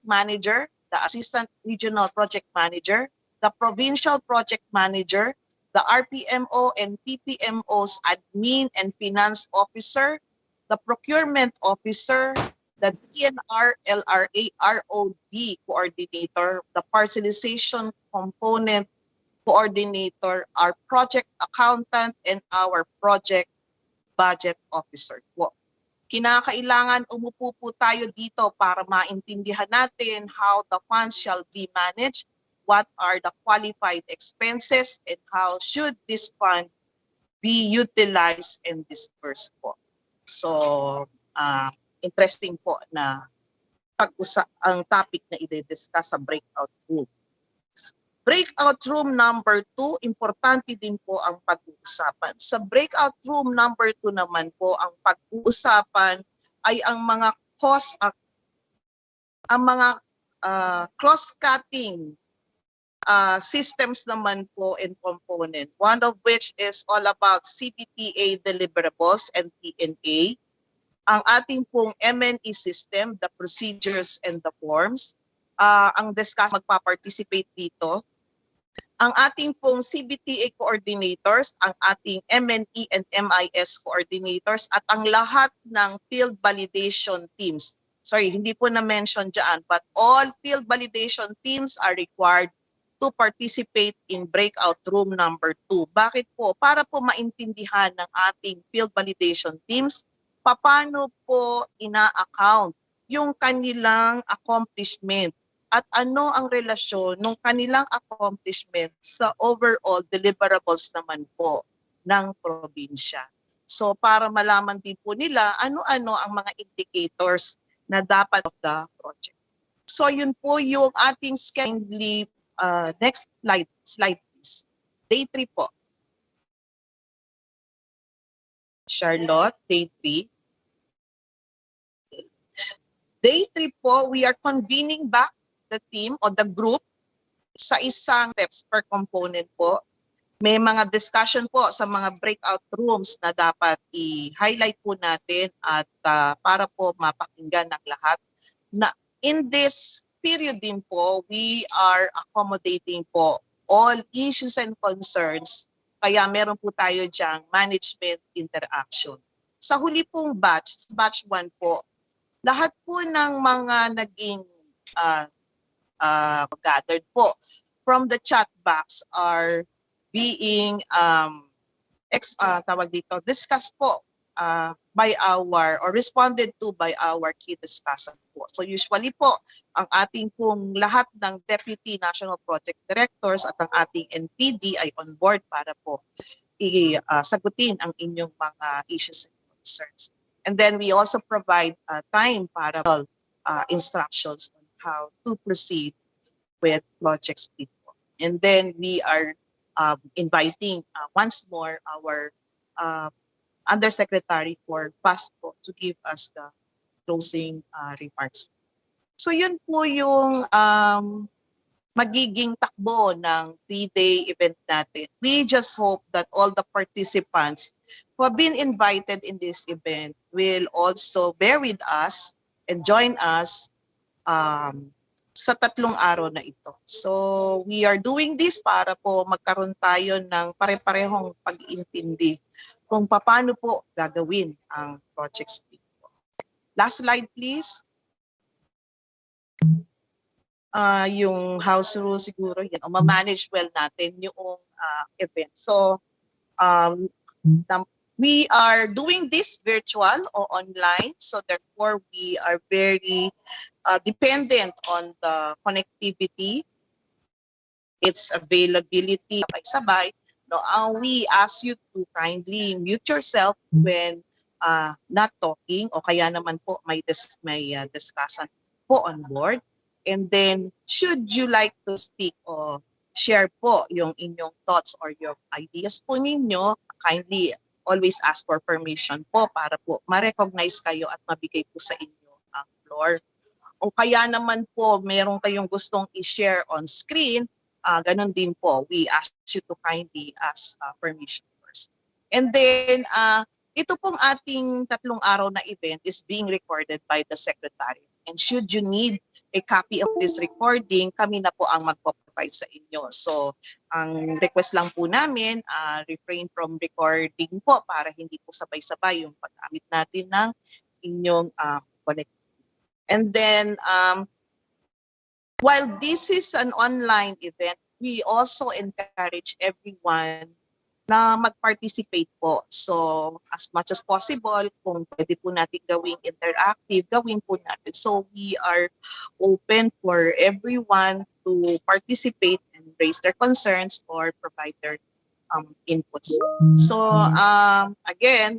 manager, the assistant regional project manager, the provincial project manager, the RPMO and PPMO's admin and finance officer, the procurement officer, the DNR LRA ROD coordinator, the parcelization component coordinator, our project accountant, and our project budget officer po. Kinakailangan umupo po tayo dito para maintindihan natin how the funds shall be managed, what are the qualified expenses, and how should this fund be utilized and dispersed po. So, interesting po na ang topic na i-discuss sa breakout room. Breakout room number 2, importante din po ang pag-uusapan. Sa breakout room number 2 naman po, ang pag-uusapan ay ang mga cross-cutting systems naman po and component. One of which is all about CBTA deliverables and TNA. Ang ating pong MNE system, the procedures and the forms. Ang discuss magpa-participate dito. Ang ating pong CBTA coordinators, ang ating MNE and MIS coordinators, at ang lahat ng field validation teams. Sorry, hindi po na-mention dyan, but all field validation teams are required to participate in breakout room number 2. Bakit po? Para po maintindihan ng ating field validation teams, paano po ina-account yung kanilang accomplishment at ano ang relasyon ng kanilang accomplishment sa overall deliverables naman po ng probinsya. So para malaman din po nila ano-ano ang mga indicators na dapat of the project. So yun po yung ating kindly next slide please. Day 3 po. Charlotte, day 3. Day 3 po, we are convening back the team or the group sa isang steps per component po. May mga discussion po sa mga breakout rooms na dapat i-highlight po natin at para po mapakinggan ng lahat. Na in this period din po, we are accommodating po all issues and concerns. Kaya meron po tayo diyang management interaction. Sa huli pong batch 1 po, lahat po ng mga naging gathered po from the chat box are being discussed po by our or responded to by our key discussant po. So usually po, ang ating pong lahat ng Deputy National Project Directors at ang ating NPD ay on board para po sagutin ang inyong mga issues and concerns. And then we also provide time para instructions on how to proceed with project speed. And then we are inviting once more our Undersecretary for PASPO to give us the closing remarks. So yun po yung magiging takbo ng 3-day event natin. We just hope that all the participants who have been invited in this event will also bear with us and join us sa 3 araw na ito. So we are doing this para po magkaroon tayo ng pare-parehong pag-iintindi kung paano po gagawin ang project speed. Last slide please. Yung house rule siguro yan, o ma-manage well natin yung event. So we are doing this virtual or online, so therefore we are very dependent on the connectivity, its availability, sabay-sabay. No, we ask you to kindly mute yourself when not talking, o kaya naman po may discussant po on board. And then, should you like to speak or share po yung inyong thoughts or your ideas po ninyo, kindly always ask for permission po para po ma-recognize kayo at mabigay po sa inyo ang floor. O kaya naman po, meron kayong gustong i-share on screen, ganun din po, we ask you to kindly ask permission first. And then, ito pong ating 3 araw na event is being recorded by the Secretary. And should you need a copy of this recording, kami na po ang magpo-provide sa inyo. So, ang request lang po namin, refrain from recording po para hindi po sabay-sabay yung paggamit natin ng inyong connectivity. And then, while this is an online event, we also encourage everyone na mag-participate po. So, as much as possible, kung pwede po natin gawing interactive, gawin po natin. So, we are open for everyone to participate and raise their concerns or provide their inputs. So, again,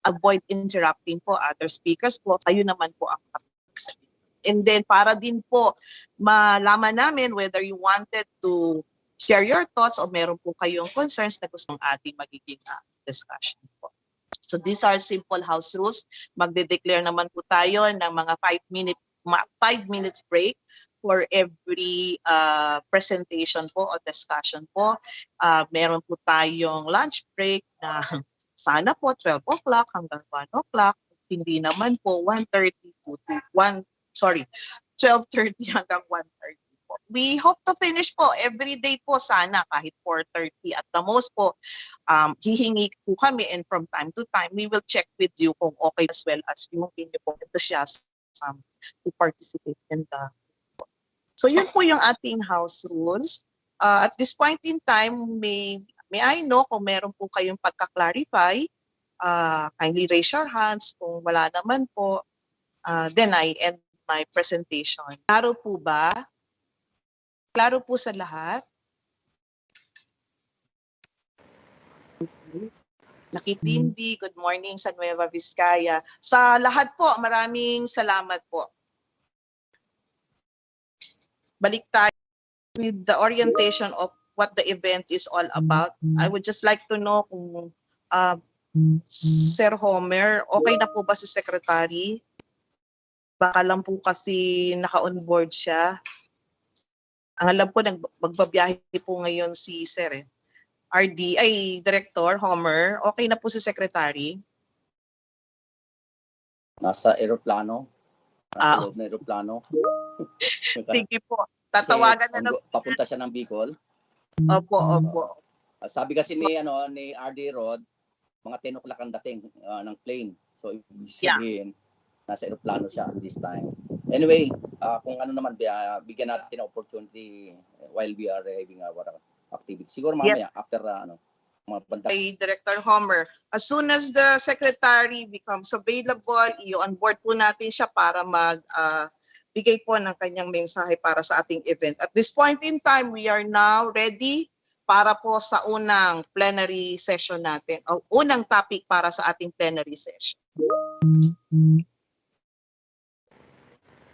avoid interrupting po other speakers po. Kayo naman po ang makapagsalita. And then, para din po malaman namin whether you wanted to share your thoughts o meron po kayong concerns na gustong ating magiging discussion po. So these are simple house rules. Magde-declare naman po tayo ng mga 5 minutes break for every presentation po o discussion po. Meron po tayong lunch break na sana po 12 o'clock hanggang 1 o'clock. Hindi naman po 1:30 to 12:30 hanggang 1:30. We hope to finish po every day po sana kahit 4:30 at the most po hihingi po kami and from time to time we will check with you kung okay as well as yung inyo po enthusiasm to participate in the so yun po yung ating house rules. At this point in time may I know kung meron po kayong pagka-clarify, kindly raise your hands. Kung wala naman po, then I end my presentation. Klaro po ba? Klaro po sa lahat? Nakitindi, good morning sa Nueva Vizcaya. Sa lahat po, maraming salamat po. Balik tayo with the orientation of what the event is all about. I would just like to know kung Sir Homer, okay na po ba si Secretary? Baka lang po kasi naka-onboard siya. Ang alam ko, magbabiyahe po ngayon si Sir Director Homer. Okay na po si Secretary? Nasa aeroplano. Nasa loob na aeroplano. Sige po. Tatawagan na lang. Papunta siya ng Bicol. Opo. Sabi kasi ni RD Rod, mga 10 o'clock ang dating ng plane. So ibig sabihin, nasa aeroplano siya at this time. Anyway, kung ano naman, bigyan natin ng opportunity while we are having our activity. Siguro mamaya, after mga banda. Director Homer, as soon as the Secretary becomes available, i-on board po natin siya para bigay po ng kanyang mensahe para sa ating event. At this point in time, we are now ready para po sa unang plenary session natin, o unang topic para sa ating plenary session.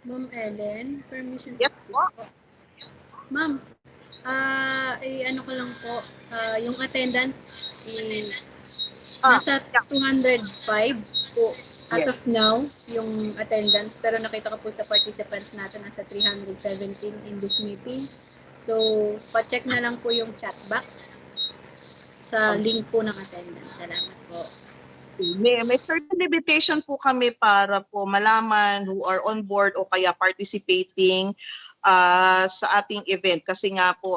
Ma'am Ellen, permission to Yes speak po. Ma'am, ano ko lang po, yung attendance nasa 205 po as of now, yung attendance. Pero nakita ko po sa participants natin nasa 317 in this meeting. So, pa-check na lang po yung chat box sa link po ng attendance. Salamat po. May certain limitation po kami para po malaman who are on board o kaya participating sa ating event. Kasi nga po,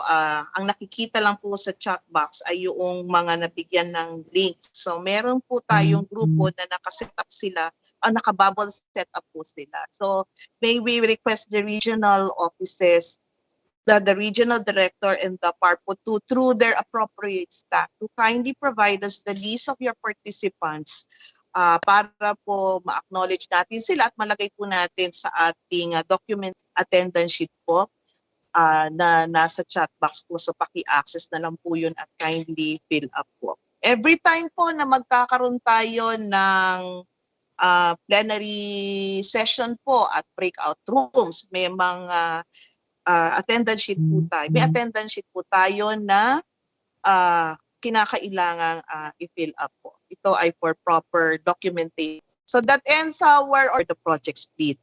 ang nakikita lang po sa chat box ay yung mga nabigyan ng link. So meron po tayong grupo na nakaset up sila, nakabubble set up po sila. So may we request the regional offices, the regional director and the PARPO through their appropriate staff to kindly provide us the list of your participants para po ma-acknowledge natin sila at malagay po natin sa ating document attendance sheet po na nasa chat box po. So paki-access na lang po yun at kindly fill up po. Every time po na magkakaroon tayo ng plenary session po at breakout rooms, may mga attendance sheet po tayo. May attendance sheet po tayo na kinakailangang i-fill up po. Ito ay for proper documentation. So that ends the project split.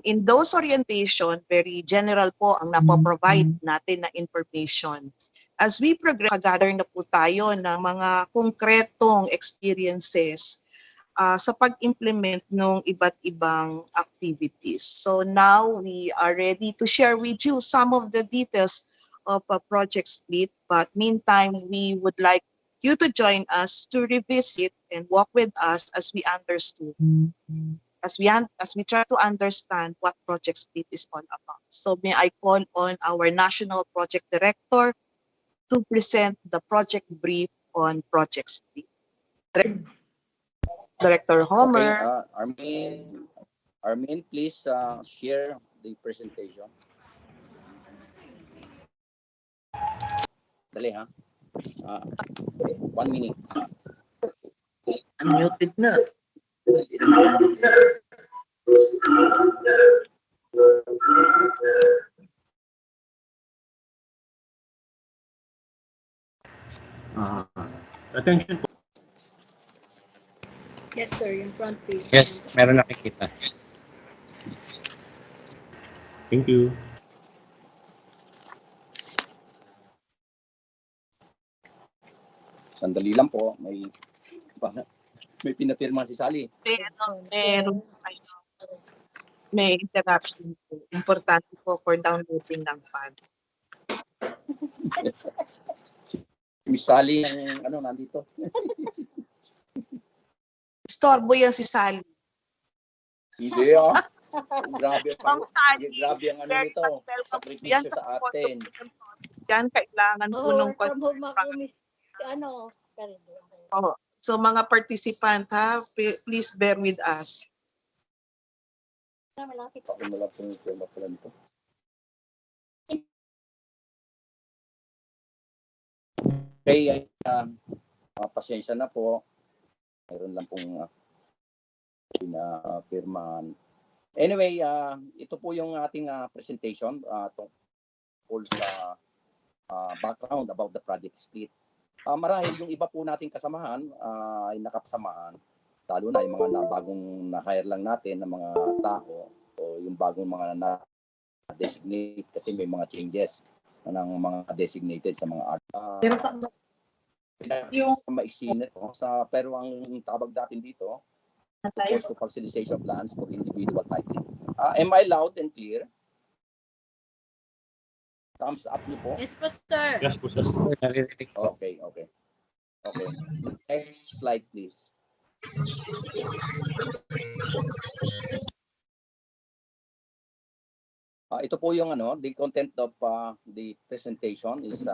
In those orientation, very general po ang napoprovide natin na information. As we progress, gather na po tayo ng mga konkretong experiences sa pag-implement ng iba't ibang activities. So now we are ready to share with you some of the details of a project split, but meantime we would like you to join us to revisit and walk with us as we understood, as we try to understand what project split is all about. So may I call on our National Project Director to present the project brief on project split. Director Okay, Homer. Armin, please share the presentation. Dali ha. 1 minute. Unmuted na. Attention po. Yes, sir. Yung front page. Yes, meron nakikita. Thank you. Sandali lang po. May pinapirma si Sally. May interruption po. Importante po for downloading ng file. Miss Sally ang nandito. Istorbo yan si Sally. Hindi Grabe ang nito. Sakripisyo sa atin. Yan, kailangan po ng from home ako, Miss, Oh. So mga participant ha, please bear with us. malapit. Ako na lang po yung pirma pala nito. Okay, pasensya na po. Mayroon lang pong pinapirmahan. Anyway, ito po yung ating presentation tungkol sa background about the project split. Marahil yung iba po nating kasamahan ay nakasamahan, lalo na yung mga bagong na-hire lang natin ng mga tao o yung bagong mga na-designate kasi may mga changes ng mga designated sa mga art. Yung maiksinit pero ang tawag natin dito to facilitation plans for individual titling. Am I loud and clear? Thumbs up niyo po. Yes po, sir. Yes po, sir. Naririnig po. Okay. Next slide, please. Ito po yung the content of the presentation is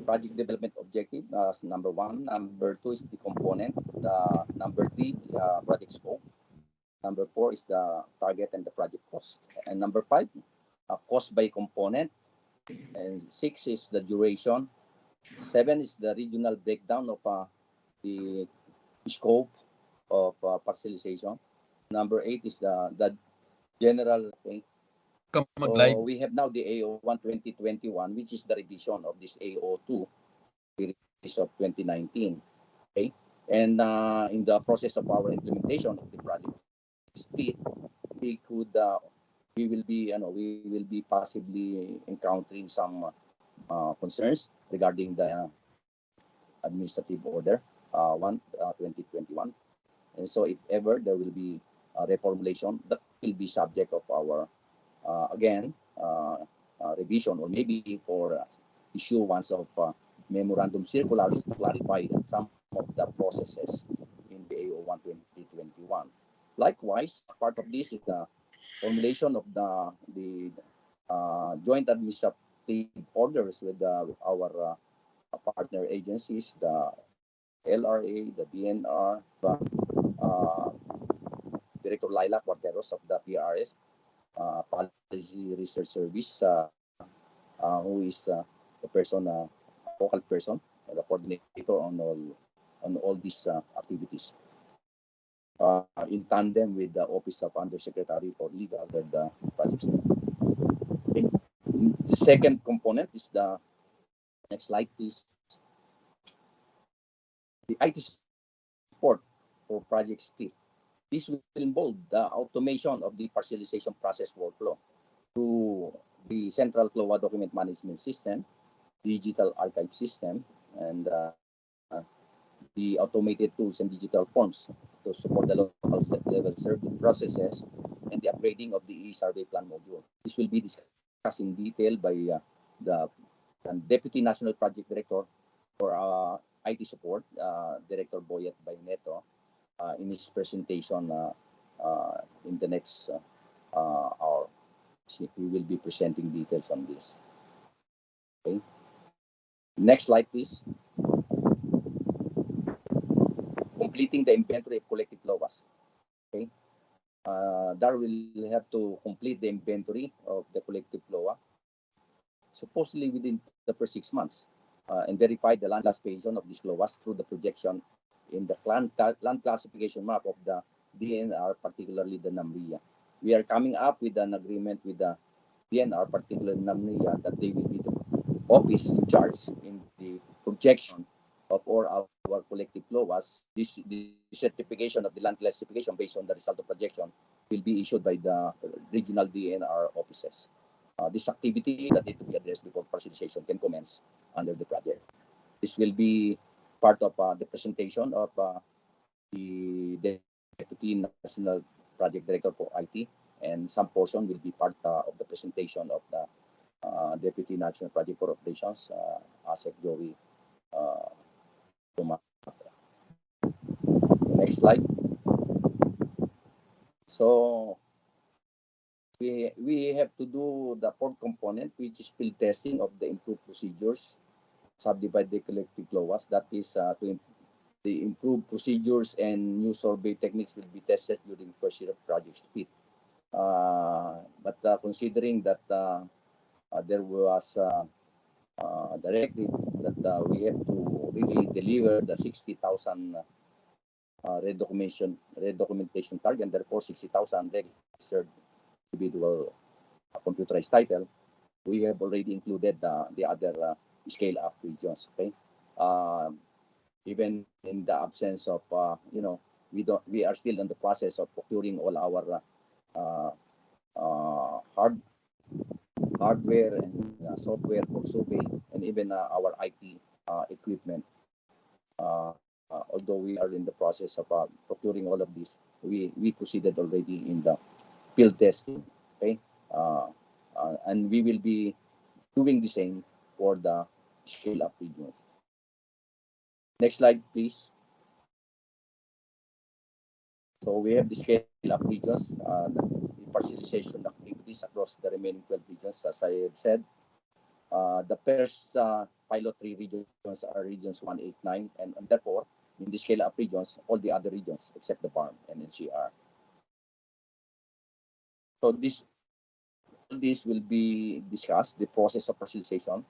project development objective, number 1. Number 2 is the component. Number 3, project scope. Number 4 is the target and the project cost. And number 5, cost by component. And 6 is the duration. 7 is the regional breakdown of the scope of parcelization. Number 8 is the general thing. So we have now the AO1 2021, which is the revision of this AO2 release of 2019. Okay, and in the process of our implementation of the project split, we will be possibly encountering some concerns regarding the administrative order 2021, and so if ever there will be a reformulation, that will be subject of our revision, or maybe for issuance of memorandum circulars to clarify some of the processes in the AO1 2021. Likewise, part of this is the formulation of the joint administrative orders with our partner agencies, the LRA, the DNR, Director Laila Cuarteros of the PRS, Policy Research Service, who is the person, focal person, the coordinator on all these activities, in tandem with the Office of Undersecretary for Legal and the project. Okay. The second component is the next slide, please. The IT support for project split. This will involve the automation of the parcelization process workflow through the Central CLOA Document Management System, Digital Archive System, and the automated tools and digital forms to support the local level survey processes and the upgrading of the e-survey plan module. This will be discussed in detail by the Deputy National Project Director for IT support, Director Boyet Bayneto, in his presentation in the next hour. We will be presenting details on this. Okay. Next slide, please. Completing the inventory of collective flowers. Okay. Dar will have to complete the inventory of the collective flowa, supposedly within the first 6 months, and verify the land classification of these flowers through the projection in the land classification map of the DNR, particularly the NAMRIA. We are coming up with an agreement with the DNR, particularly NAMRIA, that they will be the office in charge in the projection of all our collective flowers. This certification of the land classification based on the result of projection will be issued by the regional DNR offices. This activity that need to be addressed before parcelization can commence under the project. This will be part of the presentation of the Deputy National Project Director for IT, and some portion will be part of the presentation of the Deputy National Project for Operations, ASEC Joey. Next slide. So we have to do the fourth component, which is field testing of the improved procedures, subdivide the collective flowers. That is to the improved procedures and new survey techniques will be tested during first year of project speed. But considering that there was directive that we have to really deliver the 60,000 redocumentation target, and therefore 60,000 registered individual computerized title, we have already included the other scale-up regions. Okay, even in the absence of we are still in the process of procuring all our hardware and software for survey, and even our IT equipment. Although we are in the process of procuring all of this, we proceeded already in the field testing. Okay, and we will be doing the same for the scale-up regions. Next slide, please. So we have the scale-up regions, the parcelization activities across the remaining 12 regions. As I have said, the first pilot 3 regions are regions 1, 8, 9, and therefore, in the scale-up regions, all the other regions except the BARM and NCR. So this will be discussed. The process of parcelization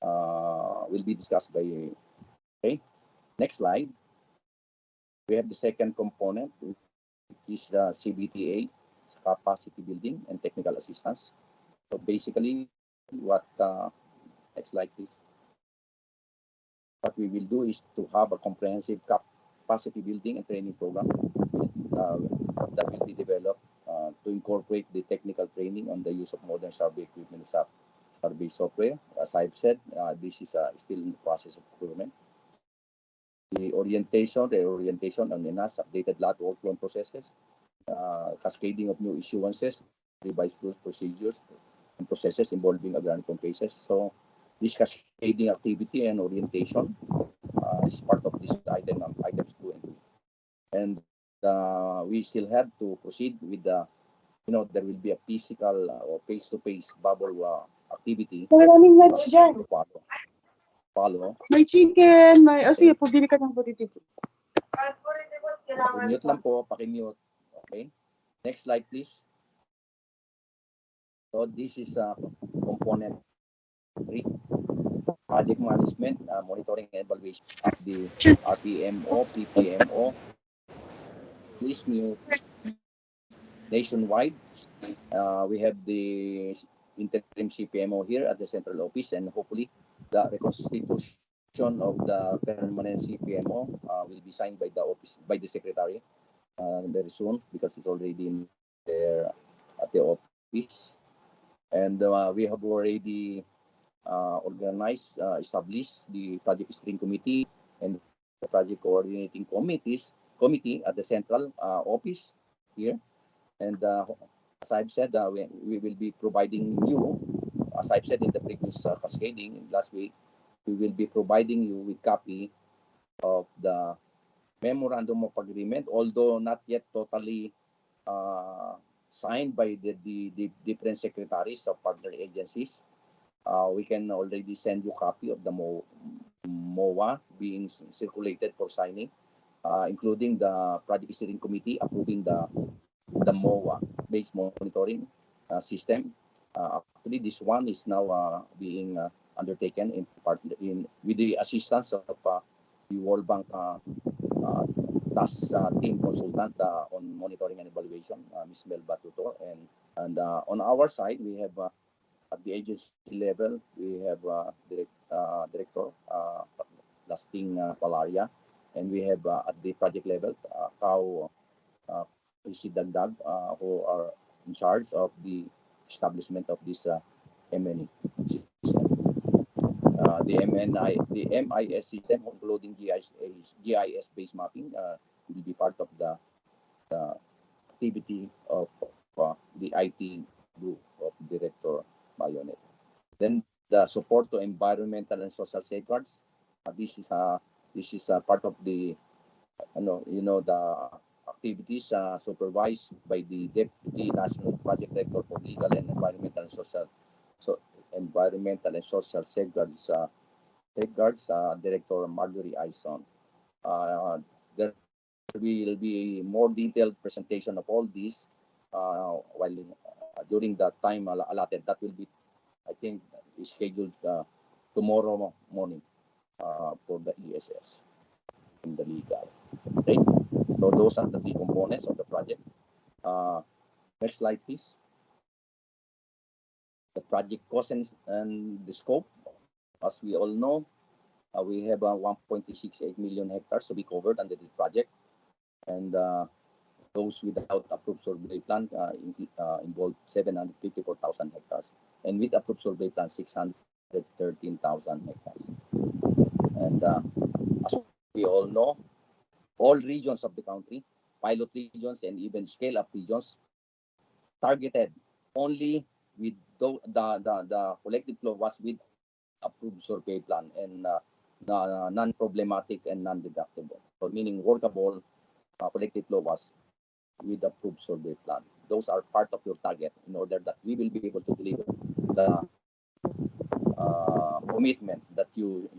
will be discussed by. Okay, next slide. We have the second component, which is the CBTA, capacity building and technical assistance. So basically, what next slide, please. What we will do is to have a comprehensive capacity building and training program that will be developed to incorporate the technical training on the use of modern survey equipment and survey software. As I've said, this is still in the process of procurement. The orientation on enhanced updated lot workflow and processes, cascading of new issuances, revised rules, procedures, and processes involving agronomic cases. So this cascading activity and orientation is part of this items 2 and 3. And we still have to proceed with the, there will be a physical or face-to-face bubble activity. Maraming lunch dyan. Follow. May chicken, may... Oh, sige, pabili ka ng potitip. Mute lang po, pakimute. Okay. Next slide, please. So this is component 3. Project management, monitoring and evaluation of the RPMO, PPMO. Please mute. Nationwide, we have the interim CPMO here at the central office, and hopefully the reconstitution of the permanent CPMO will be signed by the office, by the secretary very soon, because it's already in there at the office. And we have already organized, established the project steering committee, and the project coordinating committee at the central office here. And as I've said, we will be providing you, as I've said in the previous cascading last week, we will be providing you with copy of the memorandum of agreement, although not yet totally signed by the different secretaries of partner agencies. We can already send you a copy of the MOA being circulated for signing, including the project steering committee approving the MOA based monitoring system. Actually, this one is now being undertaken in with the assistance of the World Bank task team consultant on monitoring and evaluation, Ms. Melba Tutor, and on our side we have at the agency level we have director Lasting Palaria, and we have at the project level Kao Dagdag, who are in charge of the establishment of this MNE system. The MIS system, including GIS-based mapping, will be part of the activity of the IT group of Director Bayonet. Then the support to environmental and social safeguards. This is part of the the activities supervised by the Deputy National Project Director for Legal and Environmental and Social Safeguards, Director Marjorie Ison. There will be more detailed presentation of all these while during the time allotted. That will be, I think, scheduled tomorrow morning for the ESS in the legal. Okay, so those are the three components of the project. Next slide, please. The project cost and the scope. As we all know, we have 1.68 million hectares to be covered under this project, and those without approved survey plan involve 754,000 hectares, and with approved survey plan 613,000 hectares. And as we all know, all regions of the country, pilot regions and even scale-up regions, targeted only with the collective flow was with approved survey plan and non-problematic and non-deductible. So meaning workable collective flow was with approved survey plan. Those are part of your target in order that we will be able to deliver the commitment that you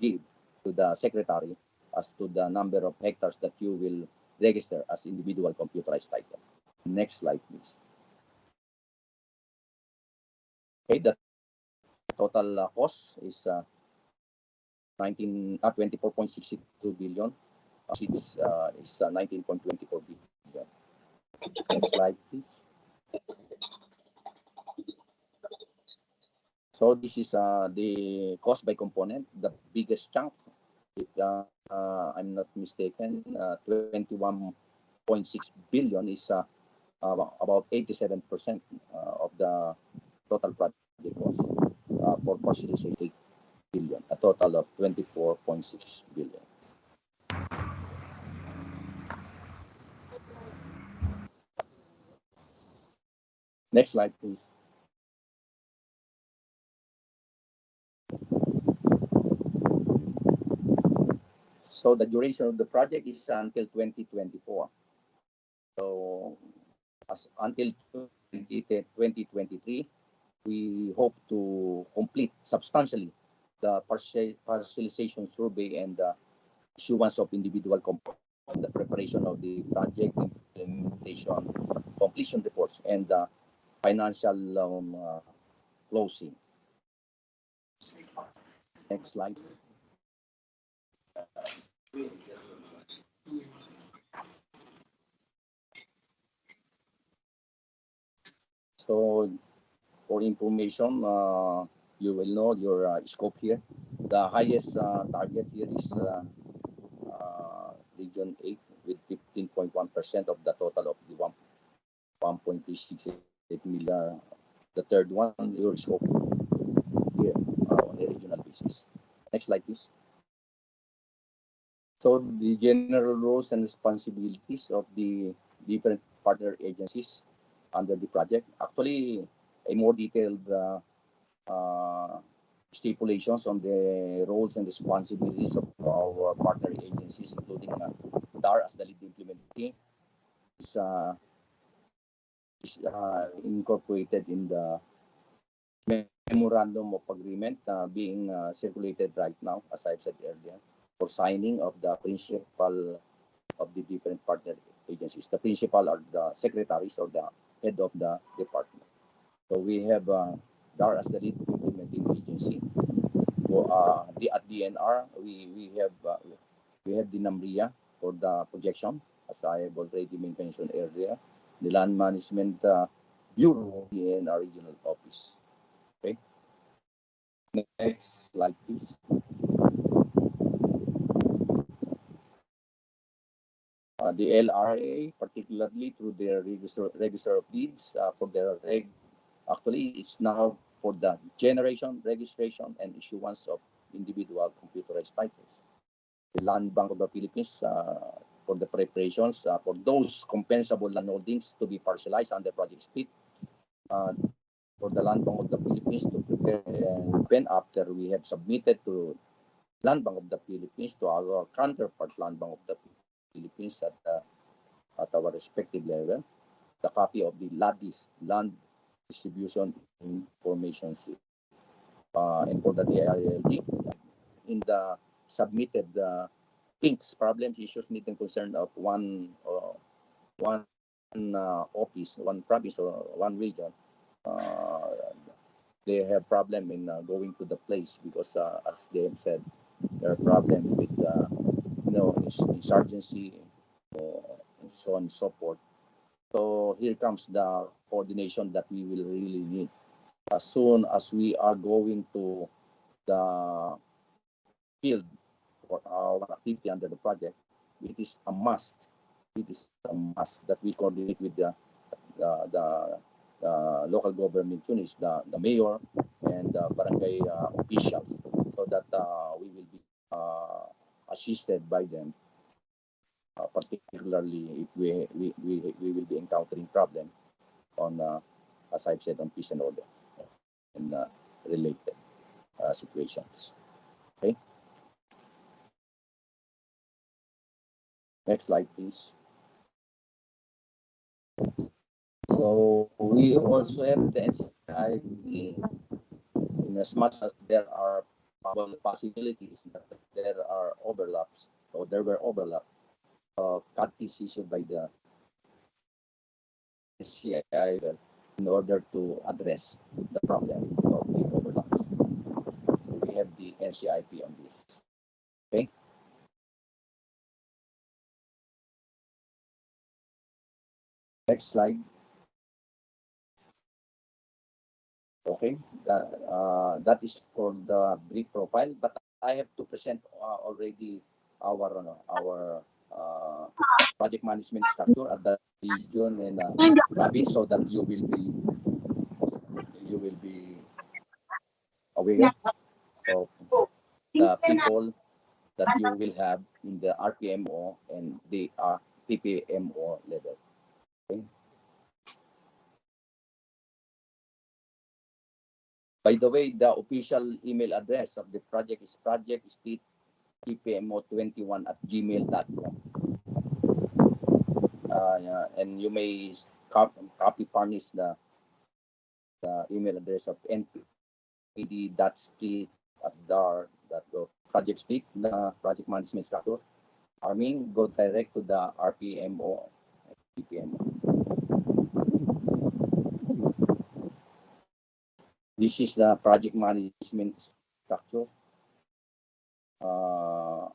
give to the secretary as to the number of hectares that you will register as individual computerized title. Next slide, please. Okay, the total cost is 24.62 billion. It's 19.24 billion. Next slide, please. So this is the cost by component. The biggest chunk, if I'm not mistaken, 21.6 billion is about 87% of the total project cost for partially 8 billion, a total of 24.6 billion. Next slide, please. So the duration of the project is until 2024. So until 2023, we hope to complete substantially the parcelization survey and the issuance of individual components, the preparation of the project implementation, completion reports, and the financial closing. Next slide. So for information, you will know your scope here. The highest target here is Region 8 with 15.1% of the total of the 1.368 million. The third one, your scope here on a regional basis. Next slide, please. So the general roles and responsibilities of the different partner agencies under the project. Actually, a more detailed uh, stipulations on the roles and responsibilities of our partner agencies, including DAR as the lead implementing, is, incorporated in the memorandum of agreement being circulated right now, as I've said earlier, for signing of the principal of the different partner agencies. The principal are the secretaries or the head of the department. So we have DAR as the lead implementing agency. For at DNR, we have the NAMRIA for the projection, as I have already mentioned earlier. The Land Management Bureau, DNR Regional Office. Okay. Next slide, please. The LRA, particularly through their register of deeds for their actually it's now for the generation, registration, and issuance of individual computerized titles. The Land Bank of the Philippines for the preparations for those compensable land holdings to be parcelized under Project Speed. For the Land Bank of the Philippines to prepare and when after we have submitted to Land Bank of the Philippines to our counterpart Land Bank of the Philippines at our respective level, the copy of the LADIS, Land Distribution Information Sheet. And for the DILD, in the submitted things, problems, issues, meeting concern of one office, one province, or one region, they have problem in going to the place because, as they have said, there are problems with, insurgency, and so on and so forth. So here comes the coordination that we will really need. As soon as we are going to the field for our activity under the project, it is a must. It is a must that we coordinate with the local government units, the mayor and the barangay officials, so that we will be assisted by them, particularly if we will be encountering problem on, as I've said, on peace and order and related situations. Okay. Next slide, please. So we also have the NCIP, in as much as there are possibilities that there are overlaps, or there were overlaps of CATIs issued by the NCI in order to address the problem of the overlaps. So we have the NCIP on this. Okay. Next slide. Okay, that is for the brief profile, but I have to present already our project management structure at the region and province, so that you will be aware of the people that you will have in the RPMO and the PPMO level. Okay. By the way, the official email address of the project is projectspmo21@gmail.com. And you may copy furnish the email address of npd.split@dar.gov. Project Split, the project management structure. Arming, go direct to the RPMO, PPMO. This is the project management structure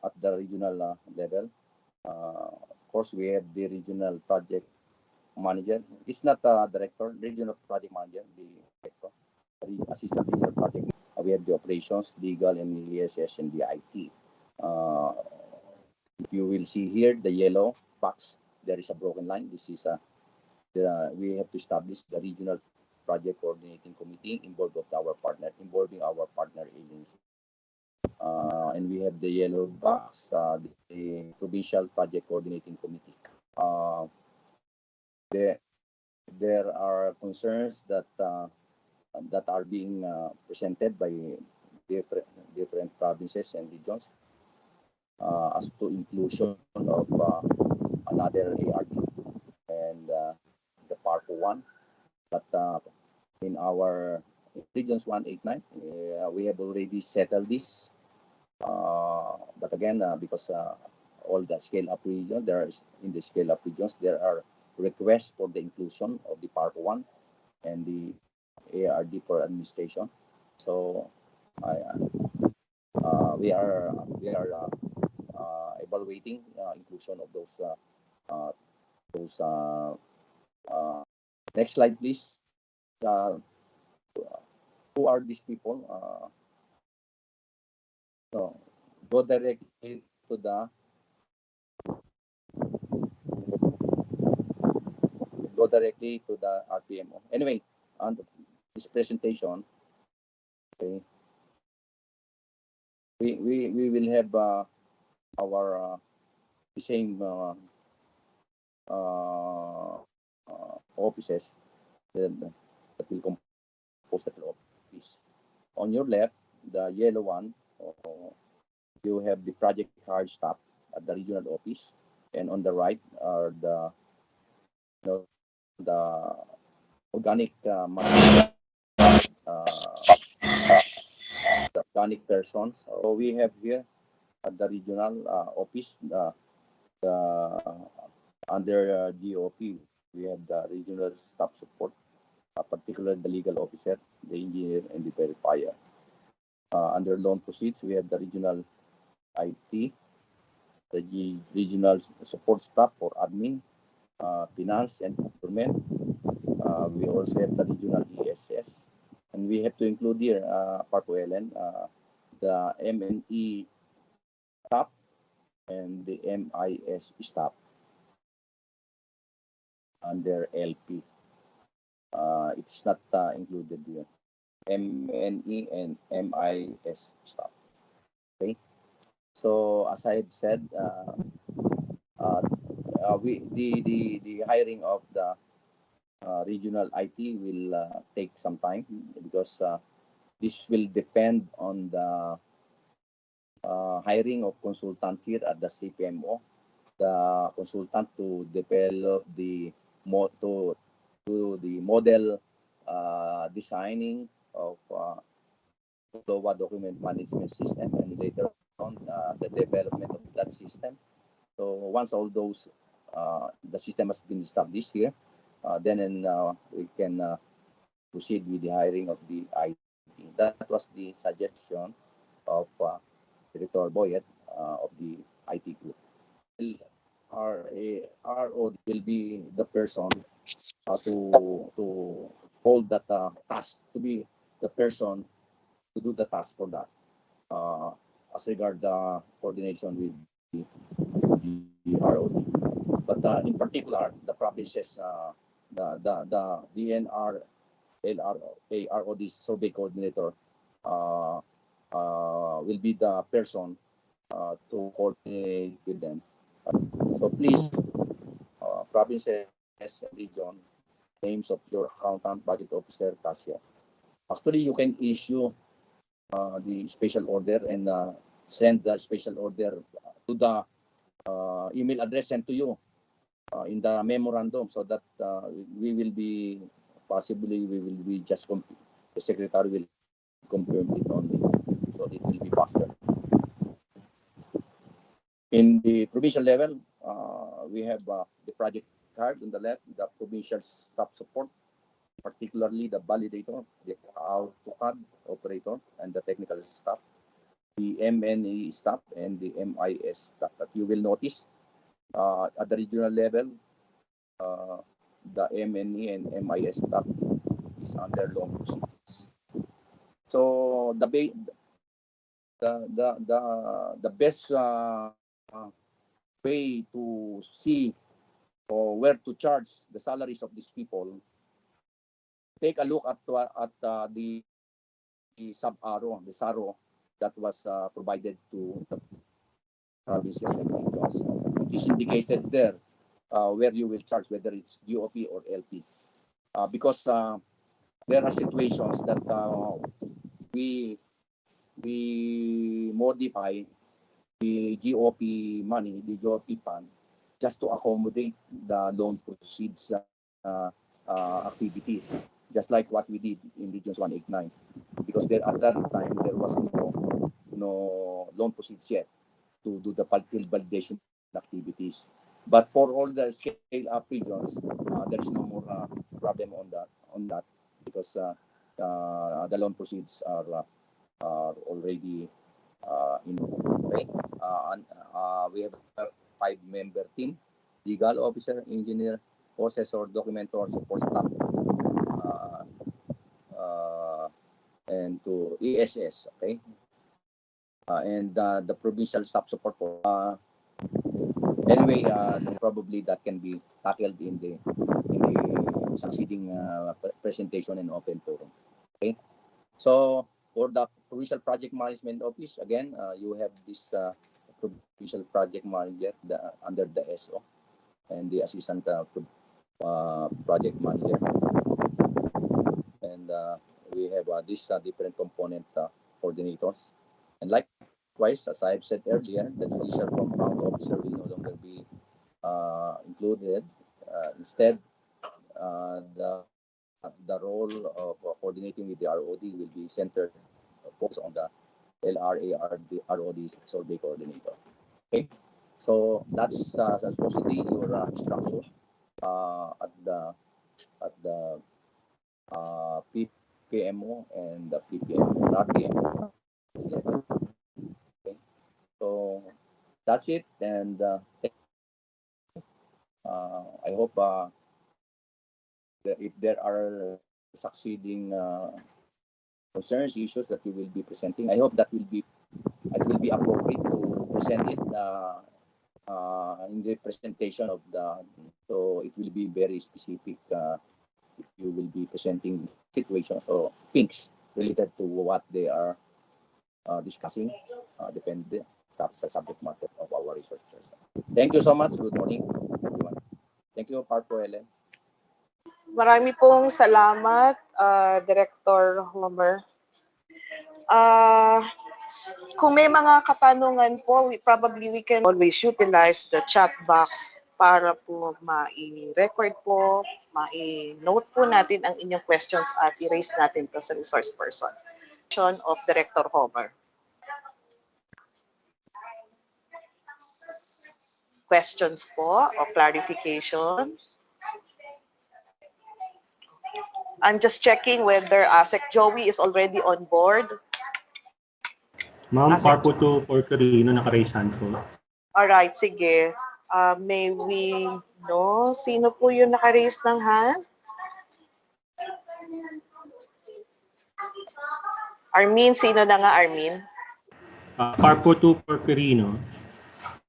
at the regional level. Of course, we have the regional project manager. It's not a director, regional project manager, the director, the assistant regional project. We have the operations, legal, and ESS, and the IT. You will see here the yellow box. There is a broken line. This is we have to establish the regional project coordinating committee involving our partner agency. And we have the yellow box, the Provincial Project Coordinating Committee. Uh, there, there are concerns that are being presented by different, different provinces and regions as to inclusion of another ARD and the part 1. But in our regions 189, we have already settled this. But again, because all the scale-up region, there is in the scale-up regions, there are requests for the inclusion of the part 1 and the ARD for administration. So we are evaluating inclusion of those. Next slide, please. Uh, who are these people? So go directly to the RPMO. Anyway, on this presentation, okay, we will have our the same offices that will compose the office. On your left, the yellow one, you have the project hard staff at the regional office, and on the right are the organic the organic persons. So we have here at the regional office the under GOP, we have the regional staff support, particularly the legal officer, the engineer, and the verifier. Under loan proceeds, we have the regional IT, the regional support staff for admin, finance, and procurement. We also have the regional ESS, and we have to include here, Parko Ellen, the MNE staff and the MIS staff under LP. It's not included here. MNE and MIS staff. Okay. So as I've said, the hiring of the regional IT will take some time because this will depend on the hiring of consultant here at the CPMO, the consultant to develop the to the model designing of global document management system, and later on the development of that system. So once all those the system has been established here, then we can proceed with the hiring of the IT. That was the suggestion of Director Boyet of the IT group. RO will be the person to hold that task, to be the person to do the task for that. As regard the coordination with the ROD. But in particular, the provinces, the DNR, LRA, ROD survey coordinator will be the person to coordinate with them. So please, provinces and region, names of your accountant, budget officer, cashier. Actually, you can issue the special order and send the special order to the email address sent to you in the memorandum, so that we will be just the secretary will confirm it only, so it will be faster. In the provincial level, we have the project card on the left, the provincial staff support, particularly the validator, the AutoCAD operator, and the technical staff, the MNE staff, and the MIS staff. That you will notice at the regional level, the MNE and MIS staff is under loan proceeds. So the best way to see or where to charge the salaries of these people, take a look at the sub-arrow, the SARO, that was provided to the provinces and regions. It is indicated there where you will charge, whether it's GOP or LP. Because there are situations that we modify the GOP money, the GOP fund, just to accommodate the loan proceeds activities, just like what we did in Regions 189. Because there at that time there was no loan proceeds yet to do the field validation activities. But for all the scale-up regions, there's no more problem on that because the loan proceeds are already in. Okay. We have a 5-member team: legal officer, engineer, processor, documentor, support staff, and to ESS. Okay. And the provincial staff support for. Anyway, probably that can be tackled in the succeeding presentation and open forum. Okay. So for the provincial project management office, again, you have this provincial project manager under the SO and the assistant project manager, and we have these different component coordinators. And likewise, as I've said earlier, the judicial compound officer will no longer be included. Instead, the role of coordinating with the ROD will be centered, focused on the ROD survey coordinator. Okay, so that's supposed to be your structure at the PPMO and the PPMO, not PMO. Okay, so that's it, and I hope if there are succeeding concerns, issues that you will be presenting, I hope it will be appropriate to present it in the presentation of so it will be very specific if you will be presenting situations or things related to what they are discussing, depending sa subject matter of our researchers. Thank you so much. Good morning, everyone. Thank you, Parpo Helen. Marami pong salamat, Director Homer. Kung may mga katanungan po, we can always utilize the chat box para po ma-record po, ma-note po natin ang inyong questions at i-raise natin po sa resource person. Of Director Homer. Questions po o clarification? I'm just checking whether Sec Joey is already on board. Ma'am, Parpo to Porcarino, naka-raise hand po. Alright, sige. May we know sino po yung naka-raise ng hand? Armin, sino na nga Armin? Parpo to Porcarino.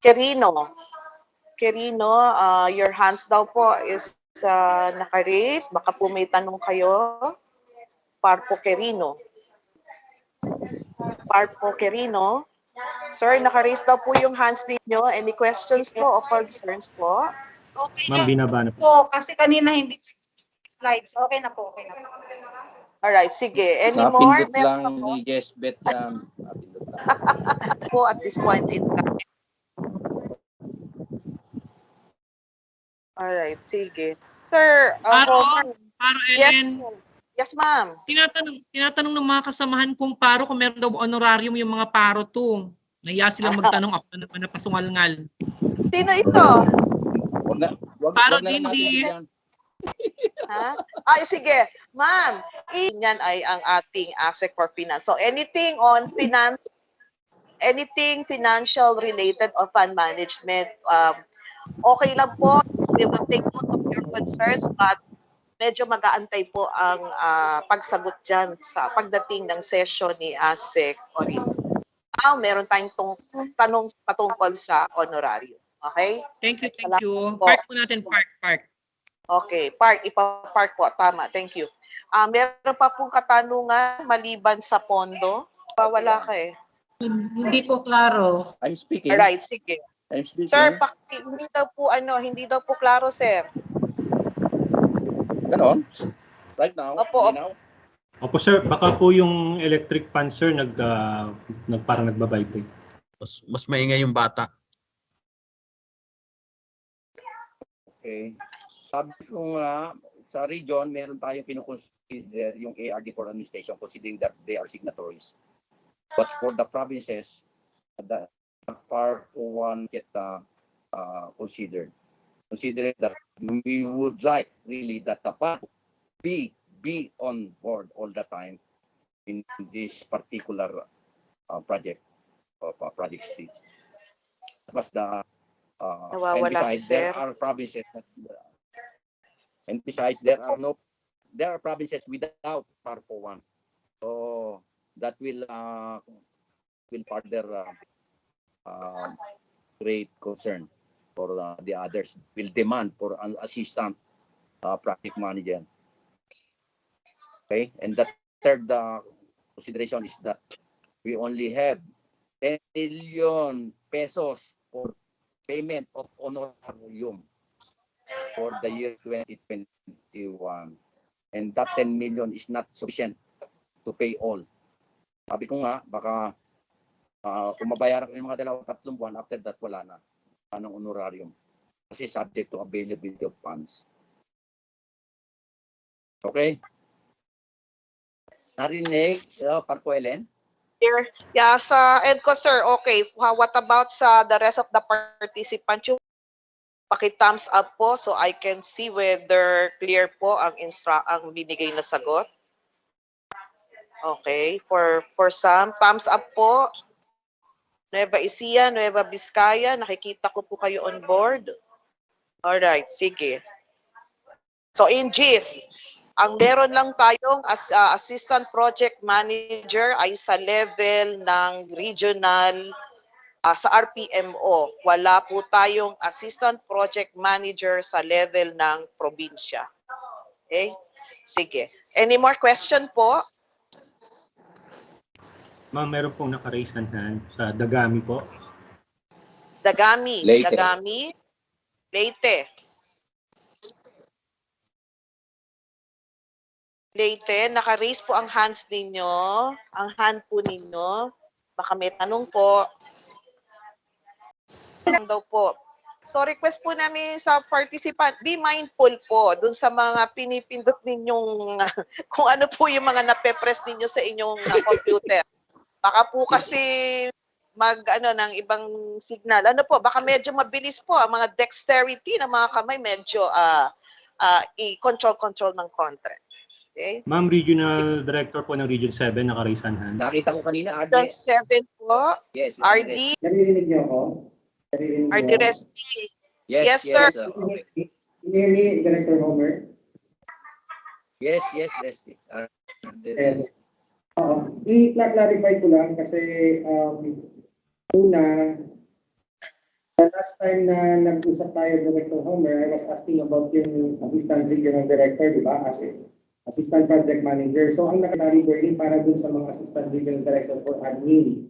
Quirino, your hands daw po is naka-raise. Baka po may tanong kayo. Parpo Quirino. Sir, naka-raise daw po yung hands ninyo. Any questions po o concerns po? Okay. Ma'am, binaba na po. Kasi kanina hindi slides. Okay na po. Alright, sige. Any more? Napindot lang ni Jesbet yan. Napindot lang. Po at this point in time. Alright, sige. Sir, Paro yes, Ellen, yes ma'am. tinatanong ng mga kasamahan kong paro kung meron daw honorarium yung mga paro to. Nahiya silang magtanong, ako na naman napasungal-ngal. Sino ito? Paro wag na din natin di. bigyan. Ha? Ay, sige. Ma'am, yan ay ang ating ASEC for finance. So, anything on finance, anything financial related or fund management, okay lang po. We will take note of your concerns, but medyo mag-aantay po ang pagsagot dyan sa pagdating ng session ni ASEC or meron tayong tanong patungkol sa honorarium. Okay? Thank you. Salamat po. Park po natin, park. Okay, ipa-park po. Tama, thank you. Meron pa pong katanungan maliban sa pondo? Wala ka eh. Hindi po klaro. I'm speaking. Alright, sige. I'm speaking. Sir, hindi daw po klaro, sir. Ganon. Right now, Opo, now. Opo sir, baka po yung electric fan sir parang nagbabibrate. Mas maingay yung bata. Okay. Sabi ko nga, sa region, meron tayong kinukonsider yung ARD for administration considering that they are signatories. But for the provinces, the part 1 get considered. Considering that we would like really that the part be on board all the time in this particular project of Project Street. But and besides, there are provinces that, and besides, there are provinces without part 1. So that will further create concern for the others. Will demand for an assistant project manager. Okay, and the third consideration is that we only have 10 million pesos for payment of honorarium for the year 2021, and that 10 million is not sufficient to pay all. Sabi ko nga, baka kung mabayaran ko yung mga 2-3 buwan, after that wala na anong honorarium kasi subject to availability of funds. Okay? Narinig, Parko Ellen? Yeah, sa EDCO, sir, okay. What about sa the rest of the participants? Yung paki-thumbs up po so I can see whether clear po ang binigay na sagot. Okay, for some, thumbs up po. Nueva Ecija, Nueva Vizcaya, nakikita ko po kayo on board. Alright, sige. So in gist, ang meron lang tayong assistant project manager ay sa level ng regional sa RPMO. Wala po tayong assistant project manager sa level ng probinsya. Okay? Sige. Any more question po? Ma'am, meron pong naka-raise ng hand sa Dagami po. Dagami. Leyte. Dagami. Leyte. Leyte, naka-raise po ang hands ninyo. Ang hand po ninyo. Baka may tanong po. Tanong daw po. So request po namin sa participant, be mindful po dun sa mga pinipindot ninyong kung ano po yung mga nape-press ninyo sa inyong computer. Baka po kasi ng ibang signal. Ano po, baka medyo mabilis po ang mga dexterity ng mga kamay, medyo i-control ng content. Okay? Ma'am, Regional Director po ng Region 7, naka-raise ang hand. Nakita ko kanina, RD. Region 7 po. Yes. RD. Naririnig niyo ako? RD Resti. Yes, Yes, sir. Okay. Can you hear me, Director Homer? Yes, Resti. Yes. I-clarify ko lang kasi una, the last time na nag-usap tayo, Director Homer, I was asking about yung Assistant Regional Director, di ba? As Assistant Project Manager. So, ang nakatali burning para dun sa mga Assistant Regional Director for Admin.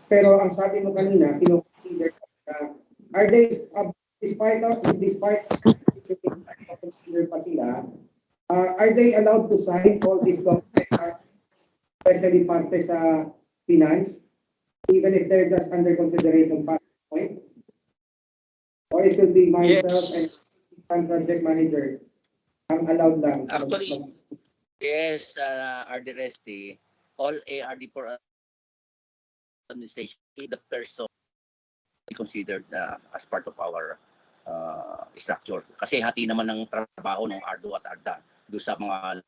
Pero ang sabi mo kanina, kino-consider are they, despite consider pa sila, are they allowed to sign all these documents, especially parte sa finance, even if they're just under consideration past point? Or it could be myself and project manager ang allowed lang? Actually, yes, RD Resti, all ARD for administration, the person considered as part of our structure. Kasi hati naman ng trabaho ng ARDO at ARDA doon sa mga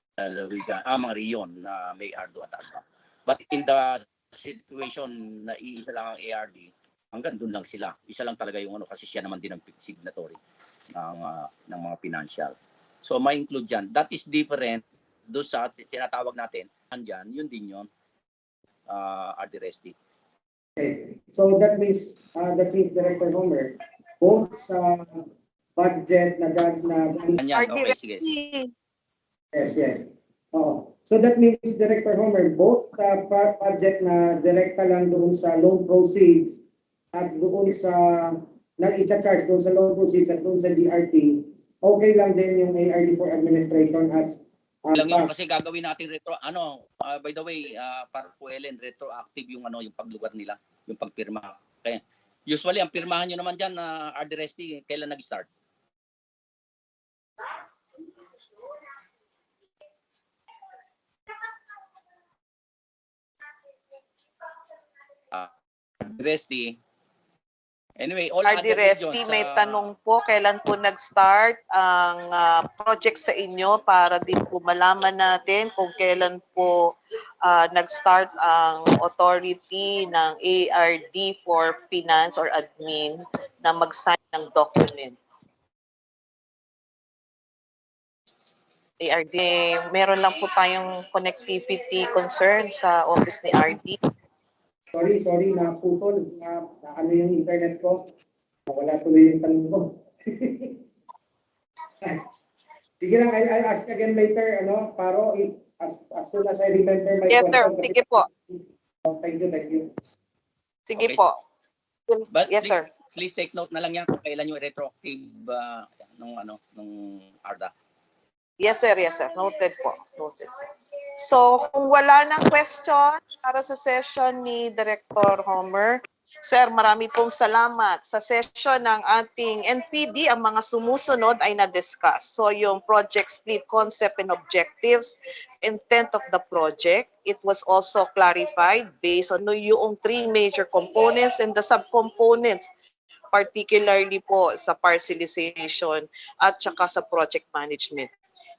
mga riyon na may ARDO at ARDA. But in the situation na iisa lang ang ARD, hanggang doon lang sila. Isa lang talaga yung kasi siya naman din ang signatory ng mga financial. So may include yan. That is different doon sa tinatawag natin. Andyan, yun din yun. RD Resti. Okay. So that means Director Homer, both sa budget na Ganyan, okay, sige. Yes. Oo. So that means, Director Homer, both project na direkta lang doon sa loan proceeds at doon sa na-i-charge doon sa loan proceeds at doon sa DRT, okay lang din yung ARD for administration as Lang yung kasi gagawin natin by the way, para po Ellen, retroactive yung yung paglugar nila, yung pagpirma. Okay. Usually ang pirmahan niyo naman diyan na RDRST kailan nag-start? RDRST. Anyway, all other RDRST, regions, may tanong po, kailan po nag-start ang project sa inyo para din po malaman natin kung kailan po nag-start ang authority ng ARD for Finance or Admin na mag-sign ng document. ARD, meron lang po tayong connectivity concern sa office ni RD. Sorry, naputol. Na ano yung internet ko. Wala tuloy yung tanong ko. Sige lang, I'll ask again later, Paro, as soon as I remember my Yes, sir. question. Sige po. Thank you. Sige Okay. po. But Yes, sir. please take note na lang yan kung kailan yung retroactive nung ARDA. Yes, sir. Yes, sir. Noted po. Noted. So, kung wala nang question para sa session ni Director Homer, sir, marami pong salamat. Sa session ng ating NPD, ang mga sumusunod ay na-discuss. So, yung project split concept and objectives, intent of the project, it was also clarified based on yung three major components and the subcomponents, particularly po sa parcelization at saka sa project management.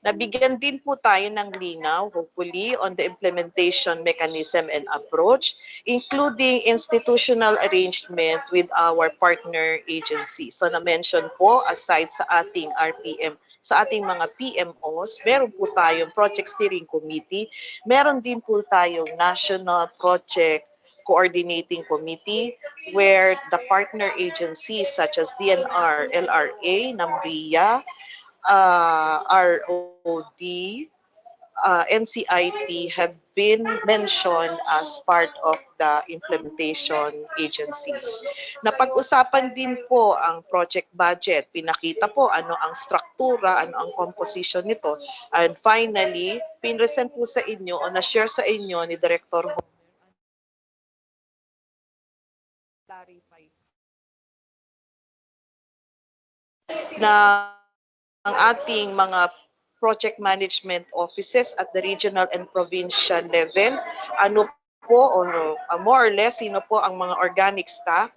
Nabigyan din po tayo ng linaw, hopefully, on the implementation mechanism and approach, including institutional arrangement with our partner agencies. So na-mention po, aside sa ating RPM, sa ating mga PMOs, meron po tayong Project Steering Committee, meron din po tayong National Project Coordinating Committee where the partner agencies such as DNR, LRA, NAMRIA, ROD, NCIP have been mentioned as part of the implementation agencies. Napag-usapan din po ang project budget. Pinakita po ano ang struktura, ano ang composition nito. And finally, pinresent po sa inyo o na-share sa inyo ni Director Homer clarify na ang ating mga project management offices at the regional and provincial level, ano po or more or less sino po ang mga organic staff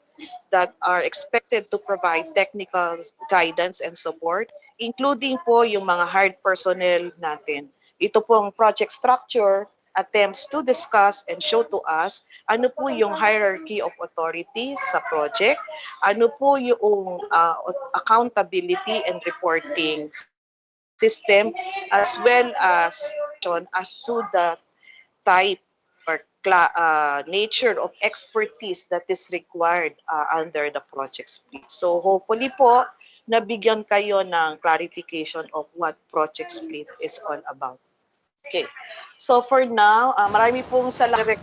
that are expected to provide technical guidance and support, including po yung mga hired personnel natin. Ito po ang project structure attempts to discuss and show to us ano po yung hierarchy of authority sa project, ano po yung accountability and reporting system, as well as to the type or nature of expertise that is required under the project split. So hopefully po, nabigyan kayo ng clarification of what project split is all about. Okay. So for now, marami pong salamat.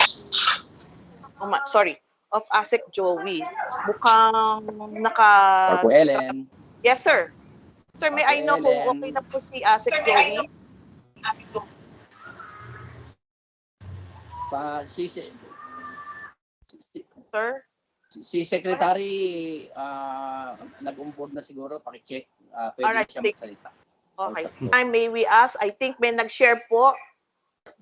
Of ASEC Joey. Mukhang Or po Ellen. Yes, sir. Sir, may I know kung okay na po si ASEC Joey? Sir? Si Secretary nag-onboard na siguro, paki-check. Pwede Alright, siya magsalita. Okay. May we ask, I think may nag-share po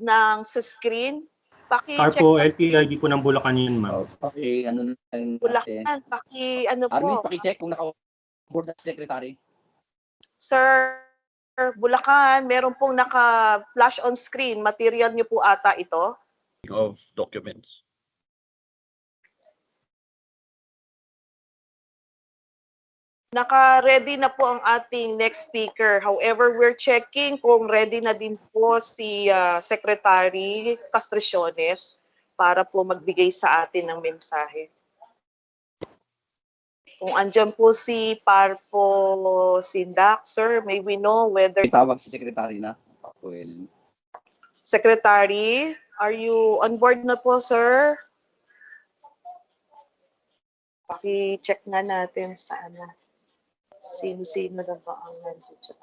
ng sa screen. Paki-check po, LTID po ng Bulacan yun, ma'am. Okay, ano na natin. Bulacan, ano Armin, po? paki-check kung naka-onboard na si Secretary. Sir, Bulacan, meron pong naka-flash on screen. Material niyo po ata ito. Of documents. Naka-ready na po ang ating next speaker. However, we're checking kung ready na din po si Secretary Castriciones para po magbigay sa atin ng mensahe. Kung andyan po si Parpo Sindak, sir, may we know whether... Tawag si Secretary na. Well, Secretary, are you on board na po, sir? Paki-check nga natin sa ano. Sino-sino na ba ang nandiyan?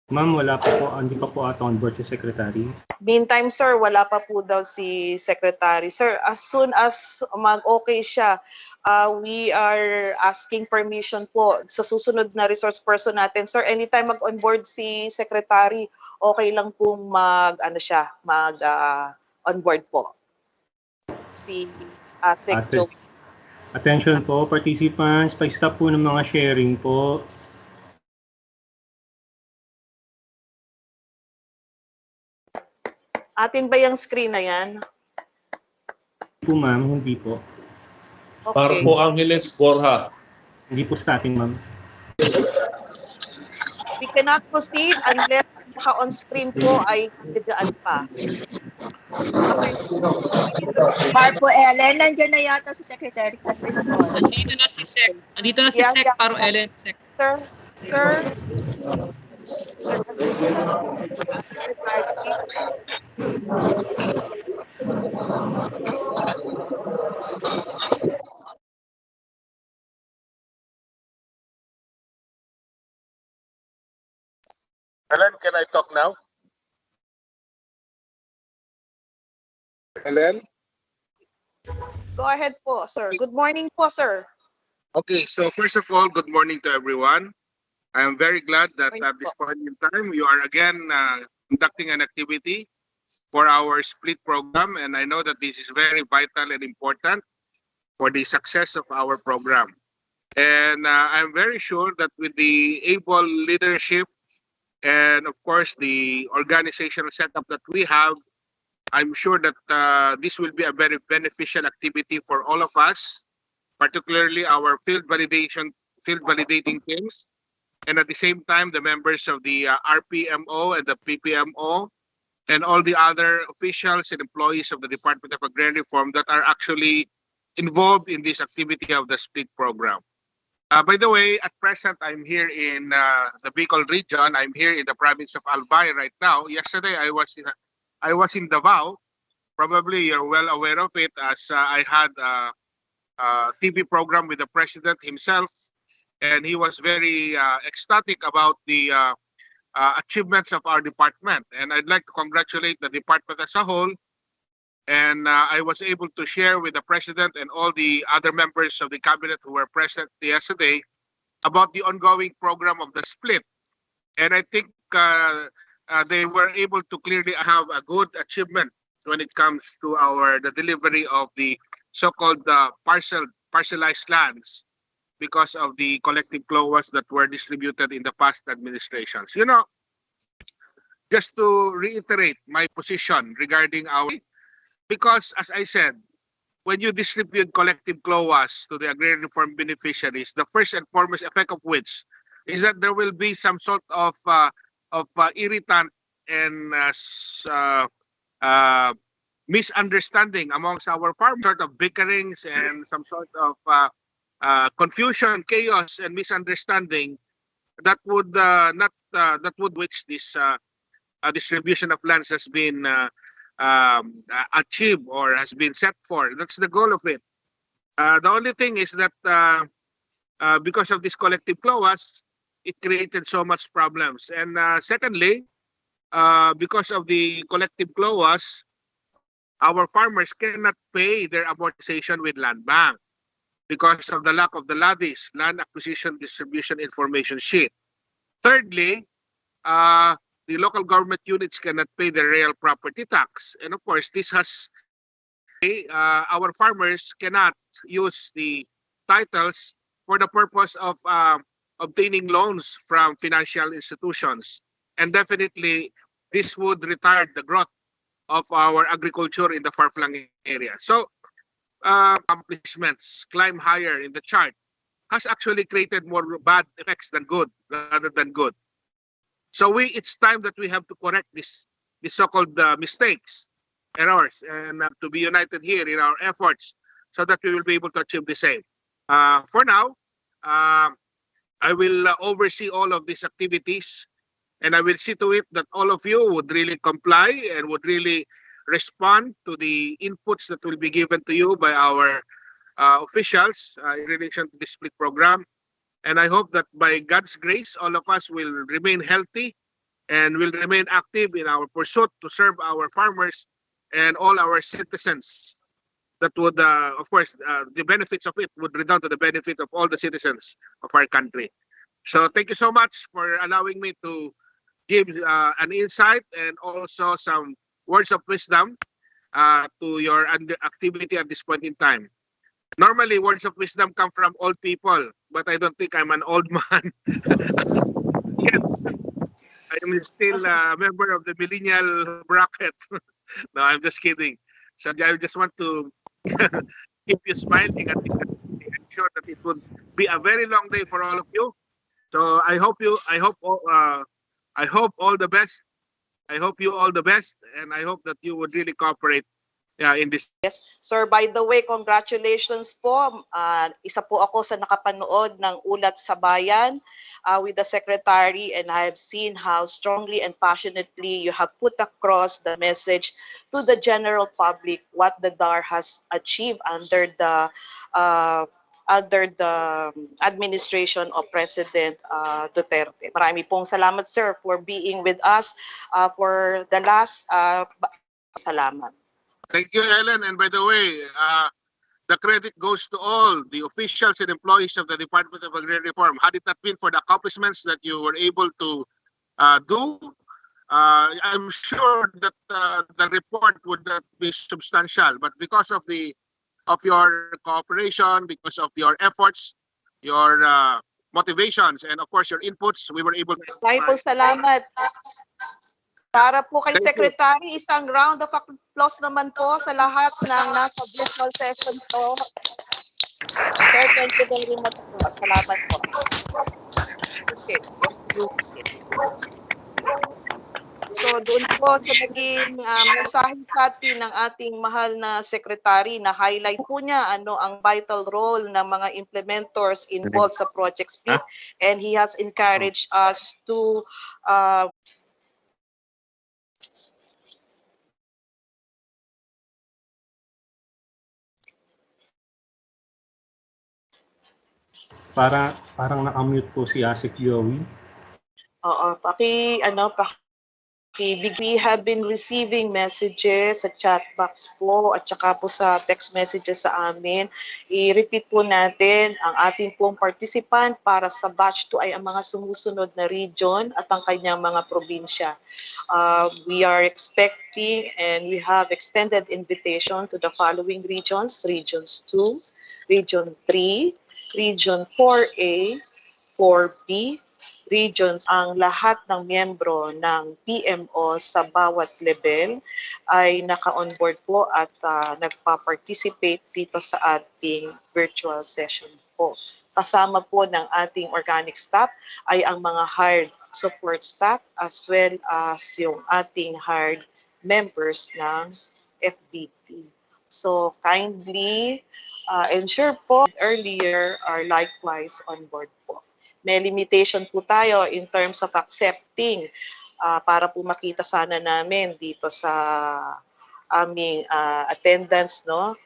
Ma'am, wala pa po, hindi pa po ata on board si Secretary. Meantime, sir, wala pa po daw si Secretary. Sir, as soon as mag-okay siya, we are asking permission po sa susunod na resource person natin. Sir, anytime mag-onboard si Secretary, okay lang pong onboard po. Si Sec Ate. Joey. Attention po, participants, pa-stop po ng mga sharing po. Atin ba yung screen na yan? Po ma'am, hindi po. Para Okay. po Angeles Borja. Hindi po sa atin ma'am. We cannot proceed unless naka-on screen po ay nandiyan pa. Okay. Marco Ellen, nandiyan na yata si Secretary Cascading. Andito na si Sec. Andito na si Yeah, Sec, yeah. Paro Ellen, Sec. Sir. Helen, can I talk now? Helen? Go ahead po, sir. Good morning po, sir. Okay, so first of all, good morning to everyone. I am very glad that at this point in time, you are again conducting an activity for our split program, and I know that this is very vital and important for the success of our program. And I'm very sure that with the able leadership and of course the organizational setup that we have, I'm sure that this will be a very beneficial activity for all of us, particularly our field validating teams, and at the same time the members of the RPMO and the PPMO and all the other officials and employees of the Department of Agrarian Reform that are actually involved in this activity of the split program. By the way, at present, I'm here in the Bicol region. I'm here in the province of Albay right now. Yesterday, I was in Davao. Probably you're well aware of it, as I had a TV program with the president himself, and he was very ecstatic about the achievements of our department. And I'd like to congratulate the department as a whole. And I was able to share with the president and all the other members of the cabinet who were present yesterday about the ongoing program of the split. And I think they were able to clearly have a good achievement when it comes to the delivery of the so-called parcelized lands because of the collective CLOAs that were distributed in the past administrations. You know, just to reiterate my position regarding because as I said, when you distribute collective CLOAs to the agrarian reform beneficiaries, the first and foremost effect of which is that there will be some sort of irritant and misunderstanding amongst our farmers, sort of bickerings and some sort of confusion, chaos, and misunderstanding that would which this distribution of lands has been achieved or has been set for. That's the goal of it. The only thing is that because of these collective CLOAs, it created so much problems. And secondly, because of the collective CLOAs, our farmers cannot pay their amortization with land bank because of the lack of the LADIS, Land Acquisition Distribution Information Sheet. Thirdly, the local government units cannot pay their real property tax. And of course, this has our farmers cannot use the titles for the purpose of obtaining loans from financial institutions. And definitely, this would retard the growth of our agriculture in the far-flung area. So, accomplishments climb higher in the chart has actually created more bad effects than good, rather than good. So it's time that we have to correct these so-called mistakes, errors, and to be united here in our efforts so that we will be able to achieve the same. For now, I will oversee all of these activities And I will see to it that all of you would really comply and would really respond to the inputs that will be given to you by our officials in relation to the split program. And I hope that by God's grace, all of us will remain healthy and will remain active in our pursuit to serve our farmers and all our citizens. That would, of course, the benefits of it would redound to the benefit of all the citizens of our country. So thank you so much for allowing me to give an insight and also some words of wisdom to your activity at this point in time. Normally, words of wisdom come from old people, but I don't think I'm an old man. Yes, I am still a member of the millennial bracket. No, I'm just kidding. So I just want to keep you smiling at this. I'm sure that it would be a very long day for all of you. So I hope all the best. I hope you all the best, and I hope that you would really cooperate in this. Yes. Sir, by the way, congratulations po. Isa po ako sa nakapanood ng Ulat sa Bayan with the Secretary, and I have seen how strongly and passionately you have put across the message to the general public what the DAR has achieved under the administration of President Duterte. Marami pong salamat, sir, for being with us for the last salamat. Thank you, Ellen. And by the way, the credit goes to all the officials and employees of the Department of Agrarian Reform. Had it not been for the accomplishments that you were able to do, I'm sure that the report would not be substantial. But because of your cooperation, because of your efforts, your motivations, and of course your inputs, we were able to. Maraming salamat. Para po kay Secretary, isang round of applause naman po sa lahat ng nasa virtual session po. Sir, thank you very much po. Salamat po. Okay. So doon po sa naging mensahe sa atin ng ating mahal na Secretary, na highlight po niya ano ang vital role ng mga implementors involved sa Project Split, and he has encouraged us to Parang naka-mute po si Asik Joey. Oo, we have been receiving messages sa chat box po at saka po sa text messages sa amin. I-repeat po natin ang ating pong participant para sa batch 2 ay ang mga sumusunod na region at ang kanyang mga probinsya. We are expecting and we have extended invitation to the following regions: Regions 2, Region 3, Region 4A, 4B, regions. Ang lahat ng miyembro ng PMO sa bawat level ay naka-onboard po at nagpa-participate dito sa ating virtual session po. Kasama po ng ating organic staff ay ang mga hired support staff as well as yung ating hired members ng FBT. So kindly ensure po earlier are likewise on board po. May limitation po tayo in terms of accepting para po makita sana namin dito sa aming attendance, no?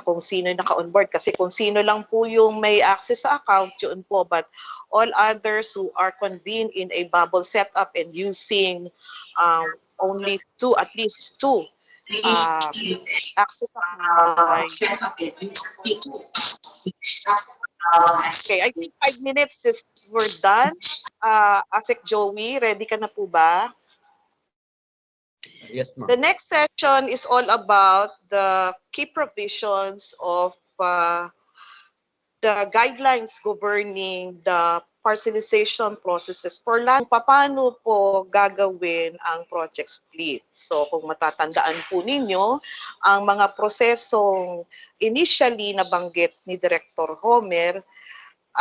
Kung sino naka-onboard. Kasi kung sino lang po yung may access sa account, yun po. But all others who are convened in a bubble setup and using only at least two access Okay, I think 5 minutes is we're done. Asik Joey, ready ka na po ba? Yes, ma'am. The next section is all about the key provisions of the guidelines governing the parcelization processes for land. Paano po gagawin ang project split? So kung matatandaan po ninyo, ang mga prosesong initially nabanggit ni Director Homer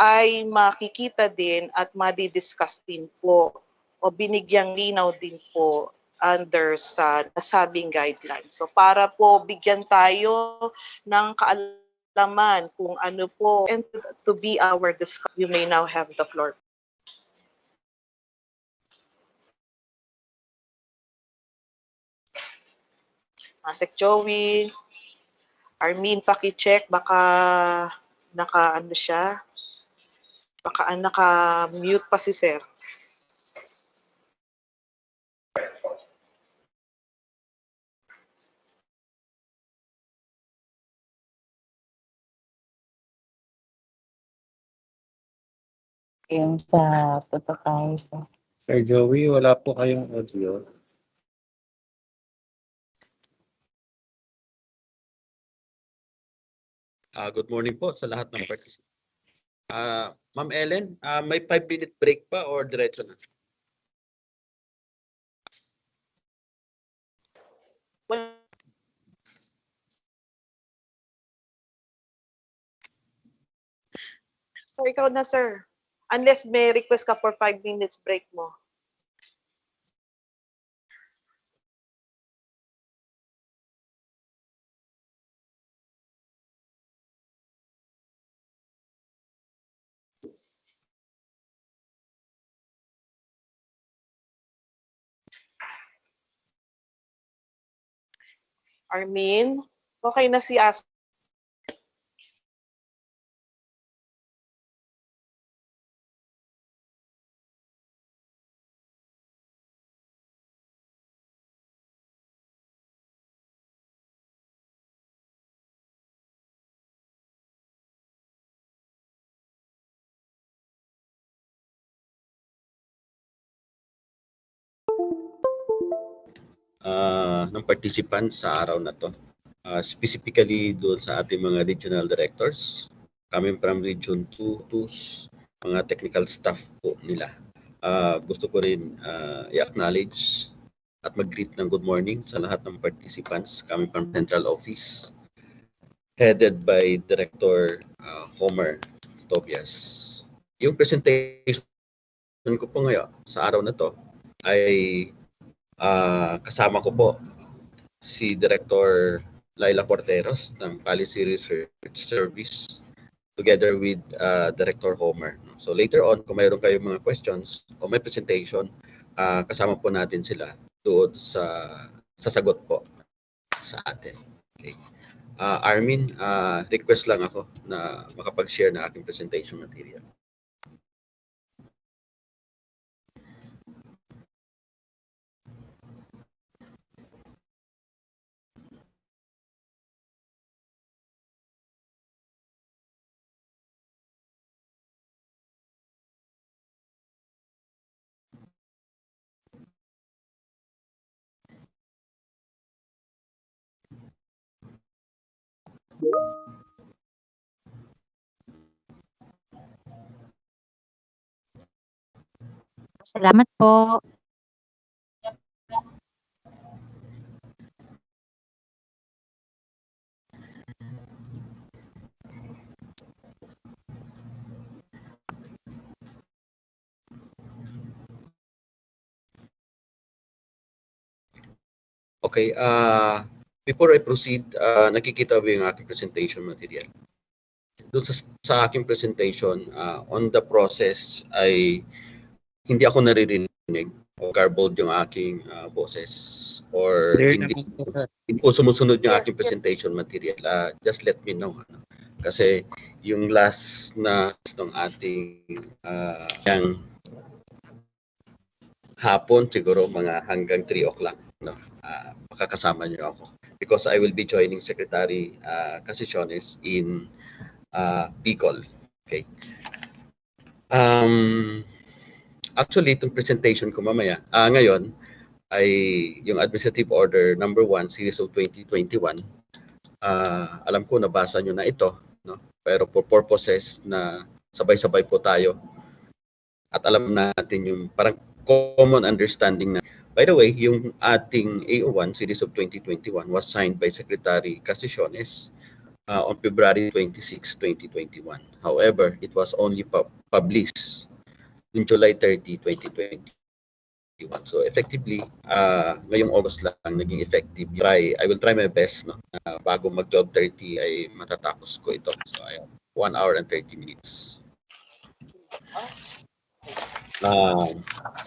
ay makikita din at madidiscuss din po o binigyang linaw din po under sa nasabing guidelines. So para po bigyan tayo ng kaalaman kung ano po and to be our discussion, you may now have the floor. Sec Joey, Armin, paki-check baka naka-ano siya. Baka naka-mute pa si Sir. Yung sa Totokay. Sir Joey, wala po kayong audio. Good morning po sa lahat ng participants. Ma'am Ellen, may 5-minute break pa or diretso na? So ikaw na, sir. Unless may request ka for 5 minutes break mo. Armin, okay na si As. Ng participants sa araw na to. Specifically doon sa ating mga regional directors, coming from Region 2, mga technical staff po nila. Gusto ko rin i-acknowledge at mag-greet ng good morning sa lahat ng participants coming from Central Office, headed by Director Homer Tobias. Yung presentation ko po ngayon sa araw na to ay kasama ko po si Director Laila Corteros ng Policy Research Service together with Director Homer. So later on, kung mayroon kayong mga questions o may presentation, kasama po natin sila doon sa sasagot po sa atin. Okay. Armin, request lang ako na makapag-share na aking presentation material. Salamat po. Okay, before I proceed, nakikita ba yung aking presentation material? Doon sa aking presentation, on the process ay hindi ako naririnig o garbled yung aking boses or hindi po sumusunod yung aking presentation material. Just let me know. Kasi yung last na ng ating yung hapon, siguro mga hanggang 3 o'clock, no? Makakasama niyo ako. Because I will be joining Secretary Casiciones in Bicol. Okay. Actually, itong presentation ko mamaya, ngayon, ay yung Administrative Order number 1, Series of 2021. Alam ko, nabasa nyo na ito, no? Pero for purposes na sabay-sabay po tayo at alam natin yung parang common understanding na. By the way, yung ating AO1 Series of 2021 was signed by Secretary Casiciones on February 26, 2021. However, it was only published in July 30, 2021. So effectively, ngayong August lang naging effective. I will try my best, no? Bago mag-job 30 ay matatapos ko ito. So I have 1 hour and 30 minutes.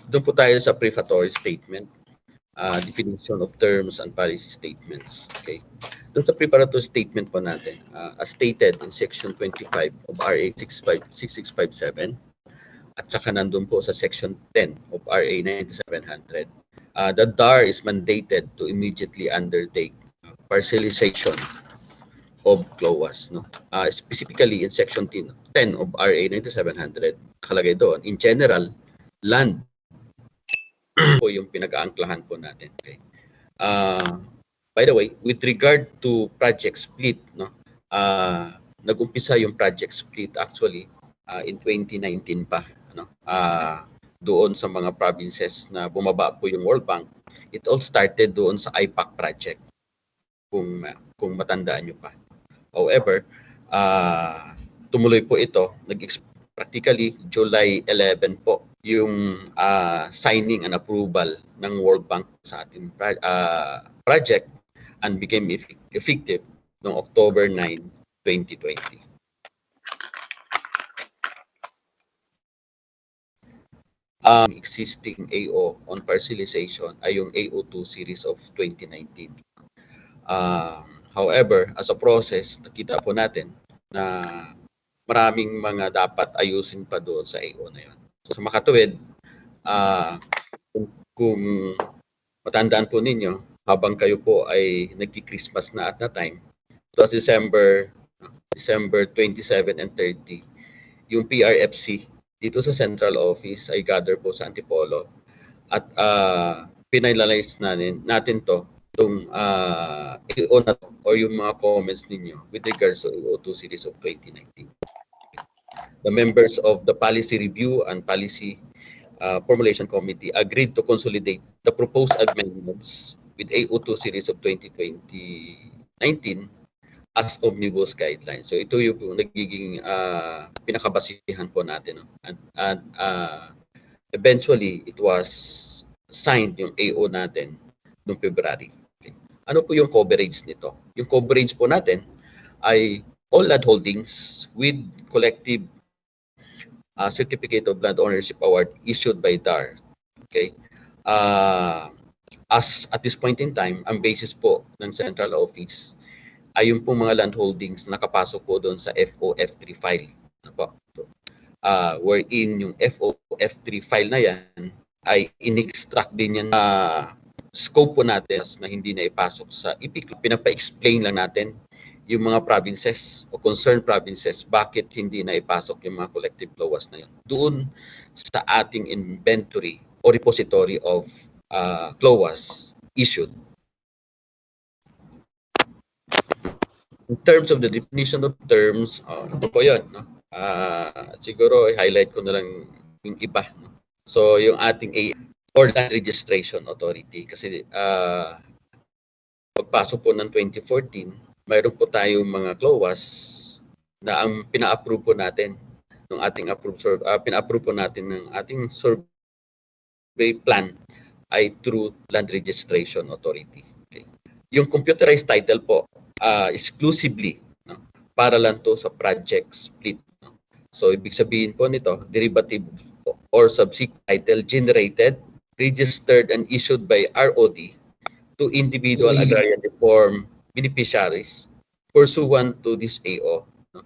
Doon po tayo sa prefatory statement. definition of terms and policy statements. Okay. Doon sa preparatory statement po natin, as stated in Section 25 of RA 6657, at saka nandun po sa Section 10 of RA 9700, the DAR is mandated to immediately undertake parcelization of CLOAS. No? Specifically in Section 10 of RA 9700, nakalagay doon, in general, land po yung pinag-aangklahan po natin. Okay. By the way, with regard to project split, no, nag-umpisa yung project split actually in 2019 pa. Ano, doon sa mga provinces na bumaba po yung World Bank, it all started doon sa IPAC project, kung matandaan nyo pa. However, tumuloy po ito, practically July 11 po yung signing and approval ng World Bank sa ating project and became effective noong October 9, 2020. Existing AO on parcelization ay yung AO2 series of 2019. However, as a process, nakita po natin na maraming mga dapat ayusin pa doon sa AO na yun. So sa makatuwid, kung matandaan po ninyo, habang kayo po ay nagki-Christmas na at that time, so December 27 and 30, yung PRFC dito sa central office ay gather po sa Antipolo at finalize natin to itong AO na to, or yung mga comments ninyo with regards to AO2 series of 2019. The members of the Policy Review and Policy Formulation Committee agreed to consolidate the proposed amendments with AO2 series of 2019 as omnibus guidelines. So ito yung nagiging pinakabasihan po natin. No? And eventually, it was signed yung AO natin noong February. Okay. Ano po yung coverage nito? Yung coverage po natin ay all land holdings with collective Certificate of Land Ownership Award issued by DAR. Okay. As at this point in time, ang basis po ng Central Office ay yung pong mga land holdings nakapasok po doon sa FOF3 file. Ano po? Wherein yung FOF3 file na yan ay in-extract din yan na scope po natin na hindi na ipasok sa IPIC. Pinapa-explain lang natin yung mga provinces o concerned provinces bakit hindi na ipasok yung mga collective CLOAS na yun doon sa ating inventory o repository of CLOAS issued. In terms of the definition of terms, ito po yun. No? Siguro i-highlight ko na lang yung iba. No? So yung ating or Land Registration Authority kasi pagpasok po ng 2014, mayroon po tayong mga CLOAS na ang pina-approve po natin ng ating pina-approve po natin ng ating survey plan ay through Land Registration Authority. Okay. Yung computerized title po exclusively no, para lang to sa project split. No? So ibig sabihin po nito, derivative or subsequent title generated, registered and issued by ROD to individual agrarian reform beneficiaries pursuant to this AO. No?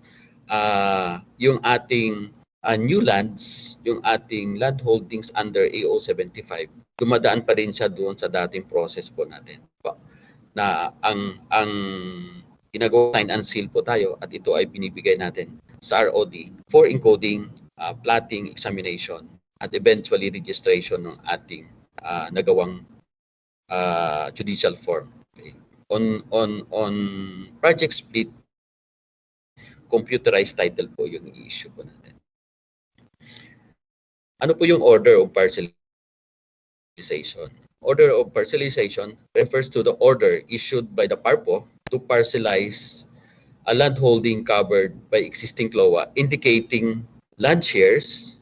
Yung ating new lands, yung ating land holdings under AO 75, dumadaan pa rin siya doon sa dating process po natin. Na ang ginagawa sign and seal po tayo at ito ay binibigay natin sa ROD for encoding, plotting, examination at eventually registration ng ating nagawang judicial form. Okay. On project split, computerized title po yung i-issue po natin. Ano po yung order of parcelization? Order of parcelization refers to the order issued by the PARPO to parcelize a land holding covered by existing CLOA, indicating land shares,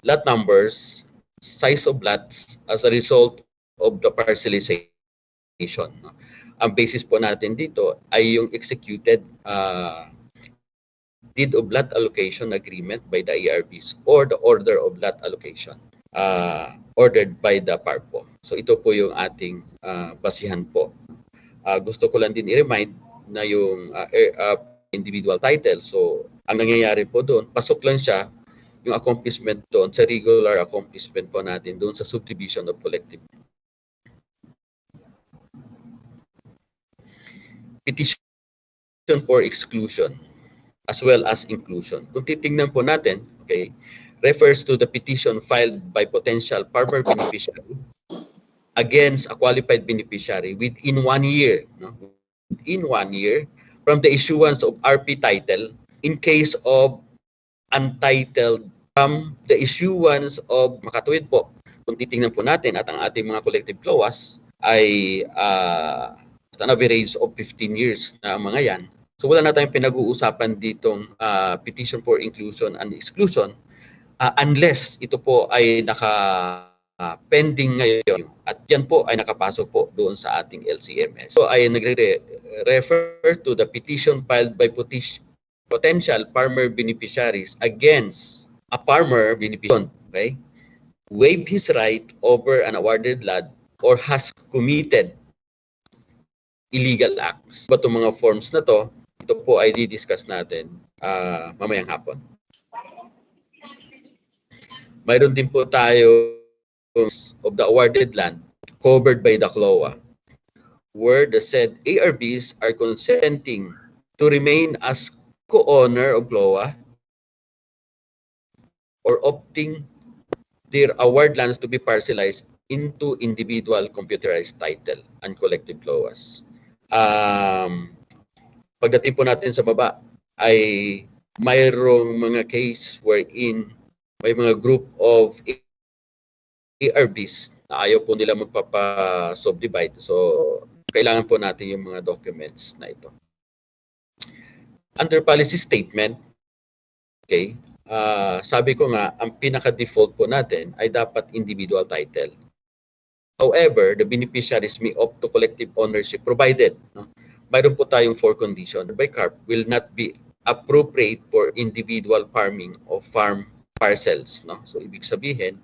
lot numbers, size of lots as a result of the parcelization. Ang basis po natin dito ay yung executed deed of lot allocation agreement by the ARBs or the order of lot allocation. ordered by the PAR po. So ito po yung ating basihan po. Gusto ko lang din i-remind na yung individual title. So ang nangyayari po doon, pasok lang siya yung accomplishment doon sa regular accomplishment po natin doon sa subdivision of collective. Petition for exclusion as well as inclusion. Kung titingnan po natin, okay, refers to the petition filed by potential farmer beneficiary against a qualified beneficiary within 1 year, no? Within 1 year from the issuance of RP title in case of untitled from the issuance of, makatuwid po, kung titingnan po natin at ang ating mga collective clause ay at an average of 15 years na ang mga yan. So wala na tayong pinag-uusapan ditong petition for inclusion and exclusion unless ito po ay pending ngayon at yan po ay nakapasok po doon sa ating LCMS. So ay nagre-refer to the petition filed by potential farmer beneficiaries against a farmer beneficiary, okay, waive his right over an awarded land or has committed illegal acts. But itong mga forms na to, ito po ay di-discuss natin mamayang hapon. Mayroon din po tayo of the awarded land covered by the CLOA where the said ARBs are consenting to remain as co-owner of CLOA or opting their award lands to be parcelized into individual computerized title and collective CLOAs. Pagdating po natin sa baba ay mayroong mga case wherein may mga group of ARBs na ayaw po nila magpapa-subdivide. So, kailangan po natin yung mga documents na ito. Under policy statement, okay, sabi ko nga, ang pinaka-default po natin ay dapat individual title. However, the beneficiaries may opt to collective ownership provided, no? Mayroon po tayong 4 conditions. By CARP will not be appropriate for individual farming of farm parcels, no? So ibig sabihin,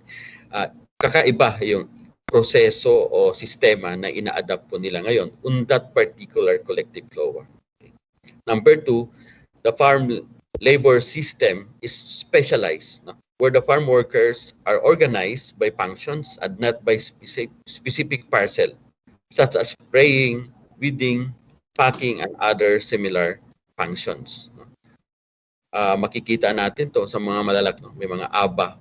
kakaiba yung proseso o sistema na ina-adapt po nila ngayon on that particular collective CLOA. Okay. Number 2, the farm labor system is specialized, no? Where the farm workers are organized by functions and not by specific parcel, such as spraying, weeding, packing, and other similar functions. Makikita natin to sa mga malalaki, no? May mga ABA,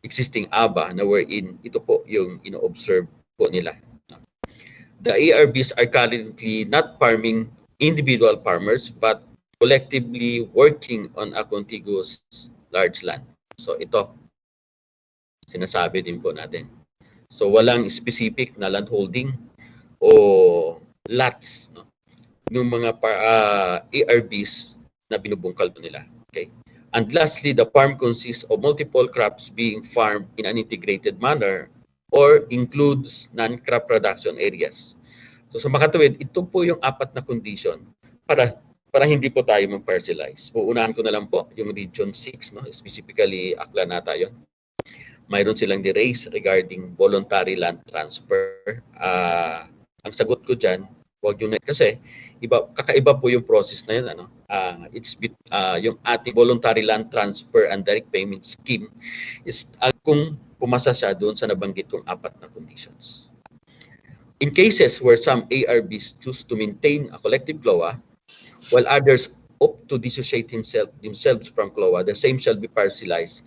existing ABA na wherein ito po yung ino-observe po nila. The ARBs are currently not farming individual farmers but collectively working on a contiguous large land. So ito, sinasabi din po natin. So walang specific na land holding o lots, no, ng mga ARBs na binubungkal po nila. Okay. And lastly, the farm consists of multiple crops being farmed in an integrated manner or includes non-crop production areas. So sa makatuwid, ito po yung 4 na condition para hindi po tayo mag-parcelize. Uunahan ko na lang po yung Region 6, no? Specifically, Akla na tayo. Mayroon silang di-raise regarding voluntary land transfer. Ang sagot ko dyan, huwag yun kasi kakaiba po yung process na yun. Ano? Yung ating voluntary land transfer and direct payment scheme is kung pumasa siya doon sa nabanggit kong 4 na conditions. In cases where some ARBs choose to maintain a collective CLOA, while others opt to dissociate themselves from CLOA, the same shall be parcelized,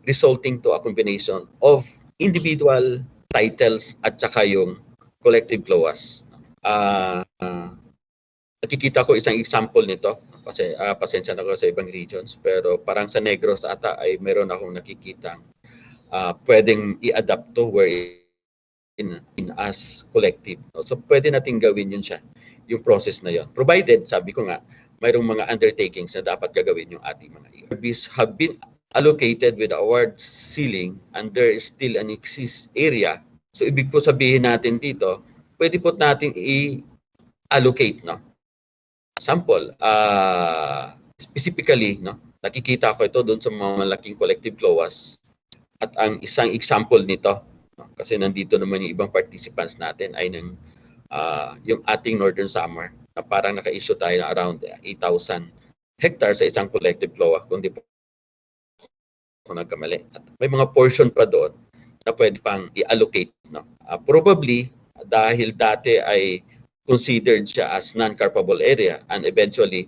resulting to a combination of individual titles at saka yung collective CLOAs. Nakikita ko isang example nito kasi pasensya na ko sa ibang regions, pero parang sa Negros ata ay meron akong nakikitang pwedeng i-adapt to wherein in as collective. So pwede natin gawin yun siya, yung process na yon. Provided, sabi ko nga, mayroong mga undertakings na dapat gagawin yung ating mga ARBs have been allocated with award ceiling and there is still an excess area. So ibig po sabihin natin dito, pwede po natin i-allocate, no? Sample, specifically, no? Nakikita ko ito doon sa mga malaking collective CLOAs. At ang isang example nito, no, kasi nandito naman yung ibang participants natin ay yung ating Northern Summer na parang naka-issue tayo na around 8,000 hectares sa isang collective CLOA kung di po ako nagkamali. At may mga portion pa doon na pwede pang i-allocate. No? Probably dahil dati ay considered siya as non-carpable area and eventually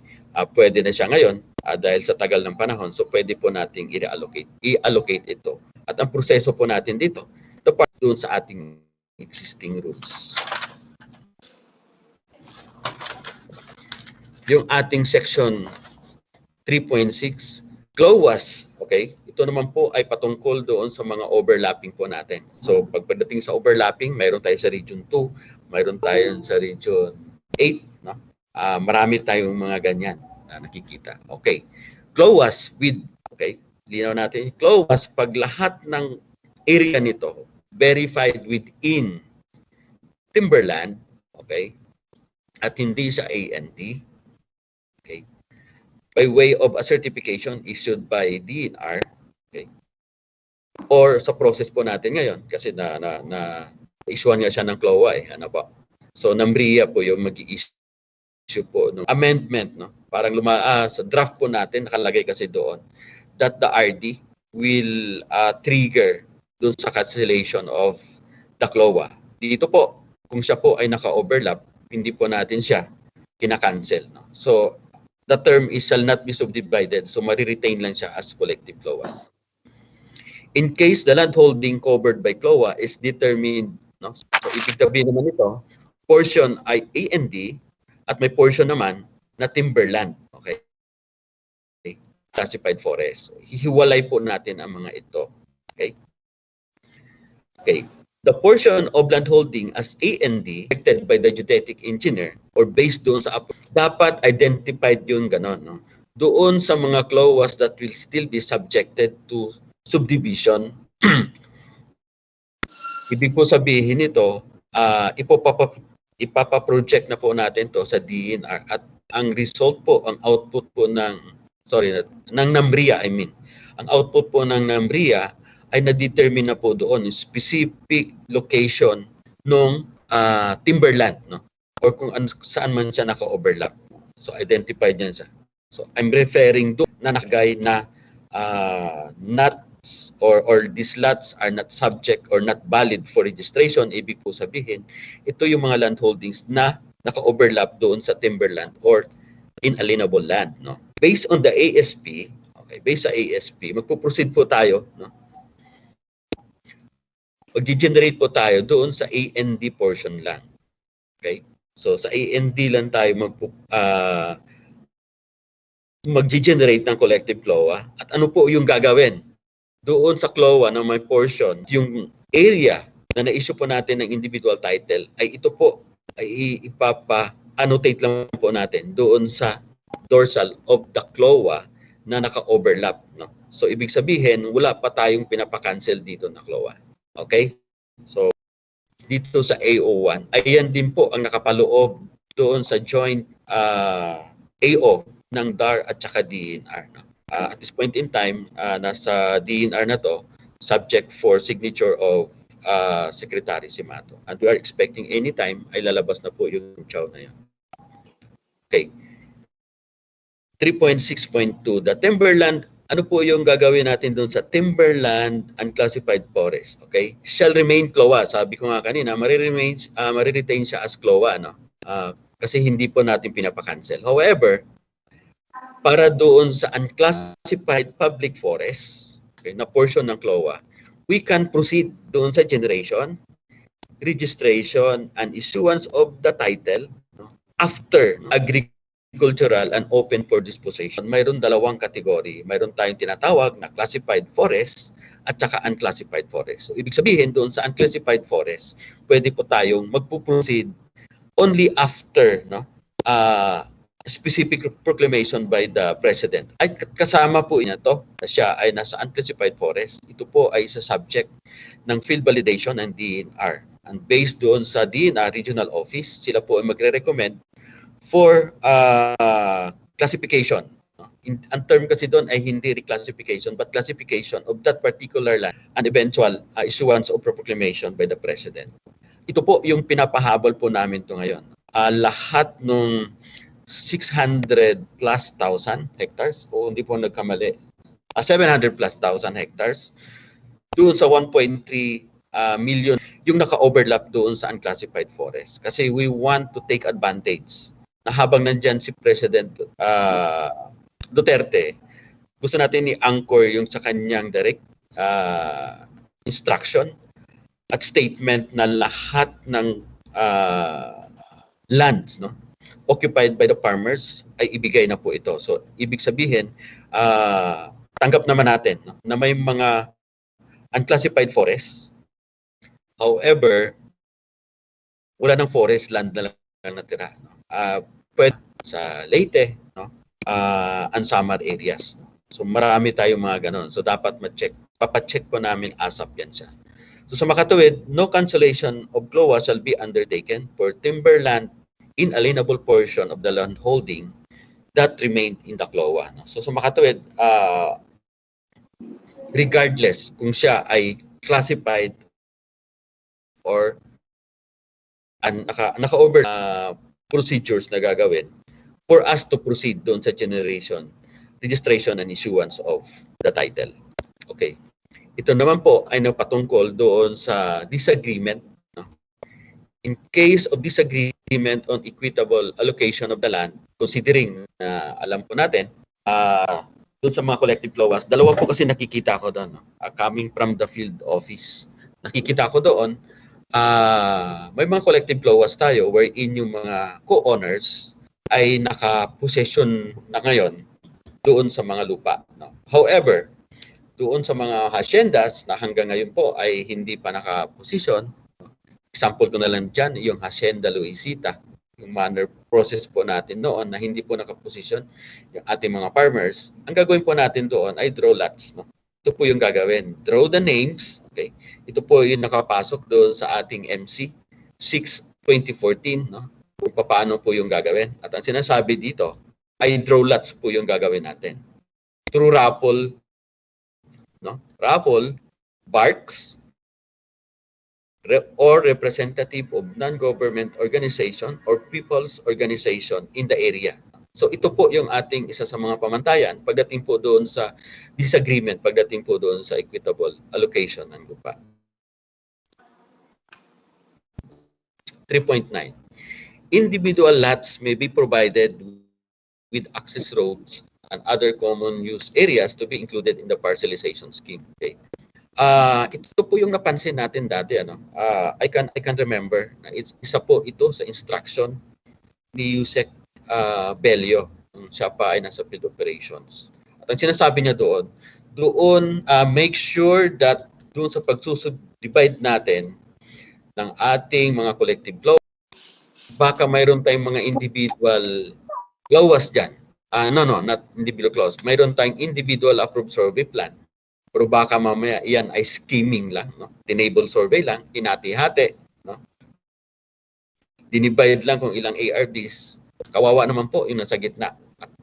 pwede na siya ngayon dahil sa tagal ng panahon. So pwede po nating i-allocate ito. At ang proseso po natin dito, ito pa doon sa ating existing rules. Yung ating section 3.6, CLOAs, okay? Ito naman po ay patungkol doon sa mga overlapping po natin. So pagdating sa overlapping, mayroon tayo sa region 2, mayroon tayo sa region 8, no? Marami tayong mga ganyan na nakikita. Okay. CLOAs with, okay? Linaw natin, CLOAs pag lahat ng area nito verified within timberland, okay? At hindi sa AND, okay, by way of a certification issued by DNR, okay, or sa process po natin ngayon kasi issue nga siya ng CLOA eh, ano po. So NAMRIA po yung mag-i-issue po ng amendment, no? Parang sa draft po natin nakalagay kasi doon that the RD will trigger doon sa cancellation of the CLOA. Dito po, kung siya po ay naka-overlap, hindi po natin siya kina-cancel, no? So the term is shall not be subdivided, so mariretain lang siya as collective CLOA. In case the land holding covered by CLOA is determined, no? So ibig sabihin naman ito, portion ay AND at may portion naman na timberland, okay? Classified forest. So, hihiwalay po natin ang mga ito, okay? Okay. The portion of land holding as AND affected by the geodetic engineer or based doon sa dapat identified yung ganon, no? Doon sa mga CLOAs that will still be subjected to subdivision. Ibig po sabihin nito, ipapaproject na po natin to sa DNR at ang result po, ang output po ng NAMRIA, ang output po ng NAMRIA ay na-determine na po doon yung specific location ng timberland, no? Or kung saan man siya naka-overlap. So identified niyan siya. So I'm referring doon na nakagay na not or these lots are not subject or not valid for registration. Ibig po sabihin, ito yung mga land holdings na naka-overlap doon sa timberland or inalienable land, no? Based on the ASP, okay, based sa ASP, magpo-proceed po tayo, no? Mag-generate po tayo doon sa AND portion lang. Okay? So sa AND lang tayo mag-generate ng collective CLOA. At ano po yung gagawin? Doon sa CLOA na may portion, yung area na na-issue po natin ng individual title, ay ito po ay ipapa-annotate lang po natin doon sa dorsal of the CLOA na naka-overlap, no? So ibig sabihin, wala pa tayong pinapa-cancel dito na CLOA. Okay? So, dito sa AO1, ayan din po ang nakapaloob doon sa joint AO ng DAR at saka DNR. No? At this point in time, nasa DNR na to, subject for signature of Secretary Simato. And we are expecting anytime ay lalabas na po yung chow na yun. Okay. 3.6.2, the timberland. Ano po yung gagawin natin doon sa timberland unclassified forest? Okay? Shall remain CLOA. Sabi ko nga kanina, mariretain siya as CLOA, no? Kasi hindi po natin pinapa-cancel. However, para doon sa unclassified public forest, okay, na portion ng CLOA, we can proceed doon sa generation, registration, and issuance of the title, no, after agricultural and open for disposition. Mayroon dalawang kategory. Mayroon tayong tinatawag na classified forest at saka unclassified forest. So, ibig sabihin doon sa unclassified forest, pwede po tayong magpo-proceed only after, no, specific proclamation by the President. Ay kasama po niya to na siya ay nasa unclassified forest. Ito po ay sa subject ng field validation ng DNR. And based doon sa DNR Regional Office, sila po ay magre-recommend for classification, no, Ang term kasi doon ay hindi reclassification but classification of that particular land and eventual issuance of proclamation by the President. Ito po yung pinapahabol po namin to ngayon. Lahat nung 600 plus thousand hectares, o hindi po nagkamali, 700 plus thousand hectares, doon sa 1.3 million, yung naka-overlap doon sa unclassified forest. Kasi we want to take advantage na habang nandyan si President Duterte, gusto natin i-anchor yung sa kanyang direct instruction at statement na lahat ng lands, no, occupied by the farmers ay ibigay na po ito. So, ibig sabihin, tanggap naman natin, no, na may mga unclassified forests. However, wala ng forest land na lang natira. No? Pwede sa Leyte, no? And summer areas. No? So, marami tayong mga ganon. So, dapat ma-check. Papacheck po namin ASAP yan siya. So, sa makatuwid, no cancellation of CLOA shall be undertaken for timberland inalienable portion of the land holding that remained in the CLOA. No? So, sa makatuwid, regardless kung siya ay classified or naka-over procedures na gagawin for us to proceed doon sa generation, registration, and issuance of the title. Okay. Ito naman po ay napatungkol doon sa disagreement. No? In case of disagreement on equitable allocation of the land, considering na alam po natin, doon sa mga collective CLOAs, dalawa po kasi nakikita ko doon. No? Coming from the field office, nakikita ko doon, may mga collective CLOAs tayo wherein yung mga co-owners ay naka-possession na ngayon doon sa mga lupa. No? However, doon sa mga haciendas na hanggang ngayon po ay hindi pa naka-posisyon, example ko na lang dyan, yung Hacienda Luisita, yung manner process po natin noon na hindi po naka-posisyon yung ating mga farmers, ang gagawin po natin doon ay draw lots. No? Ito po yung gagawin. Draw the names. Okay. Ito po yung nakapasok doon sa ating MC 6-2014. No? Kung paano po yung gagawin. At ang sinasabi dito ay draw lots po yung gagawin natin. Through raffle, no? Raffle, barks, or representative of non-government organization or people's organization in the area. So ito po yung ating isa sa mga pamantayan pagdating po doon sa disagreement, pagdating po doon sa equitable allocation ng lupa. 3.9. Individual lots may be provided with access roads and other common use areas to be included in the parcelization scheme. Okay. Ito po yung napansin natin dati, ano. I can remember na isa po ito sa instruction ni Yusek Bello, siya pa ay nasa field operations. At ang sinasabi niya doon make sure that doon sa pagsusubdivide natin ng ating mga collective CLOA, baka mayroon tayong mga individual CLOAs dyan. Not individual CLOAs. Mayroon tayong individual approved survey plan. Pero baka mamaya yan ay skimming lang. No? Enable survey lang, hinati-hati. No? Dinivide lang kung ilang ARDs. Kawawa naman po yung nasa gitna.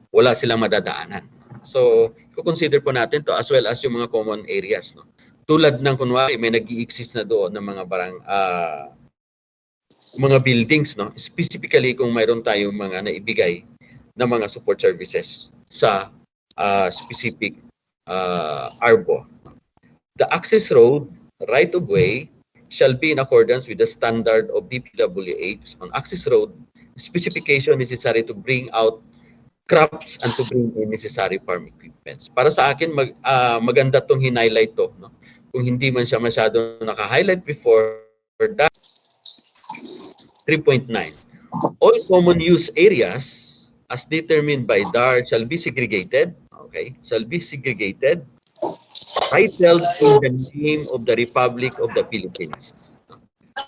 Wala silang madadaanan. So, i-consider po natin to as well as yung mga common areas. No? Tulad ng kunwari, may nag-i-exist na doon ng mga mga buildings. No? Specifically kung mayroon tayong mga naibigay na mga support services sa specific ARBO. The access road right-of-way shall be in accordance with the standard of DPWH on access road specification necessary to bring out crops and to bring in necessary farm equipments. Para sa akin, maganda itong hin-highlight to. No? Kung hindi man siya masyado naka-highlight before that. 3.9. All common use areas as determined by DAR shall be segregated. Okay, shall be segregated, titled in the name of the Republic of the Philippines,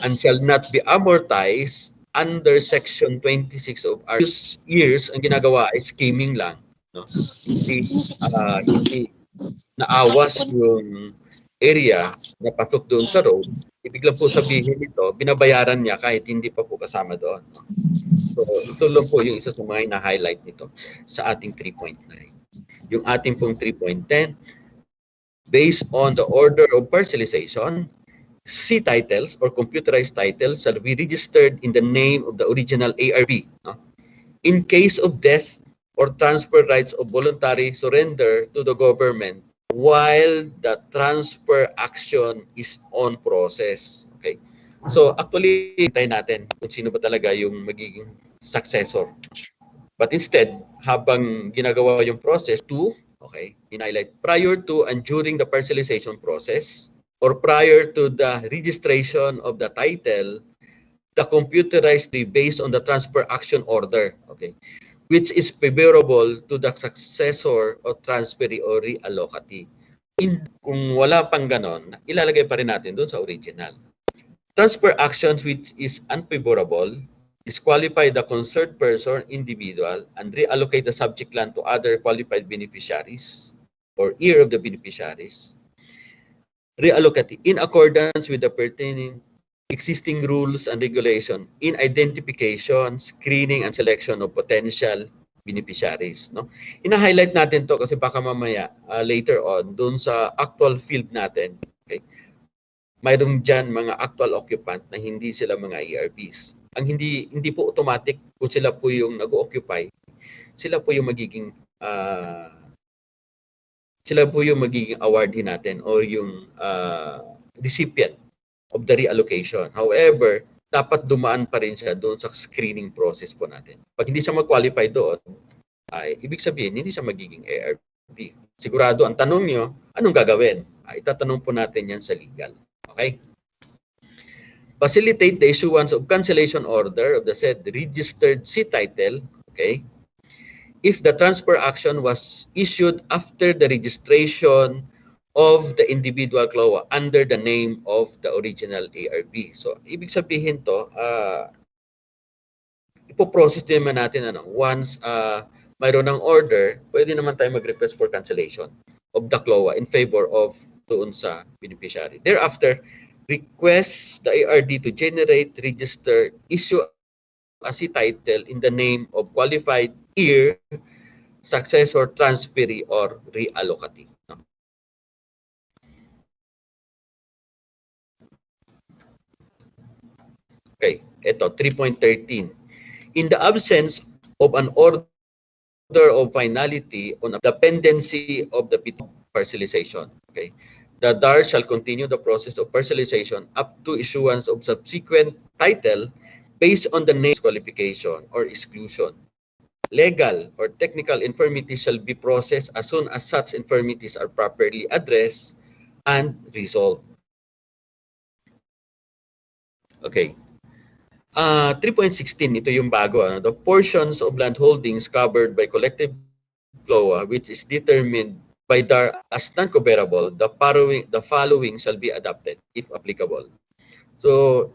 and shall not be amortized under Section 26 of our years. Ang ginagawa ay skimming lang. No? Hindi naawas yung area na pasok doon sa road, ibig lang po sabihin nito, binabayaran niya kahit hindi pa po kasama doon. So, ito lang po yung isa sa mga na-highlight nito sa ating 3.9. Yung ating pong 3.10, based on the order of parcelization, C titles or computerized titles shall be registered in the name of the original ARB. No? In case of death or transfer rights of voluntary surrender to the government while the transfer action is on process. Okay? So actually, hintay natin kung sino ba talaga yung magiging successor. But instead, habang ginagawa yung process to, okay, in-highlight, prior to and during the parcelization process or prior to the registration of the title, the computerized based on the transfer action order, okay, which is favorable to the successor or transferee or reallocatee. Kung wala pang ganon, ilalagay pa rin natin doon sa original. Transfer actions which is unfavorable, disqualify the concerned person, individual, and reallocate the subject land to other qualified beneficiaries or heir of the beneficiaries. Reallocate in accordance with the pertaining existing rules and regulation in identification, screening, and selection of potential beneficiaries. No? Ina-highlight natin to kasi baka mamaya later on doon sa actual field natin, okay, mayroon dyan mga actual occupant na hindi sila mga ERBs. Ang hindi po automatic kung sila po yung nag-occupy, sila po yung magiging awardee natin or yung recipient of the reallocation. However, dapat dumaan pa rin siya doon sa screening process po natin. Pag hindi siya mag-qualify doon, ay ibig sabihin hindi siya magiging ARB. Sigurado ang tanong nyo, anong gagawin? Itatanong po natin yan sa legal. Okay? Facilitate the issuance of cancellation order of the said registered C title, okay, if the transfer action was issued after the registration of the individual CLOA under the name of the original ARB. So, ibig sabihin to, ipoprocess naman natin once mayroon ng order, pwede naman tayo mag-request for cancellation of the CLOA in favor of doon sa beneficiary. Thereafter, request the ARD to generate, register, issue a C title in the name of qualified heir, successor, transferee, or reallocatee. Okay, ito, 3.13. In the absence of an order of finality on the dependency of the parcelization, okay, the DAR shall continue the process of parcelization up to issuance of subsequent title based on the name qualification or exclusion. Legal or technical infirmities shall be processed as soon as such infirmities are properly addressed and resolved. Okay. 3.16, ito yung bago. The portions of land holdings covered by collective CLOA which is determined by DAR as non-coverable, the following shall be adopted if applicable. So,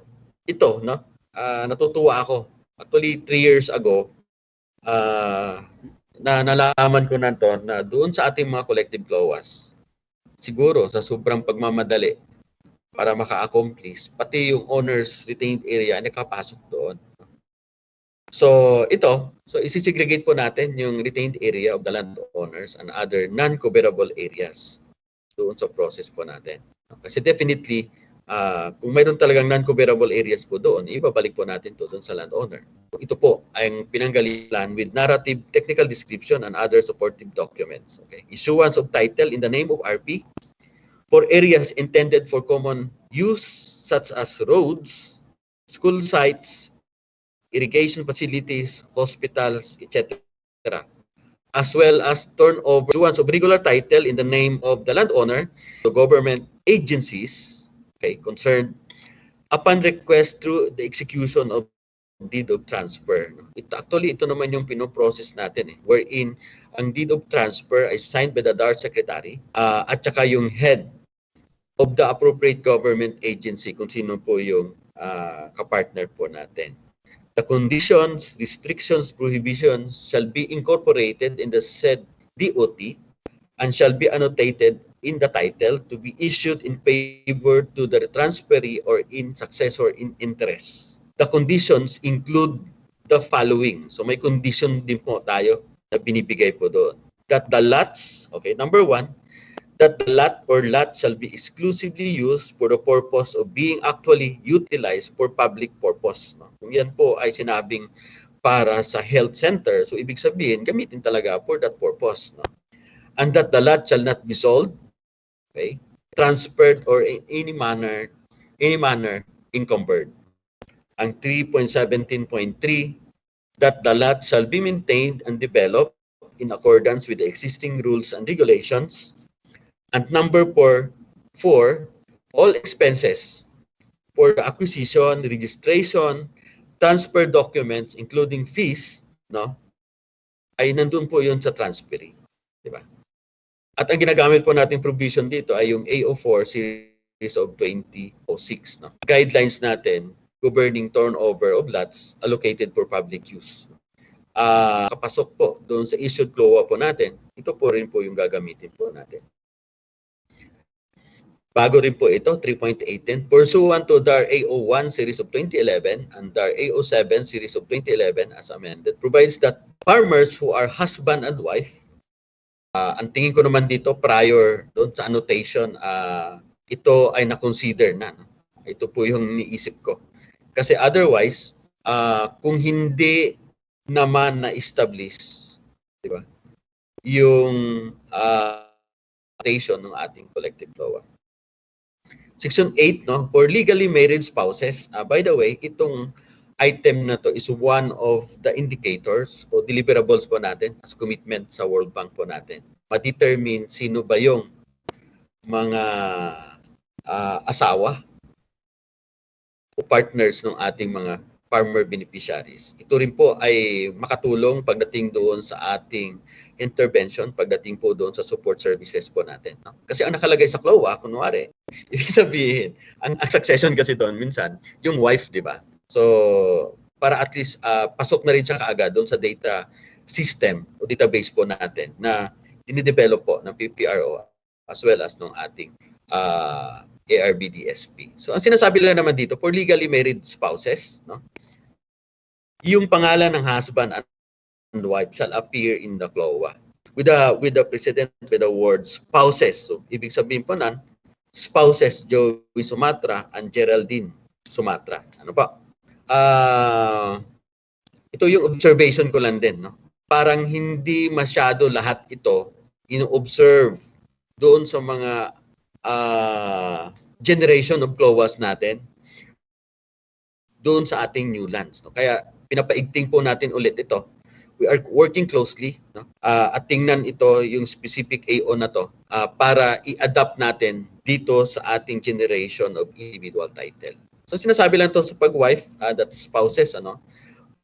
ito, no? Natutuwa ako. Actually, 3 years ago, na nalaman ko na to na doon sa ating mga collective CLOAs, siguro sa sobrang pagmamadali para maka-accomplish, pati yung owner's retained area nakapasok doon. So ito, isisegregate po natin yung retained area of the landowners and other non-coverable areas doon sa process po natin. Kasi definitely, kung mayroon talagang non-coverable areas po doon, ibabalik po natin to doon sa landowner. Ito po ang pinanggalan with narrative, technical description, and other supportive documents. Okay. Issuance of title in the name of RP for areas intended for common use such as roads, school sites, irrigation facilities, hospitals, etc., as well as turnover issuance of regular title in the name of the landowner to government agencies, okay, concerned upon request through the execution of deed of transfer. Ito naman yung pinoprocess natin wherein ang deed of transfer ay signed by the DAR secretary at saka yung head of the appropriate government agency kung sino po yung kapartner po natin. The conditions, restrictions, prohibitions shall be incorporated in the said DOT and shall be annotated in the title to be issued in favor to the transferee or in successor in interest. The conditions include the following. So may condition din po tayo na binibigay po doon. That the lots, okay, number 1, that the lot or lot shall be exclusively used for the purpose of being actually utilized for public purpose. No? Kung yan po ay sinabing para sa health center, so ibig sabihin, gamitin talaga for that purpose. No? And that the lot shall not be sold, okay, transferred, or in any manner encumbered. Ang 3.17.3, that the lot shall be maintained and developed in accordance with the existing rules and regulations. And number 4, all expenses for the acquisition, registration, transfer documents, including fees, no, ay nandun po yun sa transferee. Diba? At ang ginagamit po natin provision dito ay yung AO4 series of 2006. No? Guidelines natin governing turnover of lots allocated for public use. Kapasok po doon sa issued CLOA po natin, ito po rin po yung gagamitin po natin. Bago rin po ito, 3.18, pursuant to DAR AO1 series of 2011 and DAR AO7 series of 2011 as amended, provides that farmers who are husband and wife, ang tingin ko naman dito prior doon sa annotation, ito ay na-consider na. No? Ito po yung niisip ko. Kasi otherwise, kung hindi naman na-establish, di ba, yung annotation ng ating collective law. Section 8, no, for legally married spouses. By the way, itong item na to is one of the indicators o deliverables po natin as commitment sa World Bank po natin. Ma-determine sino ba yung mga asawa o partners ng ating mga farmer beneficiaries. Ito rin po ay makatulong pagdating doon sa ating intervention, pagdating po doon sa support services po natin. No? Kasi ang nakalagay sa CLOA, kunwari, ibig sabihin, ang succession kasi doon minsan, yung wife, di ba? So, para at least pasok na rin siya kaagad doon sa data system o database po natin na dinidevelop po ng PPRO as well as ng ating ARBDSP. So, ang sinasabi lang naman dito, for legally married spouses, no? Yung pangalan ng husband and wife shall appear in the CLOA with the precedent with the word spouses. So, ibig sabihin po nan, spouses Joey Sumatra and Geraldine Sumatra. Ano pa? Ito yung observation ko lang din. No? Parang hindi masyado lahat ito ino-observe doon sa mga generation of CLOAs natin doon sa ating new lands. No? Kaya pinapaigting po natin ulit ito. We are working closely, no? At tingnan ito yung specific AO na to para i-adapt natin dito sa ating generation of individual title. So sinasabi lang to sa pag-wife, that's spouses, ano?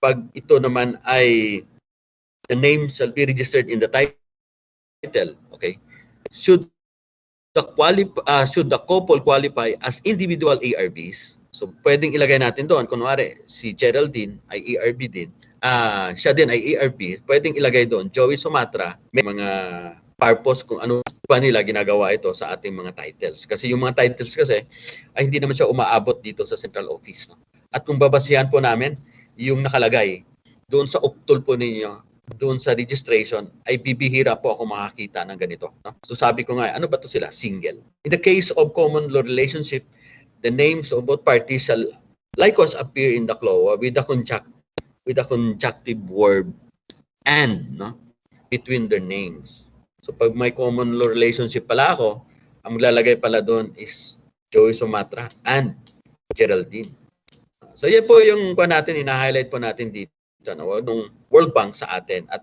Pag ito naman ay the name shall be registered in the title, okay? Should the couple qualify as individual ARBs, so pwedeng ilagay natin doon, kunwari si Geraldine ay ARB din, siya din ay ARB, pwedeng ilagay doon, Joey Sumatra, may mga purpose kung ano pa nila ginagawa ito sa ating mga titles. Kasi yung mga titles kasi ay hindi naman siya umaabot dito sa central office. No? At kung babasihan po namin, yung nakalagay doon sa uktol po ninyo, doon sa registration, ay bibihira po ako makakita ng ganito. No? So sabi ko nga, ano ba to sila? Single. In the case of common law relationship, the names of both parties shall likewise appear in the CLOA with a conjunctive verb and, no, between their names. So pag may common law relationship pala ako, ang maglalagay pala doon is Joey Sumatra and Geraldine. So yan po yung natin, ina-highlight po natin dito, no, ng World Bank sa atin. At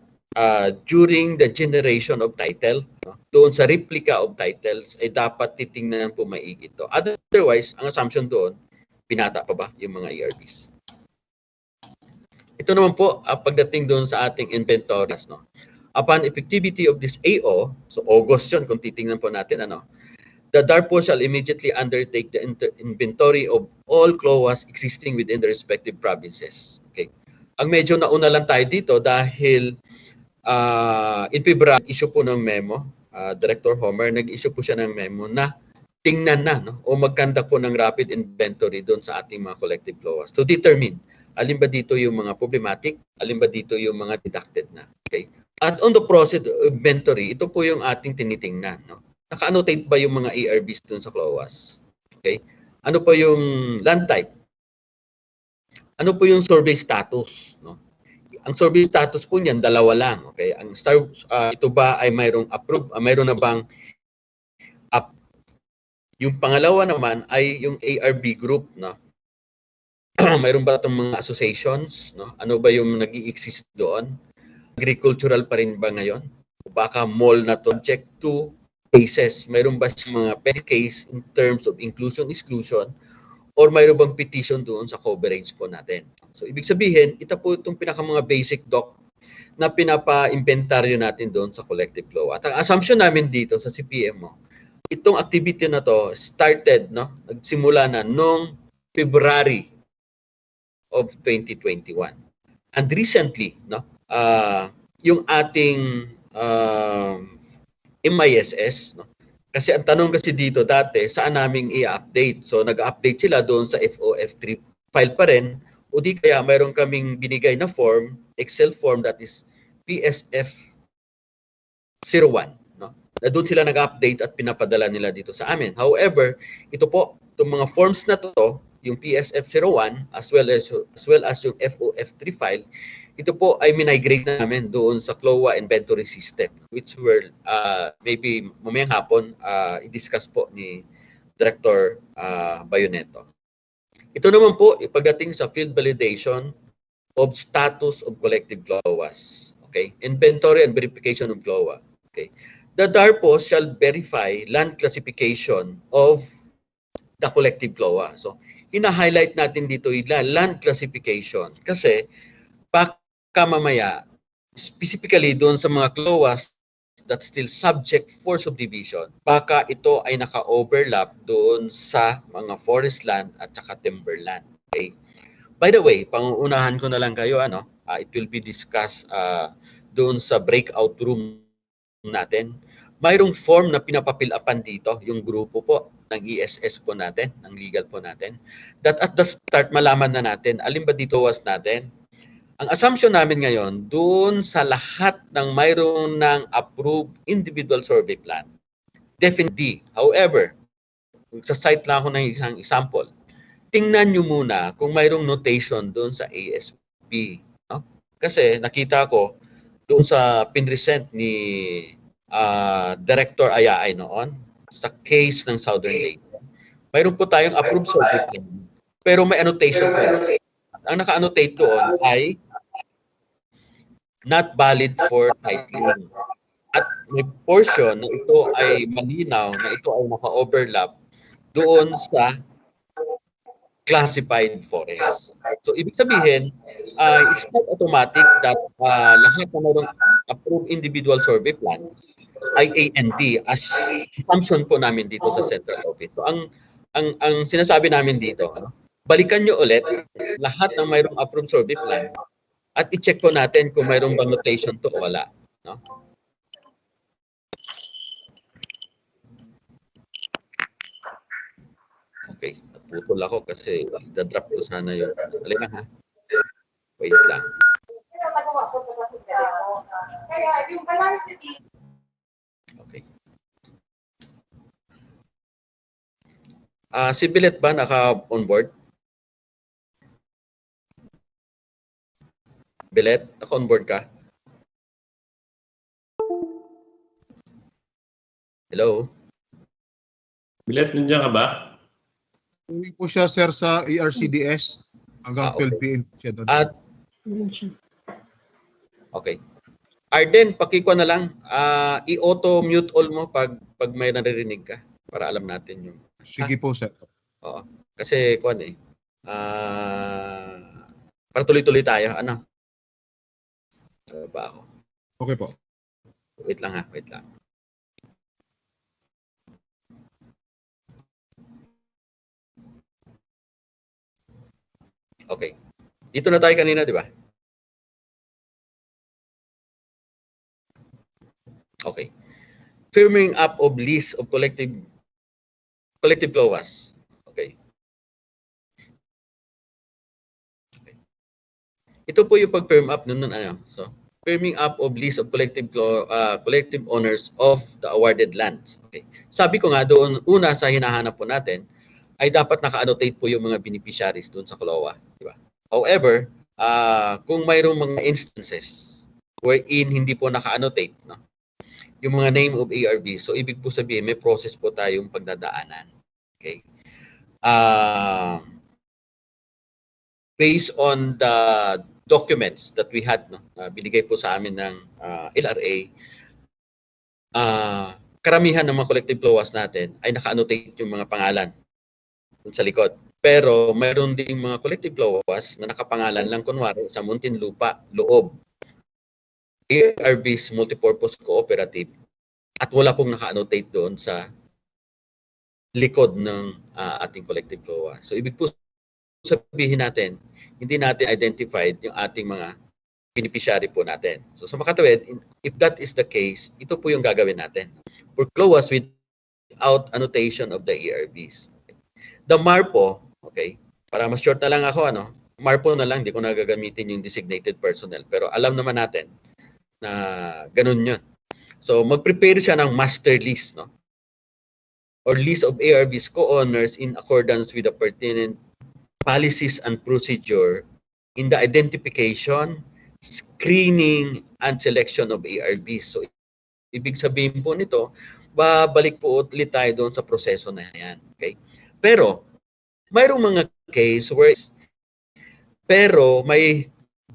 during the generation of title, no, doon sa replica of titles, ay dapat titingnan po maigi ito. Otherwise, ang assumption doon, pinata pa ba yung mga ERBs? Ito naman po, pagdating doon sa ating inventories, no? Upon effectivity of this AO, so August yun, kung titingnan po natin, ano, the DARPO shall immediately undertake the inventory of all CLOAs existing within the respective provinces. Okay. Ang medyo nauna lang tayo dito dahil in February, issue po ng memo Director Homer, nag-issue po siya ng memo na tingnan na, no, o magkanda po ng rapid inventory doon sa ating mga collective LOAs to determine alin ba dito yung mga problematic, alin ba dito yung mga deducted na. Okay? At on the process of inventory, ito po yung ating tinitingnan. No? Naka-annotate ba yung mga ARBs doon sa CLOAS? Okay? Ano po yung land type? Ano po yung survey status? No? Ang survey status po niyan, dalawa lang. Okay? Ito ba ay mayroong approve? Mayroon na bang up? Yung pangalawa naman ay yung ARB group. No? Mayroon ba itong mga associations? No? Ano ba yung nag-i-exist doon? Agricultural pa rin ba ngayon? O baka mall na to? Check 2 cases. Mayroon ba mga pen case in terms of inclusion-exclusion? Or mayroon bang petition doon sa coverage po natin? So, ibig sabihin, ito po itong mga basic doc na pinapa-inventaryo natin doon sa collective law. At ang assumption namin dito sa CPMO, itong activity na to started, no? Nagsimula na noong February of 2021. And recently, no, yung ating MISS, no, kasi ang tanong kasi dito dati, saan namin i-update? So nag-update sila doon sa FOF3 file pa rin, o di kaya mayroon kaming binigay na form, Excel form that is PSF01, no? Na doon sila nag-update at pinapadala nila dito sa amin. However, ito po, itong mga forms na to, yung PSF01 as well as yung FOF3 file, ito po ay minigrate namin doon sa CLOA inventory system, which will maybe mamayang hapon i-discuss po ni Director Bayoneto. Ito naman po pagdating sa field validation of status of collective CLOAs. Okay? Inventory and verification of CLOA. Okay? The DARPO shall verify land classification of the collective CLOA. So, hina-highlight natin dito yung land classification kasi baka mamaya, specifically doon sa mga CLOAs that still subject for subdivision, baka ito ay naka-overlap doon sa mga forest land at saka timberland. Okay? By the way, pangunahan ko na lang kayo, it will be discussed doon sa breakout room natin. Mayroong form na pinapapil-upan dito, yung grupo po ng ESS po natin, ng legal po natin, that at the start malaman na natin, alin ba dito was natin. Ang assumption namin ngayon, doon sa lahat ng mayroon ng approved individual survey plan, definitely. However, sa site lang ako ng isang example, tingnan nyo muna kung mayroong notation doon sa ASP. No? Kasi nakita ko doon sa pinresent ni Director Ayaay noon sa case ng Southern Lake. Mayroon po tayong approved survey plan, pero may annotation po. Ang naka-annotate doon ay not valid for titling. At may portion na ito ay malinaw na ito ay naka-overlap doon sa classified forest. So, ibig sabihin, it's not automatic that lahat na mayroong approved individual survey plan ay A&D as assumption po namin dito sa central office. So, ang sinasabi namin dito, balikan nyo ulit lahat ng mayroong approved survey plan at i-check po natin kung mayroong bang notation to o wala. No? Okay, naputol ako kasi da-drop ko sana yung... Alin na ha? Wait lang. Okay. Si Bilet ba naka-on board? Bilet, naka-on board ka? Hello? Bilet, nandiyan ka ba? Hindi po siya, sir, sa ARCDS. Hanggang 12 p.m. po siya doon. At, okay. Arden, pakikuha na lang. I-auto-mute all mo pag may naririnig ka para alam natin yung... Sige po, sir. Oo. Kasi, kuwan eh. Para tuloy-tuloy tayo. Ano? Ba ako? Okay po. Wait lang ha. Wait lang. Okay. Dito na tayo kanina, di ba? Okay. firming up of list of collective CLOAS. Okay. Ito po yung pag-firm up nun ano. So, firming up of list of collective owners of the awarded lands. Okay. Sabi ko nga doon, una sa hinahanap po natin ay dapat naka-annotate po yung mga beneficiaries doon sa CLOA, di ba? However, kung mayroong mga instances wherein hindi po naka-annotate, no? Yung mga name of ARV, so ibig po sabihin may process po tayong pagdadaanan. Okay? Based on the documents that we had, no, binigay po sa amin ng LRA, karamihan ng mga collective CLOAS natin ay naka-annotate yung mga pangalan dun sa likod. Pero mayroon ding mga collective CLOAS na nakapangalan lang kunwari sa Muntinlupa, loob. ARV's Multipurpose Cooperative at wala pong naka-annotate doon sa likod ng ating collective CLOA. So ibig po sabihin natin, hindi natin identified yung ating mga beneficiary po natin. So sa makatawid, if that is the case, ito po yung gagawin natin. For CLOAS without annotation of the ARVs. The MAR po, okay, para mas short na lang ako, MAR po na lang, hindi ko nagagamitin yung designated personnel. Pero alam naman natin na ganun yun. So mag-prepare siya ng master list, no? Or list of ARVs co-owners in accordance with the pertinent policies and procedure in the identification, screening, and selection of ARVs. So ibig sabihin po nito, babalik po ulit tayo doon sa proseso na yan. Okay? Pero mayroong mga case where pero may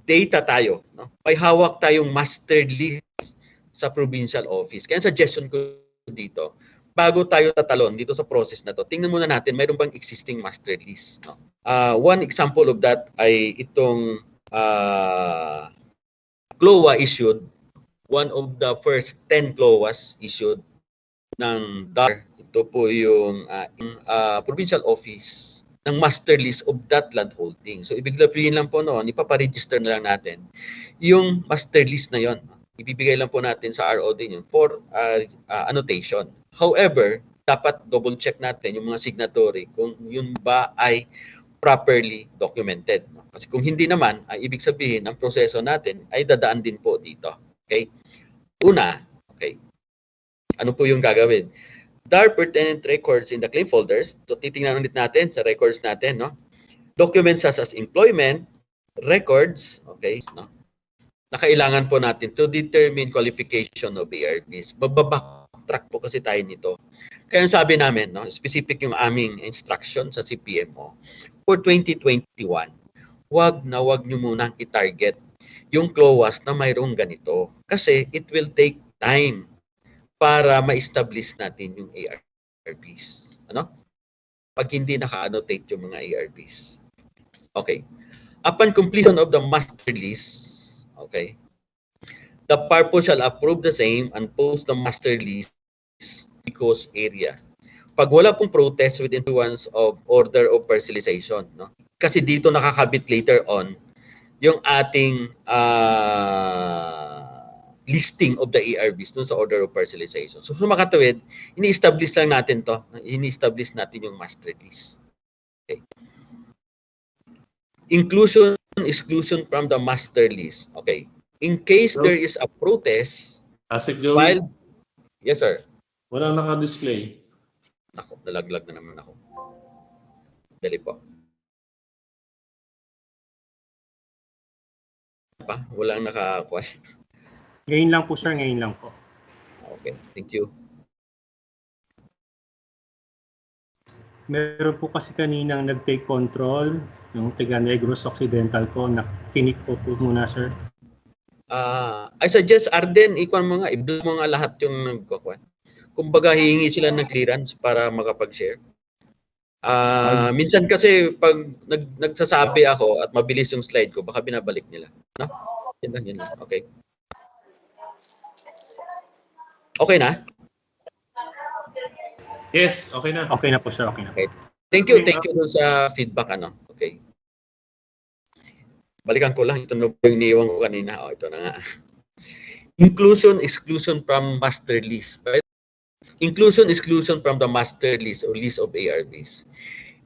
data tayo, no? May hawak tayong master list sa provincial office. Kaya suggestion ko dito, bago tayo tatalon dito sa process na to, tingnan muna natin mayroon bang existing master list, no? One example of that ay itong CLOA issued, one of the first 10 CLOAs issued ng DAR. Ito po yung provincial office ng master list of that land holding. So ibig sabihin lang po noon, ipaparegister na lang natin yung master list na yon. Ibibigay lang po natin sa RO din yun for annotation. However, dapat double check natin yung mga signatory kung yun ba ay properly documented. Kasi kung hindi naman, ay ibig sabihin ang proseso natin ay dadaan din po dito. Okay? Una, okay. Ano po yung gagawin? There are pertinent records in the claim folders. So titingnan ulit natin sa records natin, no? Documents such as employment, records, okay, no? Na kailangan po natin to determine qualification of ARVs. Backtrack po kasi tayo nito. Kaya sabi namin, no, specific yung aming instruction sa CPMO. For 2021, wag nyo munang i-target yung CLOAS na mayroong ganito. Kasi it will take time para ma-establish natin yung ARVs. Ano? Pag hindi naka-annotate yung mga ARVs. Okay. Upon completion of the master list, okay, the PARPO shall approve the same and post the master list because area. Pag wala pong protest with influence of order of parcelization, no? Kasi dito nakakabit later on yung ating listing of the ARVs dun sa order of parcelization. So makatawid, ini-establish lang natin to. Ini-establish natin yung master list. Okay. Inclusion, exclusion from the master list. Okay. In case there is a protest, while... Yes, sir. Walang naka-display. Ako, nalaglag na naman ako. Dali po. Walang naka-question. Ngayon lang po, sir. Ngayon lang po. Okay. Thank you. Meron po kasi kaninang nag-take control ng taga Negros Occidental po. Nakinig po muna, sir. I suggest, Arden, ikuan mo nga, i-block mo nga lahat yung nagkukuha. Kumbaga, hihingi sila ng clearance para makapag-share. Minsan kasi, pag nagsasabi ako at mabilis yung slide ko, baka binabalik nila. No? Yun lang. Okay. Okay na? Yes, okay na. Okay na po, sir. Okay na. Okay. Thank you dun sa feedback. Okay. Balikan ko lang. Ito na yung iniiwan ko kanina. Ito na nga. Inclusion, exclusion from master list. Right? inclusion, exclusion from the master list or list of ARBs.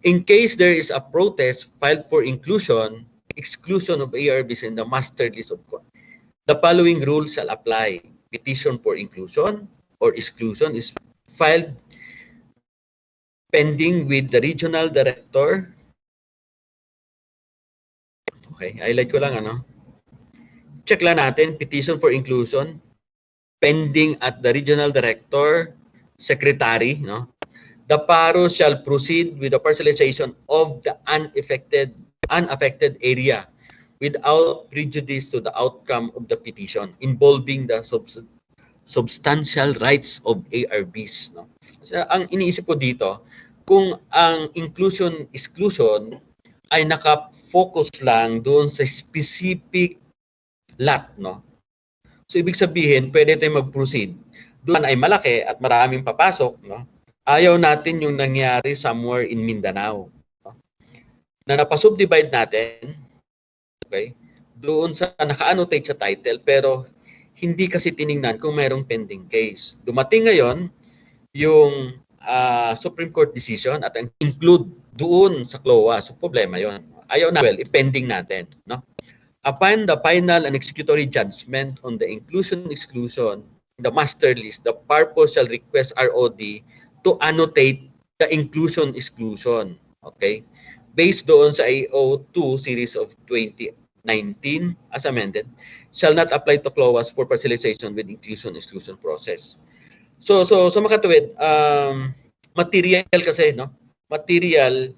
In case there is a protest filed for inclusion, exclusion of ARBs in the master list of the following rules shall apply. Petition for inclusion or exclusion is filed pending with the regional director. Okay, highlight ko lang ano. Check lang natin, petition for inclusion pending at the regional director, secretary, no? The PARO shall proceed with the parcelization of the unaffected area without prejudice to the outcome of the petition involving the substantial rights of ARBs. No? So, ang iniisip ko dito, kung ang inclusion-exclusion ay naka-focus lang doon sa specific lot, no? So, ibig sabihin, pwede tayong mag-proceed. Doon ay malaki at maraming papasok, no? Ayaw natin yung nangyari somewhere in Mindanao. No? Na napasubdivide natin, okay, doon sa naka-annotate sa title, pero hindi kasi tiningnan kung mayroong pending case. Dumating ngayon yung Supreme Court decision at ang include doon sa CLOA. So, problema yon. Ayaw na, well, i-pending natin. No? Upon the final and executory judgment on the inclusion-exclusion in the master list, the purpose shall request ROD to annotate the inclusion-exclusion. Okay? Based doon sa AO2 series of 2019 as amended, shall not apply to clause for parcelization with inclusion-exclusion process. So makatuwid, material kasi, no? Material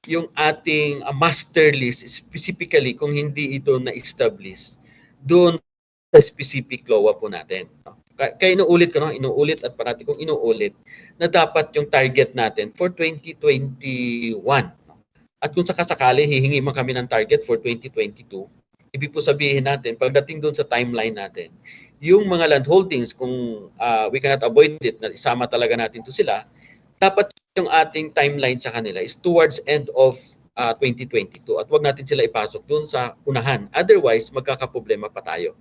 yung ating master list, specifically kung hindi ito na-establish doon sa specific law po natin. No? Kaya inuulit ko, no? Inuulit at parati kong inuulit na dapat yung target natin for 2021. No? At kung sakasakali, hihingi man kami ng target for 2022, ibig po sabihin natin, pagdating doon sa timeline natin, yung mga land holdings, kung we cannot avoid it, na isama talaga natin to sila, dapat yung ating timeline sa kanila is towards end of 2022 at wag natin sila ipasok doon sa unahan. Otherwise, magkakaproblema pa tayo.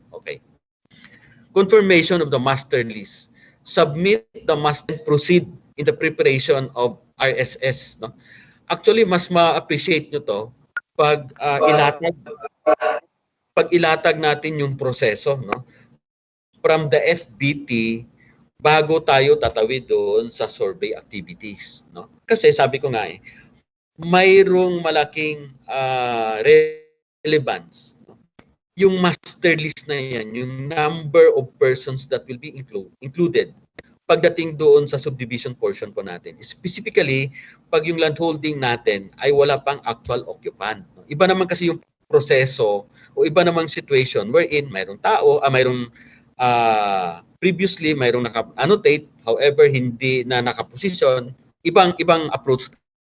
Okay. Confirmation of the master list. Submit the master proceed in the preparation of RSS. No? Actually, mas ma-appreciate nyo to pag ilatag natin yung proseso, no? From the FBT bago tayo tatawid doon sa survey activities, no? Kasi sabi ko nga mayroong malaking relevance, no? Yung master list na yan, yung number of persons that will be included pagdating doon sa subdivision portion po natin. Specifically, pag yung land holding natin ay wala pang actual occupant. No? Iba naman kasi yung proseso o iba namang situation wherein mayroong tao, mayroong previously mayroong naka-annotate, however hindi na nakaposisyon, ibang approach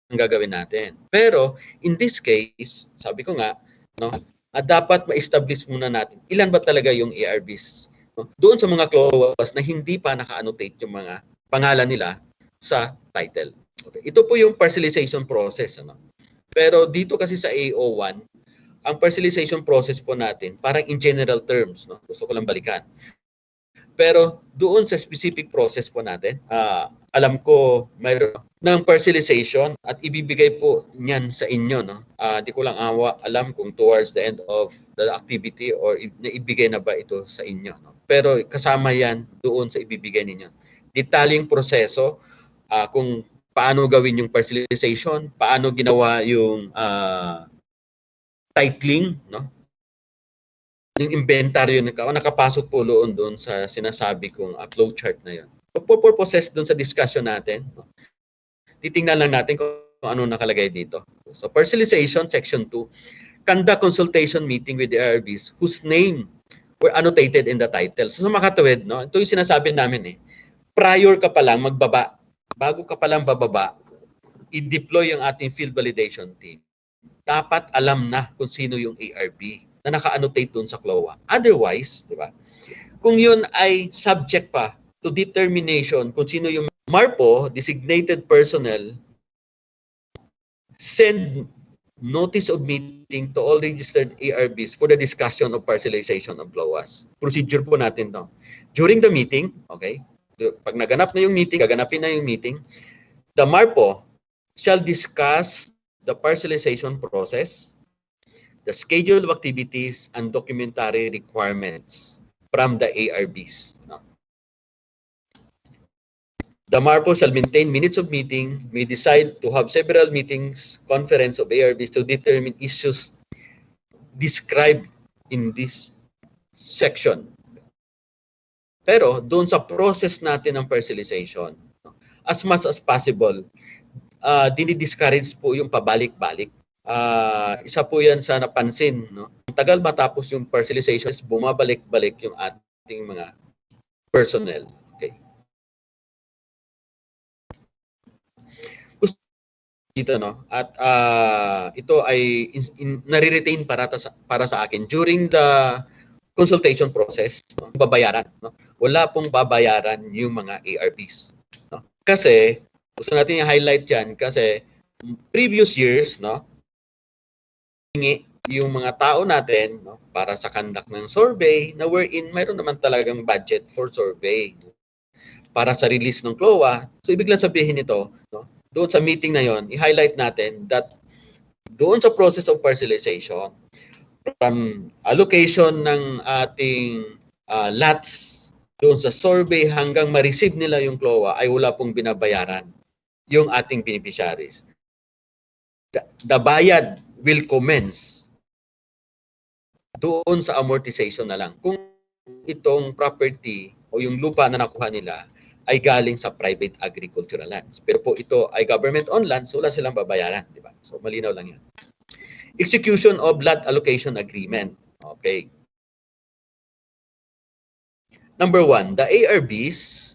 ang gagawin natin. Pero in this case, sabi ko nga, no, dapat ma-establish muna natin ilan ba talaga yung ARBs, no? Doon sa mga clause na hindi pa naka-annotate yung mga pangalan nila sa title. Okay. Ito po yung parcelization process, ano? Pero dito kasi sa AO1, ang parcelization process po natin, parang in general terms, no? Gusto ko lang balikan. Pero doon sa specific process po natin, alam ko mayroon ng parcelization at ibibigay po niyan sa inyo. No? Di ko lang alam kung towards the end of the activity or naibigay na ba ito sa inyo. No? Pero kasama yan doon sa ibibigay ninyo. Detaling proseso, kung paano gawin yung parcelization, paano ginawa yung titling, no? Yung inventaryo nakapasok po doon sa sinasabi kong flowchart na yun. For purposes doon sa discussion natin, no? Titingnan lang natin kung ano nakalagay dito. So parcelization, section 2, conduct consultation meeting with the ARBs whose name were annotated in the title. So sa makatuwid, no? Ito yung sinasabi namin prior ka pa lang magbaba, bago ka pa lang bababa, i-deploy yung ating field validation team. Dapat alam na kung sino yung ARB na naka-annotate doon sa CLOA. Otherwise, di ba, kung yun ay subject pa to determination kung sino yung MARPO, designated personnel, send notice of meeting to all registered ARBs for the discussion of parcelization of CLOAs. Procedure po natin to. During the meeting, okay, Pag naganap na yung meeting, gaganapin na yung meeting, the MARPO shall discuss the parcelization process, the schedule of activities, and documentary requirements from the ARBs. No? The MARPO shall maintain minutes of meeting, may decide to have several meetings, conference of ARBs to determine issues described in this section. Pero doon sa process natin ng parcelization, as much as possible, dinidiscourage po yung pabalik-balik. Isa po yan sa napansin. No? Tagal matapos yung parcelization, bumabalik-balik yung ating mga personnel. Okay. Dito, no? At ito ay nare-retain para sa akin during the consultation process, no? Babayaran, no? Wala pong babayaran yung mga ARPs, no? Kasi gusto natin i-highlight yan kasi previous years, no, yung mga tao natin, no, para sa conduct ng survey na wherein mayroon naman talagang budget for survey para sa release ng CLOA. So ibig lang sabihin nito, no, doon sa meeting na yon, i-highlight natin that doon sa process of parcelization, from allocation ng ating lots doon sa survey hanggang ma-receive nila yung CLOA ay wala pong binabayaran yung ating beneficiaries. The bayad will commence doon sa amortization na lang. Kung itong property o yung lupa na nakuha nila ay galing sa private agricultural lands. Pero po ito ay government-owned lands, so wala silang babayaran, di ba? So malinaw lang yan. Execution of lot allocation agreement. Okay. Number 1, the ARBs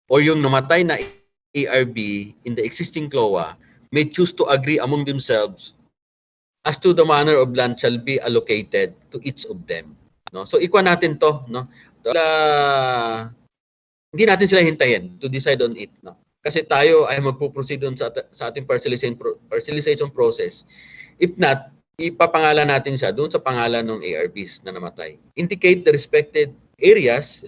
o yung namatay na ARB in the existing CLOA may choose to agree among themselves as to the manner of land shall be allocated to each of them. No? So ikuha natin to, no? Hindi natin sila hintayin to decide on it, no? Kasi tayo ay magpo-proceed doon sa ating parcelization process. If not, ipapangalan natin siya doon sa pangalan ng ARBs na namatay. Indicate the respective areas,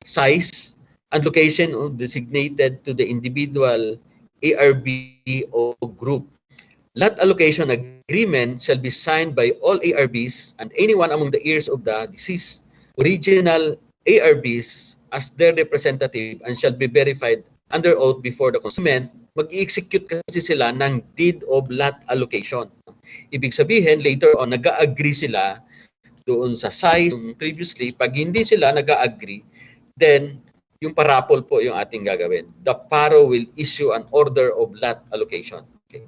size, and location designated to the individual ARB o group. Lot allocation agreement shall be signed by all ARBs and anyone among the heirs of the deceased original ARBs as their representative and shall be verified under oath before the consummate. Mag-i-execute kasi sila ng deed of lot allocation. Ibig sabihin, later on, nag-agree sila doon sa size previously. Pag hindi sila nag-agree, then yung parapol po yung ating gagawin. The PARO will issue an order of lot allocation. Okay.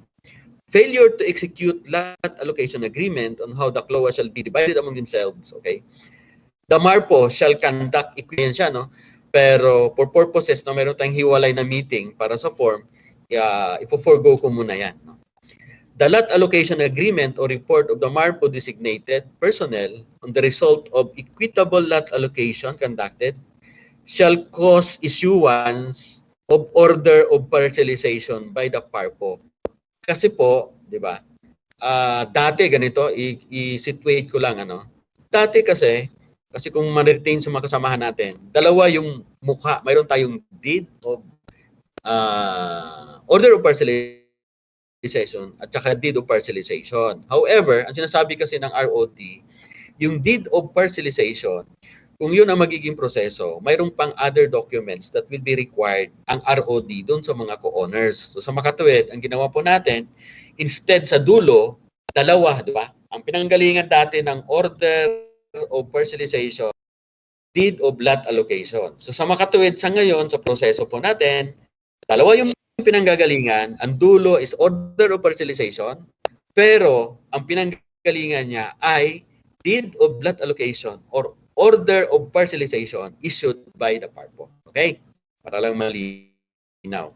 Failure to execute lot allocation agreement on how the CLOA shall be divided among themselves. Okay. The MARPO shall conduct equidensya, no? Pero for purposes na meron tayong hiwalay na meeting para sa form, ifo-forgo ko muna yan. No? The lot allocation agreement or report of the MARPO designated personnel on the result of equitable lot allocation conducted shall cause issuance of order of parcelization by the PARPO. Kasi po, di ba, dati ganito, i-situate ko lang, ano, dati kasi kung ma-retain sa mga kasamahan natin, dalawa yung mukha. Mayroon tayong deed of order of parcelization at saka deed of parcelization. However, ang sinasabi kasi ng ROT, yung deed of parcelization, kung yun ang magiging proseso, mayroon pang other documents that will be required ang ROD doon sa mga co-owners. So sa makatuwid, ang ginawa po natin, instead sa dulo, dalawa, di ba? Ang pinanggalingan dati ng order of parcelization, deed of lot allocation. So sa makatuwid sa ngayon, sa proseso po natin, dalawa yung pinanggagalingan, ang dulo is order of parcelization, pero ang pinanggalingan niya ay deed of lot allocation or order of parcelization issued by the PARPO. Okay? Para lang malinaw.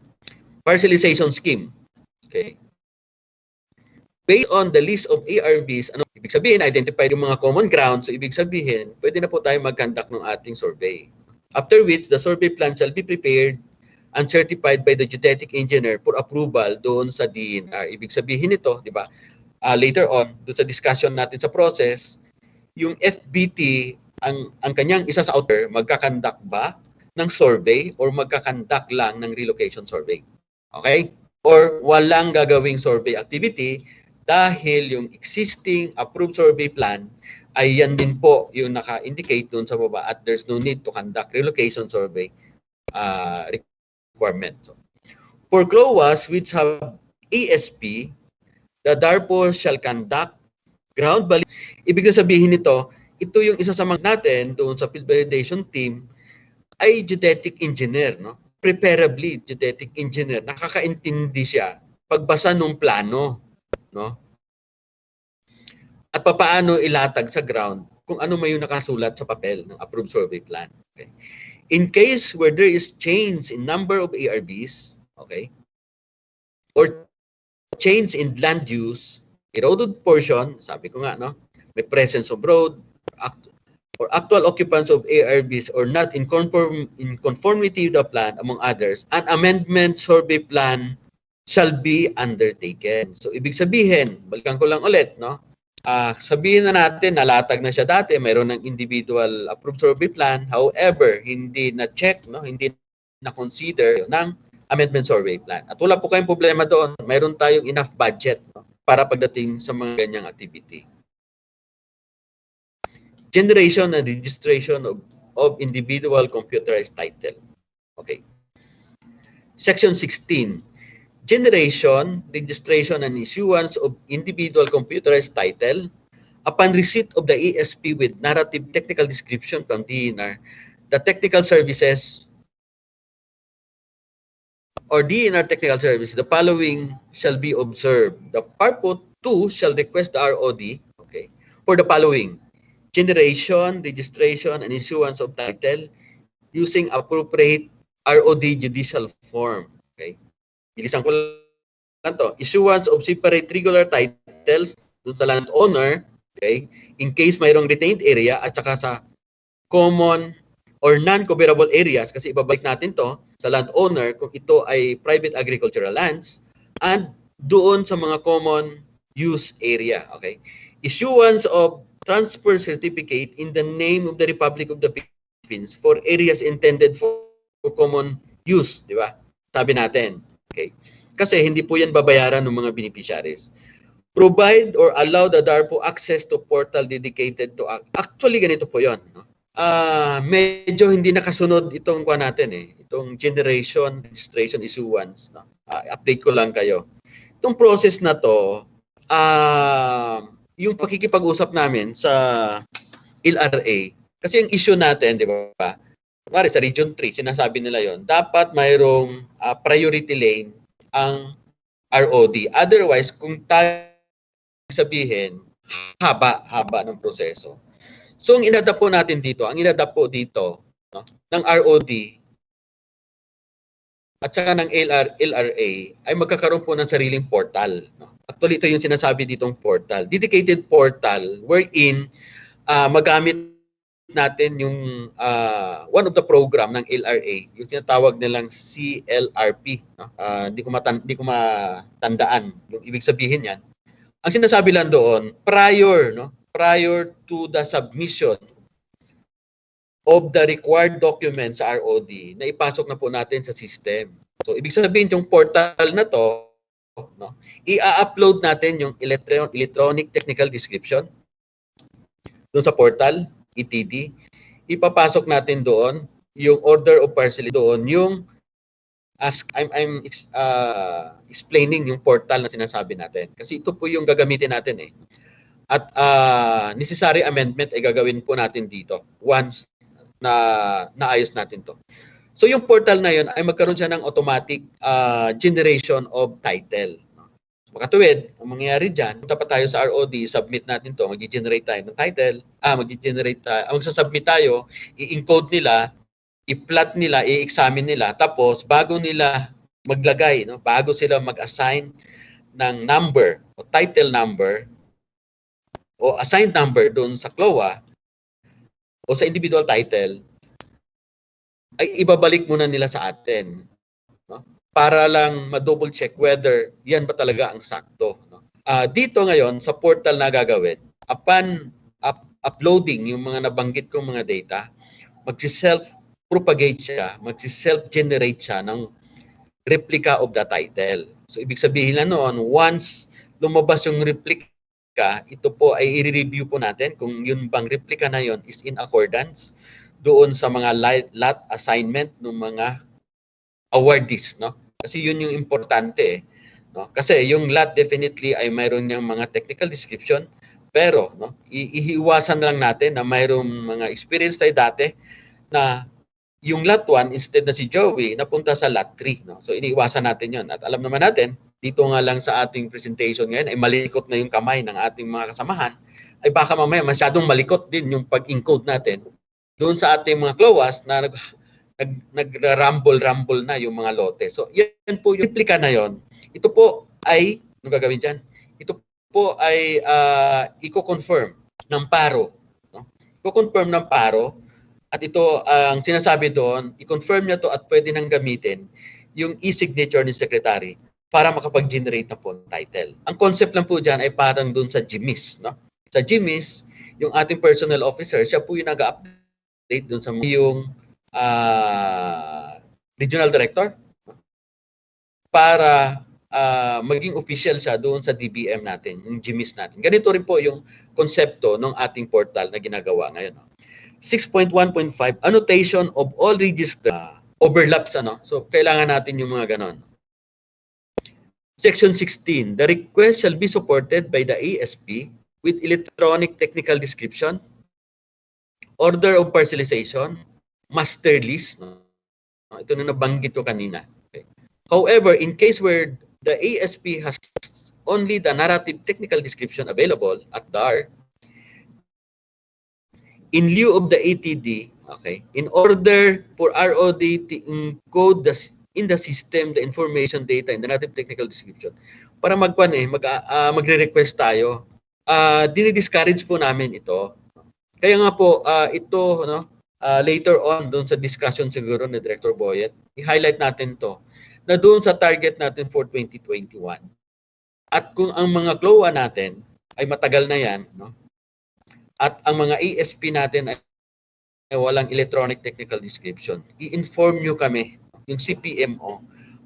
Parcelization scheme. Okay? Based on the list of ARBs, ano ibig sabihin, identify yung mga common grounds. So ibig sabihin, pwede na po tayo mag-conduct ng ating survey. After which, the survey plan shall be prepared and certified by the geodetic engineer for approval doon sa DNR. Ibig sabihin nito, di ba? Later on, doon sa discussion natin sa process, yung FBT ang kanyang isa sa outer magkakandak ba ng survey or magkakandak lang ng relocation survey. Okay? Or walang gagawing survey activity dahil yung existing approved survey plan ay yan din po yung naka-indicate doon sa baba at there's no need to conduct relocation survey requirement. So, for CLOAs which have ASP, the DARPO shall conduct ground validation. Ibig sabihin nito, ito yung isa sa mga natin doon sa field validation team ay geodetic engineer, no? Preferably geodetic engineer. Nakakaintindi siya pagbasa ng plano, no? At papaano ilatag sa ground kung ano may yung nakasulat sa papel ng approved survey plan. Okay? In case where there is change in number of ARBs, okay, or change in land use, eroded portion, sabi ko nga, no, may presence of road, or actual occupants of ARBs or not in conformity with the plan, among others, an amendment survey plan shall be undertaken. So, ibig sabihin, balikan ko lang ulit, no? Sabihin na natin, nalatag na siya dati, mayroon ng individual approved survey plan, however, hindi na-check, no? Hindi na-consider ng amendment survey plan. At wala po kayong problema doon, mayroon tayong enough budget, no? Para pagdating sa mga ganyang activity. Generation and registration of individual computerized title. Okay. Section 16. Generation, registration, and issuance of individual computerized title upon receipt of the ESP with narrative technical description from DNR, the technical services or DNR technical service, the following shall be observed. The PARPO 2 shall request the ROD, okay, for the following: generation, registration, and issuance of title using appropriate ROD judicial form. Okay. Bilisan ko lang to. Issuance of separate regular titles dun sa landowner, okay, in case mayroong retained area at saka sa common or non-coverable areas, kasi ibabalik natin to sa landowner kung ito ay private agricultural lands, and doon sa mga common use area. Okay. Issuance of transfer certificate in the name of the Republic of the Philippines for areas intended for common use, di ba? Sabi natin. Okay. Kasi hindi po yan babayaran ng mga beneficiaries. Provide or allow the DARPO access to portal dedicated to actually ganito po yon, no? Medyo hindi nakasunod itong kuha natin eh, itong generation, registration, issuance, no? Update ko lang kayo. Itong process na to, yung pakikipag-usap namin sa LRA, kasi yung issue natin, di ba? Kumari sa Region 3, sinasabi nila yon, dapat mayroong priority lane ang ROD. Otherwise, kung tayo sabihin, haba ng proseso. So, ang inadapt po natin dito, no, ng ROD at saka ng LRA ay magkakaroon po ng sariling portal. No? Actually, ito yung sinasabi ditong portal. Dedicated portal wherein magamit natin yung one of the program ng LRA, yung tinatawag nilang CLRP, no? Hindi ko matandaan yung ibig sabihin yan. Ang sinasabi lang doon, prior to the submission of the required documents sa ROD, na ipasok na po natin sa system. So ibig sabihin yung portal na to, no, i-upload natin yung electronic technical description doon sa portal ETD, ipapasok natin doon yung order of parcel doon, yung I'm explaining yung portal na sinasabi natin. Kasi ito po yung gagamitin natin eh. At necessary amendment ay gagawin po natin dito once na naayos natin to. So yung portal na yun ay magkaroon siya ng automatic generation of title. Makatuwid, ang mangyayari dyan, punta pa tayo sa ROD, submit natin to, mag-generate tayo ng title, magsasubmit tayo, i-encode nila, i-plot nila, i-examine nila, tapos bago nila maglagay, no, bago sila mag-assign ng number o title number o assigned number doon sa CLOA o sa individual title, ay ibabalik muna nila sa atin, no? Para lang ma-double check whether yan ba talaga ang sakto. No? Dito ngayon, sa portal na gagawin, upon uploading yung mga nabanggit kong mga data, magsi-self-propagate siya, magsi-self-generate siya ng replica of the title. So, ibig sabihin na noon, once lumabas yung replica, ito po ay i-review po natin kung yun bang replica na yon is in accordance doon sa mga lot assignment ng mga awardees, no? Kasi yun yung importante, no? Kasi yung lot definitely ay mayroon niyang mga technical description, pero no, ihiwasan lang natin na mayroong mga experience tayo dati na yung lot 1 instead na si Joey napunta sa lot 3, no? So iniiwasan natin yun. At alam naman natin, dito nga lang sa ating presentation ngayon ay malikot na yung kamay ng ating mga kasamahan, ay baka mamaya masyadong malikot din yung pag-encode natin doon sa ating mga CLOAS na nagra-rumble na yung mga lote. So yan po yung replica na yon. Ito po ay, ano gagawin dyan? Ito po ay i-confirm ng paro. No? I-confirm ng paro. At ito, ang sinasabi doon, i-confirm niya to at pwede nang gamitin yung e-signature ni Secretary para makapag-generate na po ng title. Ang concept lang po dyan ay parang doon sa GMIS. No? Sa GMIS, yung ating personnel officer, siya po yung nag-update doon sa yung regional director para maging official siya doon sa DBM natin, yung GMIS natin. Ganito rin po yung konsepto ng ating portal na ginagawa ngayon. 6.1.5, annotation of all register overlaps. So, kailangan natin yung mga ganon. Section 16, the request shall be supported by the ASP with electronic technical description, order of parcelization, master list. Ito na nabanggit ko kanina. Okay. However, in case where the ASP has only the narrative technical description available at DAR, in lieu of the ATD, okay, in order for ROD to encode in the system the information data in the narrative technical description, para magre-request tayo, dinidiscourage po namin ito. Kaya nga po, ito, no, later on, doon sa discussion siguro ni Director Boyet, i-highlight natin to na doon sa target natin for 2021. At kung ang mga CLOA natin ay matagal na yan, no, at ang mga ASP natin ay walang electronic technical description, i-inform nyo kami, yung CPMO,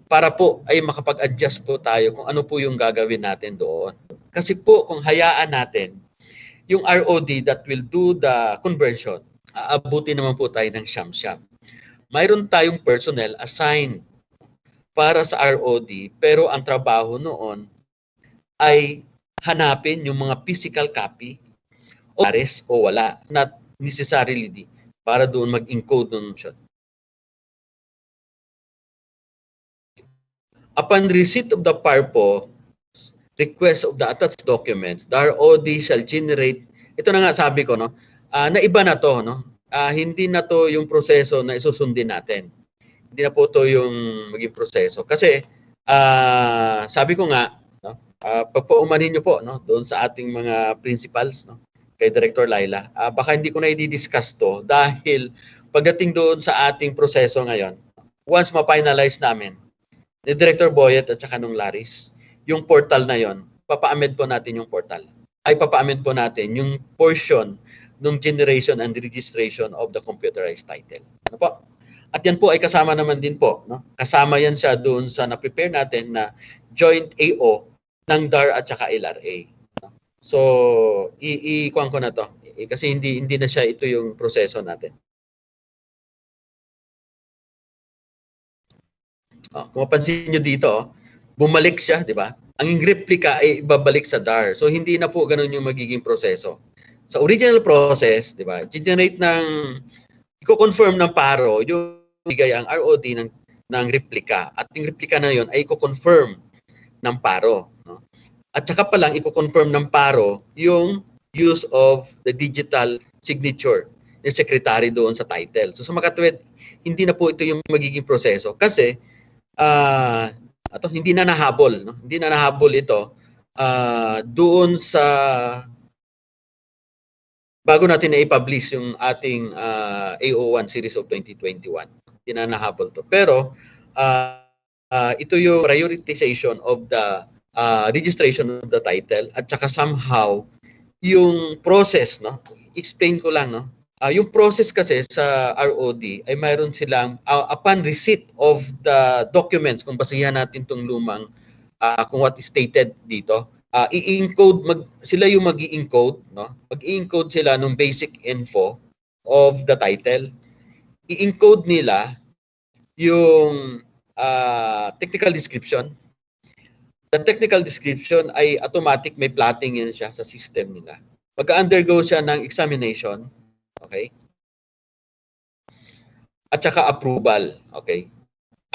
para po ay makapag-adjust po tayo kung ano po yung gagawin natin doon. Kasi po kung hayaan natin, yung ROD that will do the conversion, aabuti naman po tayo ng siyam-siyam. Mayroon tayong personnel assigned para sa ROD, pero ang trabaho noon ay hanapin yung mga physical copy o wala, not necessarily para doon mag-encode ng shot. Upon receipt of the PARPO request of the attached documents, the ROD shall generate, ito na nga sabi ko, no, na iba na to, no? Hindi na to yung proseso na isusundin natin. Hindi na po to yung maging proseso. Kasi, sabi ko nga, no, pagpaumanin nyo po, no, doon sa ating mga principals, no, kay Director Laila, baka hindi ko na i-discuss to dahil pagdating doon sa ating proseso ngayon, once ma-finalize namin ni Director Boyet at saka nung Laris, yung portal na yon, papa-amend po natin yung portal. Ay papa-amend po natin yung portion ng generation and registration of the computerized title. Ano po? At yan po ay kasama naman din po, no? Kasama yan siya doon sa na-prepare natin na joint AO ng DAR at saka LRA. So, i-kuhan ko na to. Kasi hindi na siya ito yung proseso natin. Kung mapansin nyo dito, bumalik siya, di ba? Ang replica ay ibabalik sa DAR. So, hindi na po ganun yung magiging proseso. Sa original process, di ba, generate i-confirm ng paro yung bigay ang ROD ng replica. At yung replica na yun ay i-confirm ng paro. No? At saka pa lang i-confirm ng paro yung use of the digital signature ng secretary doon sa title. So sa makatwid, hindi na po ito yung magiging proseso kasi hindi na nahabol. No? Hindi na nahabol ito doon sa bago natin na i-publish yung ating AO1 series of 2021. Hindi na nahabol to. Pero ito yung prioritization of the registration of the title at saka somehow yung process, no? Explain ko lang, no? Yung process kasi sa ROD ay mayroon silang upon receipt of the documents, kung basihan natin tong lumang kung what is stated dito, i-encode sila yung mag-i-encode, no? Mag-i-encode sila ng basic info of the title. I-encode nila yung technical description. The technical description ay automatic, may plotting yan siya sa system nila. Mag-undergo siya ng examination, okay? At saka approval, okay?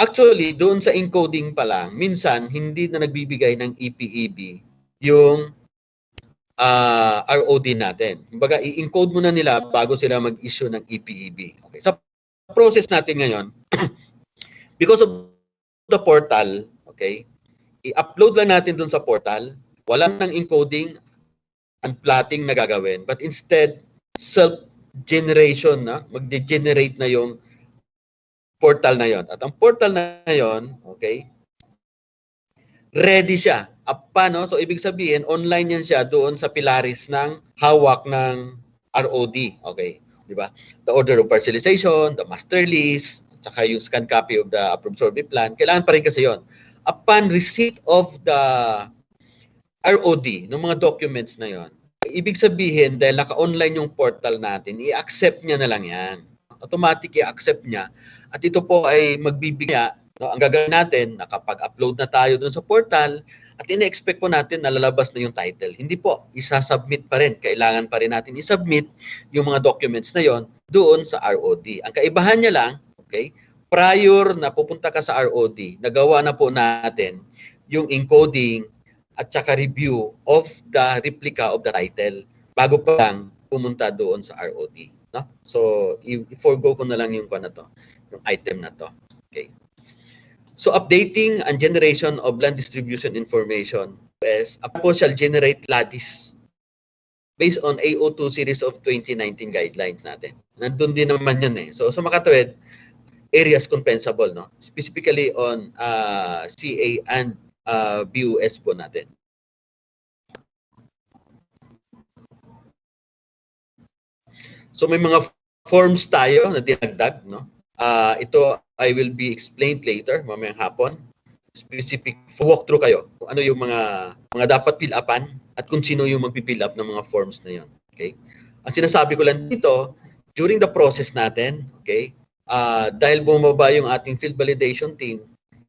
Actually, doon sa encoding pa lang, minsan hindi na nagbibigay ng EPEB yung ROD natin. Kumbaga, i-encode muna nila bago sila mag-issue ng EPEB. Okay. Sa process natin ngayon, because of the portal, okay, i-upload lang natin doon sa portal, wala nang encoding and plotting na gagawin, but instead, self-generation na, mag-generate na yung portal na yon. At ang portal na yon, okay, ready siya. No? So, ibig sabihin, online yan siya doon sa pilaris ng hawak ng ROD. Okay, di ba? The order of parcelization, the master lease, saka yung scan copy of the approved survey plan. Kailangan pa rin kasi yon. Upon receipt of the ROD, ng mga documents na yon, ibig sabihin, dahil naka-online yung portal natin, i-accept niya na lang yan. Automatic i-accept niya. At ito po ay magbibigay, no, ang gagawin natin, nakapag-upload na tayo doon sa portal, at ine-expect po natin na lalabas na yung title. Hindi po, isa-submit pa rin. Kailangan pa rin natin i-submit yung mga documents na yon doon sa ROD. Ang kaibahan niya lang, okay, prior na pupunta ka sa ROD, nagawa na po natin yung encoding at saka review of the replica of the title bago pa lang pumunta doon sa ROD. No? So, i-forgo ko na lang yung yung item na to. Okay. So, updating and generation of land distribution information is APO shall generate LADIS based on AO2 series of 2019 guidelines natin. Nandun din naman yun eh. So, sa makatawid, areas compensable, no? Specifically on CA and BUS po natin. So may mga forms tayo na dinagdag, no? Ito I will be explained later, mamayang hapon. Specific walkthrough kayo kung ano yung mga dapat fill upan at kung sino yung magpi-fill up ng mga forms na yon. Okay? Ang sinasabi ko lang dito, during the process natin, okay? Dahil bumaba yung ating field validation team,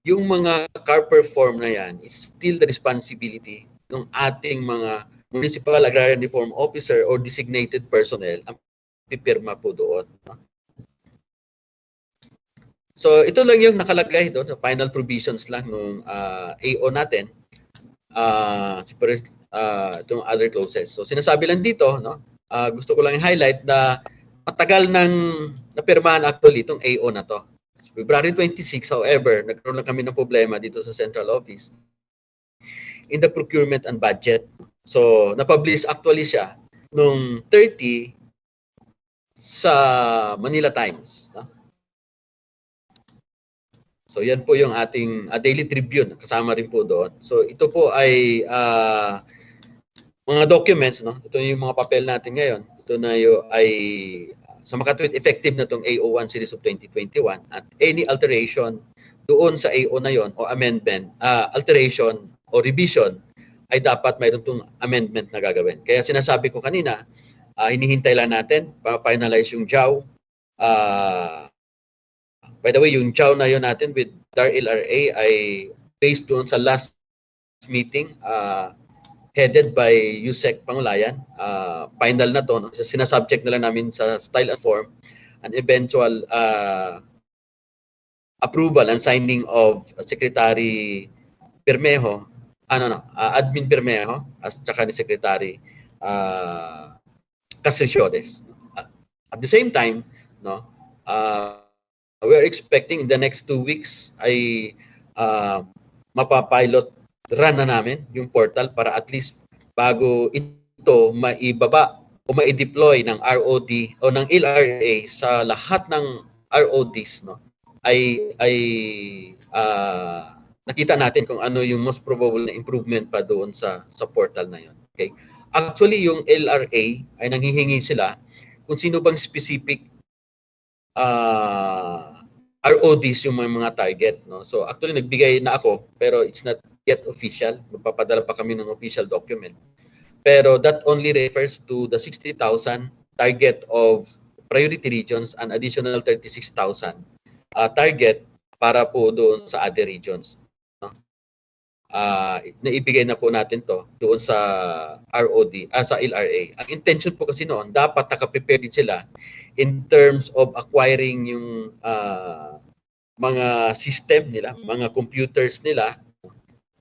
yung mga CARPER form na yan is still the responsibility ng ating mga municipal agrarian reform officer or designated personnel ang pipirma po doon. So ito lang yung nakalagay doon sa final provisions lang ng AO natin. Itong other clauses. So sinasabi lang dito, no? Gusto ko lang i-highlight na matagal nang napirmahan actually itong AO na to. February 26, however, nagkaroon lang kami ng problema dito sa central office in the procurement and budget. So, na-publish actually siya nung 30 sa Manila Times. No? So, yan po yung ating Daily Tribune. Kasama rin po doon. So, ito po ay mga documents. No? Ito yung mga papel natin ngayon. Ito na yung ay sa makatwid effective na itong AO1 series of 2021 at any alteration doon sa AO na yon o amendment, alteration o revision ay dapat mayroon itong amendment na gagawin. Kaya sinasabi ko kanina, hinihintay lang natin para finalize yung JAW. By the way, yung JAW na yon natin with DAR LRA ay based doon sa last meeting headed by Yusek Pangulayan. Final na to, no? Sinasubject na lang namin sa style and form an eventual approval and signing of Secretary Bermejo, Admin Bermejo, at saka ni Secretary Casillones. At the same time, no, we are expecting in the next 2 weeks ay mapapilot run na namin yung portal para at least bago ito maibaba o ma-deploy ng ROD o ng LRA sa lahat ng RODs, no, ay nakita natin kung ano yung most probable na improvement pa doon sa portal na yon. Okay? Actually, yung LRA ay nanghihingi sila kung sino bang specific RODs yung mga target. No? So actually, nagbigay na ako, pero it's not yet official. Magpapadala pa kami ng official document. Pero that only refers to the 60,000 target of priority regions and additional 36,000 target para po doon sa other regions. No? Naibigay na po natin to doon sa ROD, sa LRA. Ang intention po kasi noon, dapat nakaprepare din sila in terms of acquiring yung mga system nila, mga computers nila.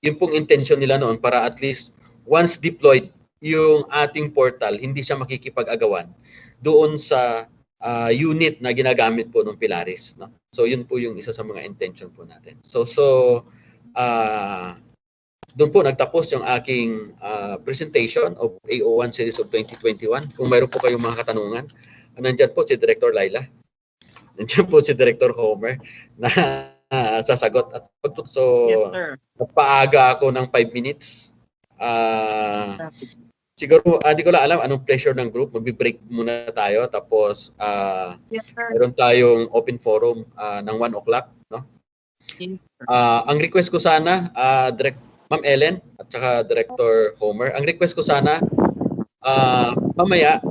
Yung pong intention nila noon para at least once deployed yung ating portal, hindi siya makikipag-agawan doon sa unit na ginagamit po ng Pilaris. No? So yun po yung isa sa mga intention po natin. So doon po nagtapos yung aking presentation of AO1 series of 2021. Kung mayroon po kayong mga katanungan, nandyan po si Director Laila. Nandiyan po si Director Homer na sasagot. At so, Yes, nagpaaga ako ng 5 minutes. Siguro, hindi ko lang alam anong pleasure ng group. Magbe-break muna tayo. Tapos, meron tayong open forum ng 1 o'clock. No? Ang request ko sana, Ma'am Ellen at saka Director Homer, ang request ko sana, mamaya,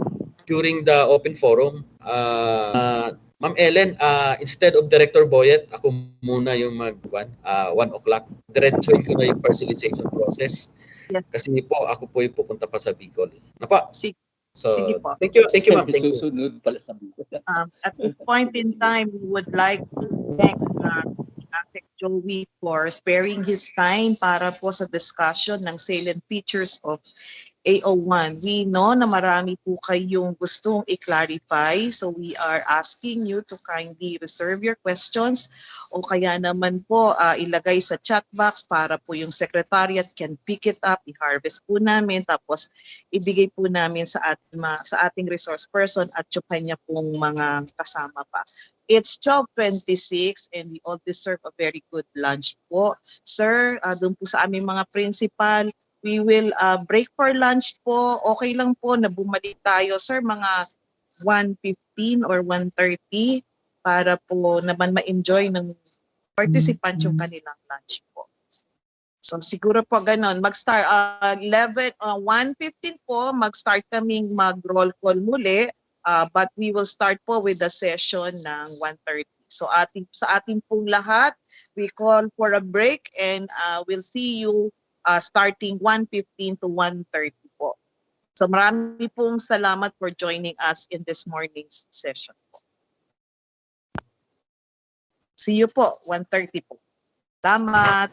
during the open forum, Ma'am Ellen, instead of Director Boyet, ako muna yung mag-1 o'clock. Diretsuin ko na yung parcelization process. Yes. Kasi po, ako po yung pupunta pa sa Bicol. Napa? Sige. So, Sige po. thank you ma'am. Thank you. Susunod pala sa Bicol. At this point in time, we would like to thank Architect Joey for sparing his time para po sa discussion ng salient features of AO1. We know na marami po kayong gustong i-clarify, so we are asking you to kindly reserve your questions o kaya naman po ilagay sa chat box para po yung secretariat can pick it up, i-harvest po namin, tapos ibigay po namin sa ating resource person at yung kanya pong mga kasama pa. It's 12:26 and we all deserve a very good lunch po. Sir, doon po sa aming mga principal, we will break for lunch po. Okay lang po na bumalik tayo, sir, mga 1:15 or 1:30 para po naman ma-enjoy ng participant yung kanilang lunch po. So siguro po ganon. Mag-start 1:15 po, mag-start kaming mag-roll call muli. But we will start po with the session ng 1:30. So sa ating pong lahat, we call for a break and we'll see you starting 1:15 to 1:30 po. So marami pong salamat for joining us in this morning's session po. See you po, 1:30 po. Salamat.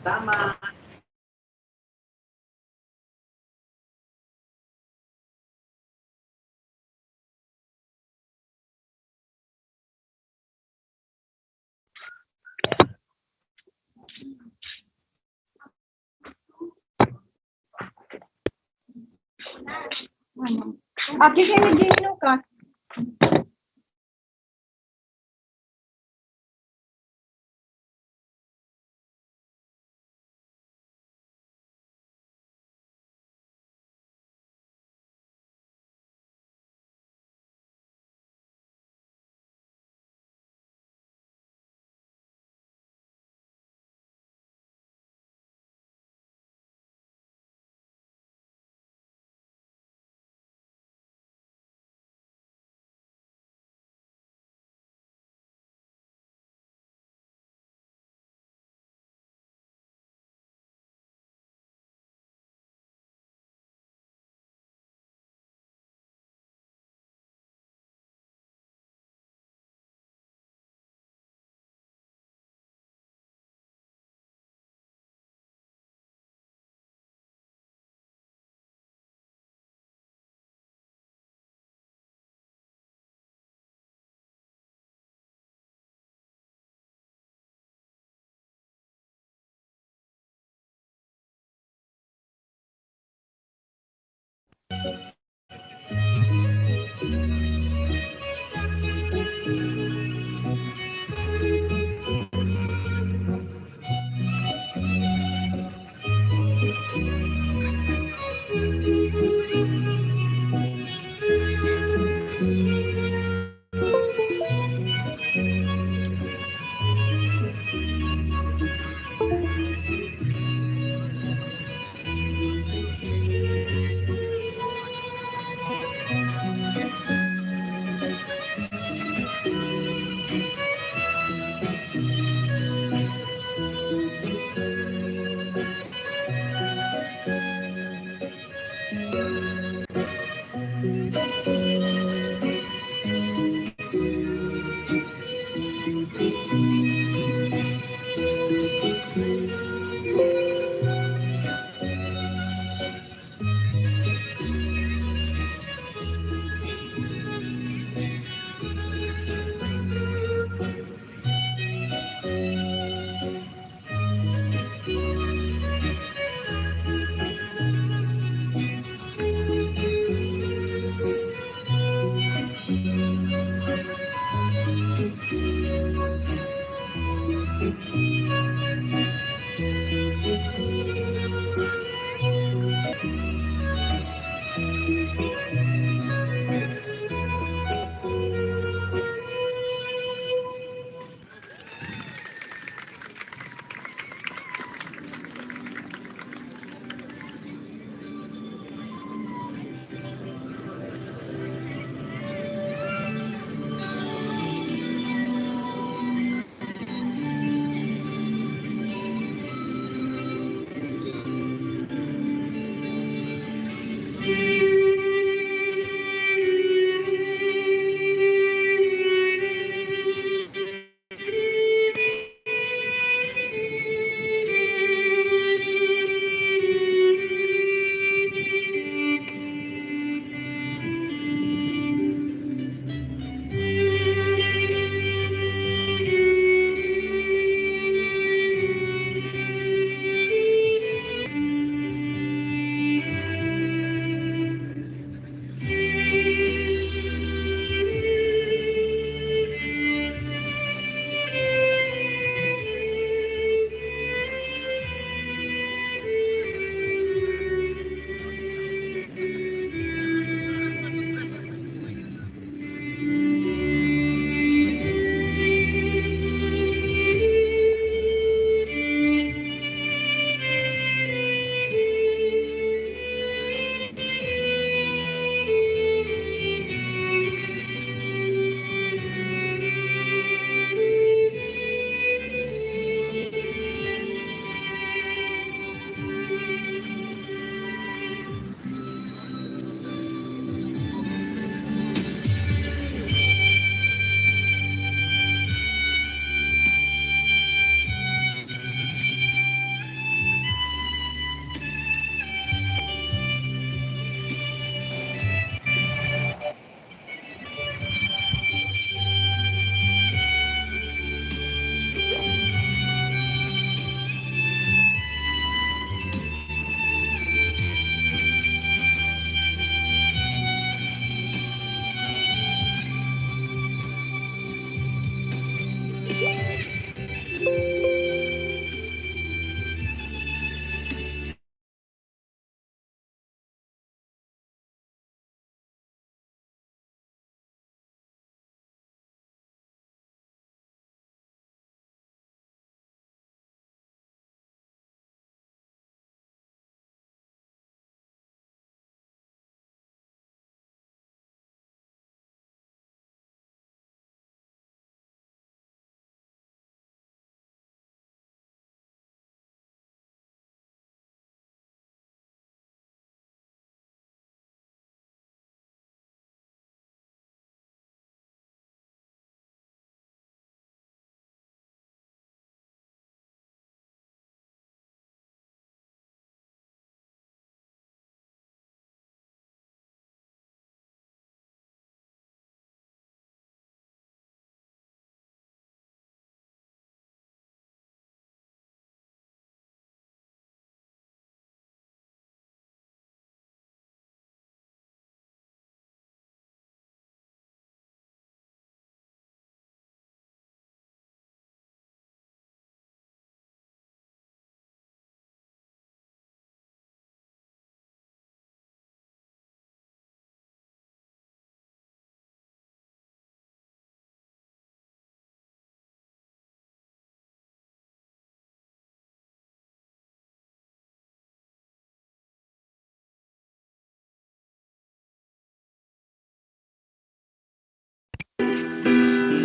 Salamat. Aquí se me dio ka.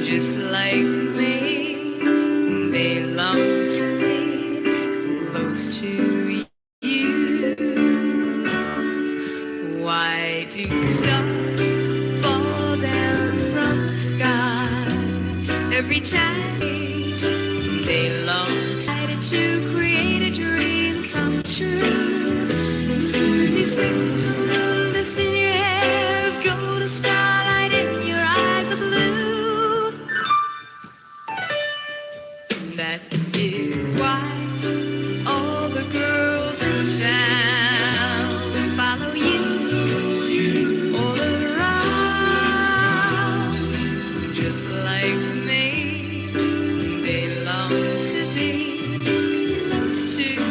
just like me. They long to be close to you. Why do stars fall down from the sky every time they long to create a dream come true? Soon these wings in your hair, golden starlight in your eyes of blue. That is why all the girls in town follow you all around, just like me. They long to be close to you.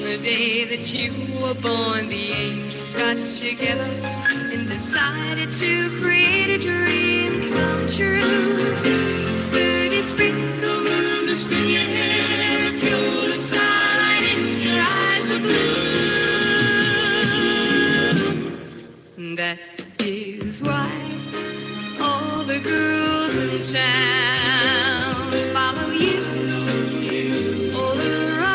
The day that you were born, the angels got together and decided to create a dream come true. So they sprinkle moonlight in your hair, golden starlight in your eyes of blue. That is why all the girls in town follow you all around,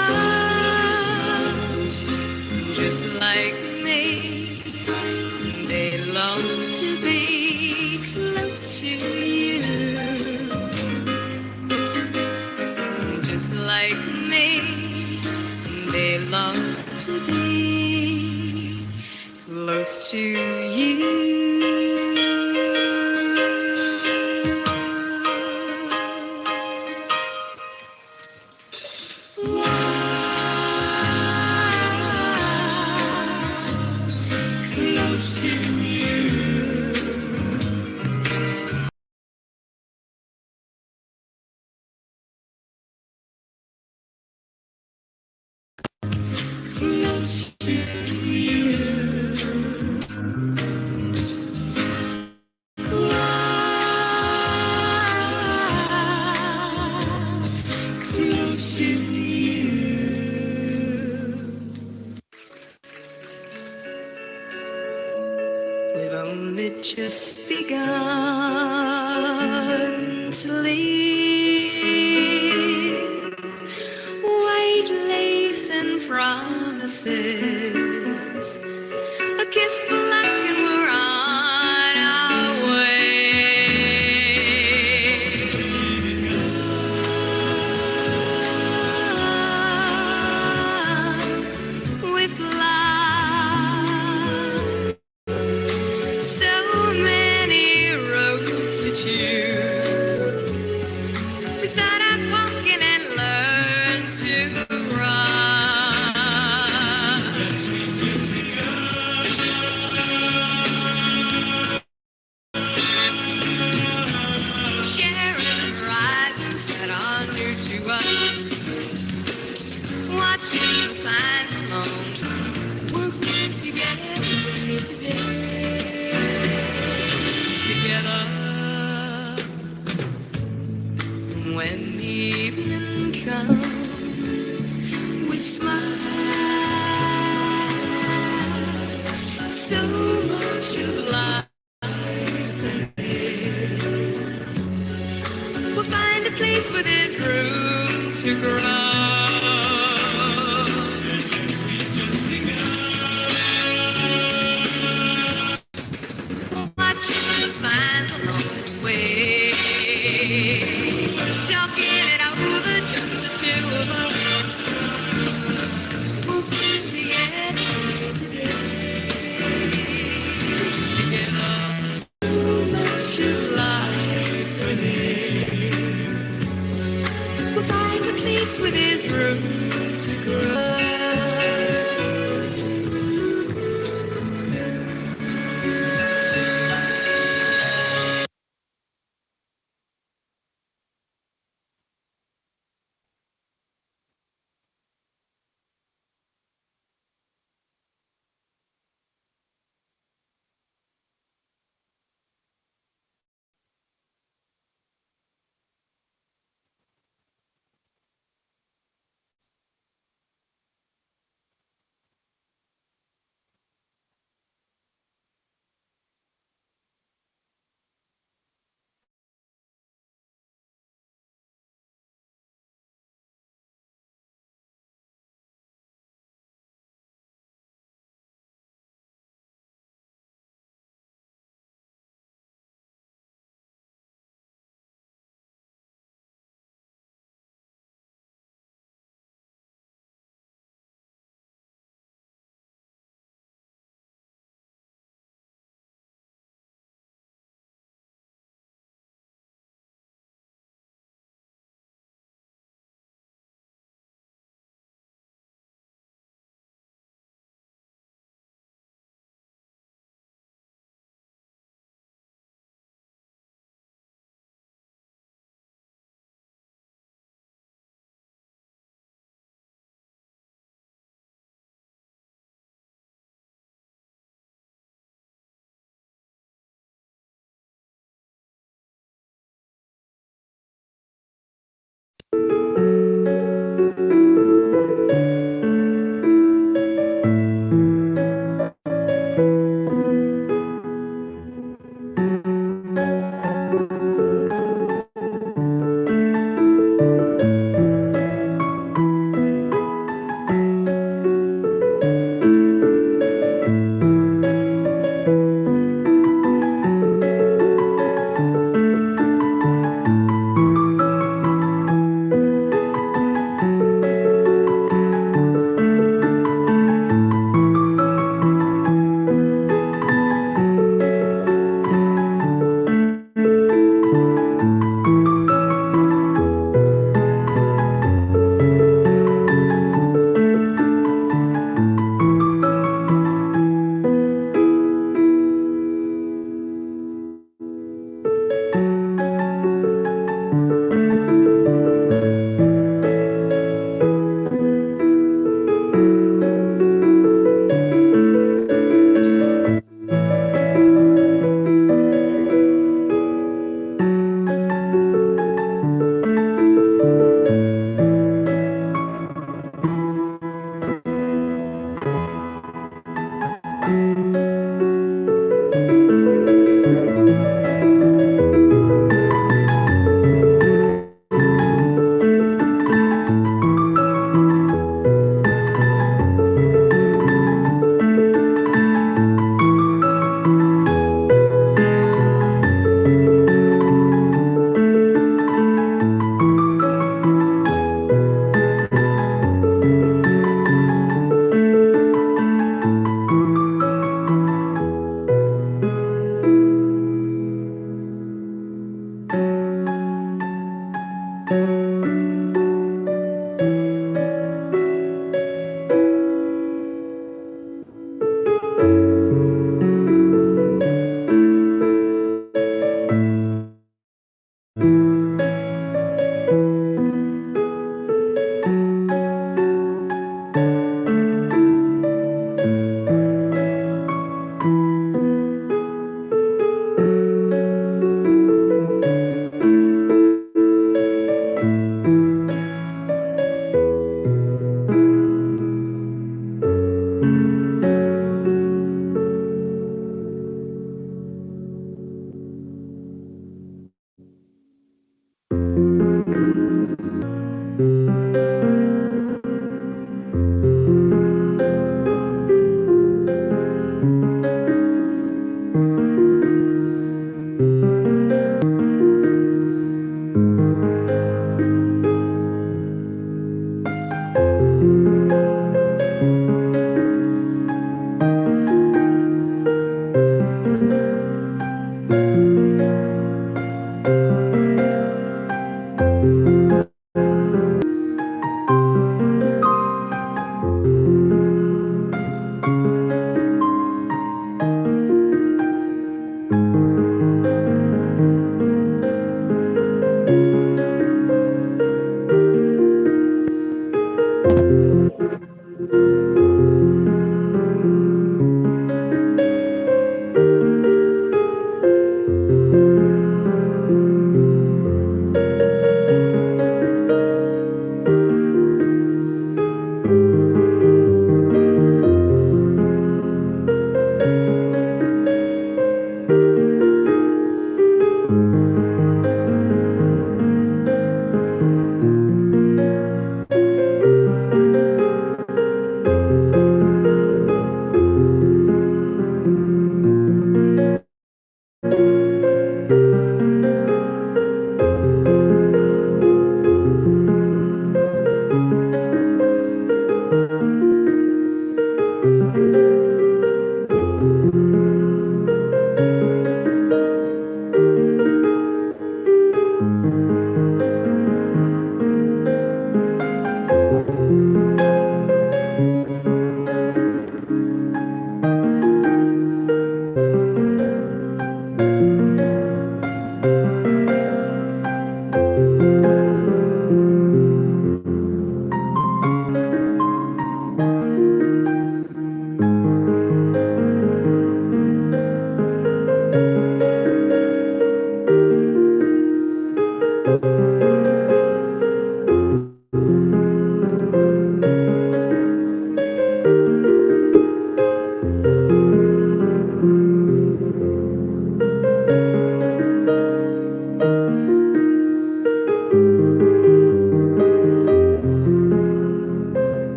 just like me. They long to be close to you, just like me. They long to be close to you. Close to you. Close to you. Close to you. We've only just begun to live. White lace and promises, a kiss for luck and we're on our way. With love, so many roads to choose. We start out walking and learn to run. Sharing the rides that are new to us. Watching the signs along. Working together, together. When the evening comes, we smile. So much of life ahead. We'll find a place where there's room to grow. Watching the signs along the way, talking it over, just the two of us. Moving together, together. So much of life ahead. We'll find a place where there's room to grow.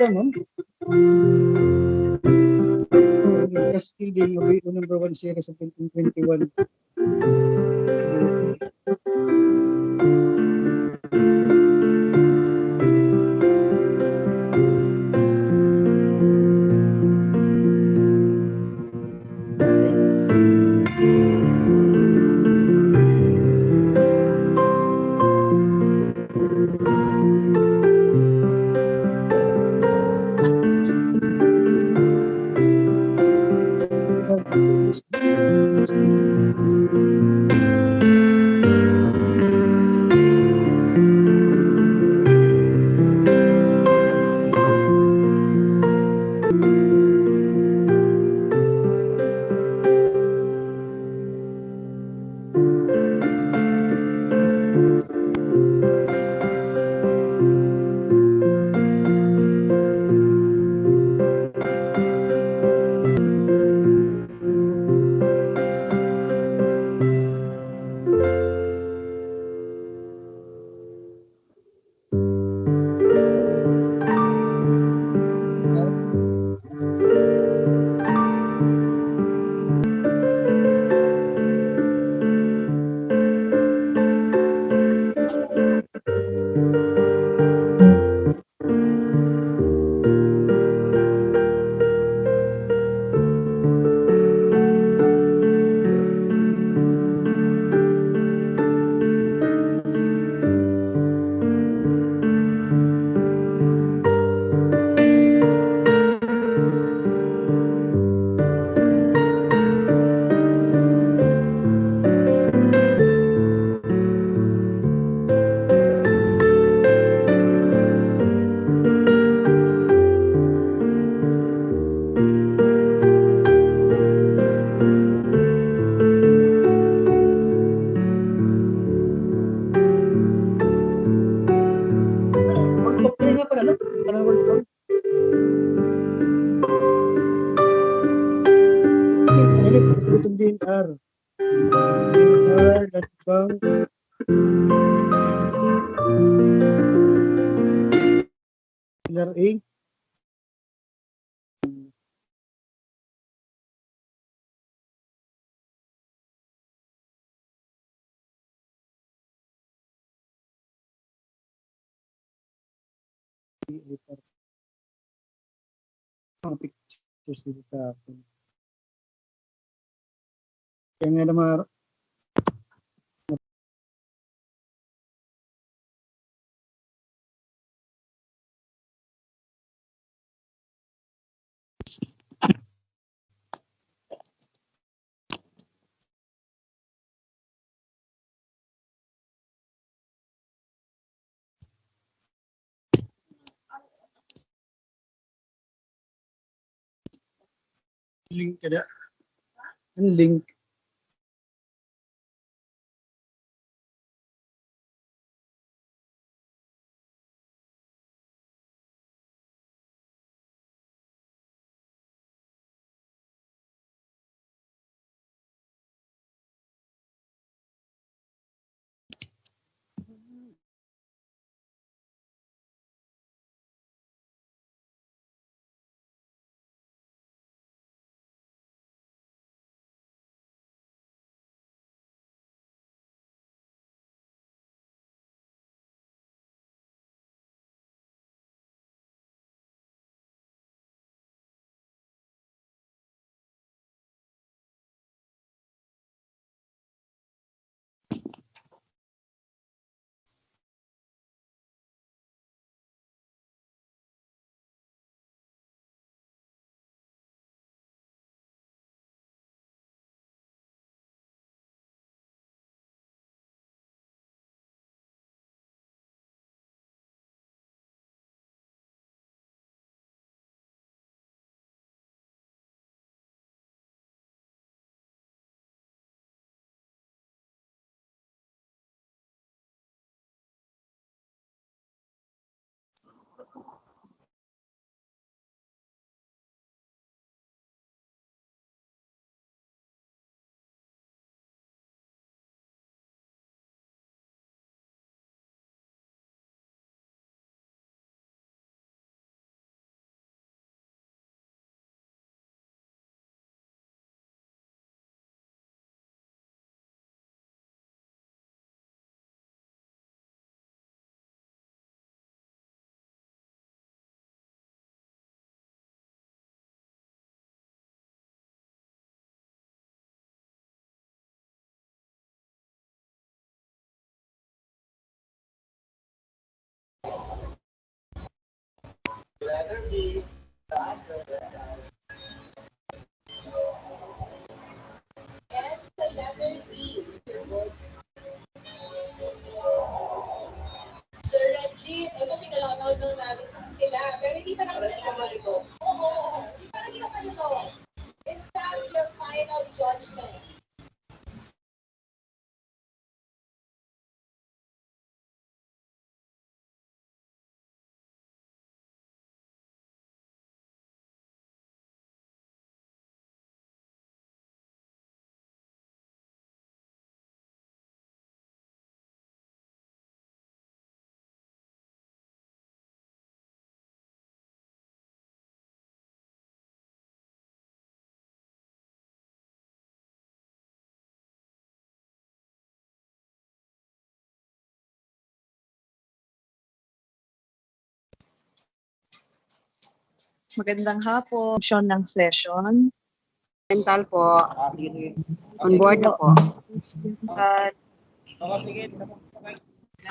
program, ma'am. Cascading of number 1 series of 2021. Itong DNR. DNR, Land Bank. LRA. Mga pictures dito tapon. Kaya nga naman link kada. Ang link. Sir Reggie, ito pinalanood na namin sila, pero hindi pa nakakita ito. Oo, hindi pa nakita pa nito. Is that your final judgment? Magandang hapon. Session ng session. Mental po. On board na po.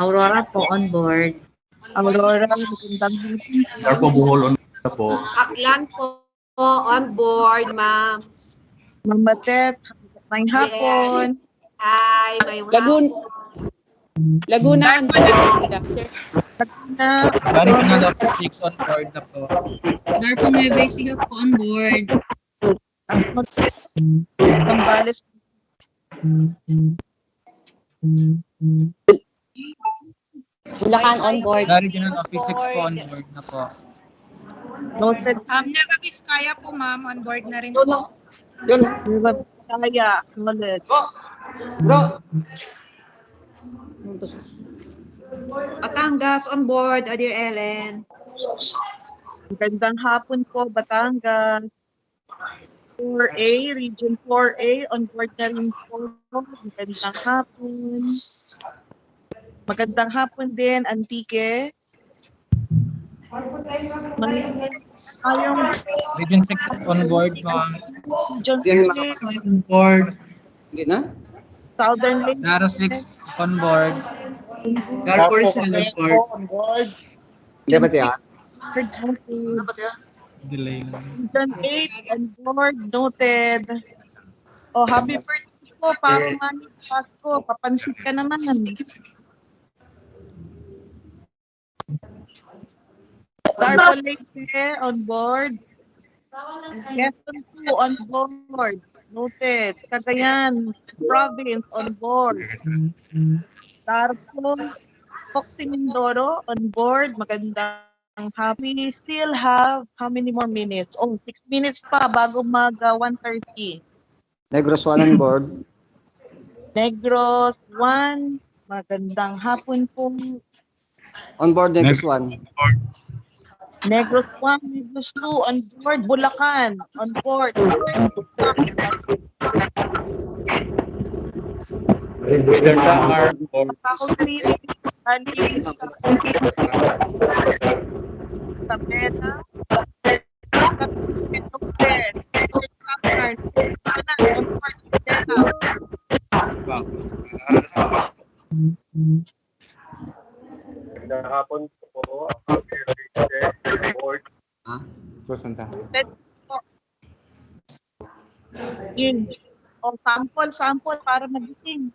Aurora po on board. Aurora, magandang hapon. Sir po, buhol on na po. Aklan po on board, ma'am. Mama Tet, may hapon. Hi, may Laguna on board. Laguna. Regional Office 6 on board na po. Darpo Nueva Ecija po on board. Pambales. Bulacan on board. Regional Office 6 po on board na po. Noted. Nueva Vizcaya po, ma'am. On board na rin po. Nueva Vizcaya. Acknowledge. Batangas on board, Adir Ellen. Magandang hapon po, Batangas. 4A, Region 4A, on board na rin po. Magandang hapon. Magandang hapon din, Antique. Region 6 on board, ma'am. Region 6 on board. Hindi na? Southern Lake. Daro 6 on board. Darfur on board. Hindi ba tiya? Delay lang. Region 8 on board, noted. Oh, happy birthday po, Papa Manny Pasko. Papansit ka naman. Darpo Lake on board. Quezon 2 on board. Noted. Cagayan Province on board. Darpo Foxy Mindoro on board. Magandang happy. We still have how many more minutes? Oh, 6 minutes pa bago mag 1:30. Negros 1 on board. Negros 1. Magandang hapon po. On board Negros 1. Negros 1, Negros 2, on board. Bulacan, on board. Mr. Samar, Faculty, Alis, Tapeta, magandang hapon po. Board. Santa. Yun. O, sample para magising.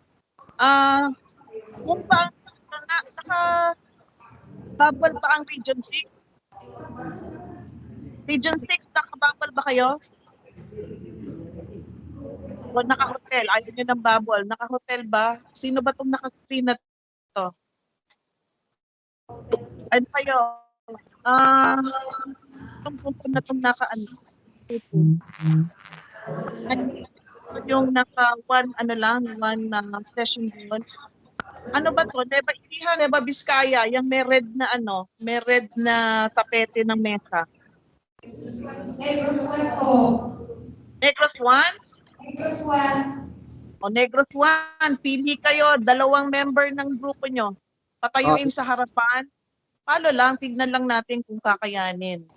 Kung ba nakabubble ba ang Region 6? Region 6, nakabubble ba kayo? O naka-hotel? Ayaw nyo ng bubble. Naka-hotel ba? Sino ba itong naka-screen na to? Ano kayo? Itong na itong naka-ano? Yung naka-one session doon. Ano ba to? Neba Ecija, Neba Vizcaya, yung may red na tapete ng mesa. Negros 1 po. Negros 1? Negros 1. O Negros 1, pili kayo, 2 member ng grupo nyo. Patayuin sa harapan. Palo lang, tignan lang natin kung kakayanin.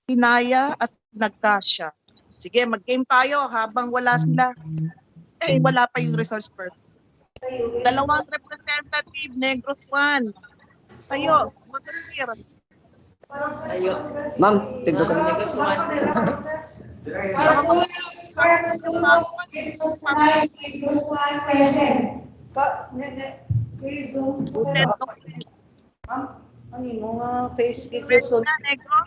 Tinaya at nagkasya. Sige, mag-game tayo habang wala sila. Wala pa yung resource person. 2 representative, Negros 1. Tayo, mag-clear. Ma'am, tigdo ka. Ano mo nga face Pwede na, Negro.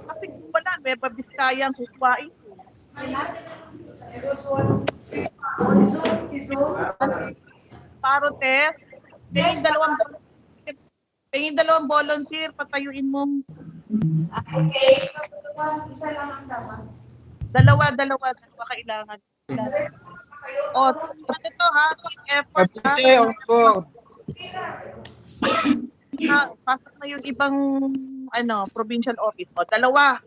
Kasi kung wala, may babiskayang kukuhain. Paro test. Tingin dalawang volunteer, patayuin mo. Okay. Isa lang ang sama. Dalawa kailangan. O, ano to ha? Team effort ha? Pasok na yung ibang provincial office. O, dalawa.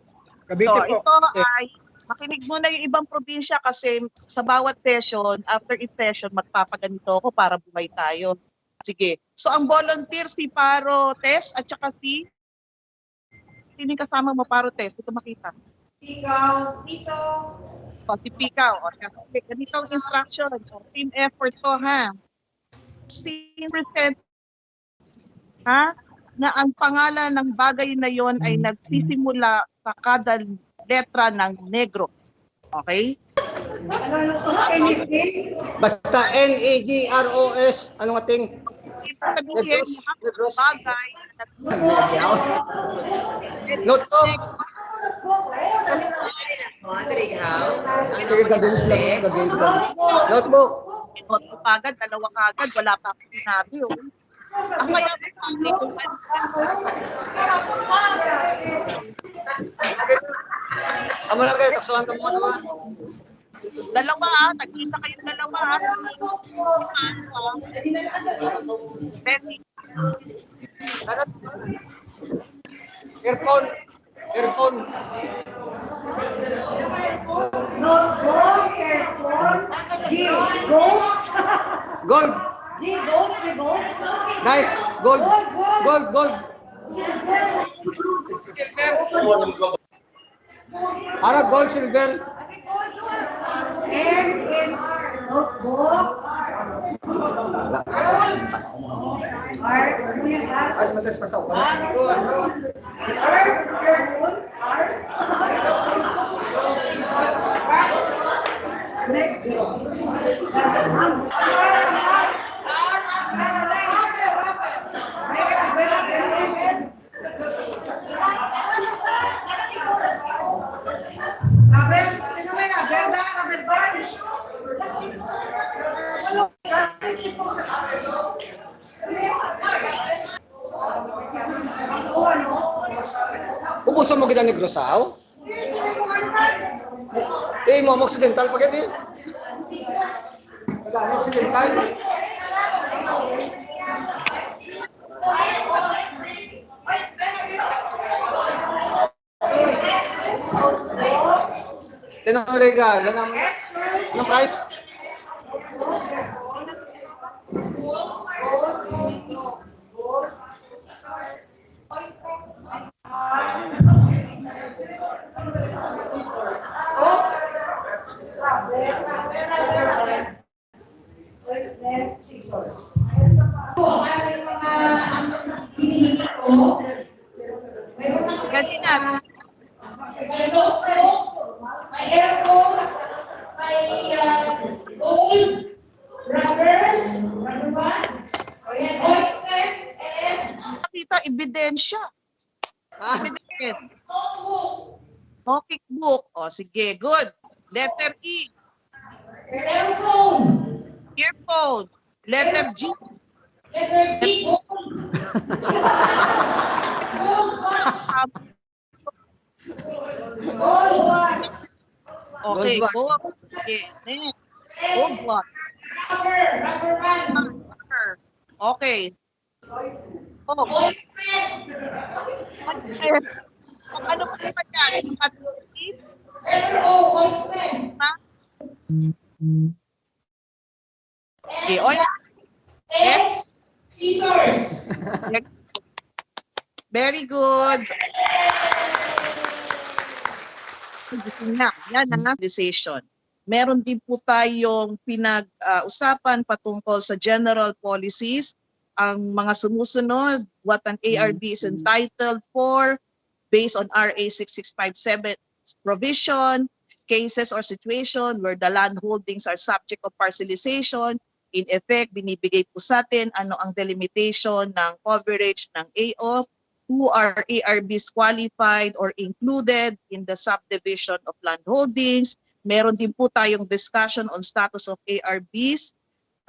Cavite So, po. ito ay, makinig muna yung ibang probinsya kasi sa bawat session, after each session, magpapaganito ako para buhay tayo. Sige. So, ang volunteer si Paro Tess at saka sino yung kasama mo, Paro Tess? Ito makita. Ikaw, dito. O, si Pikaw. O, sige, ganito ang instruction. O, team effort to, ha? 16% ha? Na ang pangalan ng bagay na yon ay nagsisimula sa kada letra ng negro. Okay? Basta N-E-G-R-O-S. Ano nga ting? Sabihin, bagay na Notebook. Sige, gagawin sila. Notebook. Notebook agad, dalawa agad, wala pa akong sinabi. Ang kaya Amo na kayo, taksuhan ka mga naman. Dalawa nagkita kayong dalawa Ready? Earphone. Notebook, earphone, G, gold. Gold. G, gold, gold. Knife. Gold. Silver. Para gold, silver. M is notebook. R, Ay, matas pasaw ka. Ubusan mo kita ni Grosaw? Mo occidental pa kaya occidental? Tinang regalo naman na. Anong price? Ganti na. May airphone, may gold, rubber band, ointment, and Kita ebidensya. Pocket book. O, sige, good. Letter E. Earphone. Letter G. Okay, go. Okay, next. Gold watch. Okay. Oh. Ano pa naman yan? Okay, oy. Yes. scissors. Very good. Yan ang decision. Meron din po tayong pinag-usapan patungkol sa general policies. Ang mga sumusunod, what an ARB is entitled for, based on RA 6657 provision, cases or situation where the land holdings are subject of parcelization. In effect, binibigay po sa atin ano ang delimitation ng coverage ng AO, who are ARBs qualified or included in the subdivision of land holdings. Meron din po tayong discussion on status of ARBs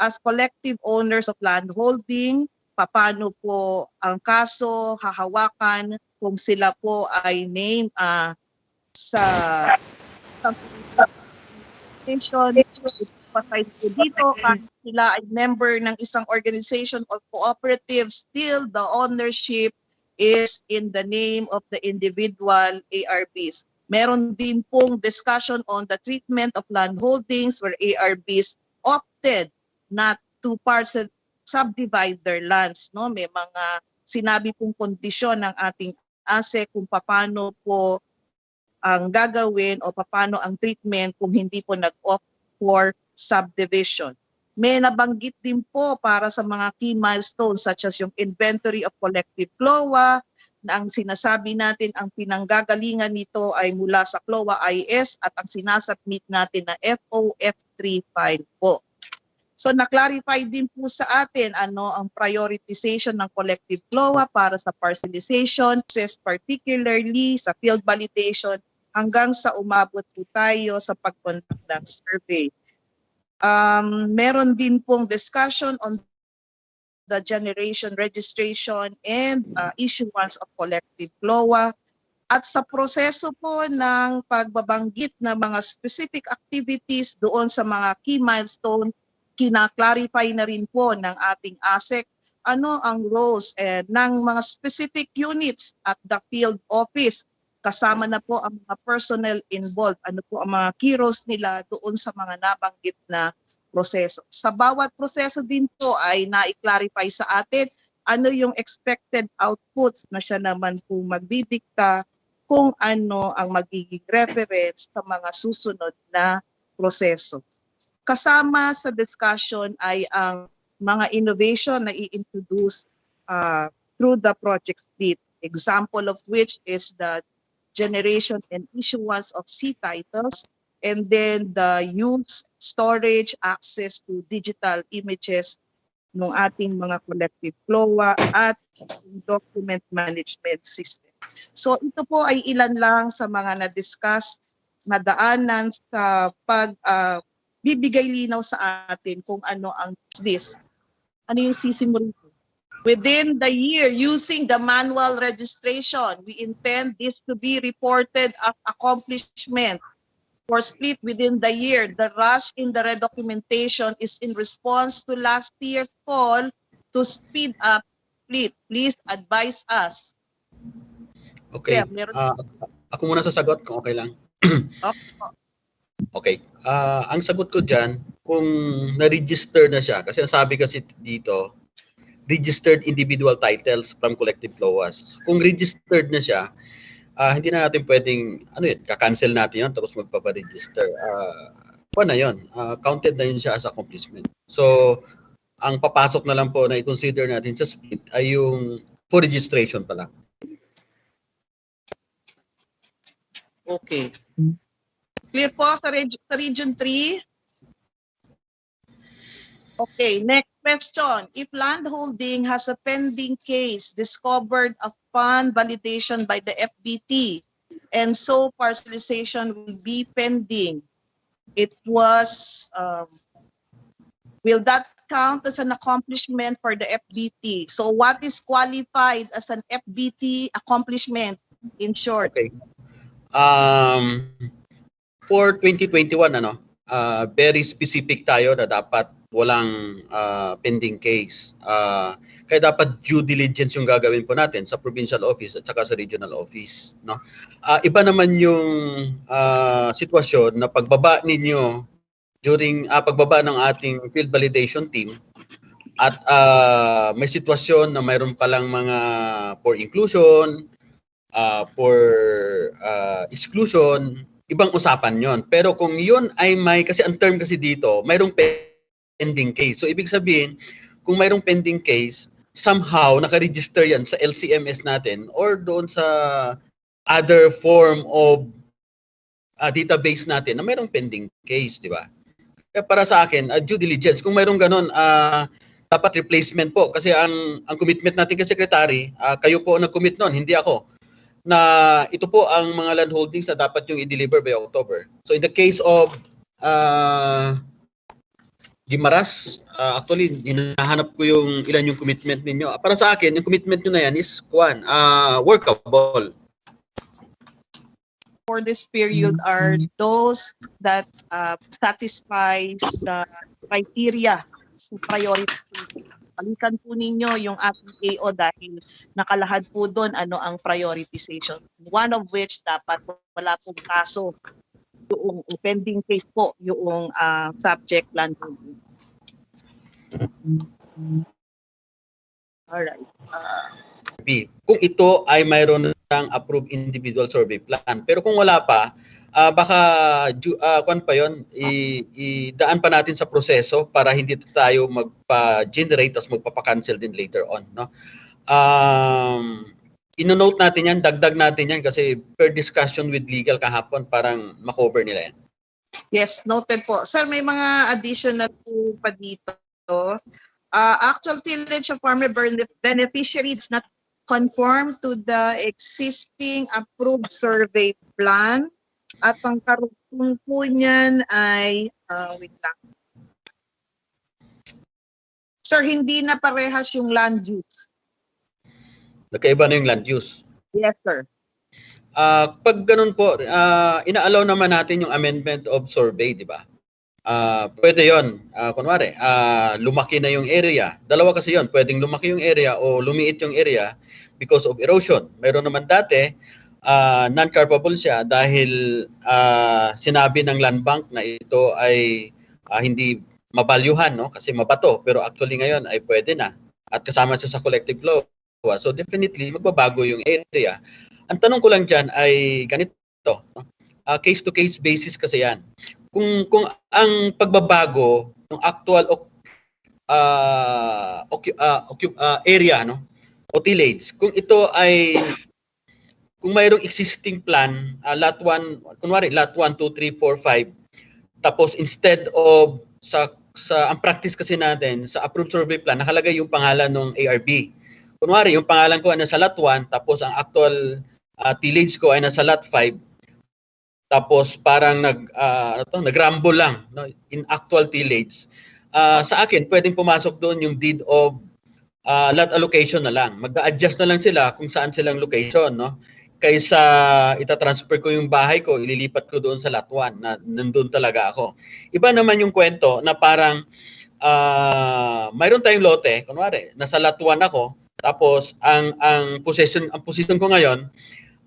as collective owners of land holding. Paano po ang kaso hahawakan kung sila po ay named sa organization. Pasay po dito, kahit sila ay member ng isang organization or cooperative, still the ownership is in the name of the individual ARBs. Meron din pong discussion on the treatment of land holdings where ARBs opted not to subdivide their lands. No? May mga sinabi pong kondisyon ng ating ASEC kung paano po ang gagawin o paano ang treatment kung hindi po nag-opt for subdivision. May nabanggit din po para sa mga key milestones such as yung inventory of collective CLOA, na ang sinasabi natin ang pinanggagalingan nito ay mula sa CLOA IS at ang sinasubmit natin na FOF3 file po. So na-clarify din po sa atin ano ang prioritization ng collective CLOA para sa parcelization, particularly sa field validation hanggang sa umabot po tayo sa pag-conduct ng survey. Meron din pong discussion on the generation, registration, and issuance of collective CLOA. At sa proseso po ng pagbabanggit ng mga specific activities doon sa mga key milestone, kina-clarify na rin po ng ating ASEC ano ang roles ng mga specific units at the field office. Kasama na po ang mga personnel involved. Ano po ang mga key roles nila doon sa mga nabanggit na proseso. Sa bawat proseso din po ay na-clarify sa atin ano yung expected outputs na siya naman po magdidikta kung ano ang magiging reference sa mga susunod na proseso. Kasama sa discussion ay ang mga innovation na i-introduce through the project split. Example of which is the generation and issuance of C titles, and then the use, storage, access to digital images ng ating mga collective CLOA at document management system. So ito po ay ilan lang sa mga na-discuss na daanan sa bibigay linaw sa atin kung ano ang this. Ano yung sisimulin ko? Within the year, using the manual registration, we intend this to be reported as accomplishment for split within the year. The rush in the redocumentation is in response to last year's call to speed up split. Please advise us. Okay. Yeah, Ako muna sasagot kung okay lang. Okay. Ang sagot ko dyan, kung na-register na siya, kasi ang sabi kasi dito, registered individual titles from collective CLOAs. Kung registered na siya, hindi na natin pwedeng, kakancel natin yun, tapos magpaparegister. Na yun, counted na yun siya as accomplishment. So, ang papasok na lang po na i-consider natin sa split ay yung for registration pa lang. Okay. Clear po sa Region 3? Okay, next question. If landholding has a pending case discovered upon validation by the FBT, and so parcelization will be pending, it was, will that count as an accomplishment for the FBT? So what is qualified as an FBT accomplishment in short? Okay. For 2021, very specific tayo na dapat walang pending case. Kaya dapat due diligence yung gagawin po natin sa provincial office at saka sa regional office. No? Iba naman yung sitwasyon na pagbaba ninyo during pagbaba ng ating field validation team at may sitwasyon na mayroon palang mga for inclusion, for exclusion, ibang usapan yon. Pero kung yun ay kasi ang term kasi dito, mayroong pending case. So, ibig sabihin, kung mayroong pending case, somehow, nakaregister yan sa LCMS natin or doon sa other form of database natin na mayroong pending case, di ba? Kaya para sa akin, due diligence, kung mayroong ganun, dapat replacement po. Kasi ang commitment natin kay Secretary, kayo po ang nag-commit noon, hindi ako, na ito po ang mga land holdings na dapat yung i-deliver by October. So in the case of Gimaras, actually, hinahanap ko yung ilan yung commitment ninyo. Para sa akin, yung commitment nyo na yan is, workable. For this period are those that satisfies the criteria sa priority. Balikan po ninyo yung ating AO dahil nakalahad po doon ano ang prioritization. One of which dapat wala pong kaso yung pending case po yung subject land holding. Alright. Kung ito ay mayroon ng approved individual survey plan. Pero kung wala pa, baka kung pa yon, idaan pa natin sa proseso para hindi tayo magpa-generate tapos magpapa-cancel din later on. No? Ino-note natin yan, dagdag natin yan kasi per discussion with legal kahapon, parang makover nila yan. Yes, noted po. Sir, may mga additional po pa dito. Actual tillage of farmer beneficiary is not conform to the existing approved survey plan. At ang karugtong po niyan ay, wait lang. Sir, hindi na parehas yung land use. Nagkaiba na yung land use. Yes, sir. Pag ganun po, ina-allow naman natin yung amendment of survey, di ba? Pwede yon. Kunwari, lumaki na yung area. Dalawa kasi yon. Pwedeng lumaki yung area o lumiit yung area because of erosion. Mayroon naman dati, non-carpable siya dahil sinabi ng land bank na ito ay hindi mabalyuhan, no? Kasi mabato. Pero actually ngayon ay pwede na. At kasama siya sa collective law. So definitely, magbabago yung area. Ang tanong ko lang dyan ay ganito. No? Case-to-case basis kasi yan. Kung ang pagbabago ng actual area, no, o tillage, kung ito ay kung mayroong existing plan, lot 1, kunwari lot 1, 2, 3, 4, 5, tapos instead of sa ang practice kasi natin sa approved survey plan nakalagay yung pangalan ng ARB. Kunwari yung pangalan ko ay nasa lot 1 tapos ang actual tillage ko ay nasa lot 5. Tapos parang nag-rumble lang, no, in actual tillage. Sa akin, pwedeng pumasok doon yung deed of lot allocation na lang. Mag-adjust na lang sila kung saan silang location, no? Kaysa itatransfer ko yung bahay ko, ililipat ko doon sa lot 1 na nandun talaga ako. Iba naman yung kwento na parang mayroon tayong lote, kunwari, nasa lot 1 ako, tapos ang position ko ngayon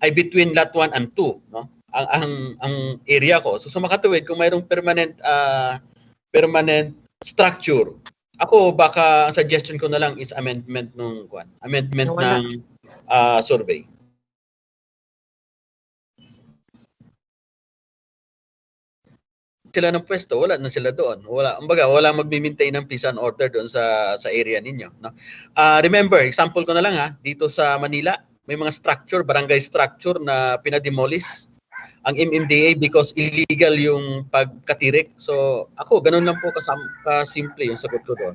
ay between lot 1 and 2, no? Ang area ko. So sa makatuwid, kung mayroong permanent structure, ako baka ang suggestion ko na lang is amendment ng survey. Sila ng pwesto, wala na sila doon. Wala magmi-maintain ng peace and order doon sa area ninyo, no? Remember, example ko na lang dito sa Manila, may mga structure, barangay structure na pinademolish ang MMDA because illegal yung pagkatirik. So ako, ganun lang po kasimple yung sagot ko doon.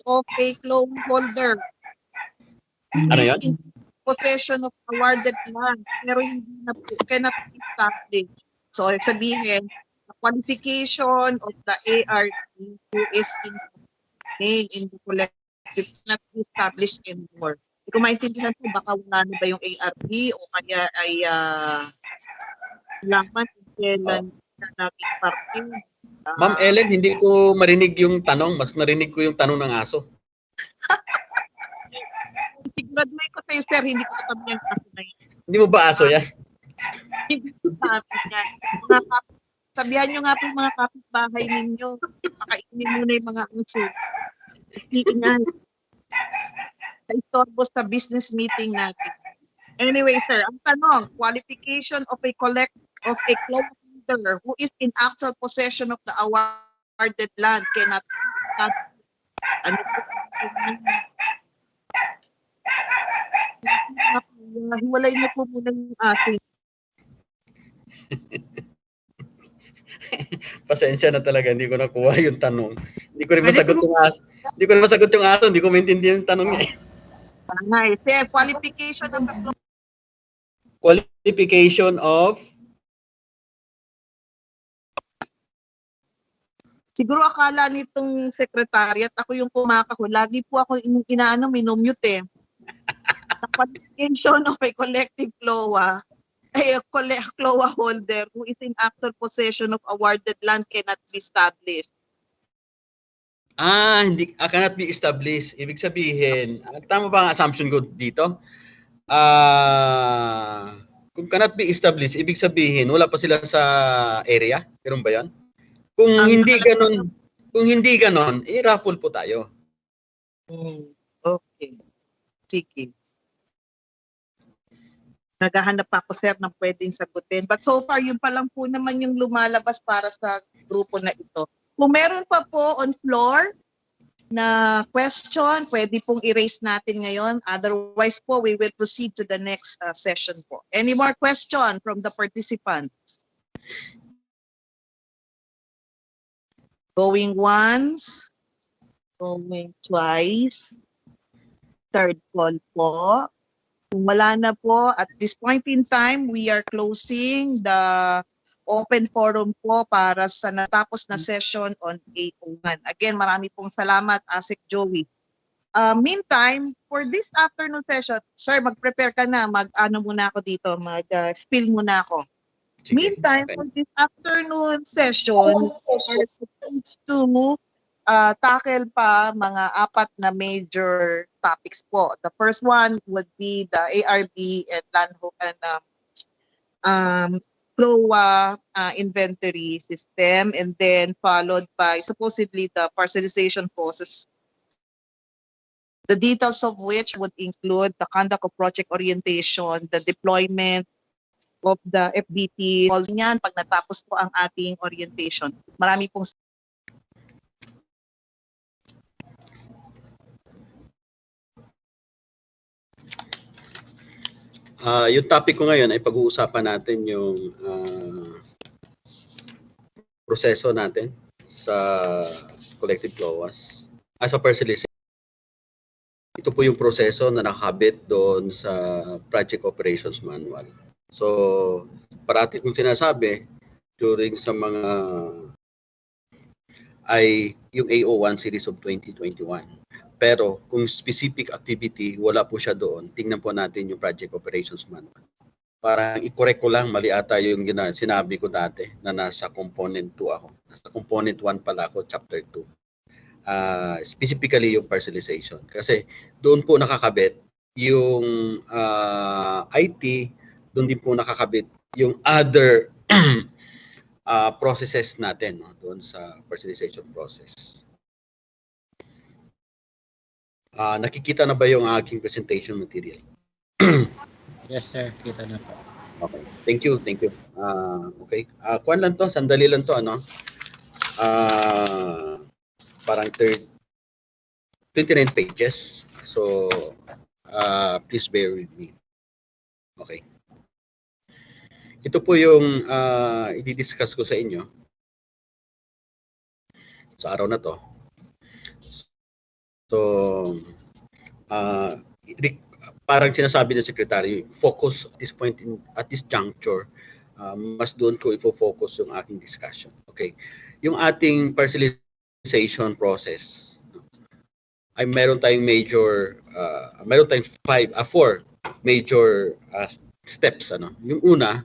Okay, loan holder. Ano yan? In possession of awarded land, pero hindi na po, cannot be established. So sabihin, the qualification of the ART who is in the collective cannot be established anymore. Hindi ko maintindihan po, baka wala na ba yung ARP o kaya ay laman kailan na naging parte. Ma'am Ellen, hindi ko marinig yung tanong. Mas narinig ko yung tanong ng aso. Siguraduhin ko sa'yo, sir, hindi ko sabi yung aso na yun. Hindi mo ba aso yan? Hindi ko sabi yan. Sabihan nyo nga po mga kapitbahay ninyo. Pakainin muna yung mga aso. Iingay. Sa istorbo sa business meeting natin. Anyway, sir, ang tanong, qualification of a close holder who is in actual possession of the awarded land cannot ano po? Hiwalay niyo po muna yung aso. Pasensya na talaga, hindi ko nakuha yung tanong. Hindi ko rin masagot yung aso. Hindi ko rin masagot yung aso, hindi ko maintindihan yung tanong niya. Nice. Qualification of Qualification of Siguro akala nitong secretariat ako yung kumakaho. Lagi po ako inaano, minumute eh. The qualification of a collective CLOA, a CLOA holder who is in actual possession of awarded land cannot be established. hindi cannot be established. Ibig sabihin, tama ba ang assumption ko dito? Kung cannot be established, ibig sabihin wala pa sila sa area. Ganun ba 'yan? Kung hindi ganon, i-raffle po tayo. Okay. Sige. Naghahanap ako, sir, ng pwedeng sagutin. But so far, yun pa lang po naman yung lumalabas para sa grupo na ito. Kung meron pa po on floor na question, pwede pong erase natin ngayon. Otherwise po, we will proceed to the next session po. Any more question from the participants? Going once, going twice, third call po. Kung wala na po, at this point in time, we are closing the open forum po para sa natapos na session on 801. Again, marami pong salamat, Asik Joey. Meantime, for this afternoon session, sir, mag-prepare ka na, mag-ano muna ako dito, mag-spill muna ako. Meantime, for this afternoon session, we're supposed to tackle pa mga 4 na major topics po. The first one would be the ARB and PROA inventory system, and then followed by supposedly the parcelization process, the details of which would include the conduct of project orientation, the deployment of the FBT. All niyan pag natapos po ang ating orientation. Marami pong yung topic ko ngayon ay pag-uusapan natin yung proseso natin sa collective CLOAs. As a parcelization, ito po yung proseso na nakakabit doon sa Project Operations Manual. So, parati kong sinasabi during sa mga ay yung AO1 series of 2021. Pero kung specific activity, wala po siya doon. Tingnan po natin yung Project Operations Manual. Parang i-correct ko lang, mali ata yung sinabi ko dati na nasa component 2 ako. Nasa component 1 pala ako, chapter 2. Specifically yung parcelization. Kasi doon po nakakabit yung IT, doon din po nakakabit yung other processes natin, no, doon sa parcelization process. Nakikita na ba yung aking presentation material? Yes, sir. Kita na po. Okay. Thank you. Okay. Kuan lang to, sandali lang to, ano? Parang 29 pages. So, please bear with me. Okay. Ito po yung i-discuss ko sa inyo sa araw na to. So, parang sinasabi ng secretary, focus at this point at this juncture, mas doon ko i-focus yung aking discussion. Okay. Yung ating parcelization process ay meron tayong four major steps, ano. Yung una,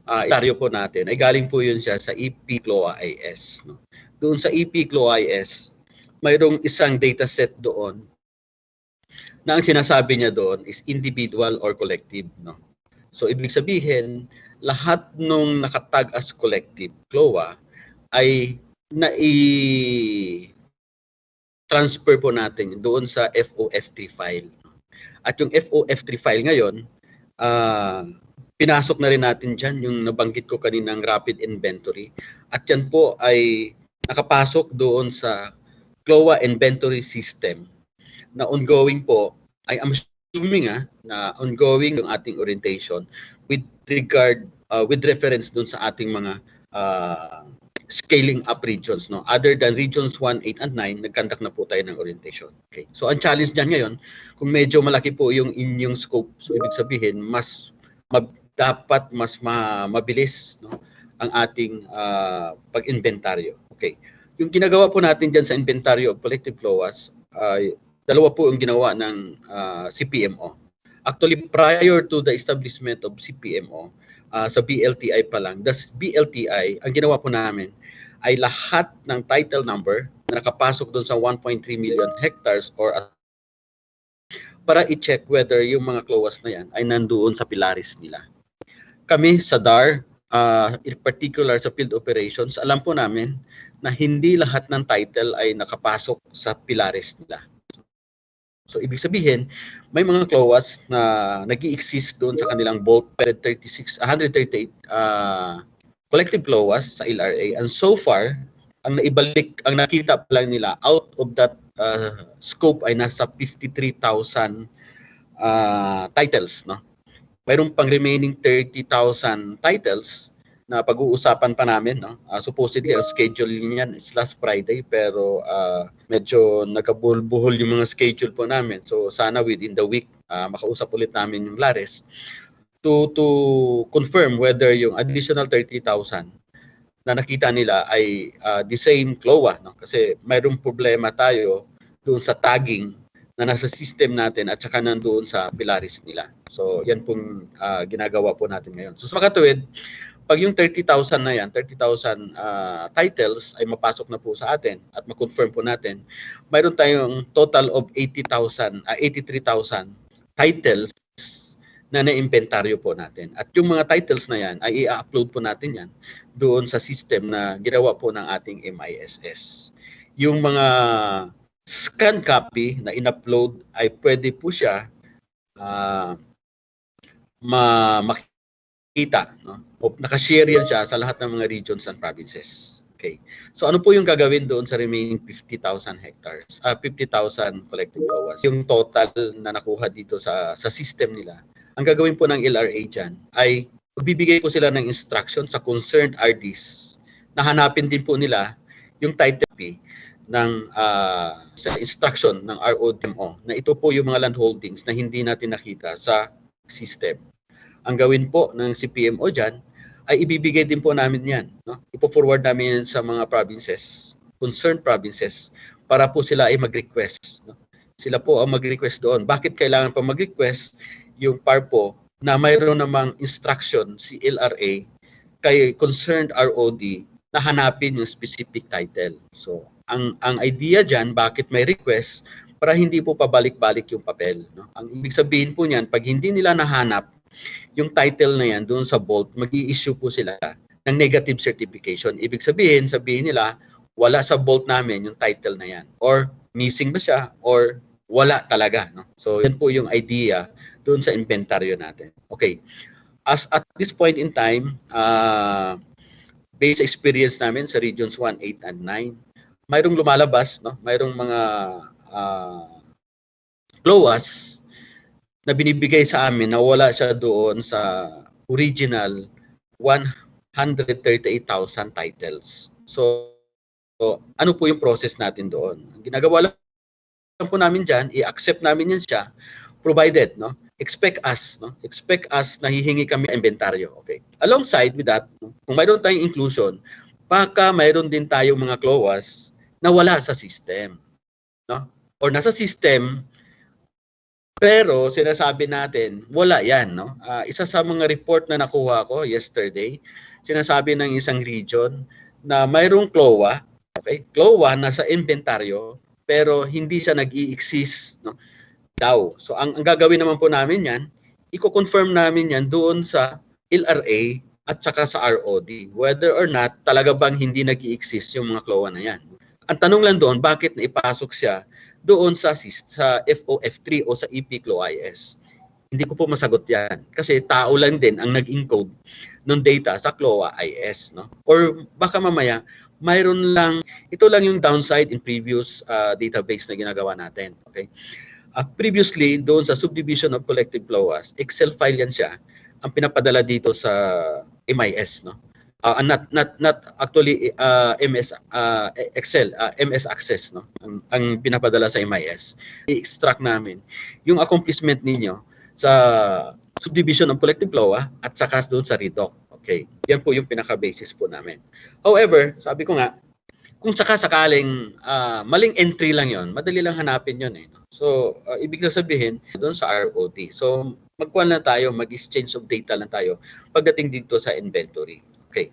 itaryo po natin ay galing po yun siya sa EP CLOA IS, no. Doon sa EP CLOA IS, mayroong isang dataset doon na ang sinasabi niya doon is individual or collective, no. So ibig sabihin, lahat nung nakatag as collective CLOA ay transfer po natin doon sa FOF3 file. At yung FOF3 file ngayon, pinasok na rin natin dyan yung nabanggit ko kaninang rapid inventory. At yan po ay nakapasok doon sa CLOA inventory system na ongoing po ay assuming na ongoing yung ating orientation with with reference dun sa ating mga scaling up regions, no? Other than regions 1, 8, and 9, nagkandak na po tayo ng orientation. Okay. So ang challenge dyan ngayon, kung medyo malaki po yung inyong scope, so ibig sabihin dapat mas mabilis, no, ang ating pag-inventaryo. Okay. Yung ginagawa po natin dyan sa inventaryo of collective flowers, dalawa po yung ginawa ng CPMO. Actually, prior to the establishment of CPMO, sa BLTI pa lang, BLTI, ang ginawa po namin ay lahat ng title number na nakapasok doon sa 1.3 million hectares or para i-check whether yung mga CLOAs na yan ay nandoon sa pilaris nila. Kami sa DAR, in particular sa field operations, alam po namin na hindi lahat ng title ay nakapasok sa pilaris nila. So, ibig sabihin, may mga CLOAs na nag-i-exist doon sa kanilang bulk 138 collective CLOAs sa LRA. And so far, ang nakita pa lang nila out of that scope ay nasa 53,000 titles. No? Mayroon pang remaining 30,000 titles na pag-uusapan pa namin, no? Supposedly ang schedule niyan is last Friday, pero medyo nagkabuhol yung mga schedule po namin. So sana within the week makausap ulit namin yung Lares to confirm whether yung additional 30,000 na nakita nila ay the same CLOA, no? Kasi mayroong problema tayo doon sa tagging na nasa system natin at saka nandoon sa pilaris nila. So yan pong ginagawa po natin ngayon. So sa makatuwid, pag yung 30,000 na yan, 30,000 titles ay mapasok na po sa atin at ma-confirm po natin, mayroon tayong total of 83,000 titles na na-inventaryo po natin. At yung mga titles na yan ay i-upload po natin yan doon sa system na ginawa po ng ating MISS. Yung mga scan copy na in-upload ay pwede po siya makita, no? Nakashare yan siya sa lahat ng mga regions and provinces. Okay. So ano po yung gagawin doon sa remaining 50,000 hectares, 50,000 collective CLOAs? Yung total na nakuha dito sa system nila. Ang gagawin po ng LRA dyan ay magbibigay po sila ng instruction sa concerned RDs na hanapin din po nila yung title ng sa instruction ng RODMO na ito po yung mga land holdings na hindi natin nakita sa system. Ang gawin po ng CPMO dyan ay ibibigay din po namin yan. No? Ipo-forward namin yan sa mga provinces, concerned provinces, para po sila ay mag-request. No? Sila po ang mag-request doon. Bakit kailangan pa mag-request? Yung PARPO na mayroon namang instruction si LRA kay concerned ROD na hanapin yung specific title. So, ang idea dyan, bakit may request, para hindi po pabalik-balik yung papel. No? Ang ibig sabihin po niyan, pag hindi nila nahanap yung title na yan doon sa vault, mag-i-issue po sila ng negative certification. Ibig sabihin nila, wala sa vault namin yung title na yan. Or missing ba siya, or wala talaga. No? So, yan po yung idea doon sa inventaryo natin. Okay. At this point in time, based experience namin sa regions 1, 8, and 9, mayroong lumalabas, no? Mayroong mga CLOAs na binibigay sa amin na wala siya doon sa original 138,000 titles. So, ano po yung process natin doon? Ang ginagawa lang po namin dyan, i-accept namin yan siya, provided, no? Expect us na hihingi kami inventaryo. Okay. Alongside with that, kung mayroon tayong inclusion, baka mayroon din tayong mga CLOAs na wala sa system, no? Or nasa system, pero sinasabi natin, wala yan, no? Isa sa mga report na nakuha ko yesterday, sinasabi ng isang region na mayroong CLOA, okay? CLOA nasa inventaryo, pero hindi siya nag-i-exist, no? Daw. So ang gagawin naman po namin yan, i-confirm namin yan doon sa LRA at saka sa ROD, whether or not talaga bang hindi nag-i-exist yung mga CLOA na yan. Ang tanong lang doon, bakit naipasok siya doon sa FOF3 o sa EP-CLOIS? Hindi ko po masagot yan. Kasi tao lang din ang nag-encode ng data sa CLOA-IS. No? Or baka mamaya, mayroon lang, ito lang yung downside in previous database na ginagawa natin. Okay? Previously, doon sa subdivision of collective flowers, Excel file yan siya, ang pinapadala dito sa MIS, no? Not actually MS Excel, MS Access, no? Ang pinapadala sa MIS. I-extract namin yung accomplishment ninyo sa subdivision of collective flow at saka doon sa redoc. Okay. Yan po yung pinaka-basis po namin. However, sabi ko nga, kung sakaling maling entry lang yon, madali lang hanapin yon eh. So, ibig sabihin doon sa ROT. So, magkuha lang tayo, mag-exchange of data lang tayo pagdating dito sa inventory. Okay.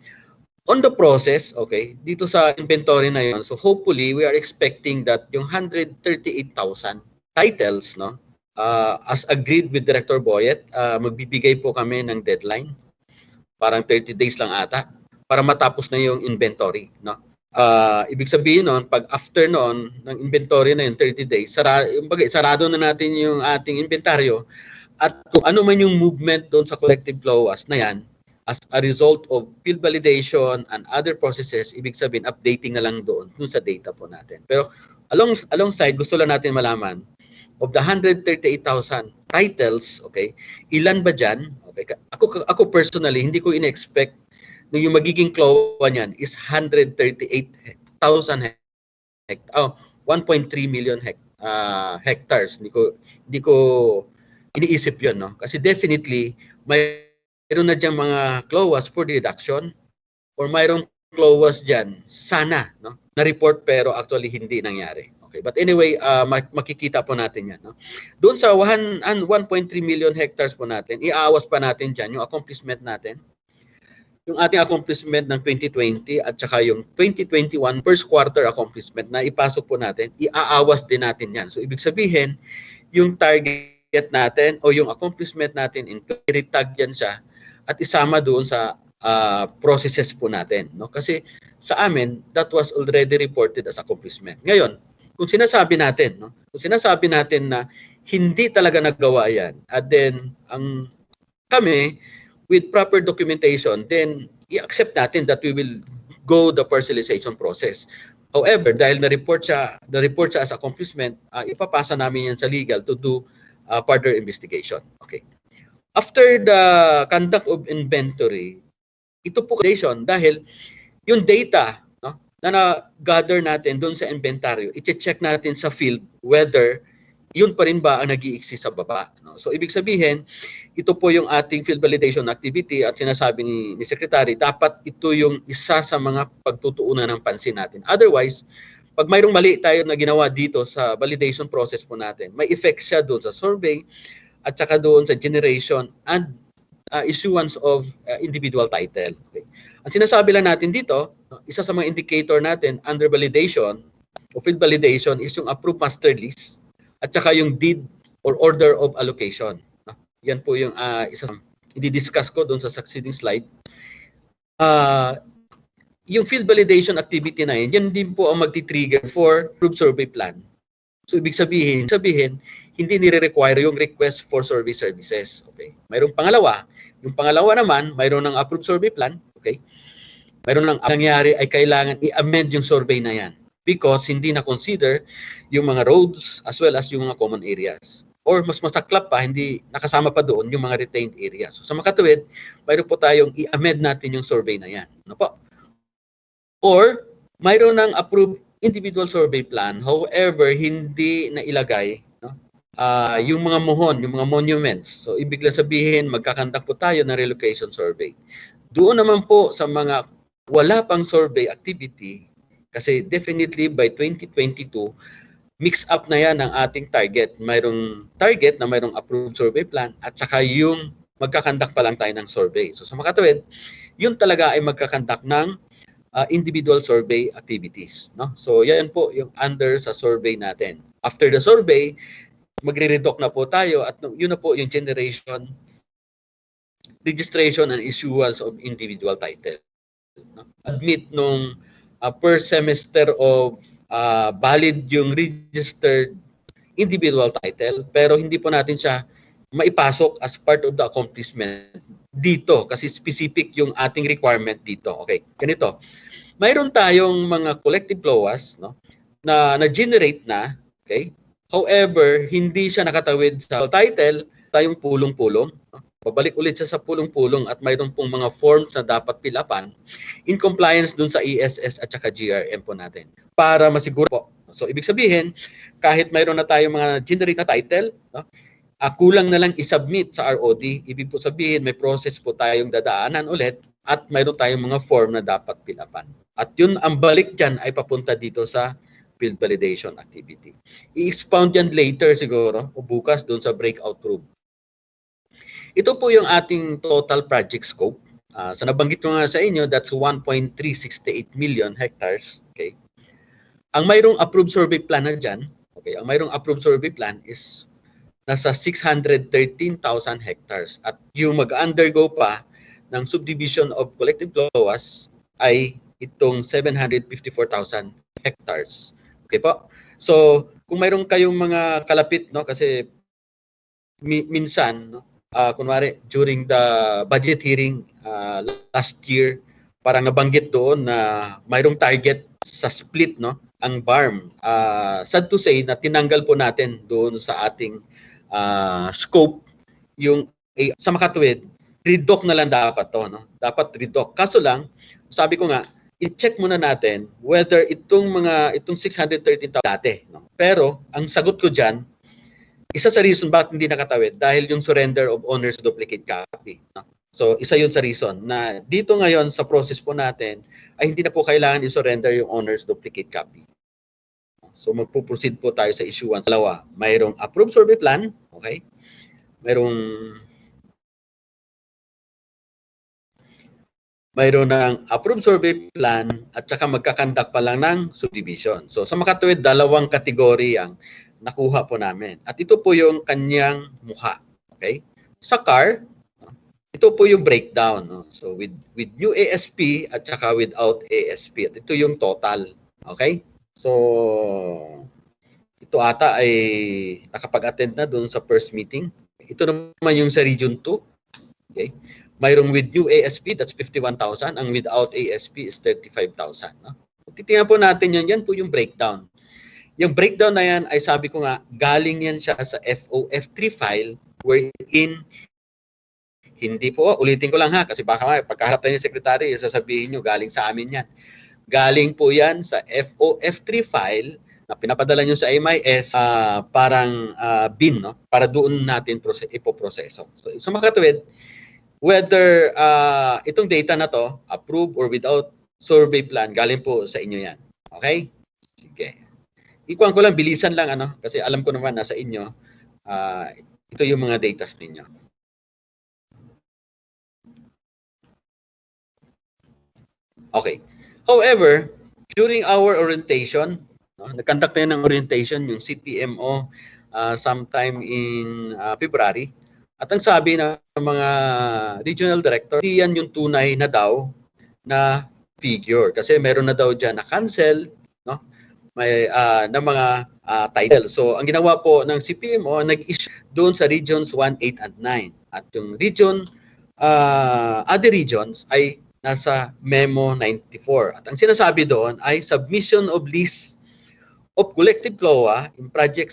On the process, okay, dito sa inventory na yon, so hopefully we are expecting that yung 138,000 titles, no, as agreed with Director Boyet, magbibigay po kami ng deadline. Parang 30 days lang ata para matapos na yung inventory, no. Ibig sabihin noon, pag after noon ng inventory na yung 30 days, sarado na natin yung ating inventaryo at kung ano man yung movement doon sa collective flow na yan, as a result of field validation and other processes, ibig sabihin updating na lang doon sa data po natin. Pero alongside, gusto lang natin malaman, of the 138,000 titles, okay, ilan ba dyan? Okay, ako personally, hindi ko in-expect na yung magiging CLOA niyan is 138,000 1.3 million hectares. Hindi ko iniisip yun, no? Kasi definitely, mayroon na diyang mga CLOAs for deduction or mayroong CLOAs dyan, sana, no? Na-report pero actually hindi nangyari. Okay. But anyway, makikita po natin yan. No? Doon sa 1.3 million hectares po natin, iaawas pa natin dyan yung accomplishment natin. Yung ating accomplishment ng 2020 at saka yung 2021 first quarter accomplishment na ipasok po natin, iaawas din natin yan. So ibig sabihin, yung target natin o yung accomplishment natin, i-retag yan siya at isama doon sa processes po natin. No? Kasi sa amin, that was already reported as accomplishment. Ngayon, kung sinasabi natin, no? Kung sinasabi natin na hindi talaga nagawa yan, at then kami, with proper documentation, then i-accept natin that we will go the parcelization process. However, dahil na-report siya as accomplishment, ipapasa namin yan sa legal to do further investigation. Okay. After the conduct of inventory, ito po dahil yung data, no, na na-gather natin doon sa inventaryo, i-check natin sa field whether yun pa rin ba ang nag-i-exist sa baba. No? So, ibig sabihin, ito po yung ating field validation activity at sinasabi ni Secretary, dapat ito yung isa sa mga pagtutuunan ng pansin natin. Otherwise, pag mayroong mali tayo na ginawa dito sa validation process po natin, may effect siya doon sa survey at saka doon sa generation and issuance of individual title. Okay. Ang sinasabi lang natin dito, isa sa mga indicator natin under validation o field validation is yung approved master list at saka yung deed or order of allocation. Yan po yung isa i-discuss ko doon sa succeeding slide. Yung field validation activity na yan din po ang magti-trigger for approved survey plan. So ibig sabihin hindi nire-require yung request for survey services. Okay. Mayroong pangalawa. Yung pangalawa naman, mayroon ng approved survey plan. Okay. Mayroon lang nangyari ay kailangan i-amend yung survey na yan, because hindi na consider yung mga roads as well as yung mga common areas. Or mas masaklap pa, hindi nakasama pa doon yung mga retained areas. So sa makatuwid, mayroon po tayong i-amend natin yung survey na yan. Ano po? Or mayroon ng approved individual survey plan, however, hindi na ilagay, no, yung mga mohon, yung mga monuments. So ibig sabihin, magkakandak po tayo ng relocation survey. Doon naman po sa mga wala pang survey activity, kasi definitely by 2022, mix up na yan ang ating target. Mayroong target na mayroong approved survey plan at saka yung magkakandak pa lang tayo ng survey. So sa makatuwid, yun talaga ay magkakandak ng individual survey activities. No? So yan po yung under sa survey natin. After the survey, magre-redoc na po tayo at yun na po yung generation, registration and issuance of individual title. No? Admit nung per semester of valid yung registered individual title, pero hindi po natin siya maipasok as part of the accomplishment dito kasi specific yung ating requirement dito. Okay, ganito. Mayroon tayong mga collective CLOAs, no, na generate na, okay? However, hindi siya nakatawid sa title, tayong pulong-pulong. Babalik ulit siya sa pulong-pulong at mayroon pong mga forms na dapat pilapan in compliance dun sa ESS at saka GRM po natin para masiguro po. So, ibig sabihin, kahit mayroon na tayong mga generate na title, no, kulang na lang isubmit sa ROD. Ibig po sabihin, may process po tayong dadaanan ulit at mayroon tayong mga form na dapat pilapan. At yun, ang balik dyan ay papunta dito sa field validation activity. I-expound yan later siguro o bukas doon sa breakout room. Ito po yung ating total project scope. So nabanggit ko nga sa inyo, that's 1.368 million hectares. Okay. Ang mayroong approved survey plan na dyan, okay, ang mayroong approved survey plan is nasa 613,000 hectares. At yung mag-undergo pa ng subdivision of collective clause ay itong 754,000 hectares. Okay po? So, kung mayroon kayong mga kalapit, no, kasi minsan, no, kunwari, during the budget hearing last year, parang nabanggit doon na mayroong target sa split, no, ang BARM. Sad to say na tinanggal po natin doon sa ating scope yung sa makatuwid, redoc na lang dapat to, no? Dapat redoc. Kaso lang, sabi ko nga, i-check muna natin whether itong 613,000 dati, no? Pero ang sagot ko diyan, isa sa reason bakit hindi nakatawid dahil yung surrender of owner's duplicate copy, no? So isa yun sa reason na dito ngayon sa process po natin ay hindi na po kailangan i-surrender yung owner's duplicate copy. So magpo-proceed po tayo sa issuance. Dalawa, mayroong approved survey plan, okay? Mayroon ng approved survey plan at saka magkakandak pa lang ng subdivision. So sa makatuwid, dalawang kategory ang nakuha po namin. At ito po yung kanyang mukha. Okay? Sa CAR, ito po yung breakdown. No? So with new ASP at saka without ASP. At ito yung total. Okay? So ito ata ay nakapag-attend na doon sa first meeting. Ito naman yung sa Region 2. Okay? Mayroong with new ASP, that's 51,000. Ang without ASP is 35,000. No? Titingnan po natin yan. Yan po yung breakdown. Yung breakdown na yan ay sabi ko nga, galing yan siya sa FOF3 file wherein hindi po, ulitin ko lang ha, kasi baka pagkaharap tayo ng secretary, sasabihin nyo, galing sa amin yan. Galing po yan sa FOF3 file na pinapadala nyo sa MIS, parang bin, no? Para doon natin ipoproseso. So makatuwid, whether itong data na to, approved or without survey plan, galing po sa inyo yan. Okay? Sige. Ikuan ko lang, bilisan lang, ano, kasi alam ko naman nasa inyo, ito yung mga datas ninyo. Okay. However, during our orientation, no, nag-conduct tayo ng orientation, yung CPMO, sometime in February. At ang sabi ng mga regional director, hindi yan yung tunay na daw na figure. Kasi meron na daw dyan na cancel, no? May na mga title. So, ang ginawa po ng CPMO, nag-issue doon sa regions 1, 8, and 9. At yung region, other regions ay nasa Memo 94. At ang sinasabi doon ay submission of list of collective CLOA in project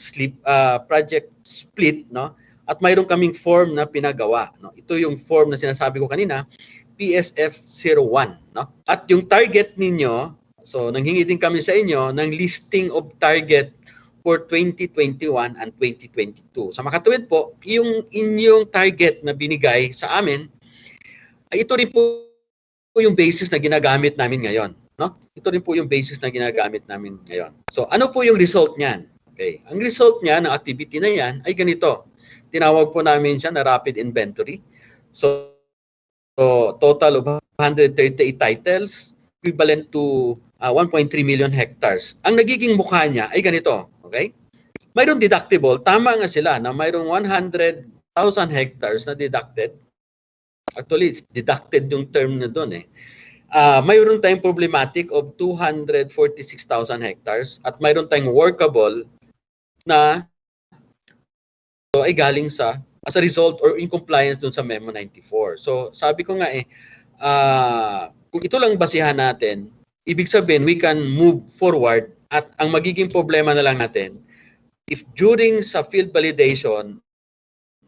split, no? At mayroon kaming form na pinagawa, no? Ito yung form na sinasabi ko kanina, PSF01, no? At yung target ninyo, so nanghingi din kami sa inyo ng listing of target for 2021 and 2022. Sa makatuwid po, yung inyong target na binigay sa amin, ay ito rin po yung basis na ginagamit namin ngayon, no? Ito rin po yung basis na ginagamit namin ngayon. So ano po yung result niyan? Okay. Ang result niya ng activity na yan ay ganito. Tinawag po namin siya na rapid inventory. So total of 138 titles, equivalent to 1.3 million hectares. Ang nagiging mukha niya ay ganito. Okay? Mayroon deductible. Tama nga sila na mayroong 100,000 hectares na deducted. Actually, it's deducted yung term na doon eh. Mayroon tayong problematic of 246,000 hectares at mayroon tayong workable na so, ay galing sa as a result or in compliance dun sa Memo 94. So sabi ko nga kung ito lang basihan natin, ibig sabihin we can move forward at ang magiging problema na lang natin, if during sa field validation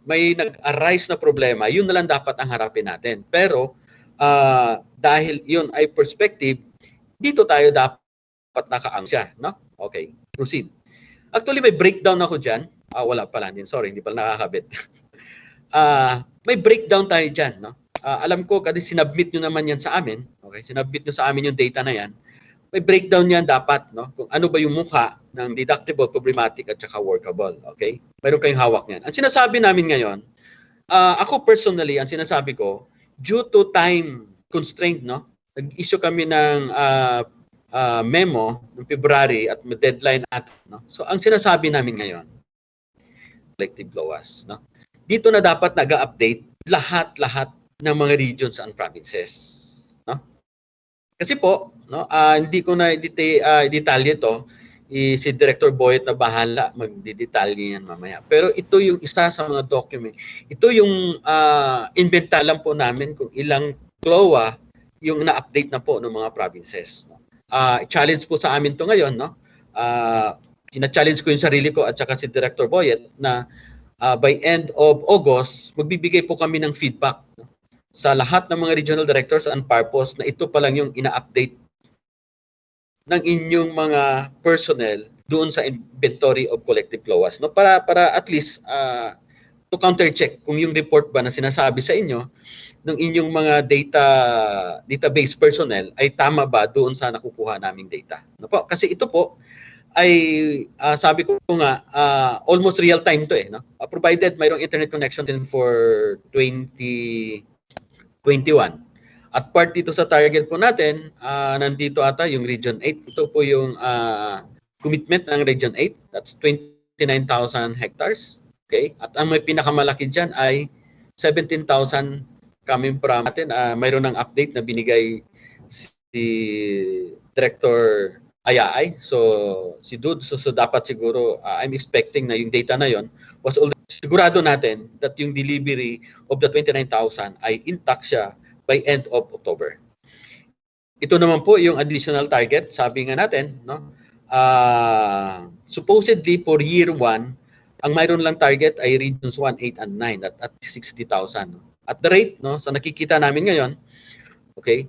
may nag-arise na problema, yun na lang dapat ang harapin natin. Pero dahil yun ay perspective, dito tayo dapat nakaang siya, no? Okay, proceed. Actually, may breakdown ako dyan. Wala pala din. Sorry, hindi pala nakakabit. May breakdown tayo dyan, no? Alam ko, kasi sinubmit nyo naman yan sa amin. Okay, sinubmit nyo sa amin yung data na yan. May breakdown yan dapat, no? Kung ano ba yung mukha ng deductible, problematic, at saka workable. Okay? Mayroon kayong hawak niyan. Ang sinasabi namin ngayon, ako personally, ang sinasabi ko, due to time constraint, no? Nag-issue kami ng memo noong February at deadline natin, no? So, ang sinasabi namin ngayon, collective LOAS, no? Dito na dapat nag-update lahat-lahat ng mga regions and provinces, no? Kasi po, no, hindi ko na detalye ito. Si Director Boyet na bahala magdidetalye yan mamaya. Pero ito yung isa sa mga document. Ito yung inventa lang po namin kung ilang CLOA yung na-update na po ng mga provinces. No? Challenge po sa amin to ngayon, no? Tina-challenge ko yung sarili ko at saka si Director Boyet na by end of August, magbibigay po kami ng feedback, no? Sa lahat ng mga regional directors and purpose na ito pa lang yung ina-update ng inyong mga personnel doon sa inventory of collective LOAS, no? Para at least to counter-check kung yung report ba na sinasabi sa inyo ng inyong mga database personnel ay tama ba doon sa nakukuha naming data. No po? Kasi ito po ay sabi ko nga almost real time to eh, no? Provided mayroong internet connection din for 2021. At part dito sa target po natin, nandito ata yung Region 8. Ito po yung commitment ng Region 8. That's 29,000 hectares. Okay? At ang may pinakamalaki dyan ay 17,000 coming from natin. Mayroon ng update na binigay si Director Ayaay. So, si Dude, so dapat siguro, I'm expecting na yung data na yon was already sigurado natin that yung delivery of the 29,000 ay intact siya by end of October. Ito naman po yung additional target, sabi nga natin, no? Supposedly for year 1, ang mayroon lang target ay regions 1, 8, and 9 at 60,000. No? At the rate, no, sa nakikita namin ngayon, okay,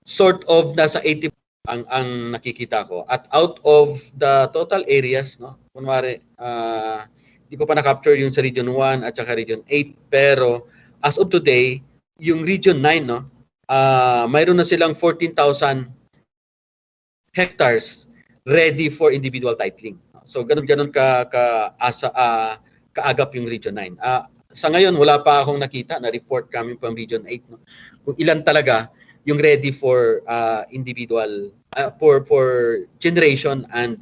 sort of nasa 80 ang nakikita ko. At out of the total areas, no, kunwari, hindi ko pa na-capture yung sa Region 1 at saka Region 8, pero as of today, yung Region 9, no, mayroon na silang 14,000 hectares ready for individual titling. So, ganun kaagap yung Region 9. Sa ngayon, wala pa akong nakita na report coming from Region 8. No? Kung ilan talaga yung ready for individual, for generation and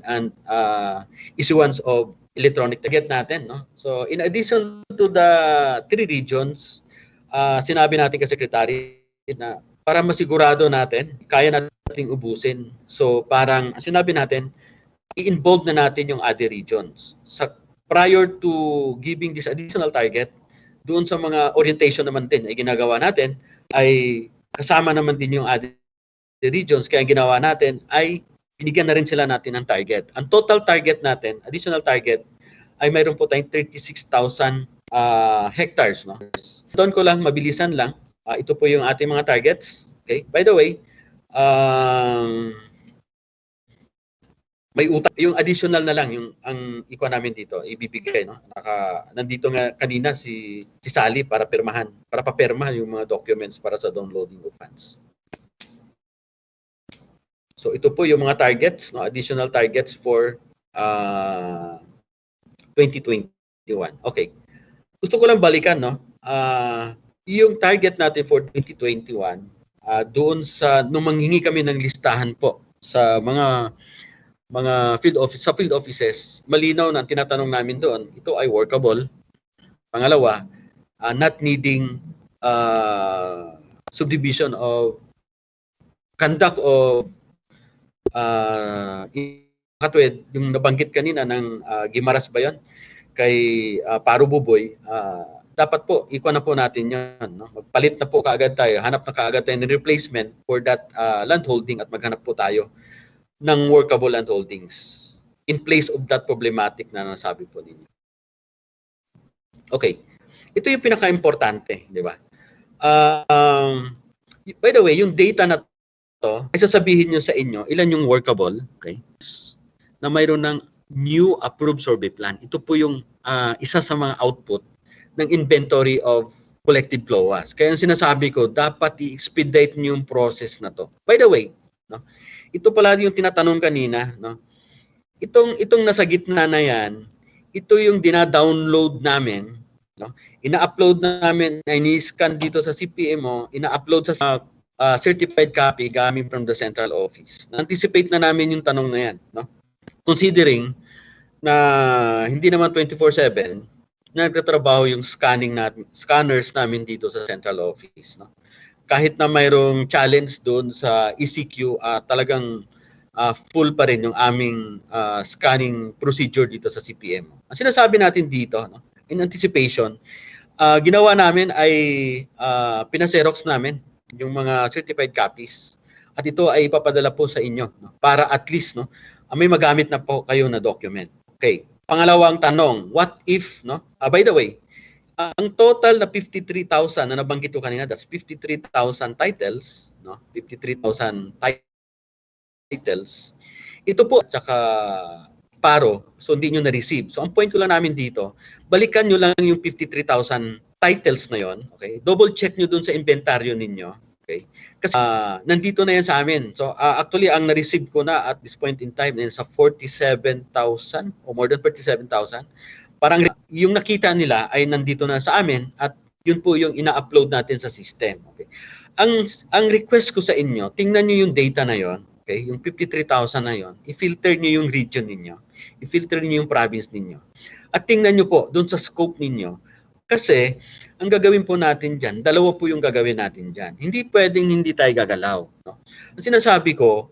issuance of electronic target natin. No? So, in addition to the 3 regions, sinabi natin kay Secretary na para masigurado natin, kaya nating ubusin. So, parang sinabi natin, i-involve na natin yung other regions. Prior to giving this additional target, doon sa mga orientation naman din ay ginagawa natin, ay kasama naman din yung other regions. Kaya ang ginawa natin ay binigyan na rin sila natin ng target. Ang total target natin, additional target, ay mayroon po tayong 36,000 hectares. No? Doon ko lang, mabilisan lang. Ito po yung ating mga targets. Okay? By the way, may utang, yung additional na lang yung ang ikuha namin dito ibibigay, no. Nandito nga kanina si Sally para papirma yung mga documents para sa downloading of funds. So ito po yung mga targets, no, additional targets for 2021. Okay. Gusto ko lang balikan, no. Yung target natin for 2021 doon sa nung manghingi kami ng listahan po sa mga field offices, malinaw na tinatanong namin doon, ito ay workable. Pangalawa, not needing subdivision of conduct of katwid, yung nabanggit kanina ng Gimaras ba yun? Kay Paro Buboy, dapat po, ikuha na po natin yan. No? Magpalit na po kaagad tayo, hanap na kaagad tayo ng replacement for that land holding at maghanap po tayo ng workable land holdings. in place of that problematic na nasabi po ninyo. Okay. Ito yung pinaka-importante, di ba? By the way, yung data na to, ay sasabihin nyo sa inyo, ilan yung workable, okay? Na mayroon ng new approved survey plan. Ito po yung isa sa mga output ng inventory of collective CLOAs. Kaya ang sinasabi ko, dapat i-expedite nyo yung process na to. By the way, no, ito pala yung tinatanong kanina, no? Itong nasa gitna na yan, ito yung dina-download namin, no? Ina-upload namin, ini-scan dito sa CPMO, ina-upload sa certified copy gaming from the central office. Na-anticipate na namin yung tanong na yan, no? Considering na hindi naman 24/7 nagtatrabaho yung scanners namin dito sa central office, no? Kahit na mayroong challenge doon sa ECQ, talagang full pa rin yung aming scanning procedure dito sa CPM. Ang sinasabi natin dito, no, in anticipation, ginawa namin ay pinaserox namin yung mga certified copies at ito ay ipapadala po sa inyo, no, para at least, no, may magamit na po kayo na document. Okay. Pangalawang tanong, what if, no? By the way, ang total na 53,000 na nabanggit ko kanina, that's 53,000 titles, no? 53,000 titles. Ito po at saka paro, so hindi nyo na-receive. So ang point ko lang namin dito, balikan nyo lang yung 53,000 titles na yon, okay? Double check nyo dun sa inventaryo ninyo, okay? Kasi nandito na yan sa amin. So actually ang na-receive ko na at this point in time is sa 47,000 o more than 47,000. Parang yung nakita nila ay nandito na sa amin at yun po yung ina-upload natin sa system, okay? Ang request ko sa inyo, tingnan nyo yung data na yon. Okay, yung 53,000 na yon, i-filter niyo yung region ninyo, i-filter niyo yung province ninyo. At tingnan niyo po doon sa scope ninyo. Kasi ang gagawin po natin diyan, dalawa po yung gagawin natin diyan. Hindi pwedeng hindi tayo gagalaw, no? Ang sinasabi ko,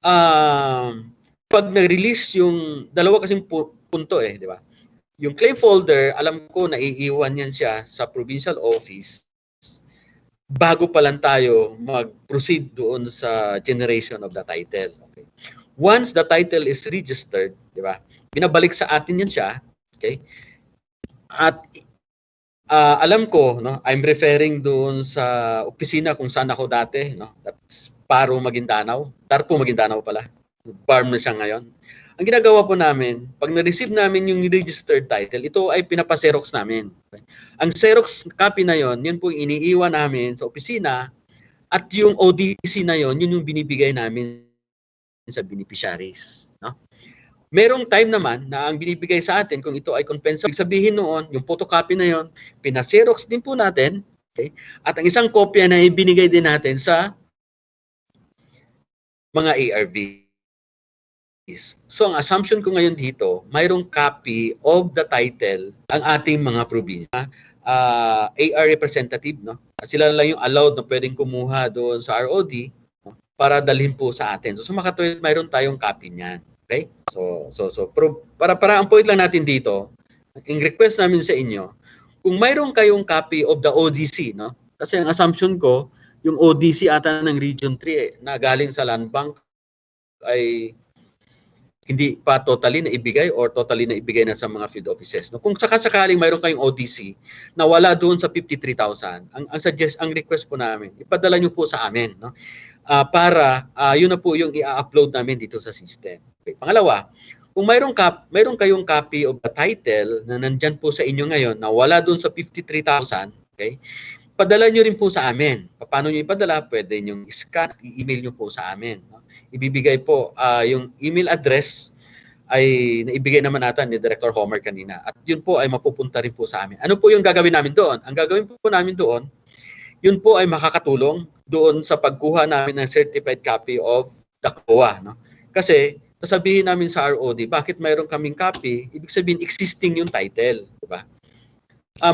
pag na-release yung dalawa kasing punto di ba? Yung claim folder, alam ko naiiwan yan siya sa provincial office bago pa lang tayo mag-proceed doon sa generation of the title. Okay. Once the title is registered, di ba? Binabalik sa atin yan siya, okay? At alam ko, no, I'm referring doon sa opisina kung saan ako dati, no? That's Paro Maguindanao. Tarpo Maguindanao pala. Farm na siya ngayon. Ang ginagawa po namin, pag na-receive namin yung registered title, ito ay pinapaserox namin. Okay? Ang Xerox copy na yon, yun po yung iniiwan namin sa opisina at yung ODC na yon, yun yung binibigay namin sa beneficiaries. No? Merong time naman na ang binibigay sa atin kung ito ay compensable. Sabihin noon, yung photocopy na yon, pinaserox din po natin, okay? At ang isang kopya na ibinigay din natin sa mga ARB. So ang assumption ko ngayon dito, mayroong copy of the title ang ating mga probinsya. AR representative, no? Sila lang yung allowed na pwedeng kumuha doon sa ROD, no? Para dalhin po sa atin. So makatuwid mayroon tayong copy niyan. Okay? So para ang point lang natin dito, ang request namin sa inyo, kung mayroon kayong copy of the ODC, no? Kasi ang assumption ko, yung ODC ata ng Region 3 na galing sa Land Bank ay hindi pa totally na ibigay or totally na ibigay na sa mga field offices. No, kung sakasakaling mayroon kayong ODC na wala doon sa 53,000, ang request po namin, ipadala niyo po sa amin, no? Para yun na po yung i-upload namin dito sa system. Okay. Pangalawa, kung mayroon kayong copy of the title na nandyan po sa inyo ngayon na wala doon sa 53,000, okay? Padala nyo rin po sa amin. Paano nyo ipadala? Pwede nyo i-scan at i-email nyo po sa amin. No? Ibibigay po yung email address ay naibigay naman natin ni Director Homer kanina. At yun po ay mapupunta rin po sa amin. Ano po yung gagawin namin doon? Ang gagawin po namin doon, yun po ay makakatulong doon sa pagkuha namin ng certified copy of the COA. No? Kasi sasabihin namin sa ROD, bakit mayroon kaming copy? Ibig sabihin existing yung title. Diba?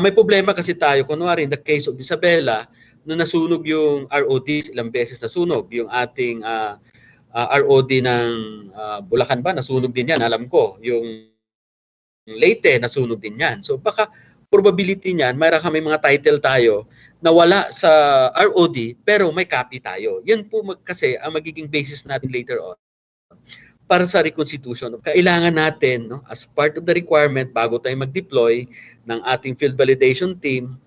May problema kasi tayo, kunwari in the case of Isabela, na nasunog yung ROD, ilang beses nasunog. Yung ating ROD ng Bulacan ba, nasunog din yan, alam ko. Yung Leyte, nasunog din yan. So baka probability niyan, mayroon kami mga title tayo na wala sa ROD, pero may copy tayo. Yan po kasi ang magiging basis natin later on para sa reconstitution. Kailangan natin, no, as part of the requirement bago tayo mag-deploy ng ating field validation team,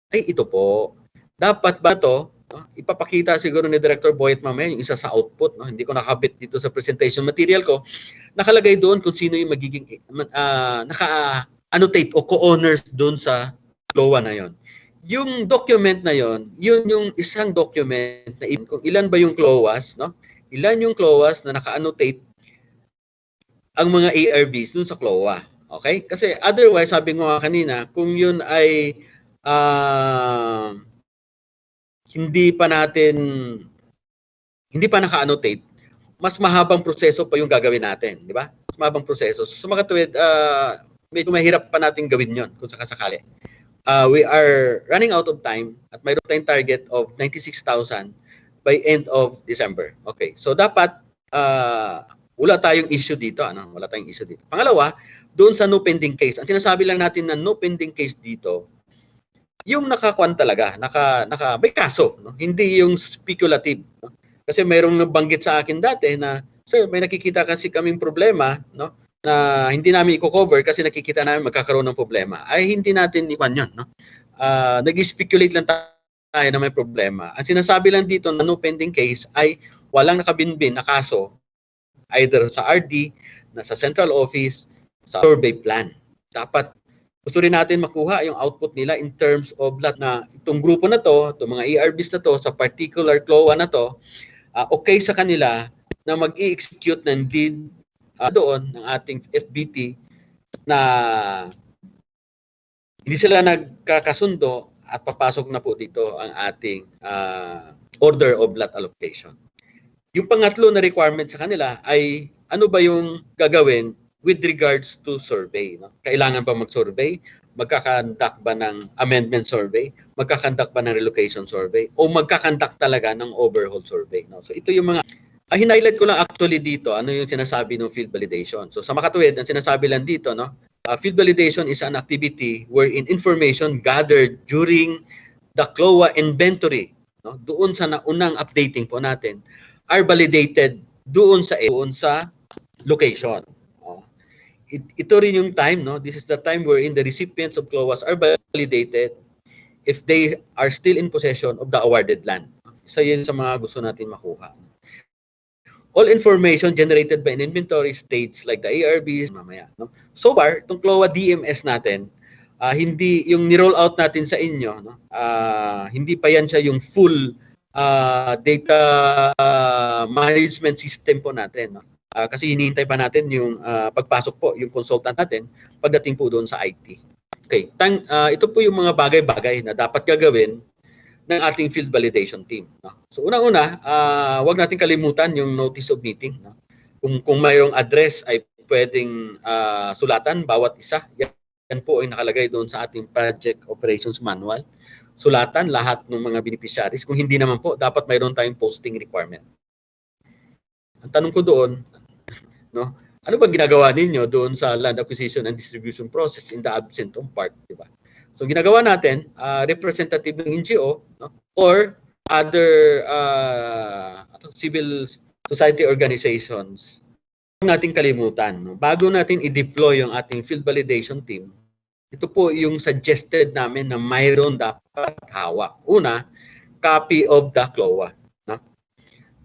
ay ito po. Dapat ba to, no, ipapakita siguro ni Director Boyet mamaya yung isa sa output, no, hindi ko nakabit dito sa presentation material ko, nakalagay doon kung sino yung magiging naka-annotate o co-owners doon sa CLOA na yon. Yung document na yon, yun yung isang document na kung ilan ba yung CLOAs, no? Ilan yung CLOAs na naka-annotate ang mga ARBs dun sa CLOA. Okay? Kasi otherwise, sabi ko nga kanina, kung yun ay hindi pa naka-annotate, mas mahabang proseso pa yung gagawin natin. Di ba? Mas mahabang proseso. So, sa mga tuwid, medyo mahirap pa natin gawin yon kung sakasakali. We are running out of time at mayroon tayong target of 96,000 by end of December. Okay. So, dapat wala tayong issue dito. Wala tayong issue dito. Pangalawa, doon sa no pending case. Ang sinasabi lang natin na no pending case dito, yung nakakuan talaga, may kaso, no? Hindi yung speculative. No? Kasi mayroong nabanggit sa akin dati na, sir, may nakikita kasi kaming problema, no? Na hindi namin i-cover kasi nakikita namin magkakaroon ng problema. Ay hindi natin iwan yun. No? Nag-speculate lang tayo na may problema. Ang sinasabi lang dito na no pending case ay walang nakabinbin na kaso either sa RD, na sa central office, sa survey plan. Dapat gusto rin natin makuha yung output nila in terms of na itong grupo na to, itong mga ARBs na to, sa particular CLOA na to, okay sa kanila na mag-i-execute ng deed doon ng ating FBT na hindi sila nagkakasundo at papasok na po dito ang ating order of lot allocation. Yung pangatlo na requirement sa kanila ay ano ba yung gagawin with regards to survey. No? Kailangan ba mag-survey? Magkakandak ba ng amendment survey? Magkakandak ba ng relocation survey? O magkakandak talaga ng overhaul survey? No? So ito yung mga hinighlight ko lang actually dito, ano yung sinasabi ng field validation. So sa makatuwid, ang sinasabi lang dito, no? Field validation is an activity wherein information gathered during the CLOA inventory, no? Doon sa naunang updating po natin, are validated doon sa location. Ito rin yung time, no? This is the time wherein the recipients of CLOAs are validated if they are still in possession of the awarded land. Isa yun sa mga gusto natin makuha. All information generated by an inventory states like the ARBs, mamaya. No? So far, itong CLOA DMS natin, hindi yung ni-roll out natin sa inyo, no? Hindi pa yan siya yung full data management system po natin. No? Kasi hinihintay pa natin yung pagpasok po, yung consultant natin pagdating po doon sa IT. Okay, ito po yung mga bagay-bagay na dapat gagawin ng ating field validation team. No? So unang-una, wag natin kalimutan yung notice of meeting. No? Kung mayroong address ay pwedeng sulatan bawat isa. Yan po ay nakalagay doon sa ating project operations manual. Sulatan lahat ng mga beneficiaries. Kung hindi naman po, dapat mayroon tayong posting requirement. Ang tanong ko doon, no? Ano bang ginagawa ninyo doon sa land acquisition and distribution process in the absent of part, di ba? So ginagawa natin, representative ng NGO, no? Or other civil society organizations. Huwag natin kalimutan, no? Bago natin i-deploy yung ating field validation team, ito po yung suggested namin na mayroon dapat hawak. Una, copy of the CLOA. No?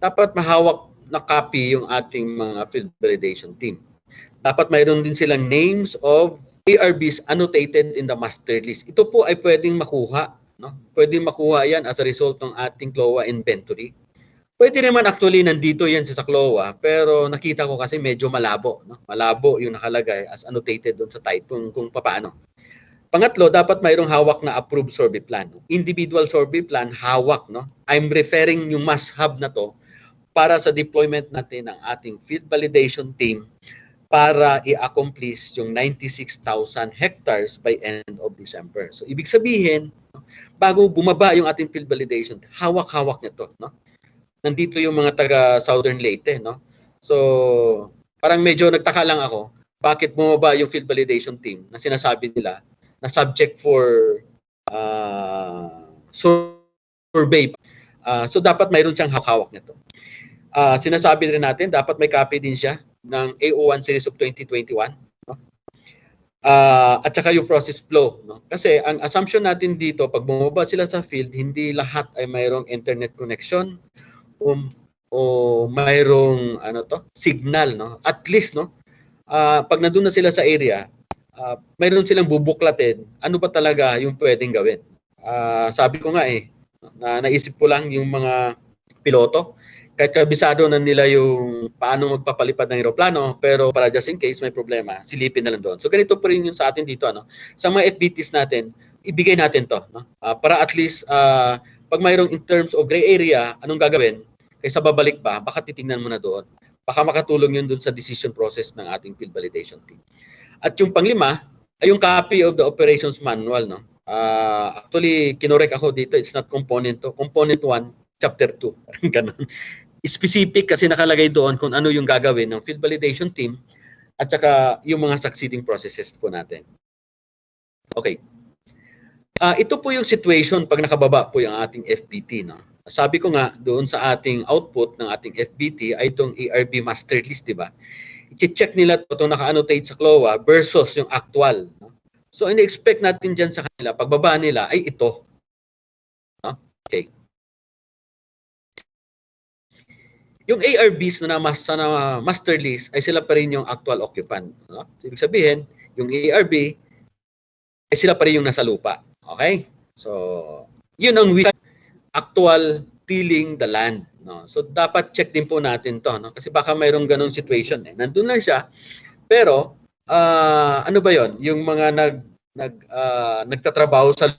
Dapat mahawak na copy yung ating mga field validation team. Dapat mayroon din silang names of ARBs annotated in the master list. Ito po ay pwedeng makuha. No? Pwedeng makuha yan as a result ng ating CLOA inventory. Pwede naman actually nandito yan sa CLOA, pero nakita ko kasi medyo malabo. No? Malabo yung nakalagay as annotated doon sa type kung paano. Pangatlo, dapat mayroong hawak na approved survey plan. Individual survey plan, hawak. No? I'm referring yung must-have na to para sa deployment natin ng ating field validation team para i-accomplish yung 96,000 hectares by end of December. So, ibig sabihin, bago bumaba yung ating field validation, hawak-hawak nito. No? Nandito yung mga taga Southern Leyte. No? So, parang medyo nagtaka lang ako, bakit bumaba yung field validation team na sinasabi nila na subject for survey. So, dapat mayroon siyang hawak nito. Sinasabi rin natin, dapat may copy din siya ng AO1 Series of 2021. No? At saka yung process flow. No? Kasi ang assumption natin dito, pag bumaba sila sa field, hindi lahat ay mayroong internet connection o mayroong signal. No? At least, no? Pag nandun na sila sa area, mayroon silang bubuklatin, ano ba talaga yung pwedeng gawin. Sabi ko nga naisip ko lang yung mga piloto, kahit kabisado na nila yung paano magpapalipad ng eroplano, pero para just in case may problema, silipin na lang doon. So ganito pa rin yung sa atin dito. Sa mga FBTs natin, ibigay natin to. Para at least, pag mayroong in terms of gray area, anong gagawin? Kaysa babalik pa, baka titingnan mo na doon. Baka makatulong yun doon sa decision process ng ating field validation team. At yung panglima, ay yung copy of the operations manual. Actually, kinorek ako dito, it's not component 2. Component 1, chapter 2. Ganun. Specific kasi nakalagay doon kung ano yung gagawin ng field validation team at saka yung mga succeeding processes po natin. Okay. Ito po yung situation pag nakababa po yung ating FBT. Sabi ko nga, doon sa ating output ng ating FBT ay itong ARB master list, di ba? I-check nila ito naka-annotate sa CLOA versus yung actual. So, in-expect natin dyan sa kanila, pagbaba nila ay ito. Okay. Yung ARBs na master list ay sila pa rin yung actual occupant. Ibig sabihin, yung ARB ay sila pa rin yung nasa lupa. Okay? So, yun ang actual tilling the land. So, dapat check din po natin to. Kasi baka mayroong ganong situation. Nandun lang siya. Pero, ano ba yon? Yung mga nagtatrabaho sa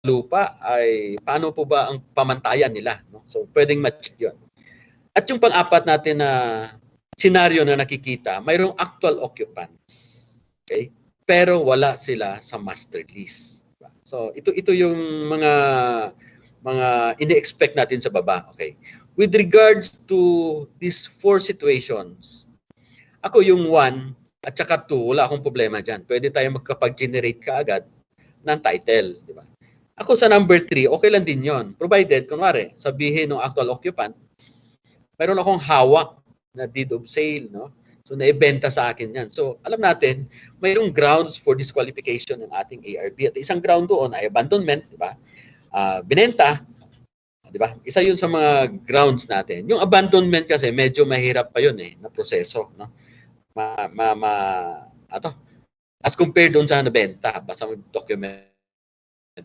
lupa ay paano po ba ang pamantayan nila? So, pwedeng ma-check yun. At yung pang-apat natin na senaryo na nakikita, mayroong actual occupants. Okay? Pero wala sila sa master list. So, ito yung mga ini-expect natin sa baba. Okay? With regards to these 4 situations, ako yung 1 at saka 2, wala akong problema dyan. Pwede tayo magkapag-generate kaagad ng title. Di ba? Ako sa number 3, okay lang din yon. Provided, kunwari, sabihin ng actual occupant, mayroon akong hawak na deed of sale, So, naibenta sa akin yan. So, alam natin, mayroong grounds for disqualification ng ating ARB. At isang ground doon ay abandonment, di ba? Binenta, di ba? Isa yun sa mga grounds natin. Yung abandonment kasi, medyo mahirap pa yun na proseso, as compared doon sa nabenta, basta may document.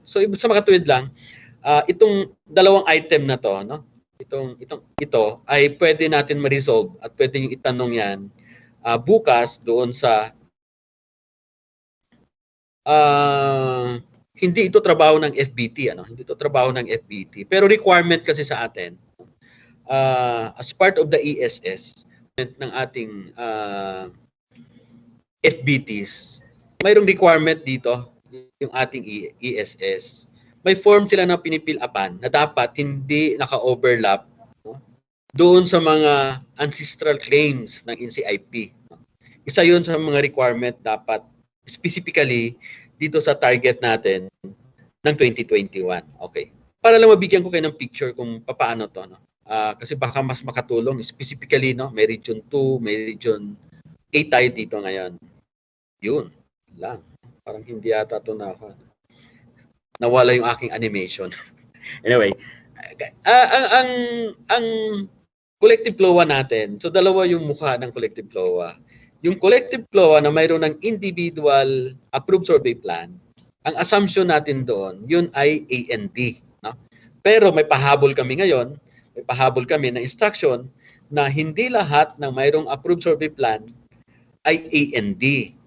So, sa makatuwid lang, itong dalawang item na to, ito ay pwede natin ma-resolve at pwede yung itanong yan bukas doon sa hindi ito trabaho ng FBT, hindi ito trabaho ng FBT, pero requirement kasi sa atin as part of the ESS ng ating FBTs, mayroong requirement dito yung ating ESS. May form sila na pinipil-upan na dapat hindi naka-overlap doon sa mga ancestral claims ng NCIP. Isa yun sa mga requirement dapat specifically dito sa target natin ng 2021. Okay. Para lang mabigyan ko kayo ng picture kung paano to. Kasi baka mas makatulong specifically, may region 2, may region 8 tayo dito ngayon. Yun lang. Parang hindi ata ito nawala yung aking animation. Anyway, ang collective LOA natin, so dalawa yung mukha ng collective LOA. Yung collective LOA na mayroon ng individual approved survey plan, ang assumption natin doon, yun ay A&D. Pero may pahabol kami ngayon, may pahabol kami na instruction na hindi lahat ng mayroong approved survey plan ay A&D.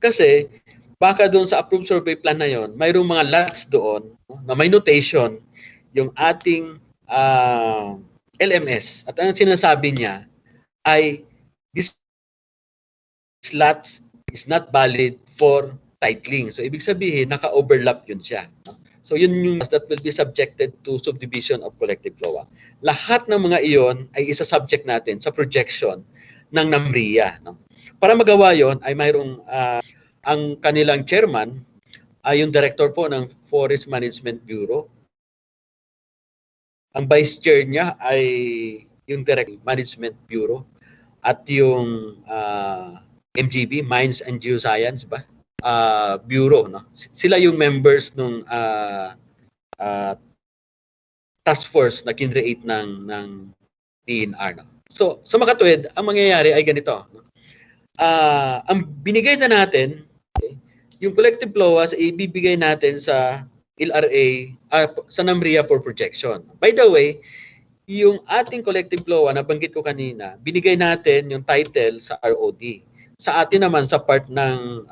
Kasi baka doon sa approved survey plan na yon, mayroong mga lots doon na may notation yung ating LMS. At ang sinasabi niya ay this lots is not valid for titling. So, ibig sabihin, naka-overlap yun siya. So, yun yung that will be subjected to subdivision of collective LOA. Lahat ng mga iyon ay isa-subject natin sa projection ng NAMRIA. Para magawa yon ay mayroong ang kanilang chairman ay yung director po ng Forest Management Bureau. Ang vice chair niya ay yung Direct Management Bureau at yung MGB, Mines and Geoscience ba? Bureau, no? Sila yung members nung task force na kinreate ng DNR, no? So, sa makatuwid, ang mangyayari ay ganito. No? Ang binigay na natin, okay, yung collective LOAs ay ibibigay natin sa LRA, sa NAMRIA for projection. By the way, yung ating collective LOA na banggit ko kanina, binigay natin yung title sa ROD. Sa atin naman, sa part ng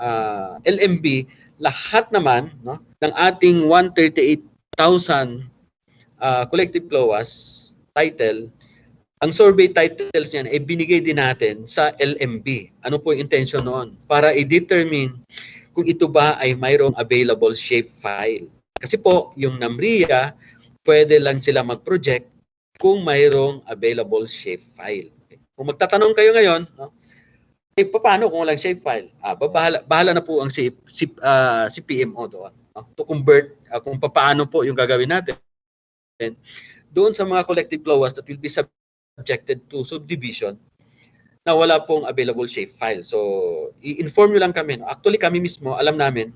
LMB, lahat naman, no, ng ating 138,000 collective LOAs title, ang survey titles niyan ay binigay din natin sa LMB. Ano po yung intention noon? Para i-determine kung ito ba ay mayroong available shapefile. Kasi po, yung NAMRIA, pwede lang sila mag-project kung mayroong available shapefile. Okay. Kung magtatanong kayo ngayon, no, paano kung walang shapefile? Bahala na po ang si PMO doon, no, to convert kung paano po yung gagawin natin doon sa mga collective LOAs that will be subjected to subdivision na wala pong available shapefile. So, i-inform nyo lang kami. No? Actually, kami mismo, alam namin,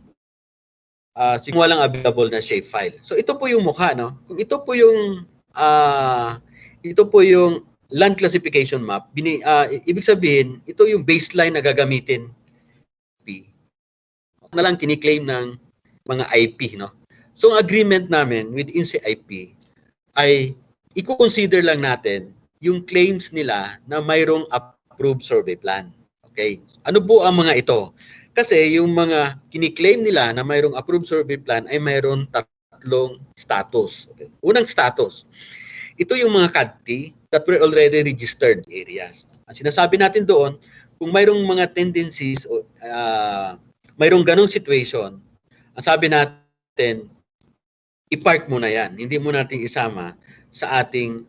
walang available na shapefile. So, ito po yung mukha. No? Kung ito po yung land classification map, ibig sabihin, ito yung baseline na gagamitin na lang kiniklaim ng mga IP. No? So, ang agreement namin with NCIP ay i-consider lang natin yung claims nila na mayroong approved survey plan. Okay? Ano po ang mga ito? Kasi yung mga kiniklaim nila na mayroong approved survey plan ay mayroong tatlong status. Okay? Unang status, ito yung mga CADT that were already registered areas. Ang sinasabi natin doon, kung mayroong mga tendencies o mayroong ganong situation, ang sabi natin, i-park muna yan. Hindi mo natin isama sa ating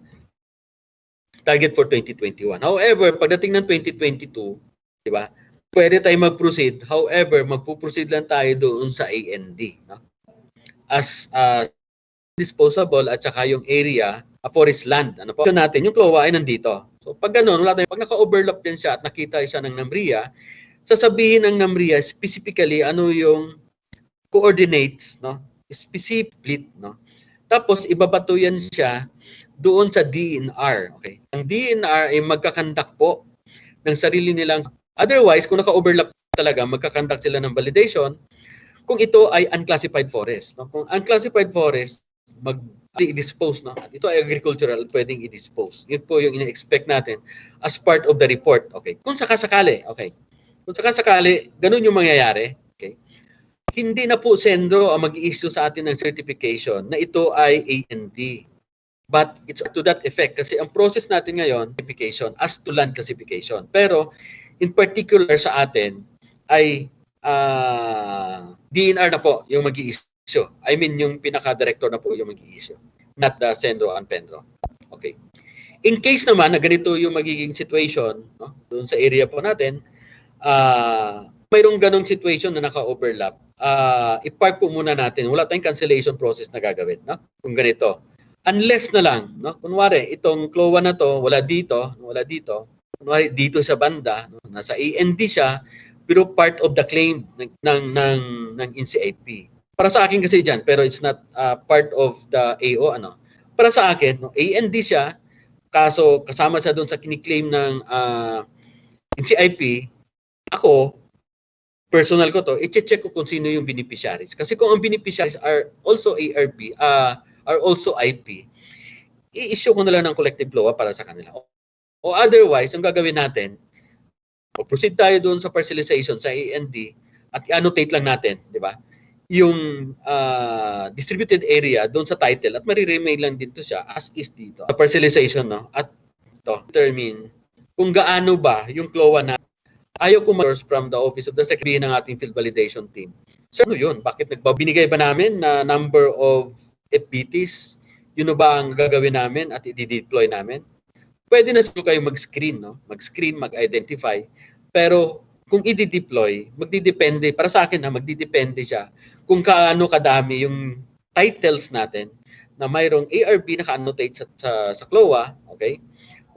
target for 2021. However, pagdating ng 2022, di ba, pwede tayo mag-proceed. However, magpo-proceed lang tayo doon sa AND. No? As disposable at saka yung area, forest land. Ano po? Natin, yung CLOA ay nandito. So, pag gano'n, pag naka-overlap din siya at nakita siya ng NAMRIA, sasabihin ng NAMRIA specifically ano yung coordinates, no? Specific, no? Tapos ibabato yan siya doon sa DNR. Okay? Ang DNR ay magkakandak po ng sarili nilang, otherwise kung naka-overlap talaga, magkakandak sila ng validation kung ito ay unclassified forest. No? Kung unclassified forest, mag-dispose, no? At ito ay agricultural, pwedeng i-dispose. Yun po yung ina-expect natin as part of the report. Okay? Kung sakasakali, okay? Kung sakasakali, ganun yung mangyayari. Okay? Hindi na po sendro ang mag-i-issue sa atin ng certification na ito ay AND. But it's to that effect kasi ang process natin ngayon, certification as to land classification. Pero in particular sa atin ay DNR na po yung mag-i-issue. I mean yung pinaka-director na po yung mag-i-issue. Not the Sendro and Penro. Okay. In case naman na ganito yung magiging situation, no, doon sa area po natin, mayroong ganong situation na naka-overlap, i-park po muna natin. Wala tayong cancellation process na gagawin, no? Kung ganito. Unless na lang, no? Kunwari, itong CLOA na to, wala dito. Kunwari, dito sa banda, no? Nasa AND siya, pero part of the claim ng NCIP. Para sa akin kasi dyan, pero it's not part of the AO, ano? Para sa akin, no? AND siya, kaso kasama siya doon sa kiniklaim ng NCIP, ako, personal ko to, i-check ko kung sino yung beneficiaries. Kasi kung ang beneficiaries are also ARP, are also IP, i-issue ko na lang ng collective LOA para sa kanila. O otherwise, ang gagawin natin, proceed tayo doon sa parcelization sa AND at i-annotate lang natin, di ba? Yung distributed area doon sa title at mariremain lang dito siya as is dito. Sa parcelization, no? At to determine kung gaano ba yung CLOA na ayaw ko ma-source from the office of the secretary ng ating field validation team. So ano yun? Bakit binigay ba namin na number of FBTs? Yun ba ang gagawin namin at i-deploy namin? Pwede na siguro kayo mag-screen, no? Mag-screen, mag-identify. Pero kung i-deploy, magdidepende, para sa akin magdidepende siya kung kaano kadami yung titles natin na mayroong ARB naka-annotate sa CLOA, okay?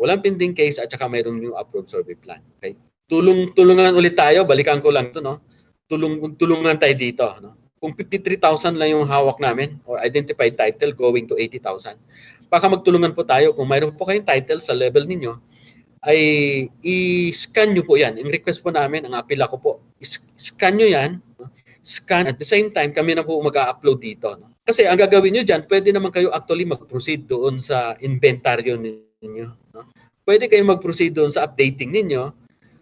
Walang pending case at saka mayroong new approved survey plan. Okay? Tulungan ulit tayo, balikan ko lang 'to, no. Tulungan tayo dito, no. Kung 53,000 lang yung hawak namin or identified title going to 80,000. Baka magtulungan po tayo kung mayroon po kayong title sa level ninyo ay i-scan nyo po yan. Yung request po namin, ang apila ko po, scan nyo yan, no? Scan at the same time kami na po mag-upload dito. No? Kasi ang gagawin nyo dyan, pwede naman kayo actually mag-proceed doon sa inventaryo ninyo. No? Pwede kayo mag-proceed doon sa updating ninyo,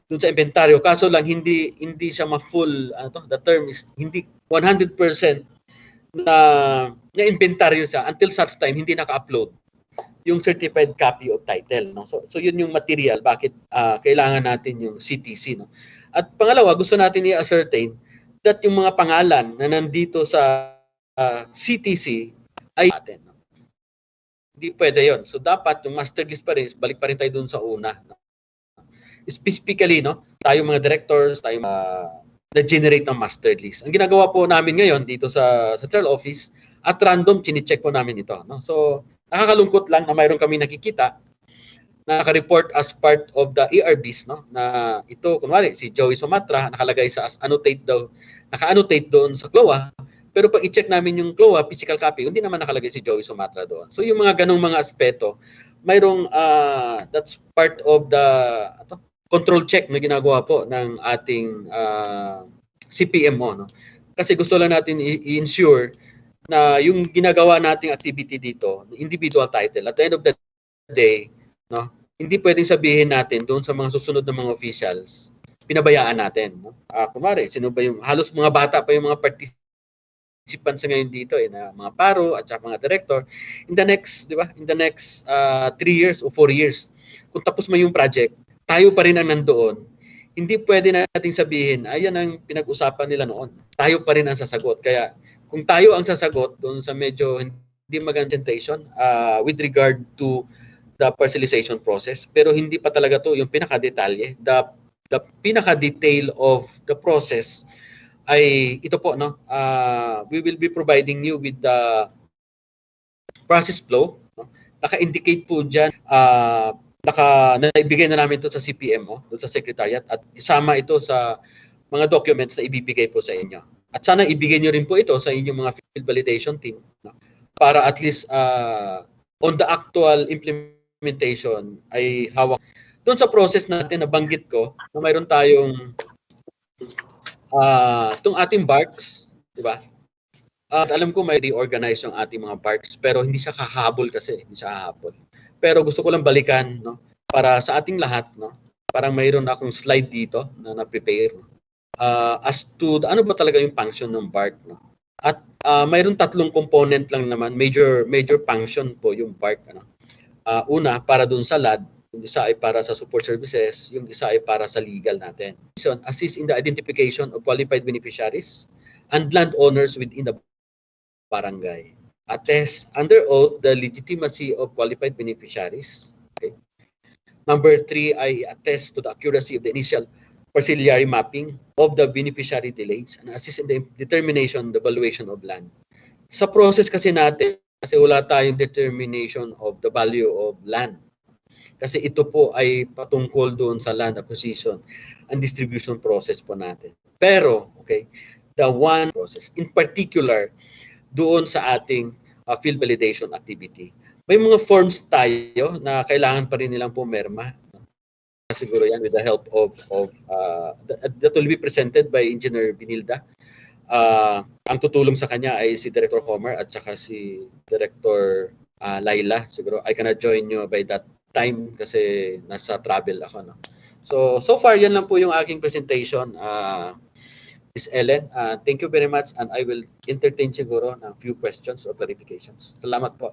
doon sa inventaryo. Kaso lang hindi siya ma-full, the term is hindi 100% na inventaryo siya until such time hindi naka-upload yung certified copy of title, no. So yun yung material bakit kailangan natin yung CTC, no. At pangalawa, gusto natin i-ascertain that yung mga pangalan na nandito sa CTC ay atin, no? Hindi pwede yon. So dapat yung master list pa rin, balik pa rin tayo dun sa una, no? Specifically, no, tayo mga directors, tayo na-generate ng master list. Ang ginagawa po namin ngayon dito sa central office, at random chine-check po namin ito, no. So nakakalungkot lang na mayroon kami nakikita na naka-report as part of the ERBs, no, na ito kunwari si Joey Sumatra nakalagay sa as annotate daw, naka-annotate doon sa CLOA, pero pag i-check namin yung CLOA physical copy, hindi naman nakalagay si Joey Sumatra doon. So yung mga ganong mga aspeto, mayroong that's part of the control check na ginagawa po ng ating CPMO, no. Kasi gusto lang natin i-ensure na yung ginagawa nating activity dito, individual title, at the end of the day, no, hindi pwedeng sabihin natin doon sa mga susunod na mga officials, pinabayaan natin. No? Kunwari, sino ba yung, halos mga bata pa yung mga participants ngayon dito, na mga paro at saka mga director. In the next, di ba, in the next 3 years o 4 years, kung tapos mo yung project, tayo pa rin ang nandoon. Hindi pwede nating sabihin, ayan ang pinag-usapan nila noon. Tayo pa rin ang sasagot. Kaya, kung tayo ang sasagot doon sa medyo hindi magandang presentation with regard to the parcelization process, pero hindi pa talaga to yung pinaka-detalye, the pinaka-detail of the process ay ito po, no. We will be providing you with the process flow, no? Naka-indicate po diyan, naibigay na namin ito sa CPMO, doon sa secretariat, at isama ito sa mga documents na ibibigay po sa inyo. At sana ibigay nyo rin po ito sa inyong mga field validation team, no? Para at least on the actual implementation ay hawak. Doon sa process natin, nabanggit ko na mayroon tayong itong ating barks, di ba? Alam ko may reorganize yung ating mga barks, pero hindi siya kahabol kasi, hindi siya hahabol. Pero gusto ko lang balikan, no, para sa ating lahat, no, parang mayroon akong slide dito na na-prepare, no, as to ano ba talaga yung function ng BARC, no. At mayroon 3 component lang naman, major function po yung BARC, ano. Una, para dun sa LAD, yung isa ay para sa support services, yung isa ay para sa legal natin. Assist in the identification of qualified beneficiaries and landowners within the barangay. Attest under oath the legitimacy of qualified beneficiaries. Okay. Number 3 ay attest to the accuracy of the initial parcellary mapping of the beneficiary delays and assist in the determination, the valuation of land. Sa process kasi natin, kasi wala tayong determination of the value of land. Kasi ito po ay patungkol doon sa land acquisition and distribution process po natin. Pero, okay, the one process, in particular, doon sa ating field validation activity. May mga forms tayo na kailangan pa rin nilang pumirma. Siguro yan with the help of that will be presented by Engineer Binilda. Ang tutulong sa kanya ay si Director Homer at saka si Director Laila. Siguro I cannot join you by that time kasi nasa travel ako, no. So far yan lang po yung aking presentation. Ms. Ellen, thank you very much and I will entertain siguro ng few questions or clarifications. Salamat po.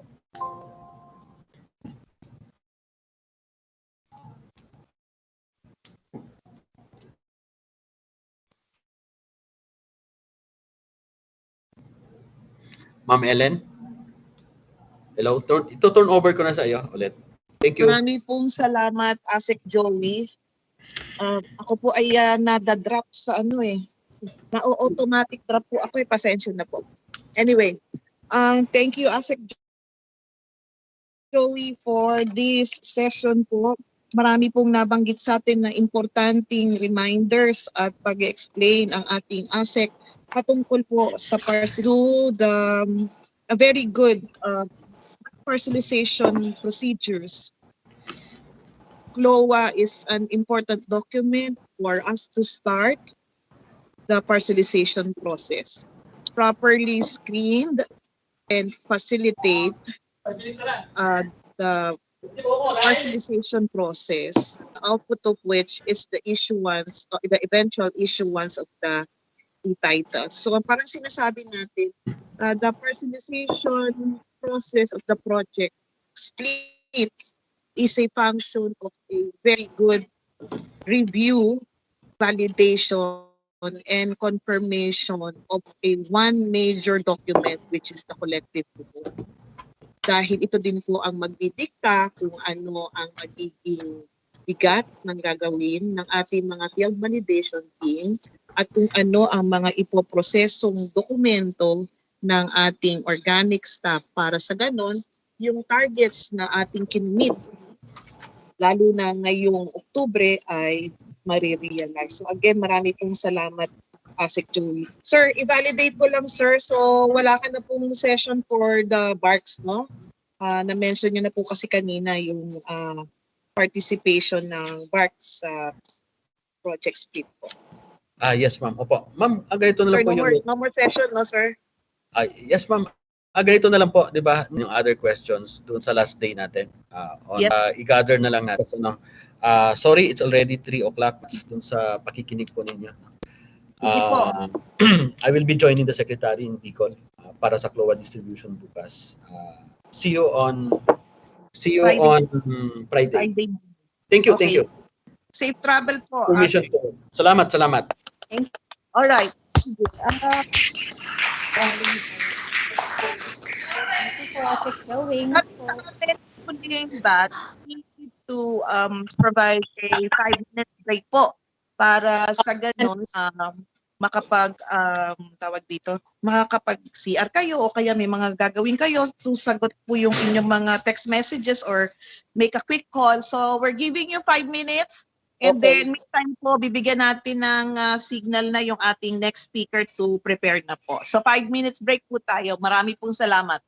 Ma'am Ellen? Hello? Turn over ko na sa iyo ulit. Thank you. Maraming pong salamat, Asek Joey. Ako po ay nadadrop sa na-automatic drop po ako, pasensya na po. Anyway, thank you, Asek Joey, for this session po. Marami pong nabanggit sa atin na importanteng reminders at pag-explain ang ating ASEC patungkol po sa do the a very good parcelization procedures. CLOA is an important document for us to start the parcelization process. Properly screened and facilitate the parcelization process, the output of which is the eventual issuance of the e-title. So parang sinasabi natin, the parcelization process of the project split is a function of a very good review, validation, and confirmation of one major document, which is the collective report. Dahil ito din po ang magdidikta kung ano ang magiging bigat ng gagawin ng ating mga field validation team at kung ano ang mga ipoprosesong dokumento ng ating organic staff para sa ganon, yung targets na ating kinumit lalo na ngayong Oktubre ay marirealize. So again, marami pong salamat, ASEC Joey. Sir, i-validate ko lang, sir. So wala ka na pong session for the barks, no? Na-mention nyo na po kasi kanina yung participation ng barks sa project split po. Yes, ma'am. Opo. Ma'am, ganito na lang Sir, po yung... no more session, no, sir? Yes, ma'am. Ganito na lang po, di ba? Yung other questions doon sa last day natin. I-gather na lang natin. So, no? Sorry, it's already 3 o'clock doon sa pakikinig po ninyo. I will be joining the secretary in Bicol para sa CLOA distribution bukas. See you on Friday. Thank you, thank you. Safe travel po. Permission po. Salamat. Thank you. All right. That we need to provide a 5-minute break po para sa ganun makakapag-CR kayo o kaya may mga gagawin kayo, susagot po yung inyong mga text messages or make a quick call. So we're giving you 5 minutes and then meantime po bibigyan natin ng signal na yung ating next speaker to prepare na po. So 5 minutes break po tayo. Marami pong salamat.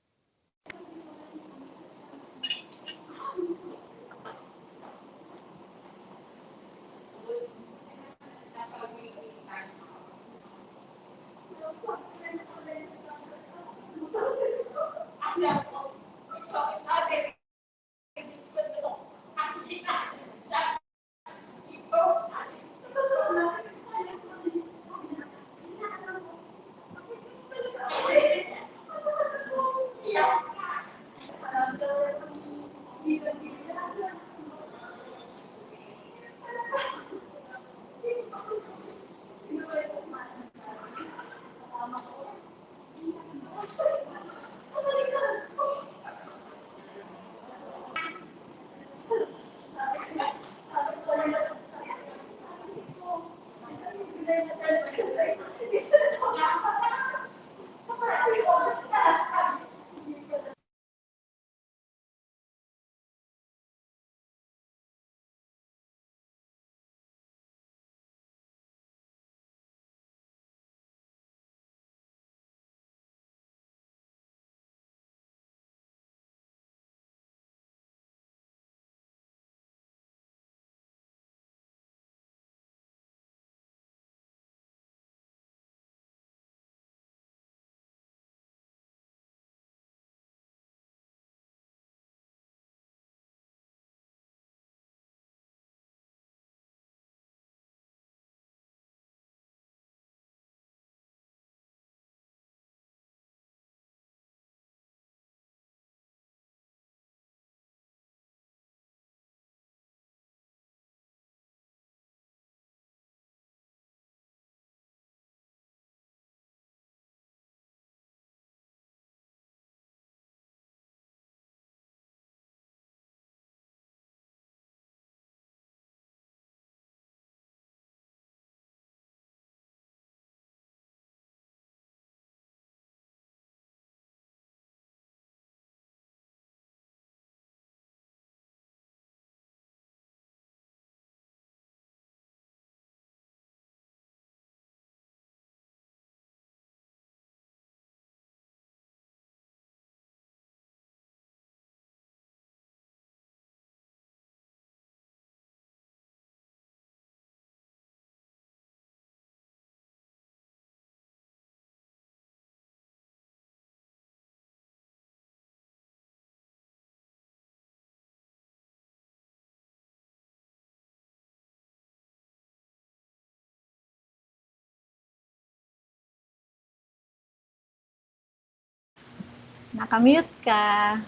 Nakamute ka.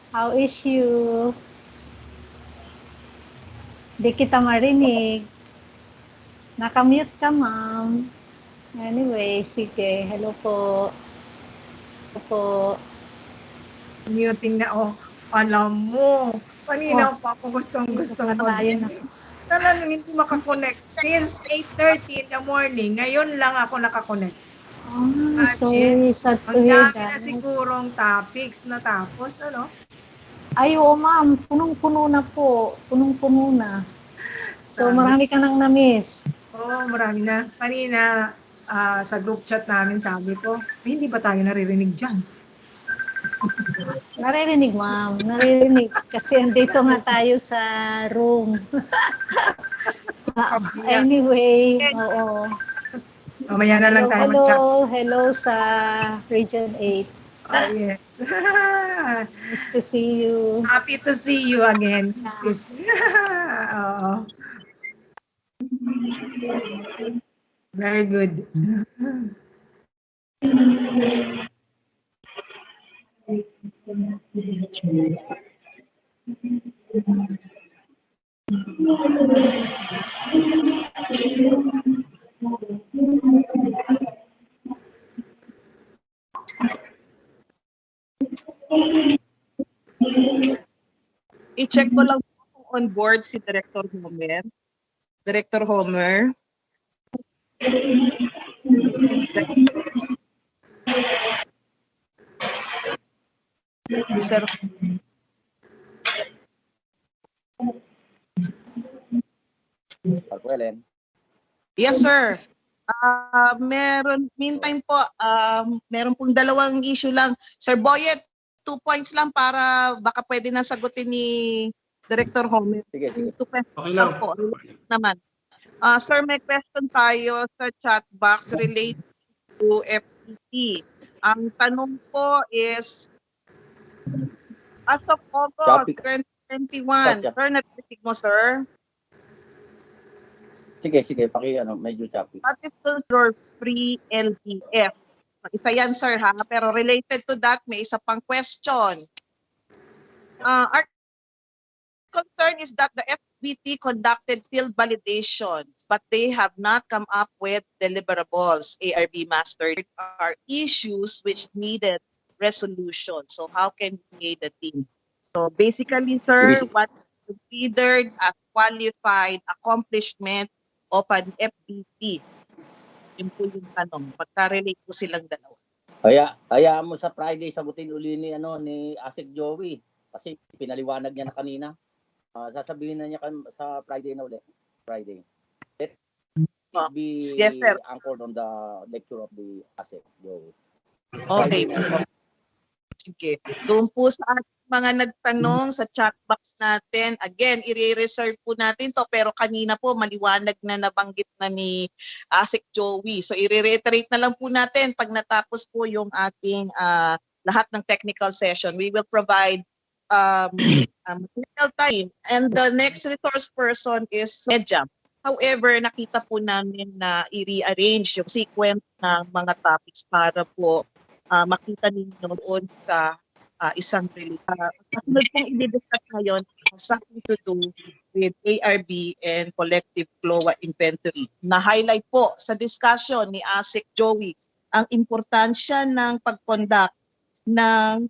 How is you? Di kita marinig. Nakamute ka, ma'am. Anyway, sige. Hello po. Hello po. Muting na, oh. Alam mo, kanina pa ako gustong mag-tayo. Talagang hindi makakonect. Since 8:30 in the morning, ngayon lang ako nakakonect. Sorry, sad to Ang hear dami na that. sigurong topics natapos, ano? Ay, oo, ma'am. Punong-puno na po. Punong-puno na. So, marami ka nang na-miss. Oo, marami na. Kanina, sa group chat namin, sabi ko, hindi ba tayo naririnig dyan? Naririnig, ma'am. Naririnig. Kasi andito nga tayo sa room. Anyway, oo. Mamaya na lang tayo mag-chat. Hello sa Region 8. Oh, yes. Nice to see you. Happy to see you again, sis. Oo. Very good. I-check ko lang kung on board si Director Homer. Director Homer. Sir. Yes, sir. Meantime po, meron pong dalawang issue lang. Sir Boyet, 2 points lang para baka pwede na sagutin ni Director Homer. Sige. 2 questions Okay lang. po. Naman. Sir, may question tayo sa chat box related to FPT. Ang tanong po is, as of August 2021, sir, natitig mo, sir? Sige, medyo choppy. What is the free LTF? Isa yan, sir, ha? Pero related to that, may isa pang question. Our concern is that the FBT conducted field validation, but they have not come up with deliverables. ARB master are issues which needed resolution. So how can we aid the team? So basically, sir, what is considered as qualified accomplishment of an FBT? Yun po yung tanong. Pagka-relate po silang dalawa. Hayaan mo sa Friday sagutin uli ni Asik Joey kasi pinaliwanag niya na kanina. Sasabihin na niya sa Friday na uli. Friday. Let it be anchored on the lecture of the Asik Joey. Okay. Sige. Doon po sa mga nagtanong sa chat box natin, again, i-reserve po natin to pero kanina po maliwanag na nabanggit na ni Asik Joey. So i-reiterate na lang po natin pag natapos po yung ating lahat ng technical session. We will provide material time and the next resource person is Medja. However, nakita po namin na i-rearrange yung sequence ng mga topics para po makita ninyo doon sa isang release. Kasunod pong i-discuss ngayon something to do with ARB and collective CLOA inventory. Na-highlight po sa discussion ni Asik Joey ang importansya ng pag-conduct ng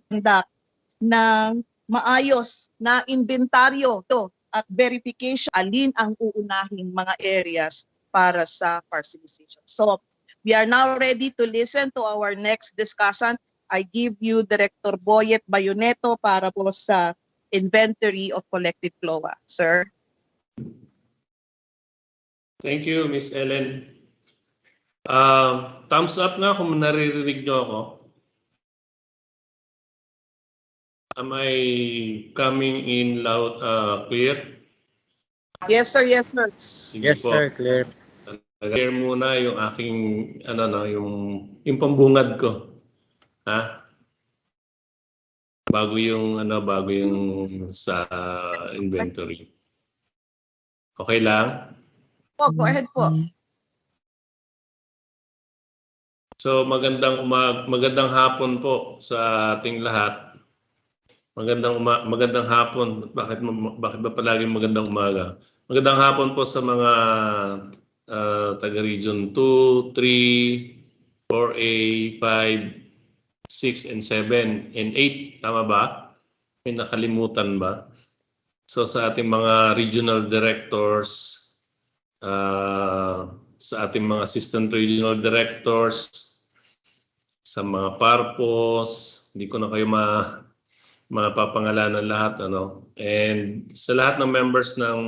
maayos na inventaryo at verification alin ang uunahing mga areas para sa parcelization. So, we are now ready to listen to our next discussant. I give you Director Boyet Bayoneto para po sa inventory of collective CLOA. Sir. Thank you, Miss Ellen. Thumbs up nga kung naririnig niyo ako. Am I coming in loud, clear? Yes, sir. Yes, sir. Sige po. Sir, clear. Clear muna yung aking yung pambungad ko. Ha? Bago yung sa inventory. Okay lang? Go ahead po. So magandang hapon po sa ating lahat. Magandang hapon. Bakit ba palaging magandang umaga? Magandang hapon po sa mga taga Region 2, 3, 4A, 5, 6, and 7, and 8. Tama ba? May nakalimutan ba? So sa ating mga regional directors, sa ating mga assistant regional directors, sa mga parpos, hindi ko na kayo mapapangalanan lahat, ano. And sa lahat ng members ng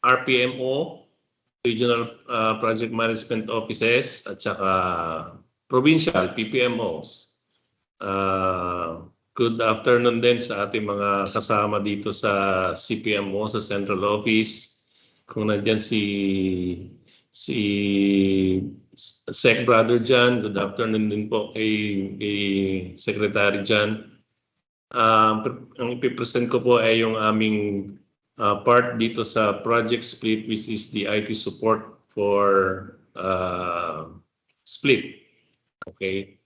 RPMO, Regional Project Management Offices, at saka Provincial PPMOs. Good afternoon din sa ating mga kasama dito sa CPMO, sa Central Office. Kung nandyan si Sec Brother Jan, good afternoon din po kay Secretary Jan. Ang ipipresent ko po ay yung aming part dito sa Project Split, which is the IT support for Split. Okay.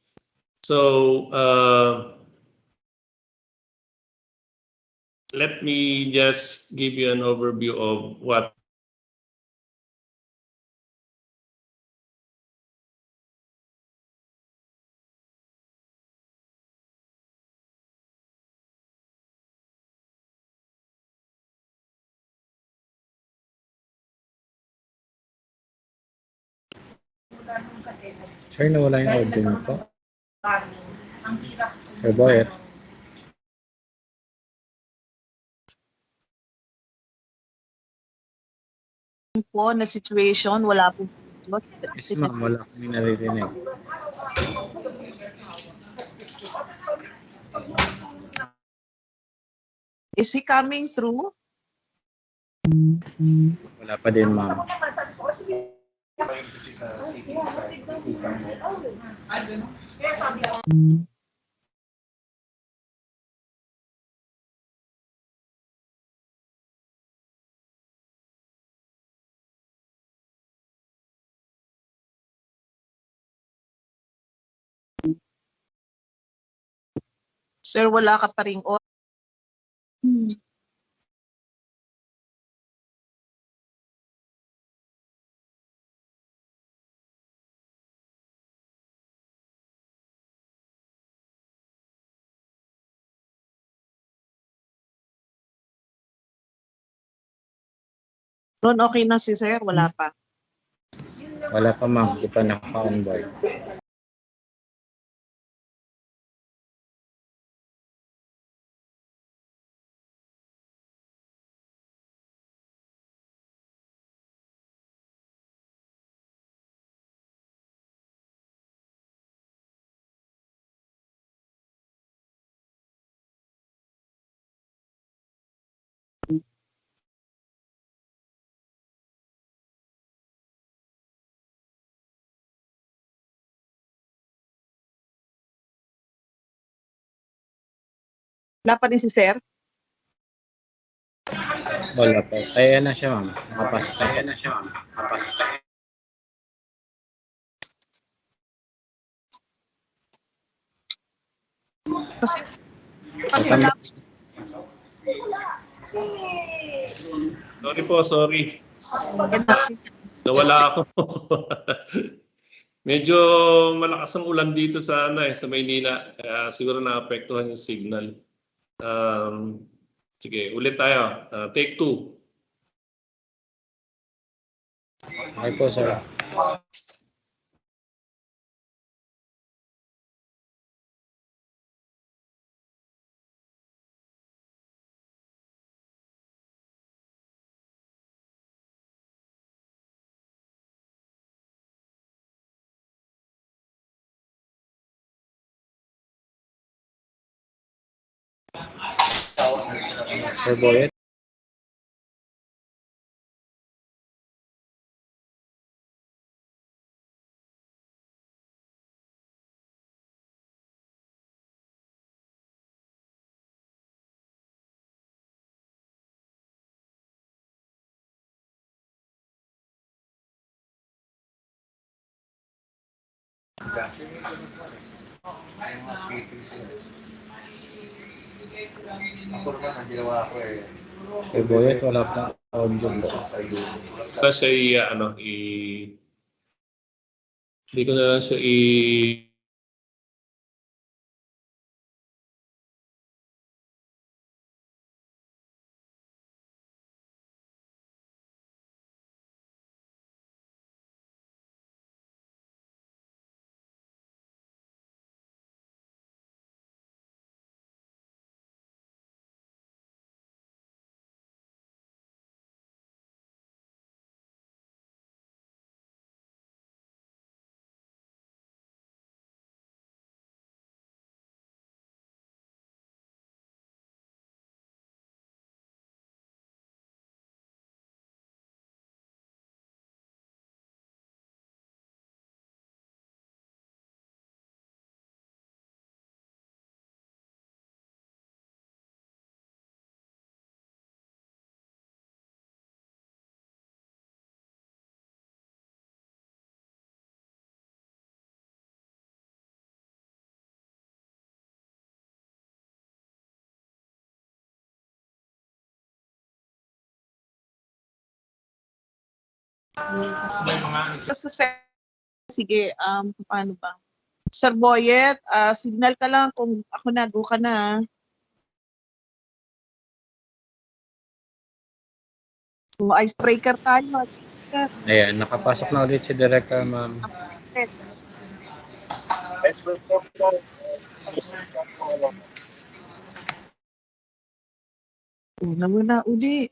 So, let me just give you an overview of what Sir, nawala yung audio niyo po. Sir Boyet. Po na situation, wala po. Yes, ma'am. Wala kami naririnig. Is he coming through? Wala pa din, ma'am. Sir, wala ka pa ring Ron, okay na si Sir? Wala pa. Wala pa, ma'am. Di pa naka-onboard. Wala pa din si Sir? Wala pa. Kaya na siya, ma'am. Nakapasok na. Kaya na siya, ma'am. Nakapasok na. Kasi sorry po, sorry. Nawala ako. Medyo malakas ang ulan dito sa sa Maynila. Siguro naapektuhan yung signal. Sige, ulit tayo. Take 2. Okay po, sir. Sir Boyet. Kay Boyet, wala pa audio po. Kasi hindi ko na lang siya Sige, paano ba? Sir Boyet, signal ka lang kung ako na, go ka na. Kung icebreaker tayo. Ayan, nakapasok na ulit si Director, ma'am. Nawala uli.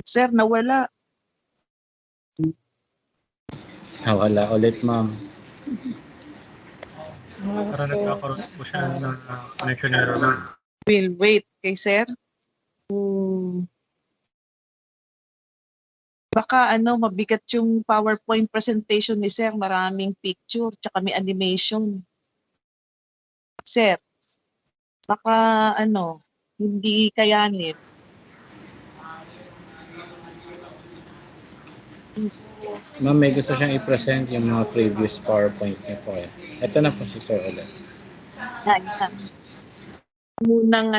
Sir, nawala. Wala ulit, ma'am. Para nagkakaroon po siya ng connection error, ma'am. We'll wait kay sir. Baka mabigat yung PowerPoint presentation ni sir. Maraming picture, tsaka may animation. Sir, baka hindi kayanin. Ma'am, may gusto siyang i-present yung mga previous PowerPoint niya po. Ito na po si Sir ulit. Yan. Munang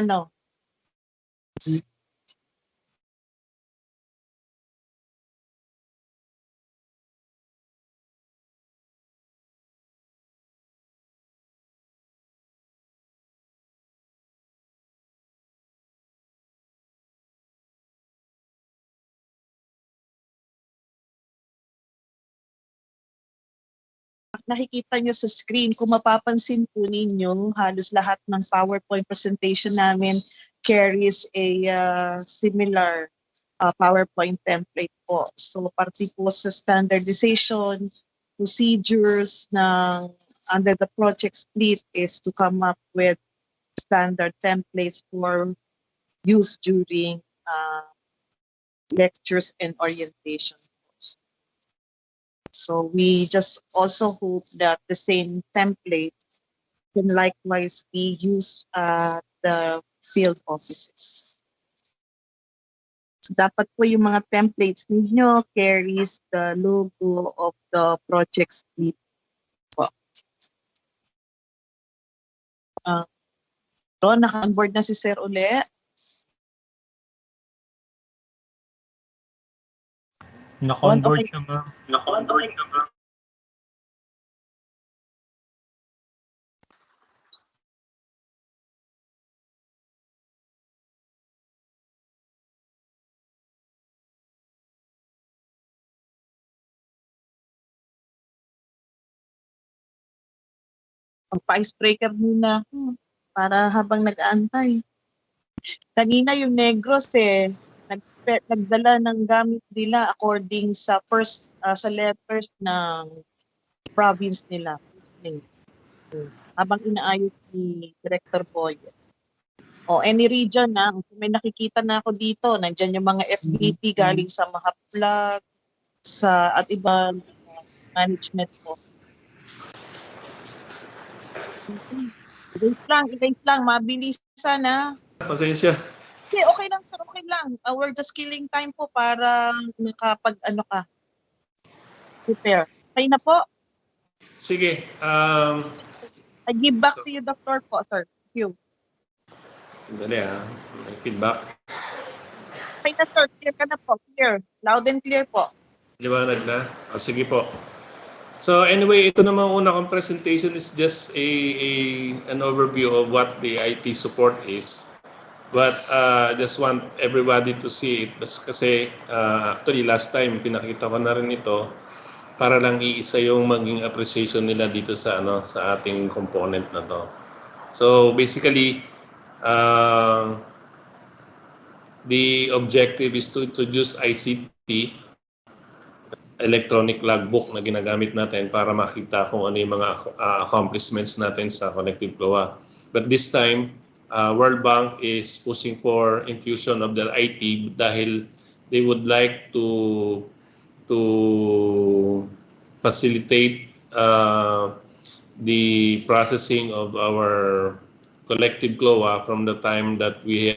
nakikita nyo sa screen, kung mapapansin po ninyo, halos lahat ng PowerPoint presentation namin carries a similar PowerPoint template po. So, parte po sa standardization, procedures under the project split is to come up with standard templates for use during lectures and orientation. So we just also hope that the same template can likewise be used at the field offices. So dapat po yung mga templates ninyo carries the logo of the project split po. Naka-onboard na si Sir uli. Naka-onboard siya, ma'am. Pa-icebreaker muna para habang nag-aantay. Kanina yung Negros nagdala ng gamit nila according sa sa letters ng province nila. Habang inaayos ni Director Boy. Any region may nakikita na ako dito, nandiyan yung mga FBT galing sa Mahaplag, at ibang management po. Erase lang, mabilis sana. Pasensya. Okay lang sir, okay lang. We're just killing time po para makapag ka. prepare. Okay na po. Sige. I give back to you the floor po, sir. Thank you. Dali may feedback. Okay na, sir. Clear ka na po. Clear. Loud and clear po. Liwanag na? Sige po. So anyway, ito naman una kong presentation is just an overview of what the IT support is. But I just want everybody to see it kasi actually last time pinakita ko na rin ito para lang iisa yung maging appreciation nila dito sa sa ating component na to. So basically the objective is to introduce ICT, electronic logbook na ginagamit natin para makita kung ano yung mga accomplishments natin sa connected FLOA. But this time, World Bank is pushing for infusion of the IT dahil they would like to facilitate the processing of our collective FLOA from the time that we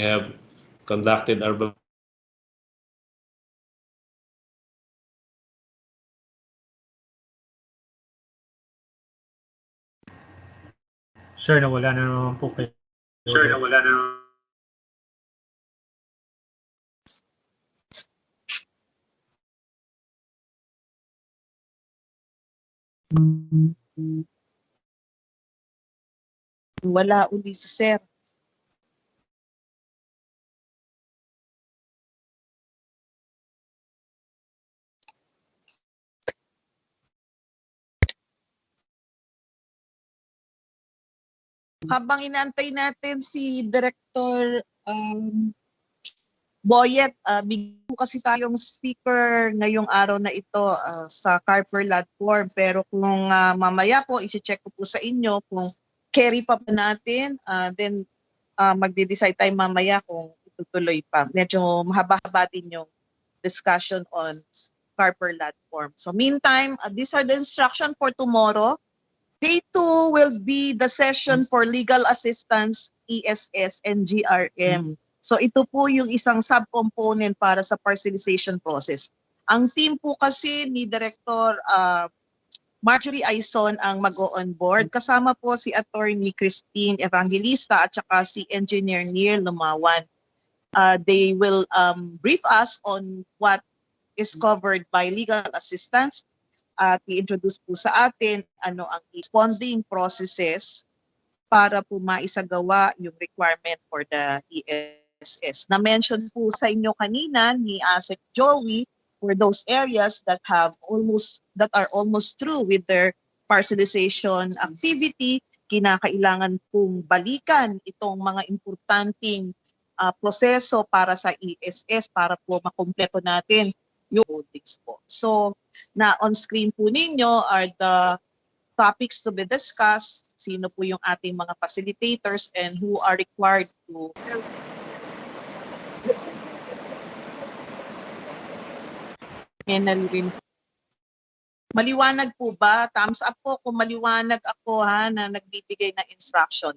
have conducted our Sir, nawala na naman po kayo. Sir, nawala na. Wala uli si sir. Habang inaantay natin si Director Boyet, bigyan po kasi tayong speaker ngayong araw na ito sa Carper platform. Pero kung mamaya po, i-check ko po sa inyo kung carry pa po natin, then magde-decide tayo mamaya kung itutuloy pa. Medyo mahaba-haba din yung discussion on Carper platform. So meantime, these are the instructions for tomorrow. Day 2 will be the session for legal assistance, ESS, and GRM. So ito po yung isang subcomponent para sa parcelization process. Ang team po kasi ni Director Marjorie Aison ang mag-on board. Kasama po si Attorney Christine Evangelista at saka si Engineer Neil Lumawan. They will brief us on what is covered by legal assistance at i-introduce po sa atin ano ang responding processes para po maisagawa yung requirement for the ESS. Na-mention po sa inyo kanina ni Asek Joey for those areas that are almost through with their parcelization activity, kinakailangan pong balikan itong mga importanteng proseso para sa ESS para po makumpleto natin yung holdings po. So, na on screen po ninyo are the topics to be discussed, sino po yung ating mga facilitators and who are required to Maliwanag po ba? Thumbs up po kung maliwanag ako na nagbibigay ng instruction.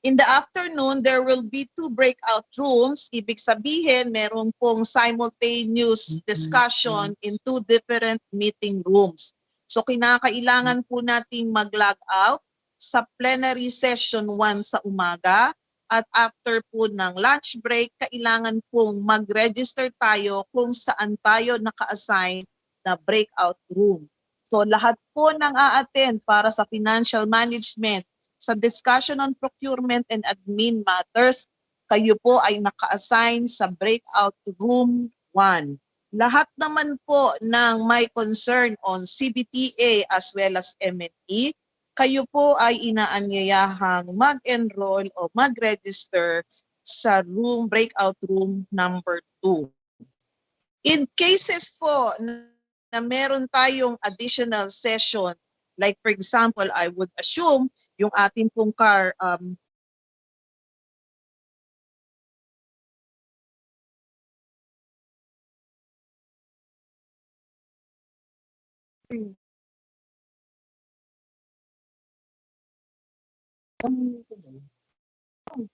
In the afternoon, there will be 2 breakout rooms. Ibig sabihin, meron pong simultaneous discussion in 2 different meeting rooms. So kinakailangan po nating mag-log out sa plenary session 1 sa umaga at after po ng lunch break, kailangan pong mag-register tayo kung saan tayo naka-assign na breakout room. So lahat po ng a-attend para sa financial management, sa discussion on procurement and admin matters, kayo po ay naka-assign sa breakout room 1. Lahat naman po ng may concern on CBTA as well as M&E, kayo po ay inaanyayahang mag-enroll o mag-register sa breakout room number 2. In cases po na meron tayong additional session, like for example, I would assume yung ating pong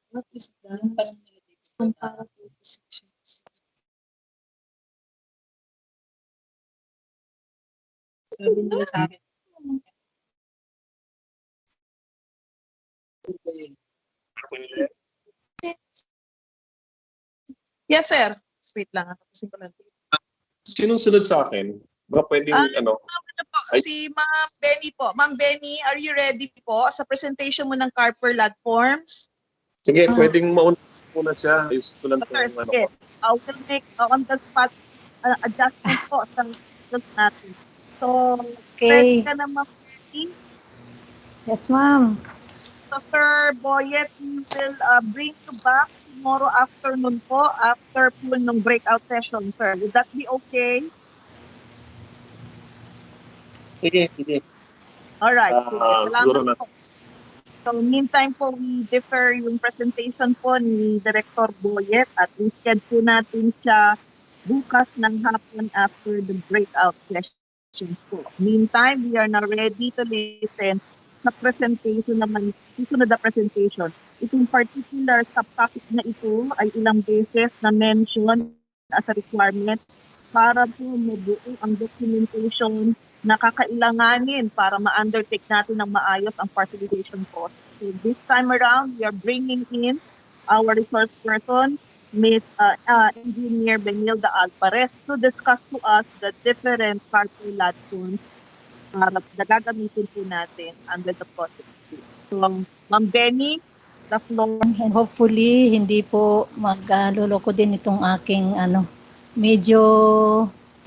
what is that? Sabi nila sa akin. Yes, sir. Wait lang. Tapusin ko lang. Sinong sunod sa akin? Baka pwedeng ano? Si Ma'am Benny po. Ma'am Benny, are you ready po sa presentation mo ng Carper Platforms? Sige, pwedeng mauna muna siya. Ayos ko lang Sir, ano sige. ko. We'll make on the spot adjustment po sa results natin. So, ready Okay. ka na, Ma'am Benny? Yes, ma'am. So, Sir Boyet, we will bring you back tomorrow afternoon po after po ng breakout session, sir. Would that be okay? Sige, sige. Alright, sige. Siguro Salamat na. po. So, meantime po, we defer yung presentation po ni Director Boyet at instead po natin siya bukas ng hapon after the breakout sessions po. Meantime, we are now ready to listen sa presentation naman, susunod na presentation. Itong particular subtopic na ito ay ilang beses na mention as a requirement para po mabuo ang documentation na kakailanganin para ma-undertake natin ng maayos ang facilitation process. So this time around, we are bringing in our resource person, Ms. Engineer Benilda Alvarez, to discuss to us the different Carper platforms na gagamitin po natin under the process. So, Ma'am Benny, the floor. And hopefully, hindi po magluloko din itong aking medyo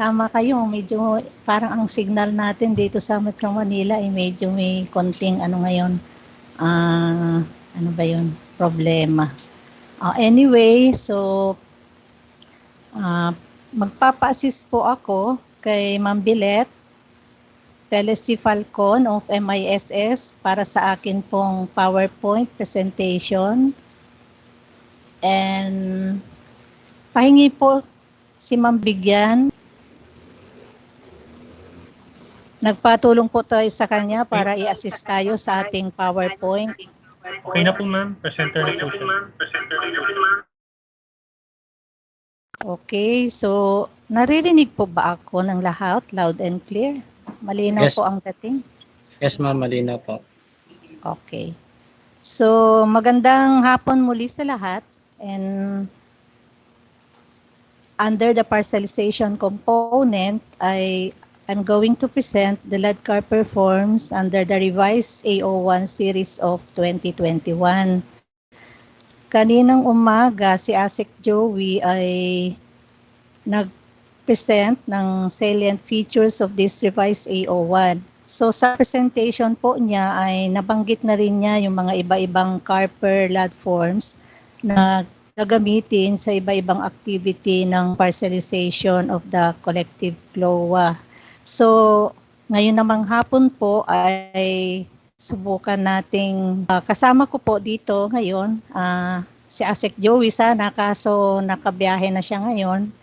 tama kayo, medyo parang ang signal natin dito sa Metro Manila ay medyo may konting ngayon, ano ba yun, problema. Anyway, so magpapa-assist po ako kay Ma'am Bilet Felici Falcon of MISS para sa akin pong PowerPoint presentation. And pahingi po si Ma'am Bigyan. Nagpatulong po tayo sa kanya para i-assist tayo sa ating PowerPoint. Okay na po, ma'am. Presenter na po siya. Okay, so naririnig po ba ako ng lahat, loud and clear? Malinaw Yes. po ang dating? Yes, ma'am. Malinaw po. Okay. So, magandang hapon muli sa lahat. And under the parcelization component, I'm going to present the LADCAR performs under the revised AO1 series of 2021. Kaninang umaga, si ASIC Joey ay nag-present ng salient features of this revised AO1. So sa presentation po niya ay nabanggit na rin niya yung mga iba-ibang Carper platforms na gagamitin sa iba-ibang activity ng parcelization of the collective CLOA. So ngayon namang hapon po ay subukan nating kasama ko po dito ngayon si ASIC Joey sana, kaso nakabiyahe na siya ngayon.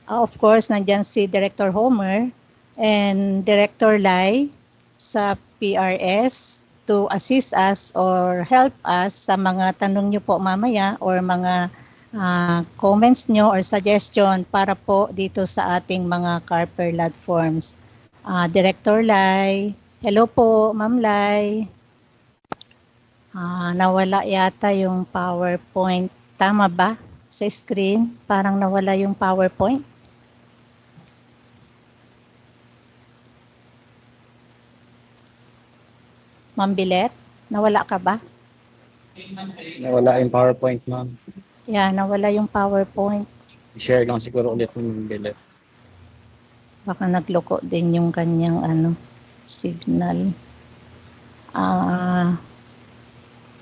Of course, nandyan si Director Homer and Director Lai sa PRS to assist us or help us sa mga tanong nyo po mamaya or mga comments nyo or suggestion para po dito sa ating mga Carper platforms. Director Lai, hello po, Ma'am Lai. Nawala yata yung PowerPoint. Tama ba? Sa screen, parang nawala yung PowerPoint. Ma'am Bilet, nawala ka ba? Nawala yung PowerPoint, ma'am. Yeah, nawala yung PowerPoint. I-share lang siguro ulit yung bilet. Baka nagloko din yung kanyang signal.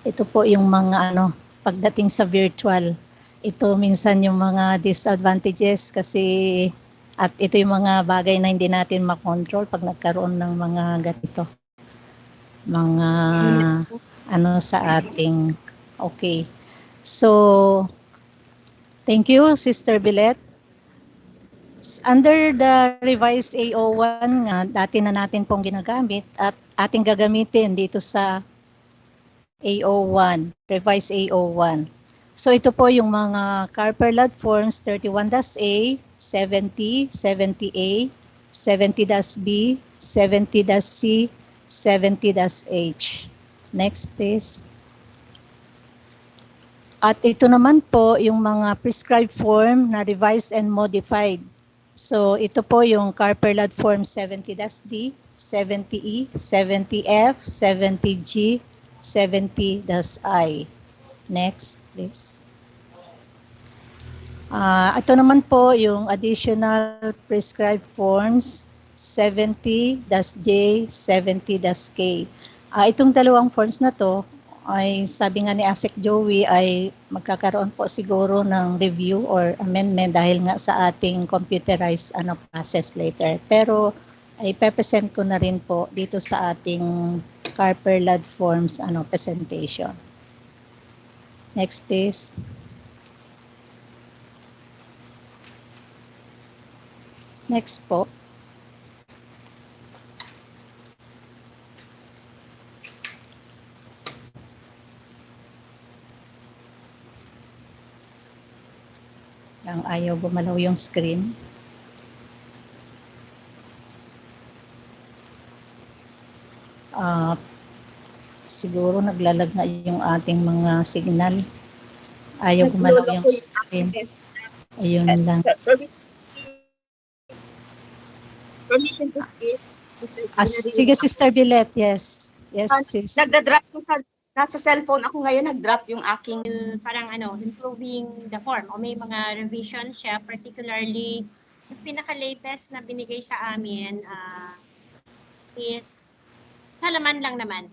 Ito po yung mga pagdating sa virtual. Ito minsan yung mga disadvantages kasi at ito yung mga bagay na hindi natin makontrol pag nagkaroon ng mga ganito. Mga sa ating okay. So thank you, Sister Bilet. Under the revised AO1 nga, dati na natin pong ginagamit at ating gagamitin dito sa AO1, revised AO1. So ito po yung mga Carper platforms 31-A, 70, 70A, 70-B, 70-C, 70-H. Next, please. At ito naman po yung mga prescribed form na revised and modified. So ito po yung Carper-Ladd Form 70-D, 70E, 70F, 70G, 70-I. Next, please. Ito naman po yung additional prescribed forms 70-J, 70-K. Itong dalawang forms na to ay sabi nga ni ASEC Joey ay magkakaroon po siguro ng review or amendment dahil nga sa ating computerized process later. Pero ay present ko na rin po dito sa ating Carper-Ladd Forms presentation. Next please. Next po. Ang ayaw gumalaw yung screen. Siguro naglalag na yung ating mga signal. Ayaw gumalaw yung screen. Ayun lang. Sige, Sister Billet. Yes. Yes, sis. Nagda-drop ko nasa cellphone ako ngayon, nag-drop yung aking parang improving the form o may mga revision siya, particularly yung pinaka-latest na binigay sa amin is halaman lang naman.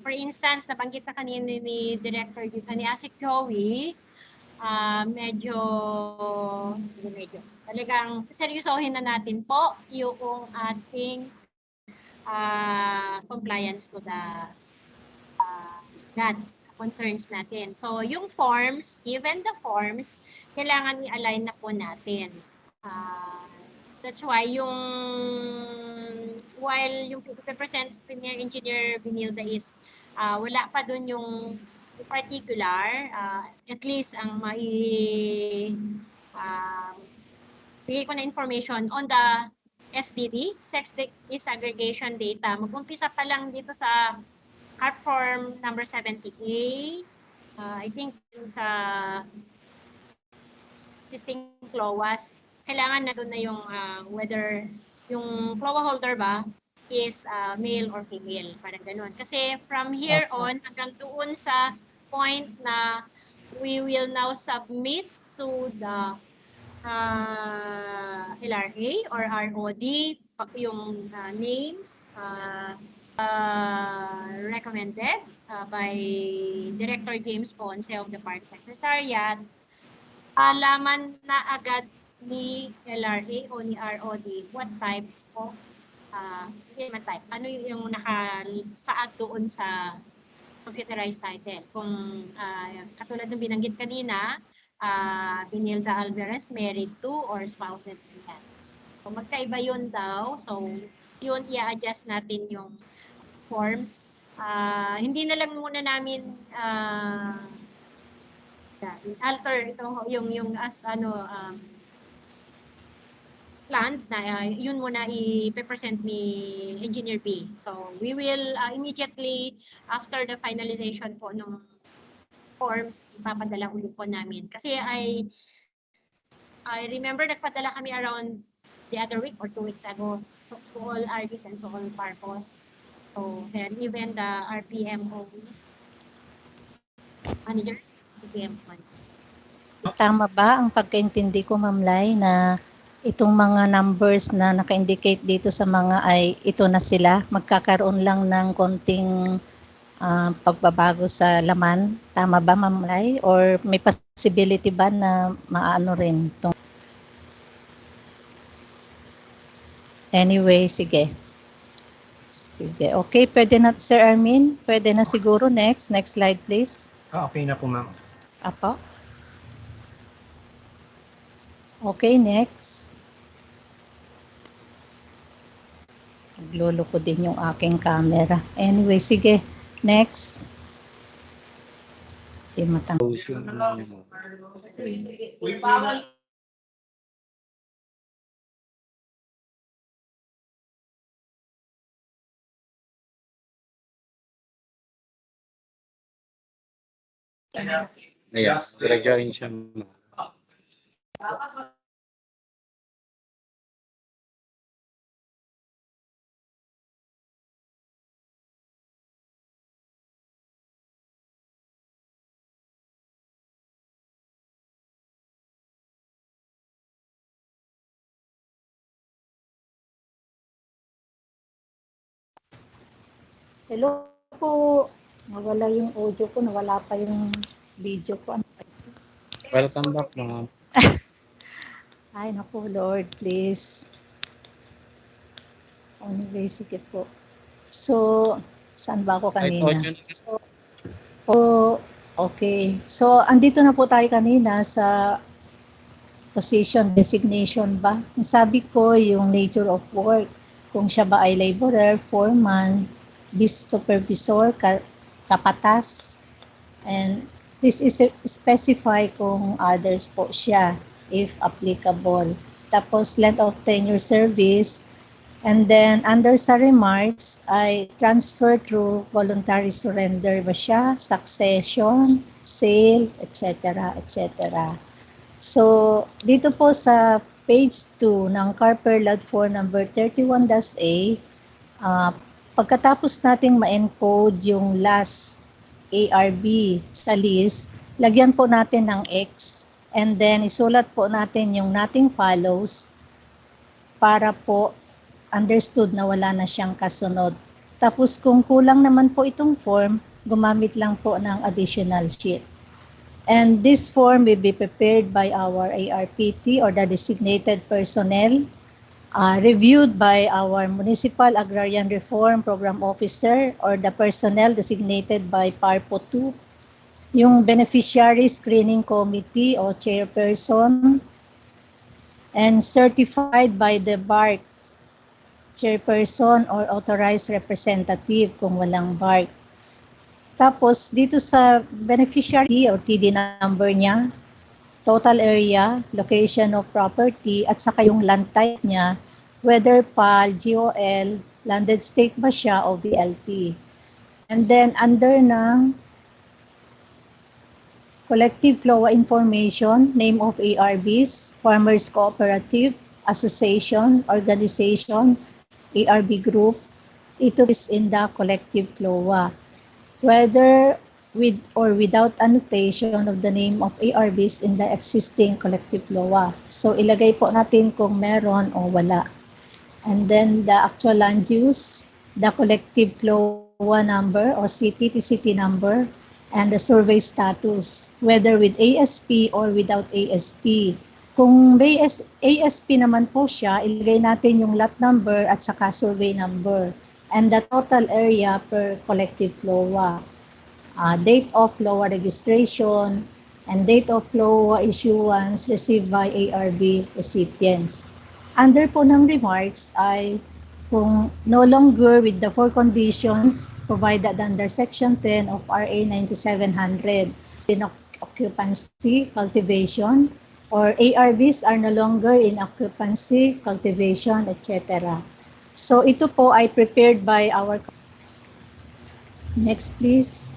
For instance, nabanggit na kanina ni Director ni ASEC Joey, medyo talagang seryosohin na natin po yung ating compliance to the concerns natin. So, yung forms, given the forms, kailangan i-align na po natin. That's why while yung represent Engineer Benilda is wala pa dun yung particular, at least ang bigay ko na information on the SDD, Sex Disaggregation Data. Mag-umpisa pa lang dito sa CARP Form number 70A. I think sa existing CLOAs, kailangan na doon na yung whether yung CLOA holder ba is male or female, parang ganun. Kasi from here on hanggang doon sa point na we will now submit to the LRA or ROD yung names recommended by Director James Ponce of the Park Secretariat. Alaman na agad ni LRA o ni ROD what type of type. Ano yung nakasaad doon sa computerized title. Kung katulad ng binanggit kanina, Benilda Alvarez married to or spouses yan. Kung magkaiba yun daw, so yun i-adjust natin yung forms. Hindi na lang muna namin alter ito yung as planned na yun muna i-present ni Engineer B. So we will immediately after the finalization po ng forms ipapadala ulit po namin. Kasi I remember nagpadala kami around the other week or 2 weeks ago so, to all RDs and to all PARPOs. So then even the RPMO managers, RPM managers. Tama ba ang pagkaintindi ko, Ma'am Lai, na itong mga numbers na naka-indicate dito sa mga ay ito na sila, magkakaroon lang ng konting pagbabago sa laman? Tama ba, Ma'am Lai? Or may possibility ba na maano rin itong... Anyway, sige. Sige, okay. Pwede na, Sir Armin? Pwede na siguro. Next slide, please. Okay na po, Ma'am. Apo. Okay, next. Naglolo ko din yung aking camera. Anyway, sige. Next. Di matang. Ayan, nag-join siya. Hello po. Nawala yung audio ko, nawala pa yung video ko. Welcome back, ma'am. Ay, naku, Lord, please. Anyway, sige po. So, saan ba ako kanina? So, okay. So, andito na po tayo kanina sa position designation ba? Sabi ko yung nature of work. Kung siya ba ay laborer, foreman, supervisor, kapatas, and this is specify kung others po siya, if applicable. Tapos length of tenure service, and then under sa remarks ay transfer through voluntary surrender ba siya, succession, sale, etc. etc. So dito po sa page 2 ng Carper Lot Form number 31-A, pagkatapos nating ma-encode yung last ARB sa list, lagyan po natin ng X and then isulat po natin yung nothing follows para po understood na wala na siyang kasunod. Tapos kung kulang naman po itong form, gumamit lang po ng additional sheet. And this form will be prepared by our ARPT or the designated personnel, reviewed by our Municipal Agrarian Reform Program Officer or the personnel designated by PARPO 2, yung Beneficiary Screening Committee o Chairperson, and certified by the BARC Chairperson or Authorized Representative kung walang BARC. Tapos dito sa beneficiary o TD number niya, total area, location of property, at saka yung land type niya, whether PAL, GOL, landed state ba siya o VLT. And then under ng collective CLOA information, name of ARBs, Farmers Cooperative, Association, Organization, ARB Group, ito is in the collective CLOA. Whether with or without annotation of the name of ARBs in the existing collective CLOA. So ilagay po natin kung meron o wala. And then the actual land use, the collective CLOA number o TCT number, and the survey status, whether with ASP or without ASP. Kung may ASP naman po siya, ilagay natin yung lot number at saka survey number, and the total area per collective CLOA. Date of CLOA registration, and date of CLOA issuance received by ARB recipients. Under po ng remarks ay kung no longer with the 4 conditions provided under Section 10 of RA 9700, in occupancy, cultivation, or ARBs are no longer in occupancy, cultivation, etc. So ito po ay prepared by our... Next please.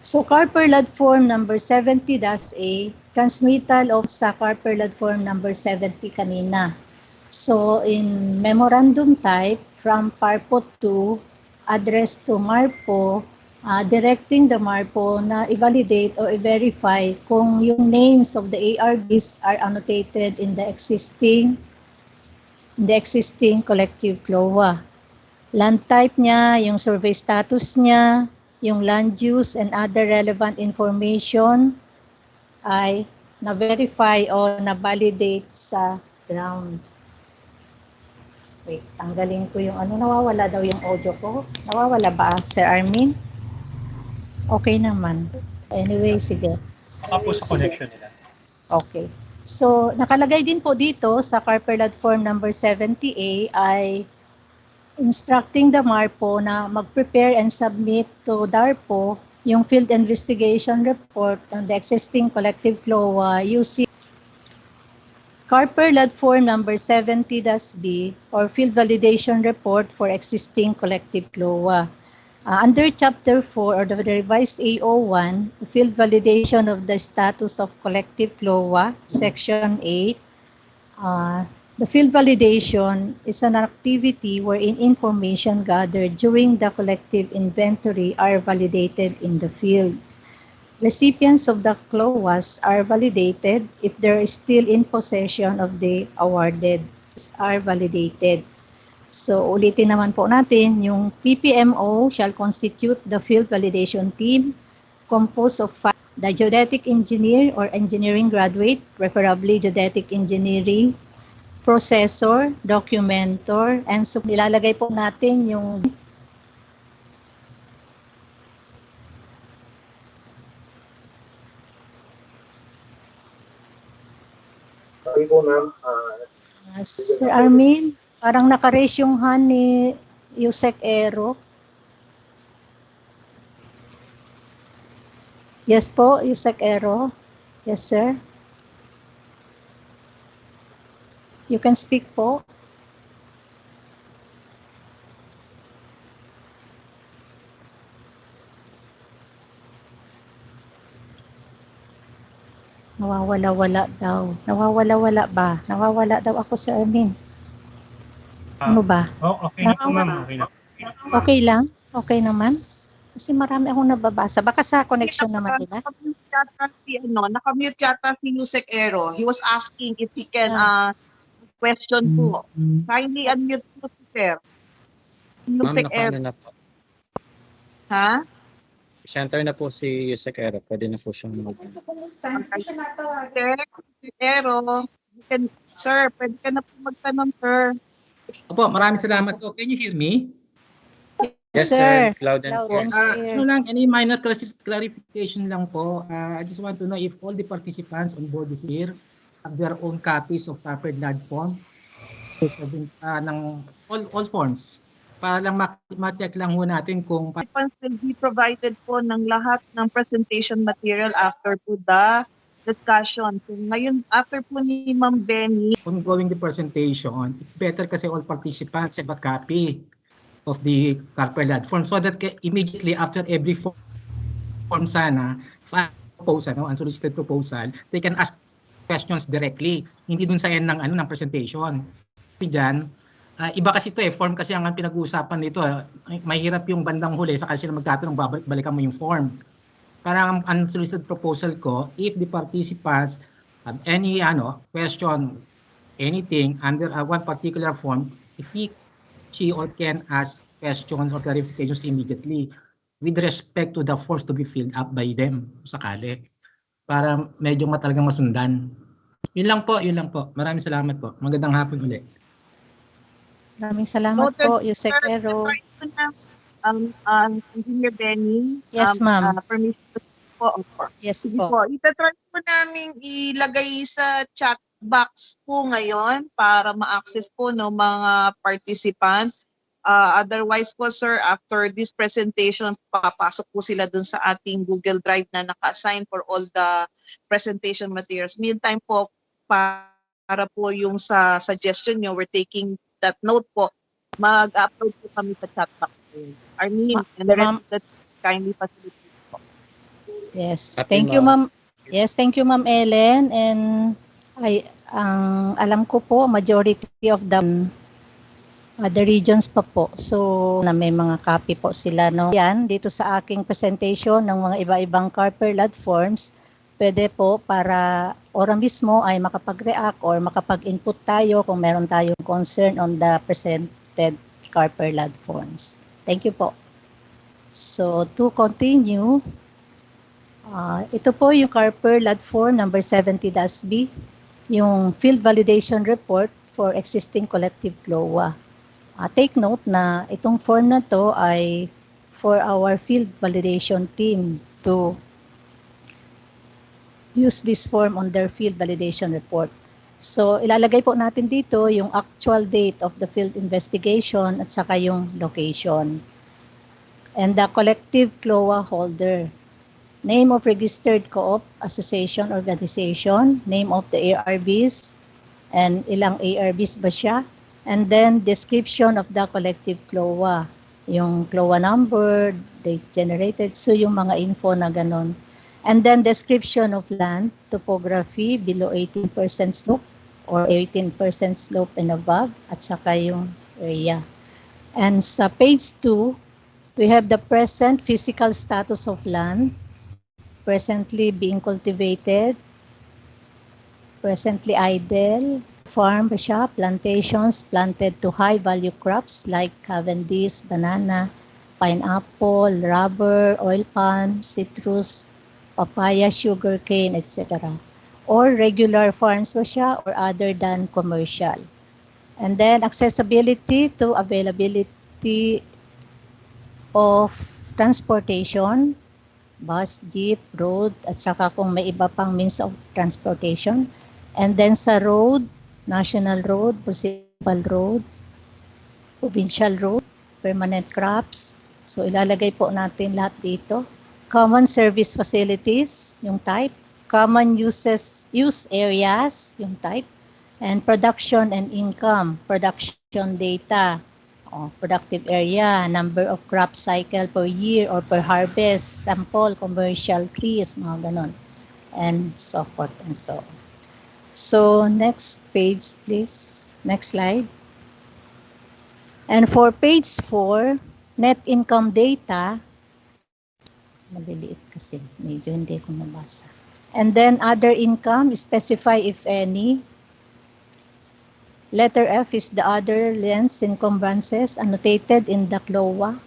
So Carper Lot Form number 70-A, transmittal of sa Carper Lot Form number 70 kanina. So in memorandum type from PARPO 2, address to MARPO, directing the MARPO na i-validate or i-verify kung yung names of the ARBs are annotated in the existing collective CLOA. Land type niya, yung survey status niya, yung land use and other relevant information ay na-verify o na-validate sa ground. Wait, tanggalin ko yung nawawala daw yung audio ko. Nawawala ba, Sir Armin? Okay naman. Anyway, sige. Baka po sa connection nila. Okay. So, nakalagay din po dito sa Carper Lot Form number 70A ay instructing the MARPO na mag-prepare and submit to DARPO yung field investigation report on the existing collective CLOA using Carper Lot Form number 70-B or field validation report for existing collective CLOA. Under Chapter 4 or the revised AO1, field validation of the status of collective CLOA, Section 8, the field validation is an activity wherein information gathered during the collective inventory are validated in the field. Recipients of the CLOAs are validated if they are still in possession of the awarded are validated. So ulitin naman po natin, yung PPMO shall constitute the field validation team composed of the geodetic engineer or engineering graduate, preferably geodetic engineering, processor, documenter, and so nilalagay po natin yung Sorry po, ma'am. Sir Armin, parang naka-raise yung hand ni Yusek Ero. Yes po, Yusek Ero. Yes, sir. You can speak po. Nawawala-wala daw. Nawawala-wala ba? Nawawala daw ako, Sir Armin. Ano ba? Oh, okay na po, ma'am. Okay na. Okay lang? Okay naman? Kasi marami akong nababasa. Baka sa connection naman nila. Nakamute yata si Yusek Ero. He was asking if he can question po. Kindly unmute po si Sir. Ma'am, Yusek Ero. nakaano na po. Ha? Center na po si Yusek Ero. Pwede na po siyang mag- Sir Ero, sir, pwede ka na po magtanong, sir. Opo, maraming salamat po. Can you hear me? Yes, sir. Loud and clear. Ano lang, any minor clarification lang po. I just want to know if all the participants on board here have their own copies of paper LAD form ng all forms. Para lang ma-check lang ho natin kung Participants will be provided po ng lahat ng presentation material after po the discussion. So ngayon, after po ni Ma'am Benny, ongoing the presentation, it's better kasi all participants have a copy of the paper LAD form so that immediately after every form sana, proposal, unsolicited proposal, they can ask questions directly, hindi dun sa end ng presentation. Diyan, iba kasi ito form kasi ang pinag-uusapan nito, mahirap yung bandang huli sa sila magtatanong, balikan mo yung form. Parang ang unsolicited proposal ko, if the participants have any question, anything under one particular form, if she or can ask questions or clarifications immediately with respect to the forms to be filled up by them sakali. Para medyo matalagang masundan. Yun lang po. Maraming salamat po. Magandang hapon ulit. Maraming salamat po, Yusek Ero. Engineer Benny. Yes, ma'am. Permission po. Yes Sige po. po. Itatry po namin ilagay sa chat box po ngayon para ma-access po ng mga participants. Otherwise po, sir, after this presentation, papasok po sila dun sa ating Google Drive na naka-assign for all the presentation materials. Meantime po, para po yung sa suggestion nyo, we're taking that note po, mag-upload po kami sa chat box. Armin, and the rest of the kindly facilitate po. Yes, thank you, ma'am. Yes, thank you, Ma'am Ellen. And alam ko po, majority of the regions pa po. So, na may mga copy po sila. No? Yan, dito sa aking presentation ng mga iba-ibang Carper LAD forms, pwede po para ora mismo ay makapag-react or makapag-input tayo kung meron tayong concern on the presented Carper LAD forms. Thank you po. So, to continue, ito po yung Carper LAD form number 70-B, yung field validation report for existing collective CLOA. Take note na itong form na to ay for our field validation team to use this form on their field validation report. So ilalagay po natin dito yung actual date of the field investigation at saka yung location. And the collective CLOA holder. Name of registered co-op, association, organization, name of the ARBs, and ilang ARBs ba siya? And then description of the collective CLOA. yung CLOA number, date generated, so yung mga info na ganon. And then description of land, topography below 18% slope or 18% slope and above, at saka yung area. And sa page 2, we have the present physical status of land, presently being cultivated, presently idle, farm ba siya, plantations planted to high-value crops like Cavendish, banana, pineapple, rubber, oil palm, citrus, papaya, sugarcane, etc. Or regular farms ba siya or other than commercial. And then accessibility to availability of transportation, bus, jeep, road, at saka kung may iba pang means of transportation. And then sa road, national road, municipal road, provincial road, permanent crops. So ilalagay po natin lahat dito. Common service facilities, yung type. Common use areas, yung type. And production and income, production data. Productive area, number of crop cycle per year or per harvest, sample, commercial trees, mga ganon, and so forth and so on. So next page, please. Next slide. And for page 4, net income data, maliliit kasi, medyo hindi ko mabasa. And then other income, specify if any. Letter F is the other lands encumbrances annotated in the CLOA.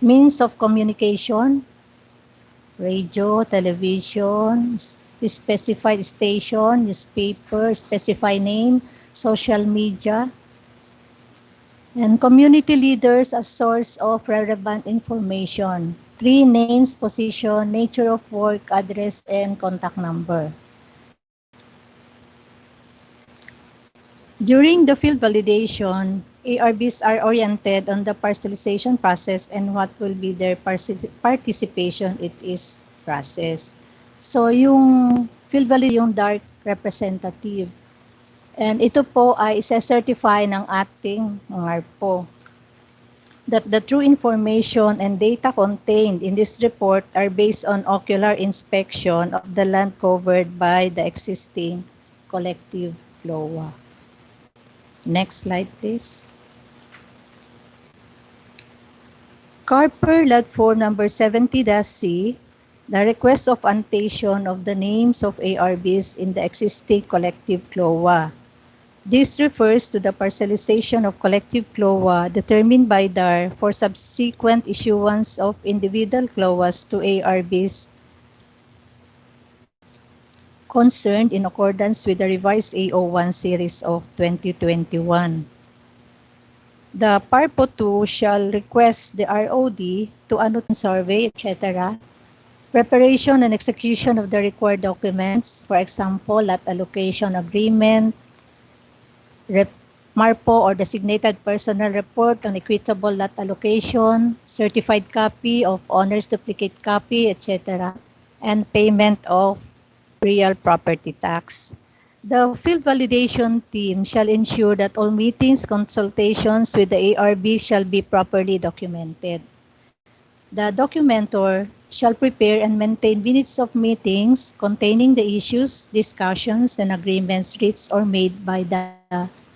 Means of communication, radio, television, specified station, newspaper, specify name, social media, and community leaders as source of relevant information. 3 names, position, nature of work, address, and contact number. During the field validation, ARBs are oriented on the parcelization process and what will be their participation in its process. So yung field validation, yung dark representative. And ito po ay isa-certify ng ating mga RPO that the true information and data contained in this report are based on ocular inspection of the land covered by the existing collective CLOA. Next slide, please. Carper Lot 4 number 70-C, the request of annotation of the names of ARBs in the existing collective CLOA. This refers to the parcelization of collective CLOA determined by DAR for subsequent issuance of individual CLOAs to ARBs concerned in accordance with the revised AO1 series of 2021. The PARPO2 shall request the ROD to annotate survey, etc., preparation and execution of the required documents, for example, lot allocation agreement, MARPO or designated personal report on equitable lot allocation, certified copy of owner's duplicate copy, etc., and payment of real property tax. The field validation team shall ensure that all meetings, consultations with the ARB shall be properly documented. The documenter shall prepare and maintain minutes of meetings containing the issues, discussions, and agreements reached or made by the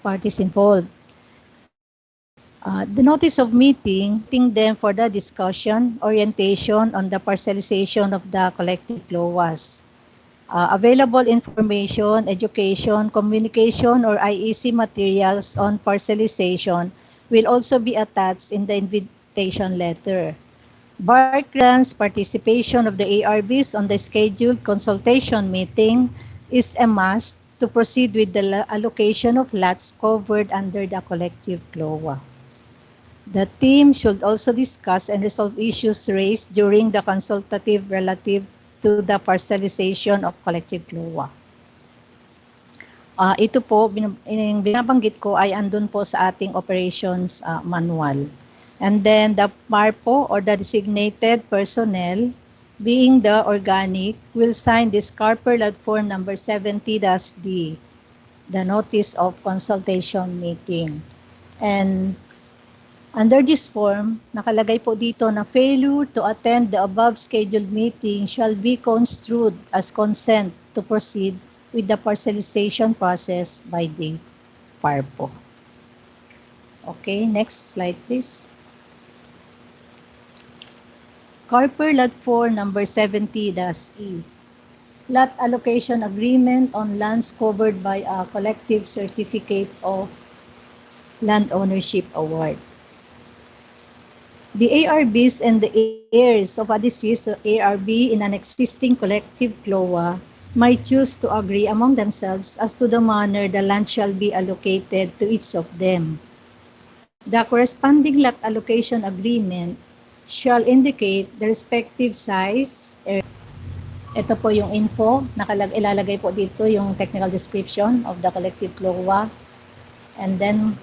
parties involved. The notice of meeting them for the discussion, orientation on the parcelization of the collective CLOAs. Available information, education, communication, or IEC materials on parcelization will also be attached in the invitation letter. Barclan's participation of the ARBs on the scheduled consultation meeting is a must to proceed with the allocation of lots covered under the collective CLOA. The team should also discuss and resolve issues raised during the consultative relative to the parcelization of collective CLOA. Ito po, binabanggit ko ay andun po sa ating operations manual. And then the MARPO or the designated personnel, being the organic, will sign this Carper Lot Form number 70-D, the notice of consultation meeting. And Under this form, nakalagay po dito na failure to attend the above scheduled meeting shall be construed as consent to proceed with the parcelization process by the PARPO. Okay, next slide please. Carper Lot 4 number 70-E. Lot allocation agreement on lands covered by a collective certificate of land ownership award. The ARBs and the heirs of a deceased ARB in an existing collective CLOA might choose to agree among themselves as to the manner the land shall be allocated to each of them. The corresponding lot allocation agreement shall indicate the respective size. Ito po yung info, ilalagay po dito yung technical description of the collective CLOA. And then,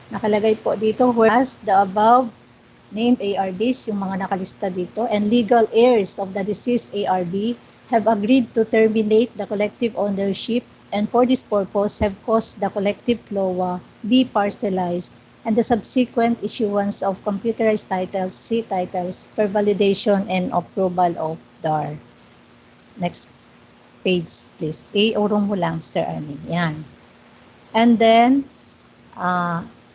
nakalagay po dito, whereas the above named ARBs, yung mga nakalista dito, and legal heirs of the deceased ARB have agreed to terminate the collective ownership and for this purpose have caused the collective CLOA be parcelized and the subsequent issuance of computerized titles, C titles, per validation and approval of DAR. Next page, please. Urong mo lang, Sir Armin. Yan. And then,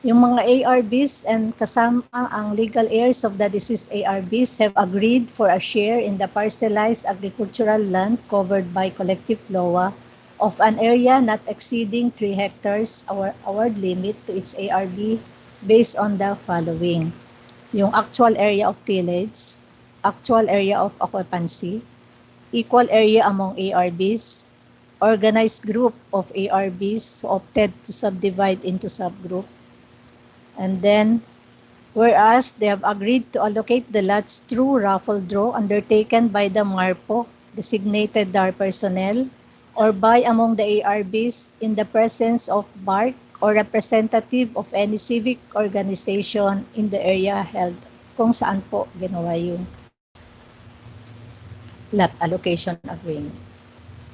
yung mga ARBs and kasama ang legal heirs of the deceased ARBs have agreed for a share in the parcelized agricultural land covered by collective CLOA of an area not exceeding 3 hectares award limit to its ARB based on the following. Yung actual area of tillage, actual area of occupancy, equal area among ARBs, organized group of ARBs who opted to subdivide into subgroup. And then, whereas they have agreed to allocate the lots through raffle draw undertaken by the MARPO, designated DAR personnel, or by among the ARBs in the presence of BARC or representative of any civic organization in the area held, kung saan po ginawa yung lot allocation agreement.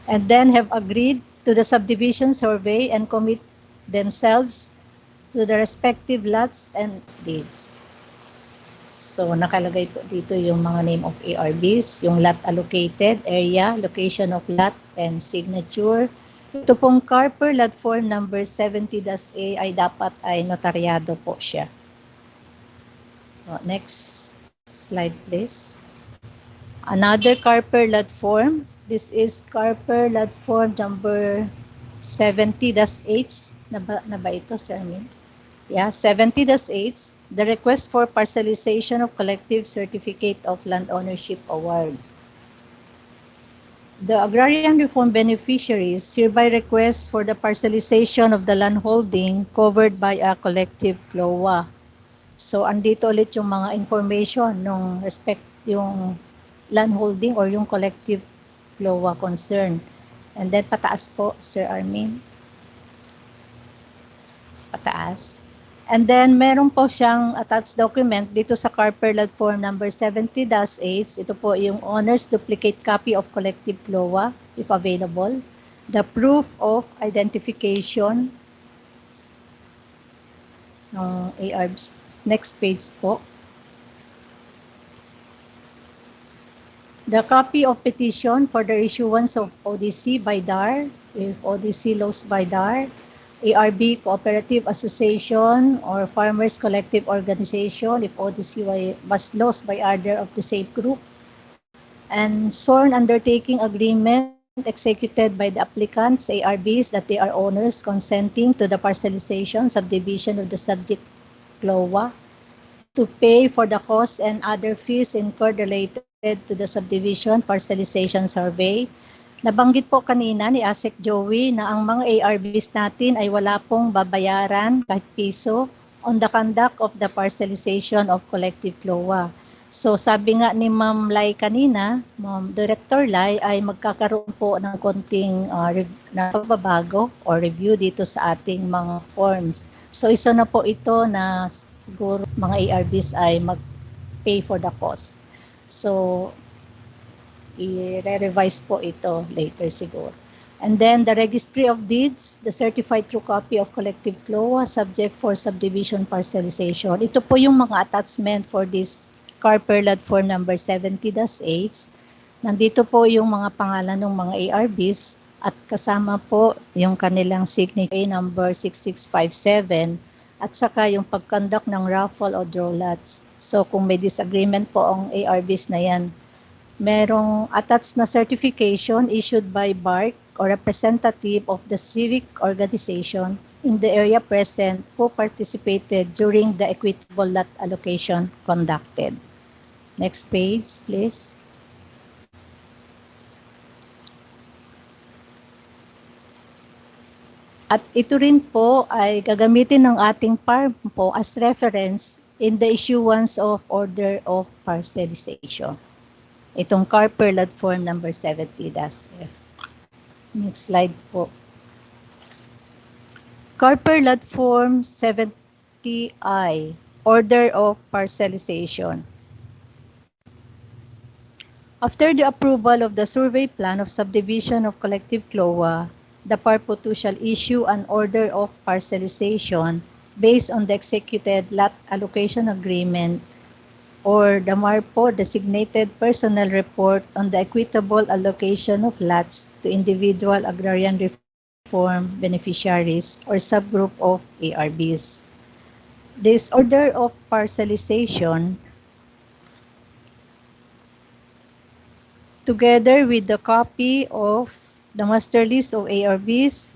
And then have agreed to the subdivision survey and commit themselves to the respective lots and deeds. So, nakalagay po dito yung mga name of ARBs, yung lot allocated, area, location of lot, and signature. Ito pong Carper Lot Form number 70-A ay dapat ay notaryado po siya. So, next slide please. Another Carper Lot Form. This is Carper Lot Form number 70-H. Na ba ito, Sir Min? Yeah, 70-H, the request for parcelization of collective certificate of land ownership award. The agrarian reform beneficiaries hereby request for the parcelization of the land holding covered by a collective CLOA. So, andito ulit yung mga information nung respect yung land holding or yung collective CLOA concern. And then, pataas po, Sir Armin. Pataas. And then, meron po siyang attached document dito sa Carper Lot Form number 70-H. Ito po yung owner's duplicate copy of collective CLOA, if available. The proof of identification ng ARBs. Next page po. The copy of petition for the issuance of ODC by DAR, if ODC lost by DAR, ARB Cooperative Association or Farmers Collective Organization if ODC was lost by order of the same group, and sworn undertaking agreement executed by the applicants, ARBs, that they are owners consenting to the parcelization, subdivision of the subject CLOA, to pay for the costs and other fees incurred related to the subdivision parcelization survey. Nabanggit po kanina ni Asek Joey na ang mga ARBs natin ay wala pong babayaran kahit piso on the conduct of the parcelization of collective CLOA. So sabi nga ni Ma'am Lai kanina, Ma'am Director Lai, ay magkakaroon po ng konting pagbabago or review dito sa ating mga forms. So isa na po ito na siguro mga ARBs ay mag-pay for the cost. So i-revise po ito later siguro. And then the Registry of Deeds, the certified true copy of collective CLOA subject for subdivision parcelization. Ito po yung mga attachment for this Carper Lot Form number 70-8. Nandito po yung mga pangalan ng mga ARBs at kasama po yung kanilang signature number 6657 at saka yung pag-conduct ng raffle o draw lots. So kung may disagreement po ang ARBs na yan, merong attached na certification issued by BARC or representative of the civic organization in the area present who participated during the equitable lot allocation conducted. Next page, please. At ito rin po ay gagamitin ng ating farm po as reference in the issuance of order of parcelization. Itong Carper Lot Form number 70-F. Next slide po. Carper Lot Form 70I, Order of Parcelization. After the approval of the survey plan of subdivision of collective CLOA, the PARPO2 shall issue an order of parcelization based on the executed lot allocation agreement or the MARPO designated personnel report on the equitable allocation of lots to individual agrarian reform beneficiaries or subgroup of ARBs. This order of parcelization, together with the copy of the master list of ARBs,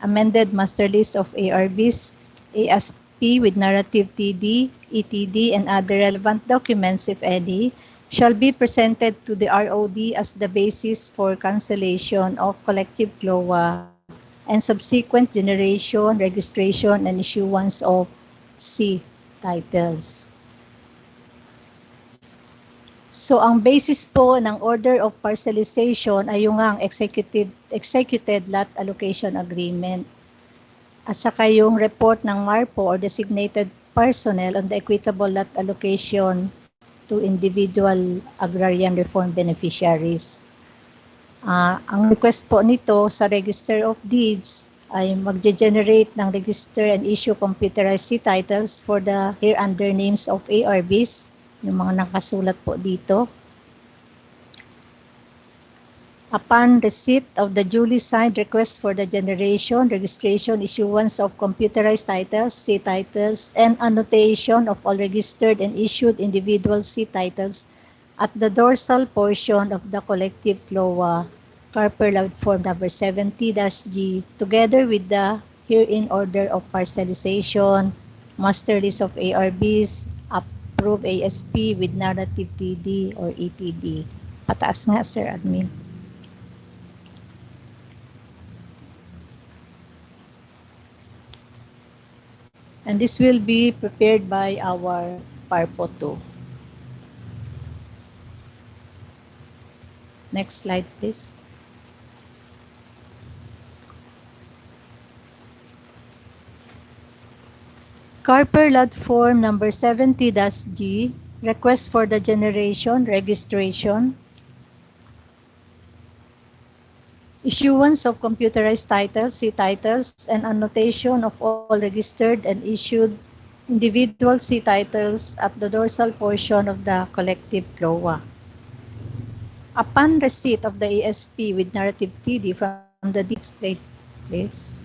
amended master list of ARBs, ASP with narrative TD, ETD, and other relevant documents, if any, shall be presented to the ROD as the basis for cancellation of collective CLOA and subsequent generation, registration, and issuance of C titles. So, ang basis po ng order of parcelization ay yung ang executed lot allocation agreement at saka yung report ng MARPO or designated personnel on the equitable lot allocation to individual agrarian reform beneficiaries. Ang request po nito sa Register of Deeds ay magge-generate ng register and issue computerized C titles for the hereunder names of ARBs, yung mga nakasulat po dito. Upon receipt of the duly signed request for the generation, registration, issuance of computerized titles, C titles, and annotation of all registered and issued individual C titles at the dorsal portion of the collective CLOA, Carper Lot Form number 70-G, together with the herein order of parcelization, master list of ARBs, approved ASP with narrative TD or ETD. Pataas nga, Sir Admin. And this will be prepared by our PARPO2. Next slide, please. Carper Lot Form number 70-G, request for the generation, registration, issuance of computerized titles, C titles, and annotation of all registered and issued individual C titles at the dorsal portion of the collective CLOA. Upon receipt of the ASP with narrative TD from the deeds plate, please.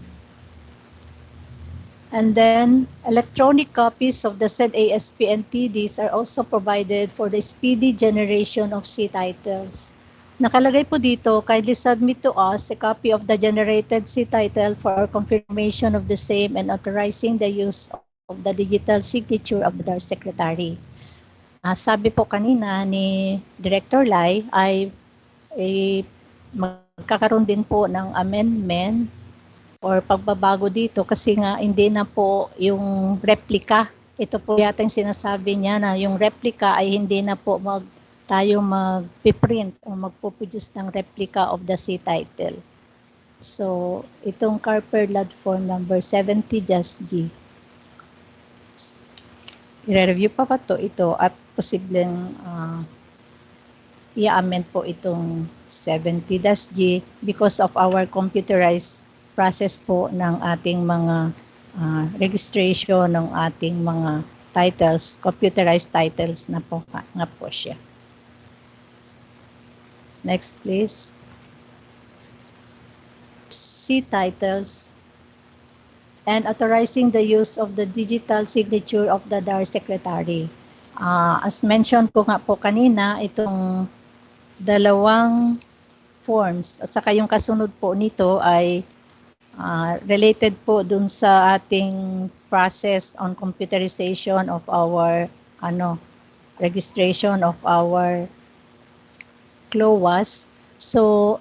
And then, electronic copies of the said ASP and TDs are also provided for the speedy generation of C titles. Nakalagay po dito, kindly submit to us a copy of the generated C title for our confirmation of the same and authorizing the use of the digital signature of the secretary. Sabi po kanina ni Director Lai ay magkakaroon din po ng amendment or pagbabago dito kasi nga hindi na po yung replica. Ito po yata yung sinasabi niya na yung replica ay hindi na po tayo mag-print o magpo-produce ng replica of the C title. So, itong Carper Lot Form number 70-G. I-review pa to ito at posibleng i-amend po itong 70-G because of our computerized process po ng ating mga registration ng ating mga titles, computerized titles na po nga po siya. Next please. C titles and authorizing the use of the digital signature of the DAR Secretary. As mentioned ko nga po kanina, itong dalawang forms at saka yung kasunod po nito ay related po dun sa ating process on computerization of our registration of our CLOAS. So,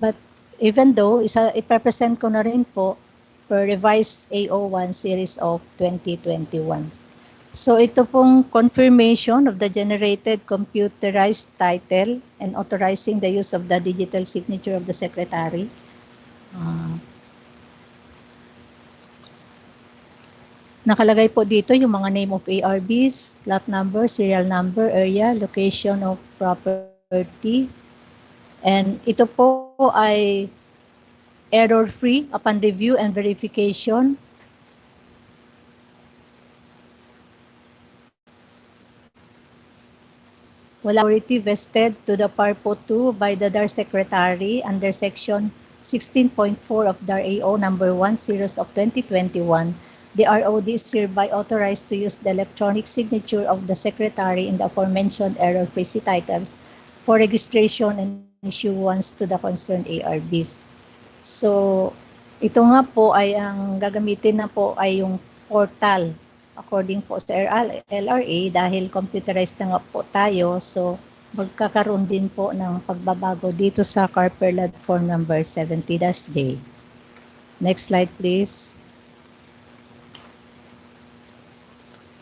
but even though ipapresent ko na rin po per revised AO1 series of 2021. So ito pong confirmation of the generated computerized title and authorizing the use of the digital signature of the secretary. Nakalagay po dito yung mga name of ARBs, lot number, serial number, area, location of property. And ito po ay error-free upon review and verification. Wala authority vested to the PARPO 2 by the DAR Secretary under Section 16.4 of DAR AO number 1 series of 2021. The ROD is hereby authorized to use the electronic signature of the Secretary in the aforementioned error-free C titles for registration and issuance to the concerned ARBs. So, ito nga po ay ang gagamitin na po ay yung portal according po sa LRA dahil computerized na nga po tayo. So, magkakaroon din po ng pagbabago dito sa CARPERLAD form number 70-J. Next slide please.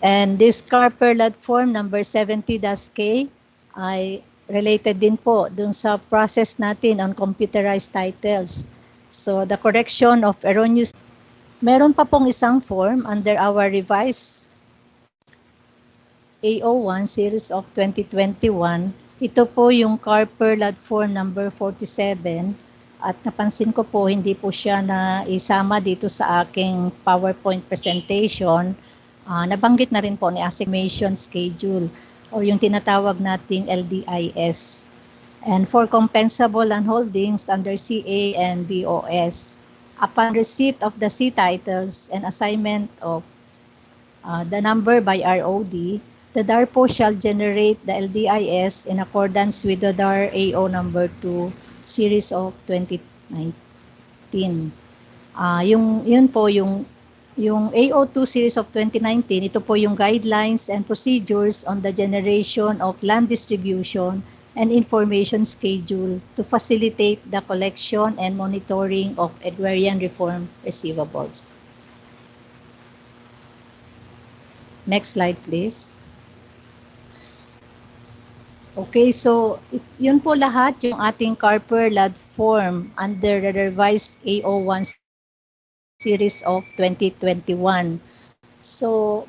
And this CARPERLAD form number 70-K ay related din po dun sa process natin on computerized titles. So the correction of erroneous, meron pa pong isang form under our revised AO1 series of 2021. Ito po yung CARPERLAD form number 47 at napansin ko po hindi po siya na isama dito sa aking PowerPoint presentation. Nabanggit na rin po ni assignation schedule o yung tinatawag nating LDIS. And for compensable landholdings under CA and BOS, upon receipt of the C titles and assignment of the number by ROD, the DARPO shall generate the LDIS in accordance with the DAR AO number 2 series of 2019. Yun po yung AO2 series of 2019, ito po yung guidelines and procedures on the generation of land distribution and information schedule to facilitate the collection and monitoring of agrarian reform receivables. Next slide please. Okay, so yun po lahat yung ating CARPERLAD form under the revised AO1 series of 2021. So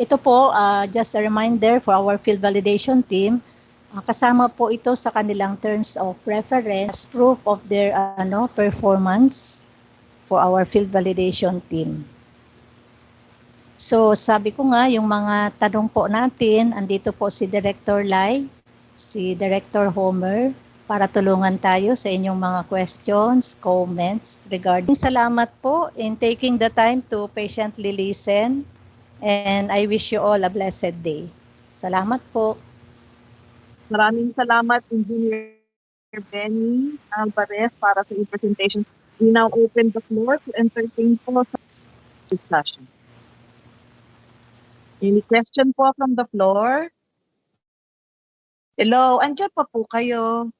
ito po just a reminder for our field validation team. Kasama po ito sa kanilang terms of reference, proof of their performance for our field validation team. So sabi ko nga, yung mga tanong po natin, andito po si Director Lai, si Director Homer, para tulungan tayo sa inyong mga questions, comments regarding. Salamat po in taking the time to patiently listen, and I wish you all a blessed day. Salamat po. Maraming salamat, Engineer Benny Alvarez, para sa presentation. We now open the floor to entertain po sa discussion. Any question po from the floor? Hello, andyan pa po kayo.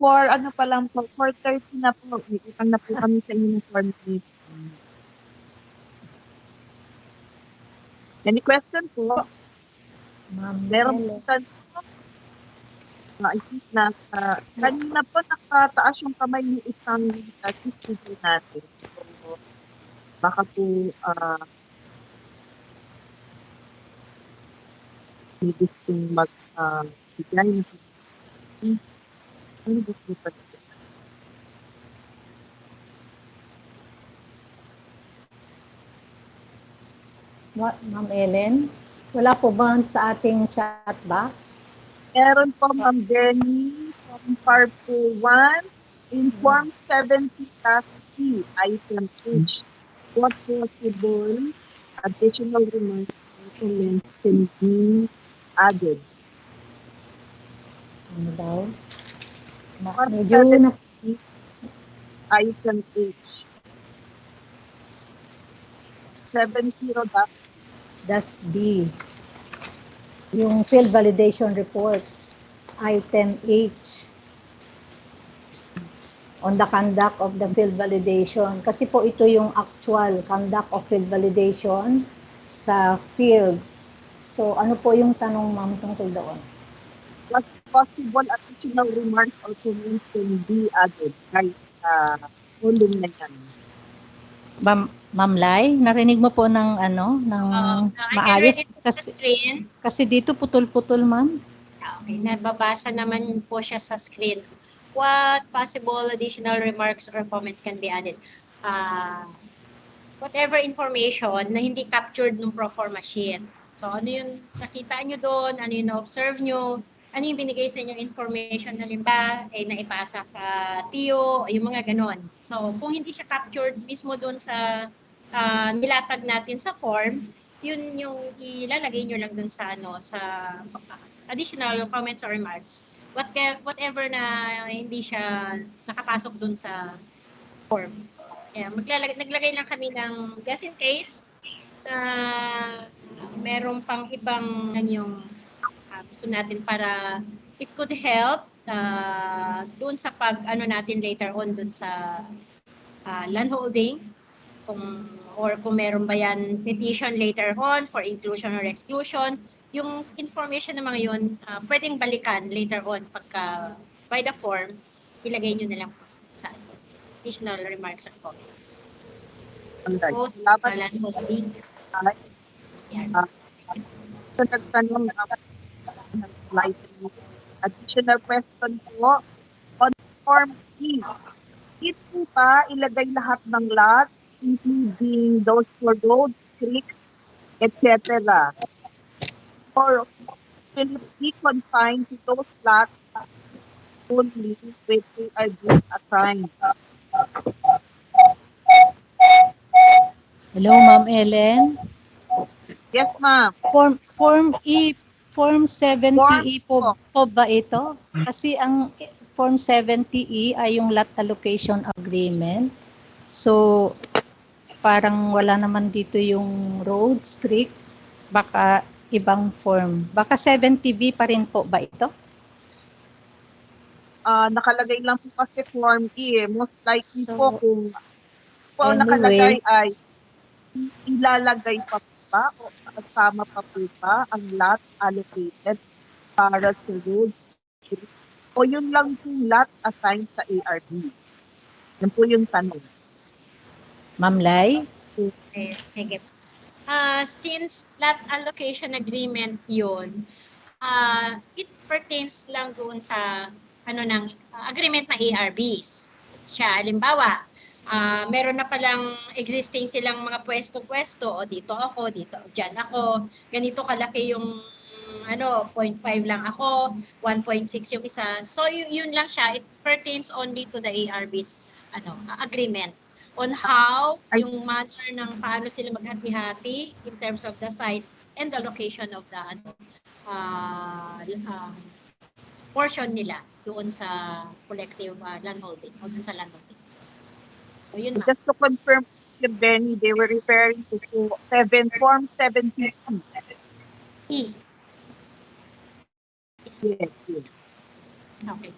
For ano pa lang po, 4:30 na po. Itang na po kami sa inyo ng form meeting. Any question po? Meron po I think na kanina po nakataas yung kamay ng isang student natin. So, baka po may gustong mag-bigay. Ma'am Ellen, wala po ba sa ating chat box? Meron po, Ma'am Jenny, from Part 1, in Form 70-C, Item H. What possible additional remarks or comments can be added? Ano daw? Part Medyo 70, Item H. 70 Das B. Yung field validation report, item H. On the conduct of the field validation. Kasi po ito yung actual conduct of field validation sa field. So ano po yung tanong, ma'am, tungkol doon? What possible additional remarks or comments can be added kahit column na yan? Ma'am Lai, narinig mo po ng maayos kasi dito putol-putol, ma'am. Okay, nababasa naman po siya sa screen. What possible additional remarks or comments can be added? Whatever information na hindi captured ng proforma sheet. So ano yung nakita nyo doon, ano yung na-observe nyo, ano yung binigay sa inyo information na limba, naipasa sa TIO, yung mga ganon. So kung hindi siya captured mismo doon sa nilatag natin sa form, yun yung ilalagay nyo lang doon sa sa additional comments or remarks. Whatever na hindi siya nakapasok doon sa form. Yeah, naglagay lang kami ng just in case na meron pang ibang yung gusto natin para it could help doon sa pag natin later on doon sa land holding kung meron ba yan petition later on for inclusion or exclusion, yung information na mga yun pwedeng balikan later on pagka by the form ilagay nyo na lang sa additional remarks or comments. Both land holding. So nagtanong additional question po on Form E. Ito pa ilagay lahat ng lot including those for roads, creeks, etc. Or will it be confined to those lots only with ARBs assigned? Hello, Ma'am Ellen. Yes, ma'am. Form 70E po ba ito? Kasi ang Form 70E ay yung lot allocation agreement. So, parang wala naman dito yung roads, creek, baka ibang form. Baka 70B pa rin po ba ito? Nakalagay lang po kasi Form E. Most likely po kung nakalagay ay ilalagay pa ba o kasama pa po ba ang lot allocated para sa roads o yun lang yung lot assigned sa ARB? Yan po yung tanong. Ma'am Lai? Okay, sige. Since lot allocation agreement yun, it pertains lang doon sa agreement na ARBs. Siya, halimbawa, meron na palang existing silang mga pwesto-pwesto, o dito ako, dyan ako, ganito kalaki yung 0.5 lang ako, 1.6 yung isa. So yun lang siya, it pertains only to the ARBs agreement on how yung manner ng paano sila maghati-hati in terms of the size and the location of the portion nila doon sa collective land holding o doon sa land holdings. So, yun, just to confirm, Benny, they were referring to Form 70E. E. Yes. Okay.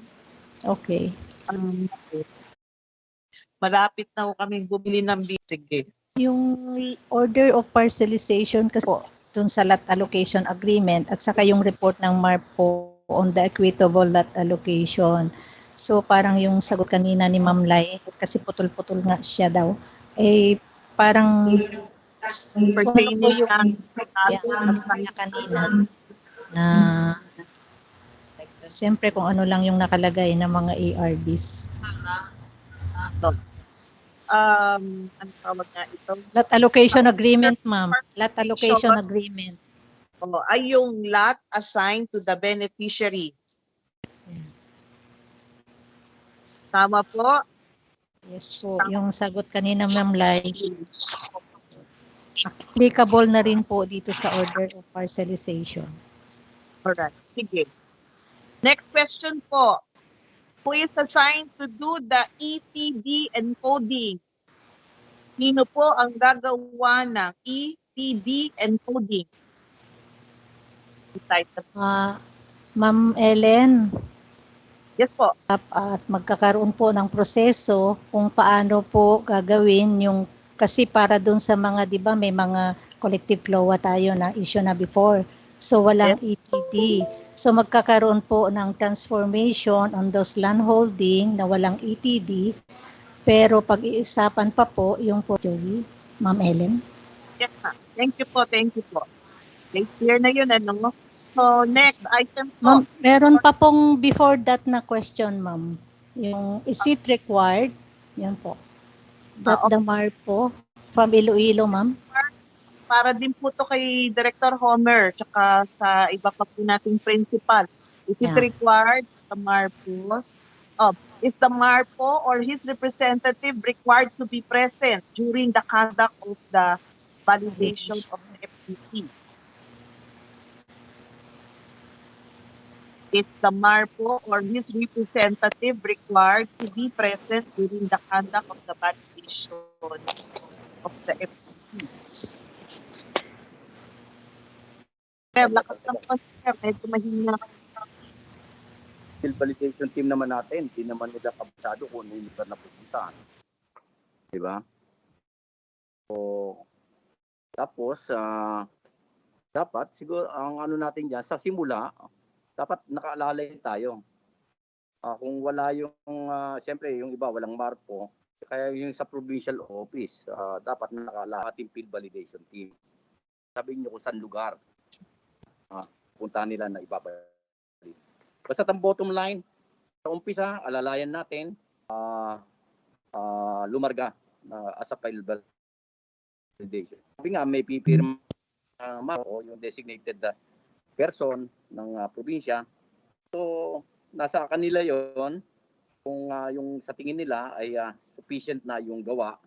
Okay. Malapit na ho kami bumili ng bisig. Yung order of parcelization kasi po dun sa lot allocation agreement at saka yung report ng MARP po on the equitable lot allocation. So parang yung sagot kanina ni Ma'am Lai, kasi putol-putol nga siya daw, parang pertaining po yung sabi niya kanina na Siyempre kung ano lang yung nakalagay ng mga ARBs. Ano tawag nga ito? Lot allocation agreement, ma'am. Lot allocation agreement. Ay yung lot assigned to the beneficiary. Tama po? Yes po, yung sagot kanina, Ma'am Lai. Applicable na rin po dito sa order of parcelization. Alright, sige. Next question po. Who is assigned to do the ETD encoding? Sino po ang gagawa ng ETD encoding? Ma'am Ellen. Yes po. At magkakaroon po ng proseso kung paano po gagawin yung, kasi para dun sa mga, di ba, may mga collective CLOA tayo na issue na before. So walang ETD. So magkakaroon po ng transformation on those land holding na walang ETD. Pero pag-iisapan pa po yung po, Joey, Ma'am Ellen. Yes, ma'am. Thank you po, thank you po. Okay, clear na yun, ano? So, next item po. Ma'am, meron pa pong before that na question, ma'am. Yung, is it required? Yan po. That the MAR po, from Iloilo, ma'am. Para din po to kay Director Homer, tsaka sa iba pa po nating principal. Is it required, the MAR po? Is the MAR po or his representative required to be present during the conduct of the validation of the FTC? Is the MAR po or his representative required to be present during the conduct of the validation of the FTC? Lakas ng concept, medyo mahina. Field validation team naman natin, hindi naman nila kabisado kung ano yung lugar na pupuntahan. Diba? So, tapos, dapat, siguro, ang ano natin dyan, sa simula, dapat nakaalalay tayo. Kung wala yung, siyempre, yung iba, walang MARPO, kaya yung sa provincial office, dapat nakaalala ating field validation team. Sabihin nyo kung saan lugar punta nila na ibabalid. Basta ang bottom line, sa umpisa, alalayan natin, lumarga as a field validation. Sabi nga, may pipirma yung designated person ng probinsya. So, nasa kanila yon kung yung sa tingin nila ay sufficient na yung gawa.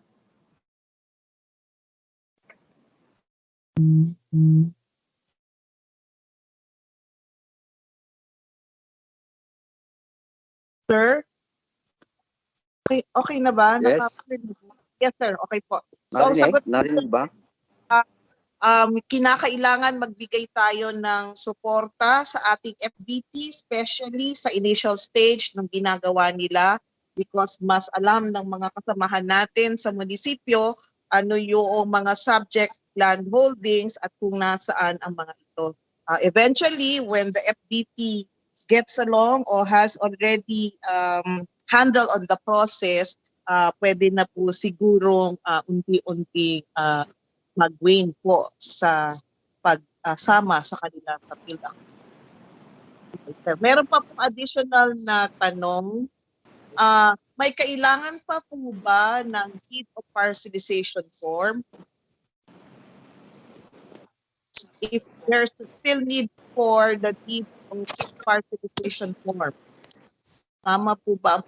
Sir? Okay na ba? Yes. Yes, sir. Okay po. So, Narinig ba? Kinakailangan magbigay tayo ng suporta sa ating FBT, especially sa initial stage ng ginagawa nila, because mas alam ng mga kasamahan natin sa munisipyo ano yung mga subject land holdings at kung nasaan ang mga ito. Eventually, when the FBT gets along or has already handled on the process, pwede na po sigurong unti-unti mag-win po sa pagsama sa kanila sa field activity. Meron pa pong additional na tanong. May kailangan pa po ba ng deed of parcelization form? If there's still need for the deed of parcelization form. Tama po ba ang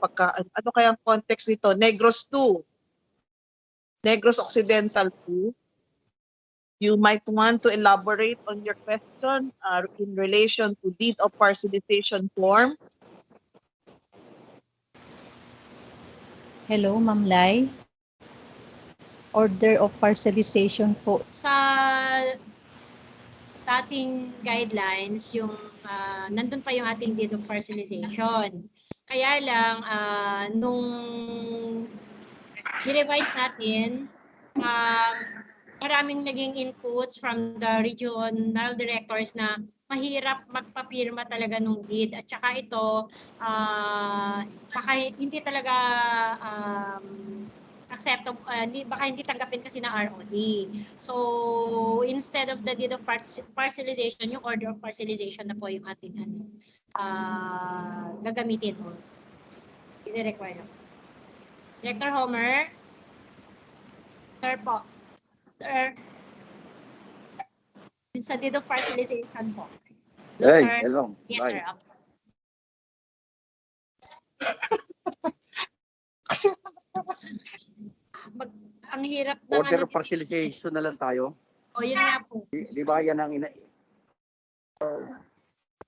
ano kaya ang context nito? Negros 2. Negros Occidental 2. You might want to elaborate on your question in relation to deed of parcelization form. Hello, Ma'am Lai. Order of parcelization po. Sa ating guidelines, yung nandun pa yung ating deed of parcelization. Kaya lang, nung i-revise natin, maraming naging inputs from the regional directors na mahirap magpapirma talaga nung deed. At saka ito, baka hindi talaga acceptable, baka hindi tanggapin kasi na ROD. So, instead of the deed of parcelization, yung order of parcelization na po yung ating gagamitin o i-require. Director Homer? Sir po. Sir? Sa deed of parcelization po. No, Hey, sir? hello. Yes, Bye. sir. Ang hirap ng Order of parcelization na lang tayo. O, yun nga po. Di ba yan ang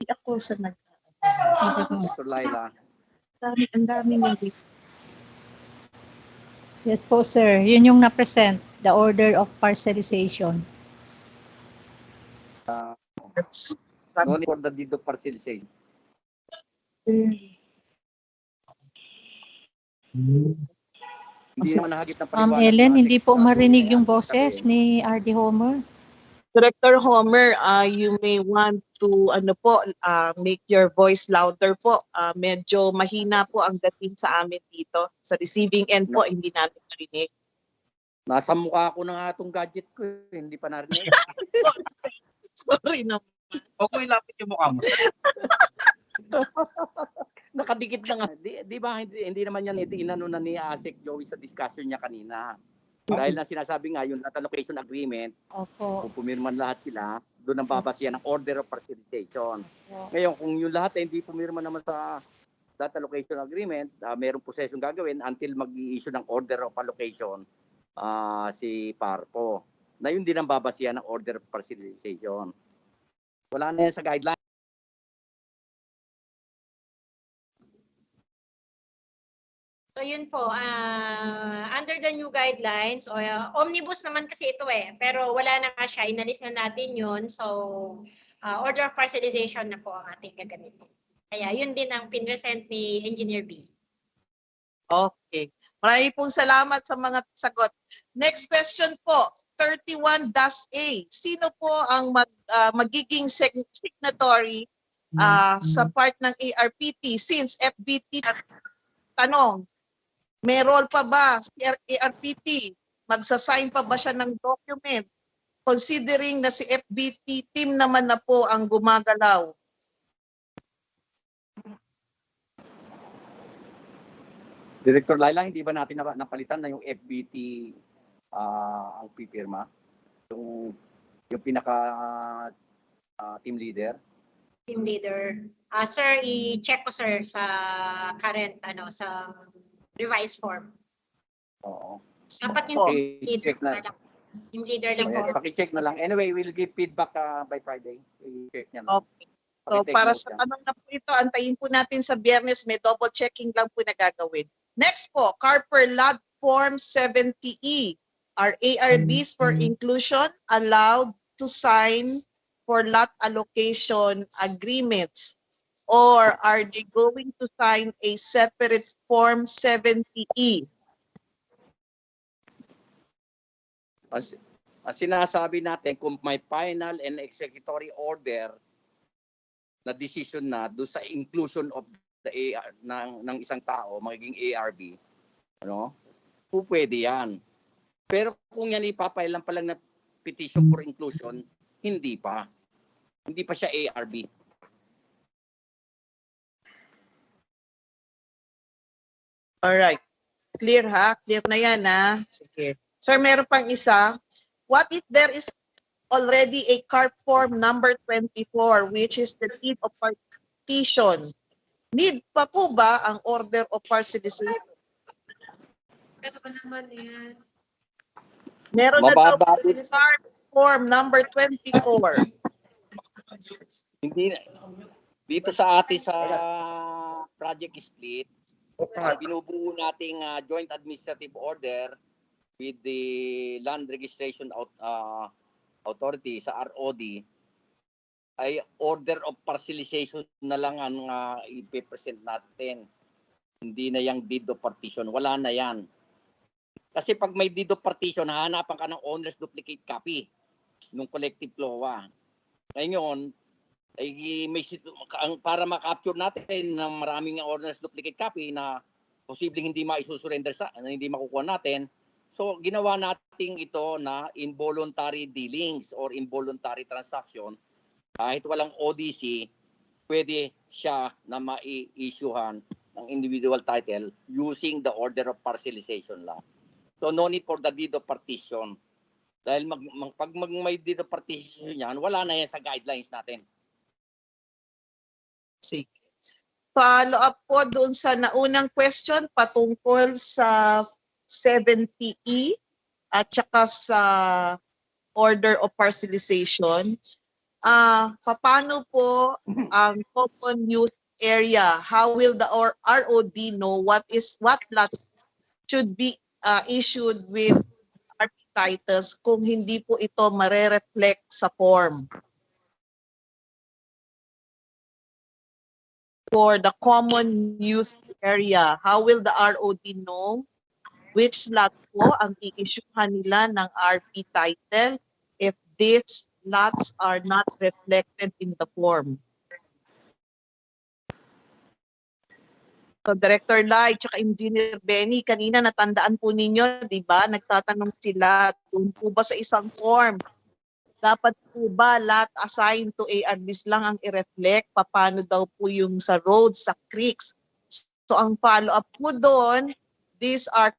Ako sa nag... Dr. Laila. Ang daming Yes po, sir. Yun yung na-present, the order of parcelization. No need for the deed of parcelization. Hindi naman nahagit ng paliwanag. Ellen, hindi po marinig yung boses ni RD Homer. Director Homer, you may want to make your voice louder po. Medyo mahina po ang dating sa amin dito. Sa receiving end po, hindi natin marinig. Nasa mukha ko na nga itong gadget ko, hindi pa narinig. Sorry naman. Okay, lapit yung mukha mo. Nakadikit na nga. Di ba hindi naman yan inano na ni Asik Joey sa discussion niya kanina. Dahil na sinasabi nga yung allocation agreement, Opo. kung pumirman lahat sila, doon ang babasihan ng order of parcelization. Ngayon, kung yung lahat ay hindi pumirman naman sa that allocation agreement, mayroong prosesong gagawin until mag-i-issue ng order of allocation si Parco. Na yun din ang babasihan ng order of parcelization. Wala na yan sa guideline. So yun po, under the new guidelines, omnibus naman kasi ito pero wala na nga siya, inalis na natin yun. So, order of parcelization na po ang ating gagamitin. Kaya yun din ang pinresent ni Engineer B. Okay. Maraming pong salamat sa mga sagot. Next question po, 31-A. Sino po ang magiging signatory sa part ng ARPT since FBT tanong? May role pa ba si ARPT? Magsasign pa ba siya ng document? Considering na si FBT team naman na po ang gumagalaw. Director Laila, hindi ba natin napalitan na yung FBT ang pipirma? Yung pinaka team leader? Team leader. Sir, i-check ko sir sa current sa revised form. Oo. Dapat yung team leader lang po. Paki-check na lang. Anyway, we'll give feedback by Friday. I-check niya lang. Okay. So para sa tanong na po ito, antayin po natin sa Biyernes, may double checking lang po na gagawin. Next po, Carper Lot Form 70E. Are ARBs for inclusion allowed to sign for lot allocation agreements? Or are they going to sign a separate Form 70E? As sinasabi natin, kung may final and executory order na decision na do sa inclusion of the AR ng isang tao, magiging ARB, pwede yan. Pero kung yan ipapailan pa lang na petition for inclusion, hindi pa. Hindi pa siya ARB. Alright. Clear ha? Clear na yan ha? Sige. Sir, meron pang isa. What if there is already a CARP form number 24 which is the deed of partition? Need pa po ba ang order of parcelization? Pero pa naman yan. Meron na daw po CARP form number 24. Hindi dito sa atin sa project split, binubuo nating joint administrative order with the land registration authority sa ROD, ay order of parcelization na lang ang i-present natin. Hindi na yung deed of partition, wala na yan. Kasi pag may deed of partition, hahanapan ka ng owner's duplicate copy ng collective CLOA. Ngayon, ay may para ma-capture natin na maraming owner's duplicate copy na posibleng hindi maisusurrender hindi makukuha natin. So ginawa natin ito na involuntary dealings or involuntary transaction. Kahit walang ODC, pwede siya na mai-issuehan ng individual title using the order of parcelization lang. So no need for the deed of partition. Dahil pag may deed of partition yan, wala na yan sa guidelines natin. Sige. Follow up po doon sa naunang question patungkol sa 70E at saka sa order of parcelization. Paano po ang common use area? How will the ROD know what lot should be issued with RP titles kung hindi po ito mare-reflect sa form? For the common use area, how will the ROD know which lot po ang i-issuehan nila ng RP title if these lots are not reflected in the form? So Director Lai at Engineer Benny, kanina natandaan po ninyo, di ba? Nagtatanong sila, doon po ba sa isang form? Dapat po ba lot assigned to ARBs lang ang i-reflect? Paano daw po yung sa roads, sa creeks? So ang follow-up po doon, these are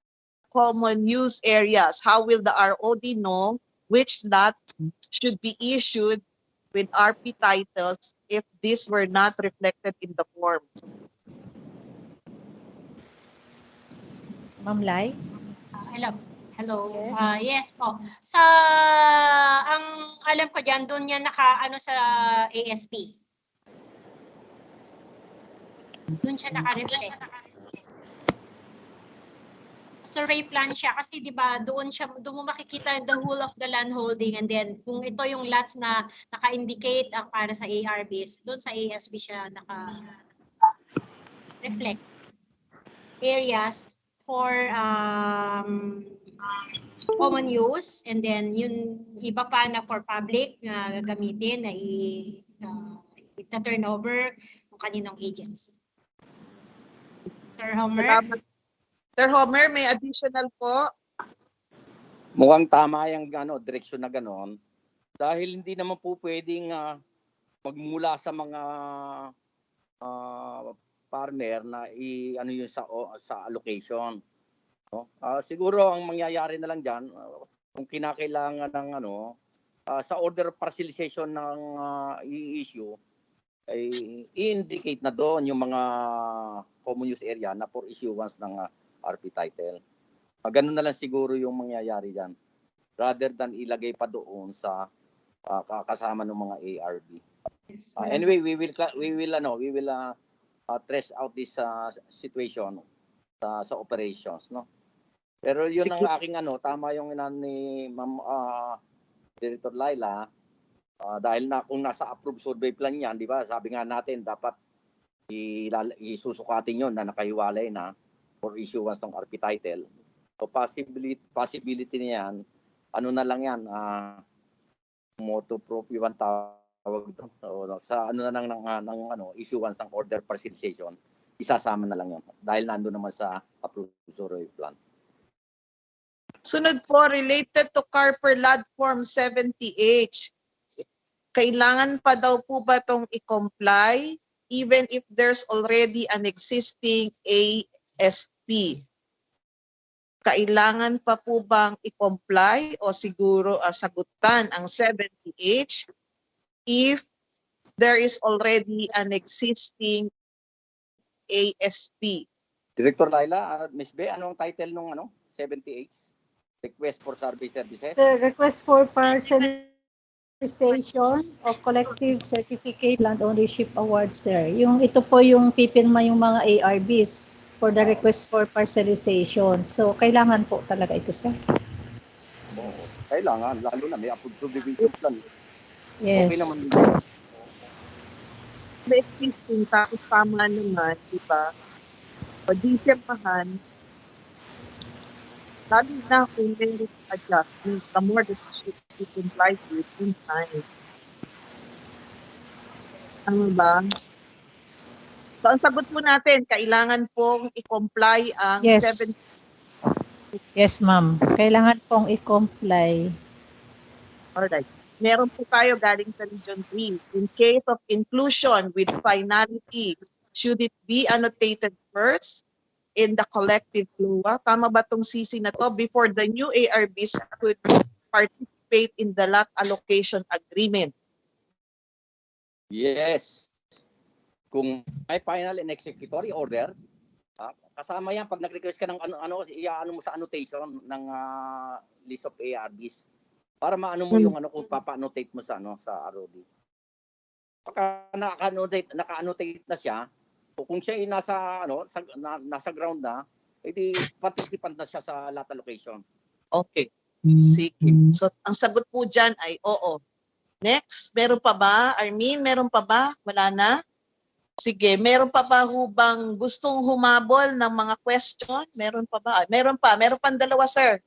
common use areas. How will the ROD know which lot should be issued with RP titles if these were not reflected in the form? Ma'am Lai? Hello. Yes po. Ang alam ko diyan doon niya sa ASP. Doon siya naka-reflect. Survey plan siya kasi 'di ba doon mo makikita the whole of the land holding, and then kung ito yung lots na naka-indicate ang para sa ARBs, doon sa ASP siya naka-reflect areas for common use, and then yung iba pa na for public na gagamitin na i-turnover kung kaninong agency. Sir Homer? Sir Homer, may additional po? Mukhang tama yung direksyon na ganon. Dahil hindi naman po pwedeng magmula sa mga farmer na yun sa allocation. No? Siguro ang mangyayari na lang diyan kung kinakailangan ng sa order of parcelization ng i-issue ay i-indicate na doon yung mga common use area na for issuance ng RP title. Ganun na lang siguro yung mangyayari diyan rather than ilagay pa doon sa kasama ng mga ARB. Anyway, we will trace out this situation sa operations, no? Pero yun ang aking tama yung ni Ma'am Director Laila, dahil kung nasa approved survey plan yan, di ba? Sabi nga natin dapat isusukatin yon na nakahiwalay na for issuance ng RP title. So possibility niyan, na lang yan, motu proprio ang tawag doon. Sa na lang ng issuance ng order parcelization, isasama na lang yan dahil nandoon naman sa approved survey plan. Sunod po, related to Carper Lot Form 70H. Kailangan pa daw po ba itong i-comply even if there's already an existing ASP? Kailangan pa po bang i-comply o siguro sagutan ang 70H if there is already an existing ASP? Director Laila, Ms. B, anong title nung 70H? Request for service services? Sir, request for parcelization of collective certificate land ownership award, sir. Ito po yung pipirma yung mga ARBs for the request for parcelization. So, kailangan po talaga ito, sir. Kailangan, lalo na may approved subdivision plan. Yes. Okay naman. May existing, tapos tama naman, di ba? Pag-isyapahan, lalo na kung meron adjustment, the more that should be complied with in time. Ano ba? So ang sagot po natin, kailangan pong i-comply ang Yes. Yes, ma'am. Kailangan pong i-comply. Alright. Meron po tayo galing sa Region 3. In case of inclusion with finality, should it be annotated first in the collective CLUA? Tama ba itong CC na to before the new ARBs could participate in the lot allocation agreement? Yes. Kung may final and executory order, kasama yan pag nag-request ka ng ano mo sa annotation ng list of ARBs para maano mo yung kung papa-annotate mo sa sa ROD. Pagka naka-annotate na siya, o kung siya ay nasa ground na, edi participant na siya sa lot allocation. Okay. Sige. So ang sagot po dyan ay oo. Next, meron pa ba? Armin, meron pa ba? Wala na? Sige, meron pa ba hubang gustong humabol ng mga question? Meron pa ba? Meron pa. Meron pang dalawa, sir.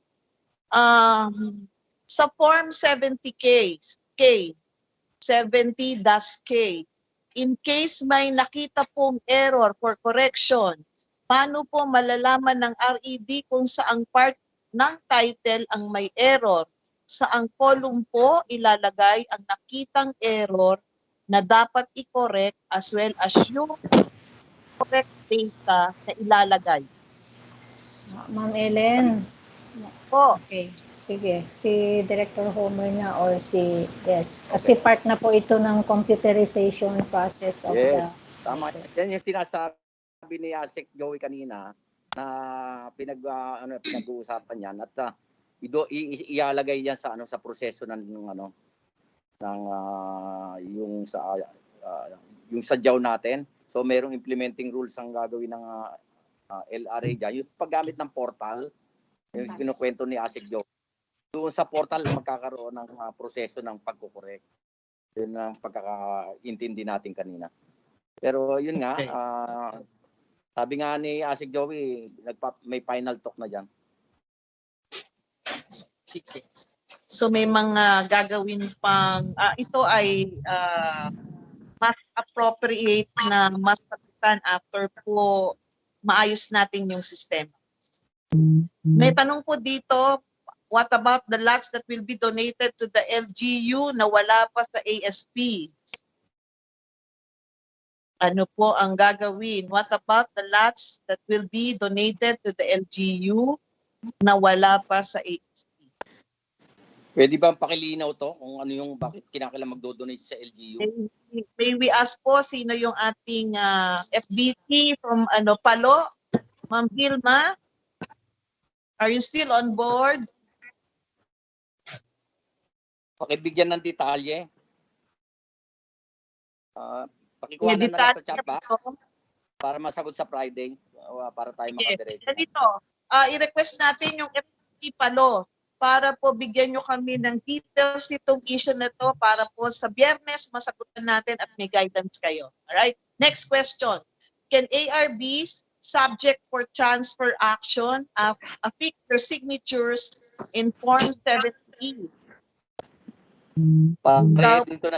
Sa Form 70K, 70-K, in case may nakita pong error for correction, paano po malalaman ng RED kung saang part ng title ang may error? Saang column po ilalagay ang nakitang error na dapat i-correct as well as yung correct data na ilalagay? Ma'am Ellen. Po. Okay. Sige. Si Director Homer na or si... Yes. Kasi part na po ito ng computerization process of the... Tama. Yan yung sinasabi ni Asik Joey kanina na pinag-uusapan yan at ialagay yan sa sa proseso ng yung sadyaw natin. So merong implementing rules ang gagawin ng LRA dyan. Yung paggamit ng portal, yung kinukwento ni Asik Joey. Doon sa portal magkakaroon ng proseso ng pagkukorek. Yun ang pagkakaintindi natin kanina. Pero yun nga, sabi nga ni Asik Joey, may final talk na dyan. Sige. So may mga gagawin pang, ito ay mas appropriate na mas kapitan after po maayos natin yung sistema. May tanong po dito, what about the lots that will be donated to the LGU na wala pa sa ASP? Ano po ang gagawin? What about the lots that will be donated to the LGU na wala pa sa ASP? Pwede ba pakilinaw to kung ano yung bakit kinakailangan magdo-donate sa LGU? May we ask po sino yung ating FBT from Palo? Ma'am Vilma? Are you still on board? Pakibigyan ng detalye. Pakikuhanan na lang sa chat ba? Para masagot sa Friday. Para tayo makadiretso. Ganito, i-request natin yung FBT Palo para po bigyan nyo kami ng details nitong issue na to para po sa Biyernes masagutan natin at may guidance kayo. Alright? Next question. Can ARBs subject for transfer action affix their signatures in Form 7E? Para dito na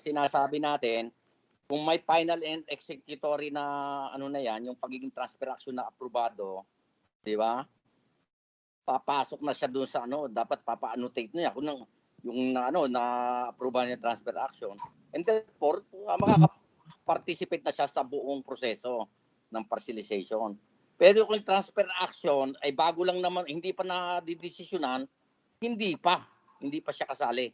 sinasabi natin, kung may final and executory na na yan, yung pagiging transfer action na aprobado, di ba? Papasok na siya doon sa dapat papa-annotate niya kung yung na-approve niya transfer action. And therefore, makaka-participate na siya sa buong proseso ng parcelization. Pero kung transfer action ay bago lang naman, hindi pa na-desisyonan, hindi pa siya kasali.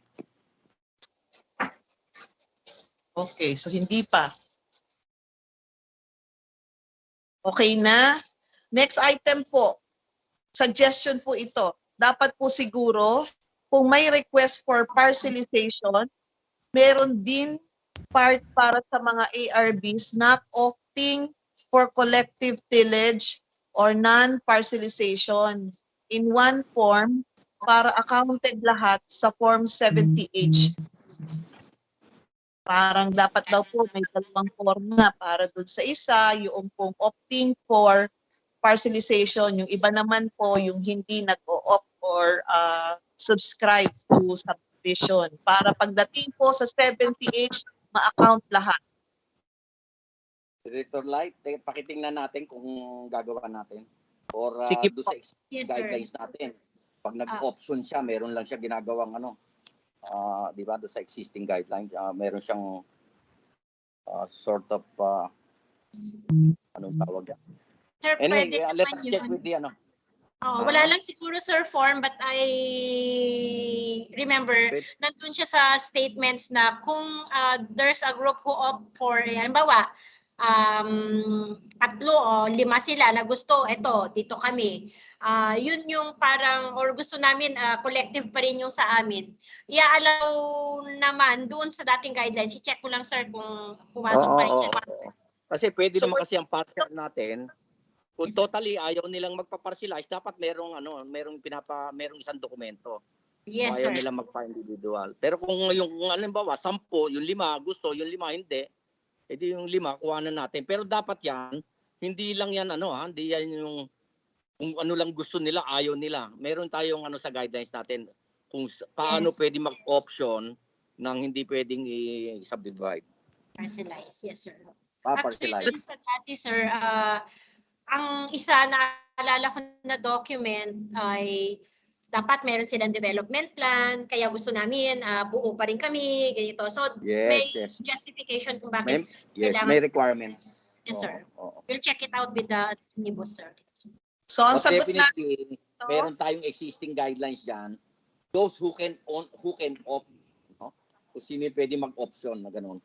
Okay, so hindi pa. Okay na. Next item po. Suggestion po ito. Dapat po siguro, kung may request for parcelization, meron din part para sa mga ARBs not opting for collective tillage or non-parcelization in one form para accounted lahat sa Form 70H. Parang dapat daw po may dalawang form na para dun sa isa, yung pong opting for parcelization, yung iba naman po yung hindi nag-o-opt or subscribe to subdivision. Para pagdating po sa 70H, ma-account lahat. Director Light, pakitingnan natin kung gagawa natin. Or Sige do po. sa Yes, sir. guidelines natin. Pag nag-option siya, meron lang siya ginagawang di ba, do sa existing guidelines, meron siyang sort of anong tawag yan. Sir, Anyway, pwede let naman us check yun. with the Wala lang siguro, sir, form, but I remember, nandun siya sa statements na kung there's a group who opt for, halimbawa, 3 o 5 sila na gusto, eto, dito kami. Yun yung parang, or gusto namin, collective pa rin yung sa amin. I-allow naman doon sa dating guidelines. I-check ko lang, sir, kung pumasok pa rin siya. Kasi pwede naman kasi ang partial natin. Kung totally ayaw nilang magpa-partialize, dapat merong isang dokumento. Yes, ayaw sir. nilang magpa-individual. Pero kung yung halimbawa 10, yung 5 gusto, yung 5 hindi, edi yung 5 kuhanan natin. Pero dapat yan, hindi lang yan hindi yan yung kung ano lang gusto nila, ayaw nila. Meron tayong sa guidelines natin kung paano pwede mag-option nang hindi pwedeng i-subdivide. Partialize, yes, sir. Partialize. Actually, sa dati, sir, ang isa na alala ko na document ay dapat meron silang development plan, kaya gusto namin buo pa rin kami, ganito. So, may justification kung bakit kailangan. May requirement. Yes, sir. We'll check it out with the omnibus, sir. So, ang sagot na meron tayong existing guidelines dyan. Those who can opt, kung sino pwede mag-option na ganun.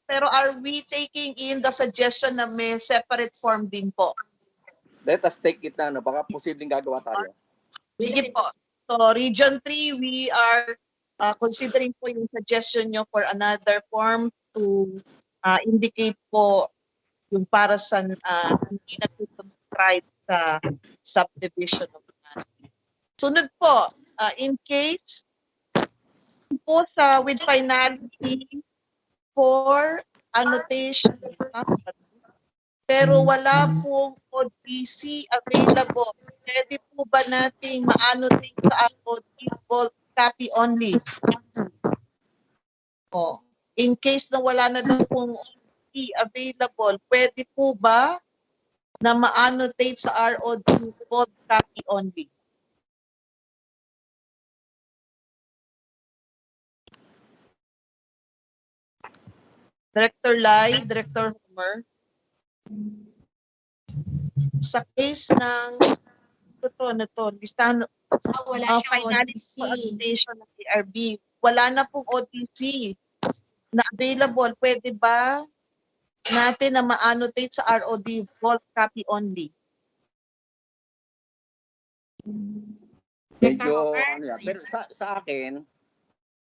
Pero are we taking in the suggestion na may separate form din po? Let us take it na, baka posibleng gagawa tayo. Sige po. So, Region 3, we are considering po yung suggestion nyo for another form to indicate po yung para sa hindi nag-subscribe sa subdivision of land. Sunod po, in case po with finality for annotation, pero wala pong ODC available. Pwede po ba nating ma-annotate sa ODC bulk copy only? In case na wala na daw pong ODC available, pwede po ba na ma-annotate sa ROD bulk copy only? Director Lai, Director Homer. Sa case ng listahan finality for annotation ng ARB, wala na pong OTC na available. Pwede ba natin na ma-annotate sa ROD bulk copy only? Medyo pero sa akin,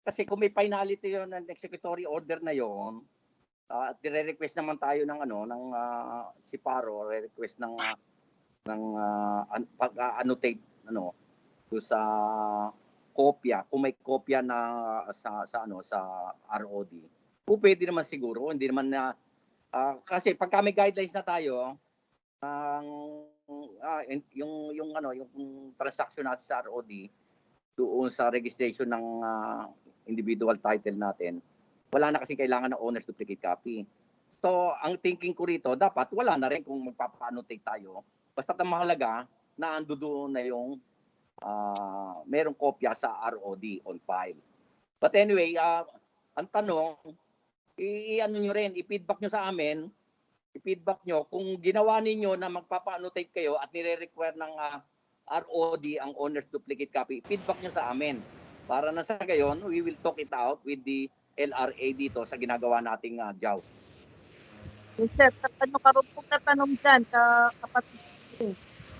kasi kung may finality yun ng executory order na yon, at dire-request naman tayo ng si Paro, re-request ng pag-annotate do sa kopya, kung may kopya na sa ROD. Kung pwede naman siguro, hindi naman na kasi pagka may guidelines na tayo yung transaction natin sa ROD doon sa registration ng individual title natin, wala na kasi kailangan ng owner's duplicate copy. So, ang thinking ko rito, dapat wala na rin kung magpapa-annotate tayo. Basta ang mahalaga na ando doon na yung merong kopya sa ROD on file. But anyway, ang tanong, nyo rin, i-feedback nyo sa amin, i-feedback nyo kung ginawa ninyo na magpapa-annotate kayo at nire-require ng ROD ang owner's duplicate copy, feedback nyo sa amin. Para na sa gayon, we will talk it out with the LRA dito sa ginagawa nating job. Yes, sir. Karoon po katanong dyan, kapatid.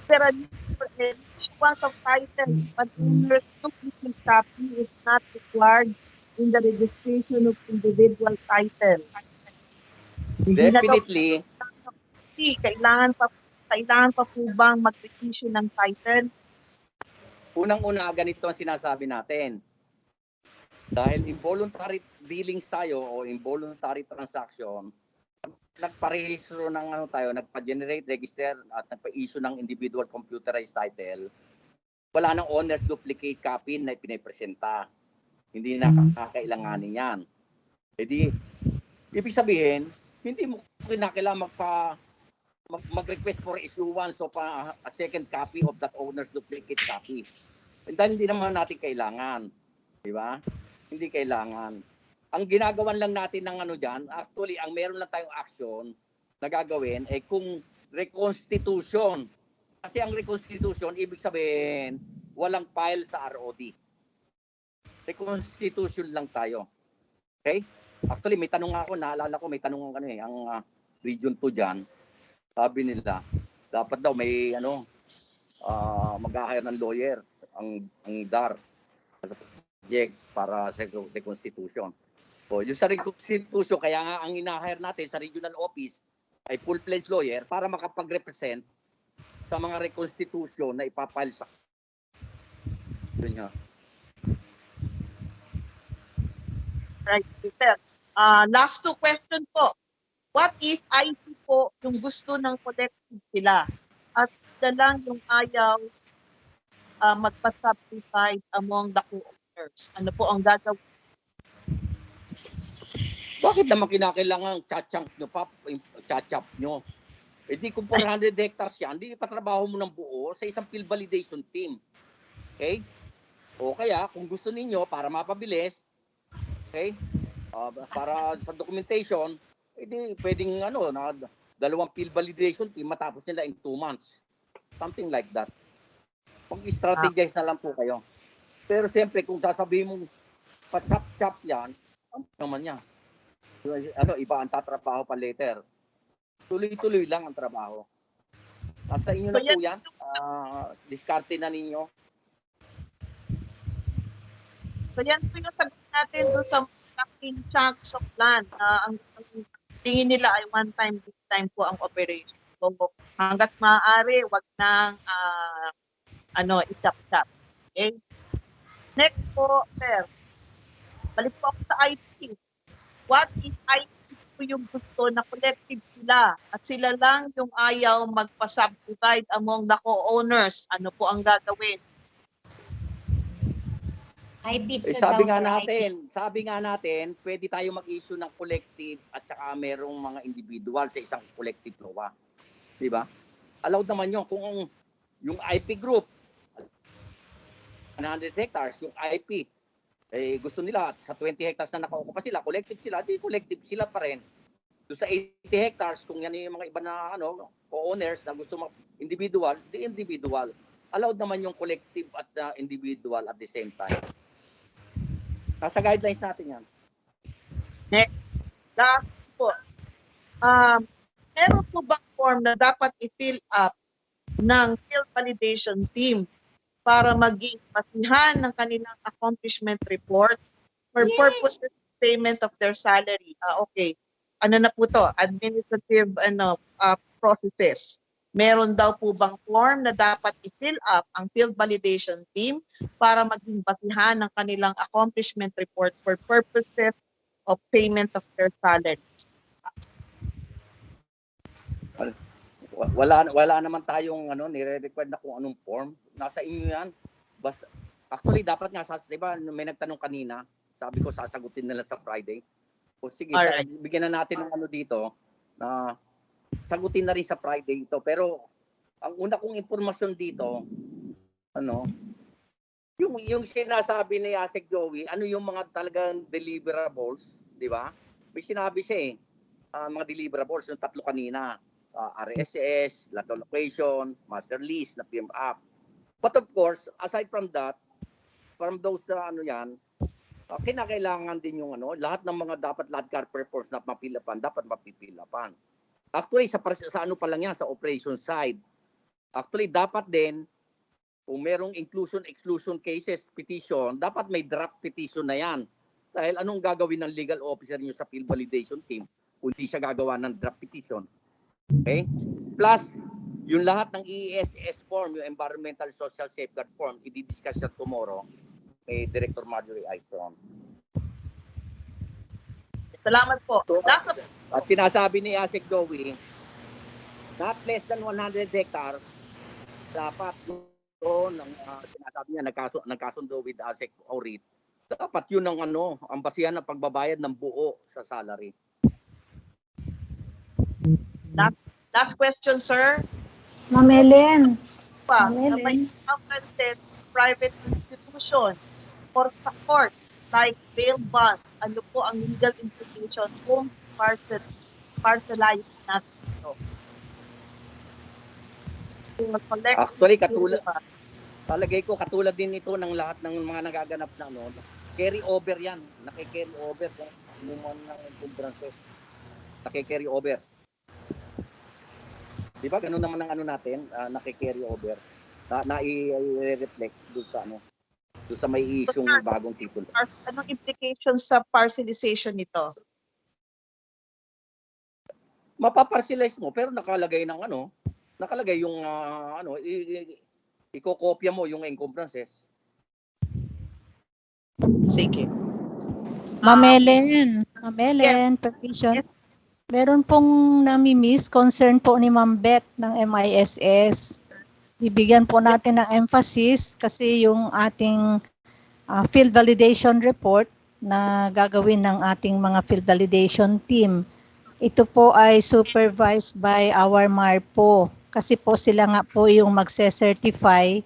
Pero issuance of title, but owner's duplicate copy is not required in the registration of individual title. Definitely. Kailangan pa po bang mag-issue ng title? Unang-una, ganito ang sinasabi natin. Dahil involuntary dealings tayo o involuntary transaction, nagparehistro ng nagpa-generate, register at nagpa-issue ng individual computerized title, wala nang owner's duplicate copy na pinipresenta. Hindi na kakailanganin yan. Jadi, Ibig sabihin, hindi mo kinakailangan mag-request for issuance of a second copy of that owner's duplicate copy. And dahil hindi naman natin kailangan. Di ba? Hindi kailangan. Ang ginagawan lang natin ng ano dyan, actually, ang meron lang tayong action na gagawin ay kung reconstitution. Kasi ang reconstitution, ibig sabihin, walang file sa ROD. Reconstitution lang tayo. Okay? Actually, may tanong ako, naalala ko, may tanong ako ang Region 2 dyan. Sabi nila, dapat daw may mag-hire ng lawyer ang DAR sa project para sa reconstitution. So, yung sa reconstitution, kaya nga ang ina-hire natin sa regional office ay full-fledged lawyer para makapag-represent sa mga reconstitution na ipapile sa yun nga. Right, Peter. Last two question po. What if IT po yung gusto ng collective sila at sila lang yung ayaw magpa-subdivide among the co-owners? Ano po ang gagawin? Bakit naman kinakailangan chachunk nyo pa, chachap nyo? Eh di kung 400 hectares yan, di ipatrabaho mo ng buo sa isang field validation team. Okay? O kaya, kung gusto ninyo, para mapabilis, okay, para sa documentation, edi pwedeng na dalawang field validation team matapos nila in 2 months. Something like that. Mag-strategize na lang po kayo. Pero siyempre, kung sasabihin mong pa-chop-chop yan, ano naman yan? Iba ang tatrabaho pa later. Tuloy-tuloy lang ang trabaho. Nasa inyo na po yan. Diskarte na ninyo. So yan po yung sagot natin doon sa malaking chunks of land. Ang tingin nila ay one time, this time po ang operation. So hanggat maaari, wag nang itap-tap. Okay? Next po, sir. Balik po ako sa IT. What if IT po yung gusto na collective sila at sila lang yung ayaw magpa-subdivide among the co-owners? Ano po ang gagawin? Sabi nga natin, pwede tayo mag-issue ng collective at saka merong mga individual sa isang collective law. Di ba? Allowed naman yun. Kung yung IP group, 100 hectares, yung IP, gusto nila sa 20 hectares na nakaukupa sila, collective sila, di collective sila pa rin. So sa 80 hectares, kung yan yung mga iba na co-owners na gusto individual, di individual. Allowed naman yung collective at individual at the same time. Nasa guidelines natin yan. Next. Last po. Meron po bang form na dapat i-fill up ng field validation team para maging basihan ng kanilang accomplishment report for purposes of payment of their salary? Okay. Ano na po to? Administrative processes. Meron daw po bang form na dapat i-fill up ang field validation team para maging basihan ng kanilang accomplishment report for purposes of payment of their salaries? Wala naman tayong nire-require na kung anong form. Nasa inyo yan. Basta, actually, dapat nga, diba, may nagtanong kanina, sabi ko sasagutin nila sa Friday. O sige, bigyan na natin ng dito na sagutin na rin sa Friday ito. Pero ang una kong impormasyon dito, yung sinasabi ni Asek Joey, yung mga talagang deliverables, di ba? May sinabi siya mga deliverables, yung 3 kanina. RSS, lot allocation, master list na PM up. But of course, aside from that, from those kinakailangan din yung lahat ng mga dapat land car performance na mapilapan, dapat mapipilapan. Actually, sa pa lang yan, sa operation side. Actually, dapat din, kung merong inclusion-exclusion cases, petition, dapat may draft petition na yan. Dahil anong gagawin ng legal officer niyo sa field validation team kung hindi siya gagawa ng draft petition? Okay? Plus, yung lahat ng ESS form, yung Environmental Social Safeguard form, i-discuss siya tomorrow kay Director Marjorie Aitron. Salamat po. At sinasabi ni Asik Joey, not less than 100 hectares, dapat doon, sinasabi niya, nagkasundo with Asik Aurit, dapat yun ang ang basihan ng pagbabayad ng buo sa salary. Last question, sir. Ma'am Ellen. Pa, Ma'am na may Ellen. accountanted private institution or sa court like bail bond, ano po ang legal implication kung parcelize natin ito? Kung collect Actually, palagay ko katulad din ito ng lahat ng mga nagaganap na ano, carry over yan. Naki-carry over yan. Inuman ng encumbrance. Naki-carry over. Di ba? Ganun naman ang ano natin, naki-carry over. Na i-reflect doon sa ano, doon sa may issue ng bagong titulo. Anong implications sa parcelization nito? Mapaparcelize mo pero nakalagay ng ano, nakalagay yung ano, ikokopya mo yung encumbrances. Sige. Ma'am Ellen, permission. Meron pong nami-miss concern po ni Ma'am Beth ng MISS. Bibigyan po natin ng emphasis kasi yung ating field validation report na gagawin ng ating mga field validation team. Ito po ay supervised by our MARPO kasi po sila nga po yung magse-certify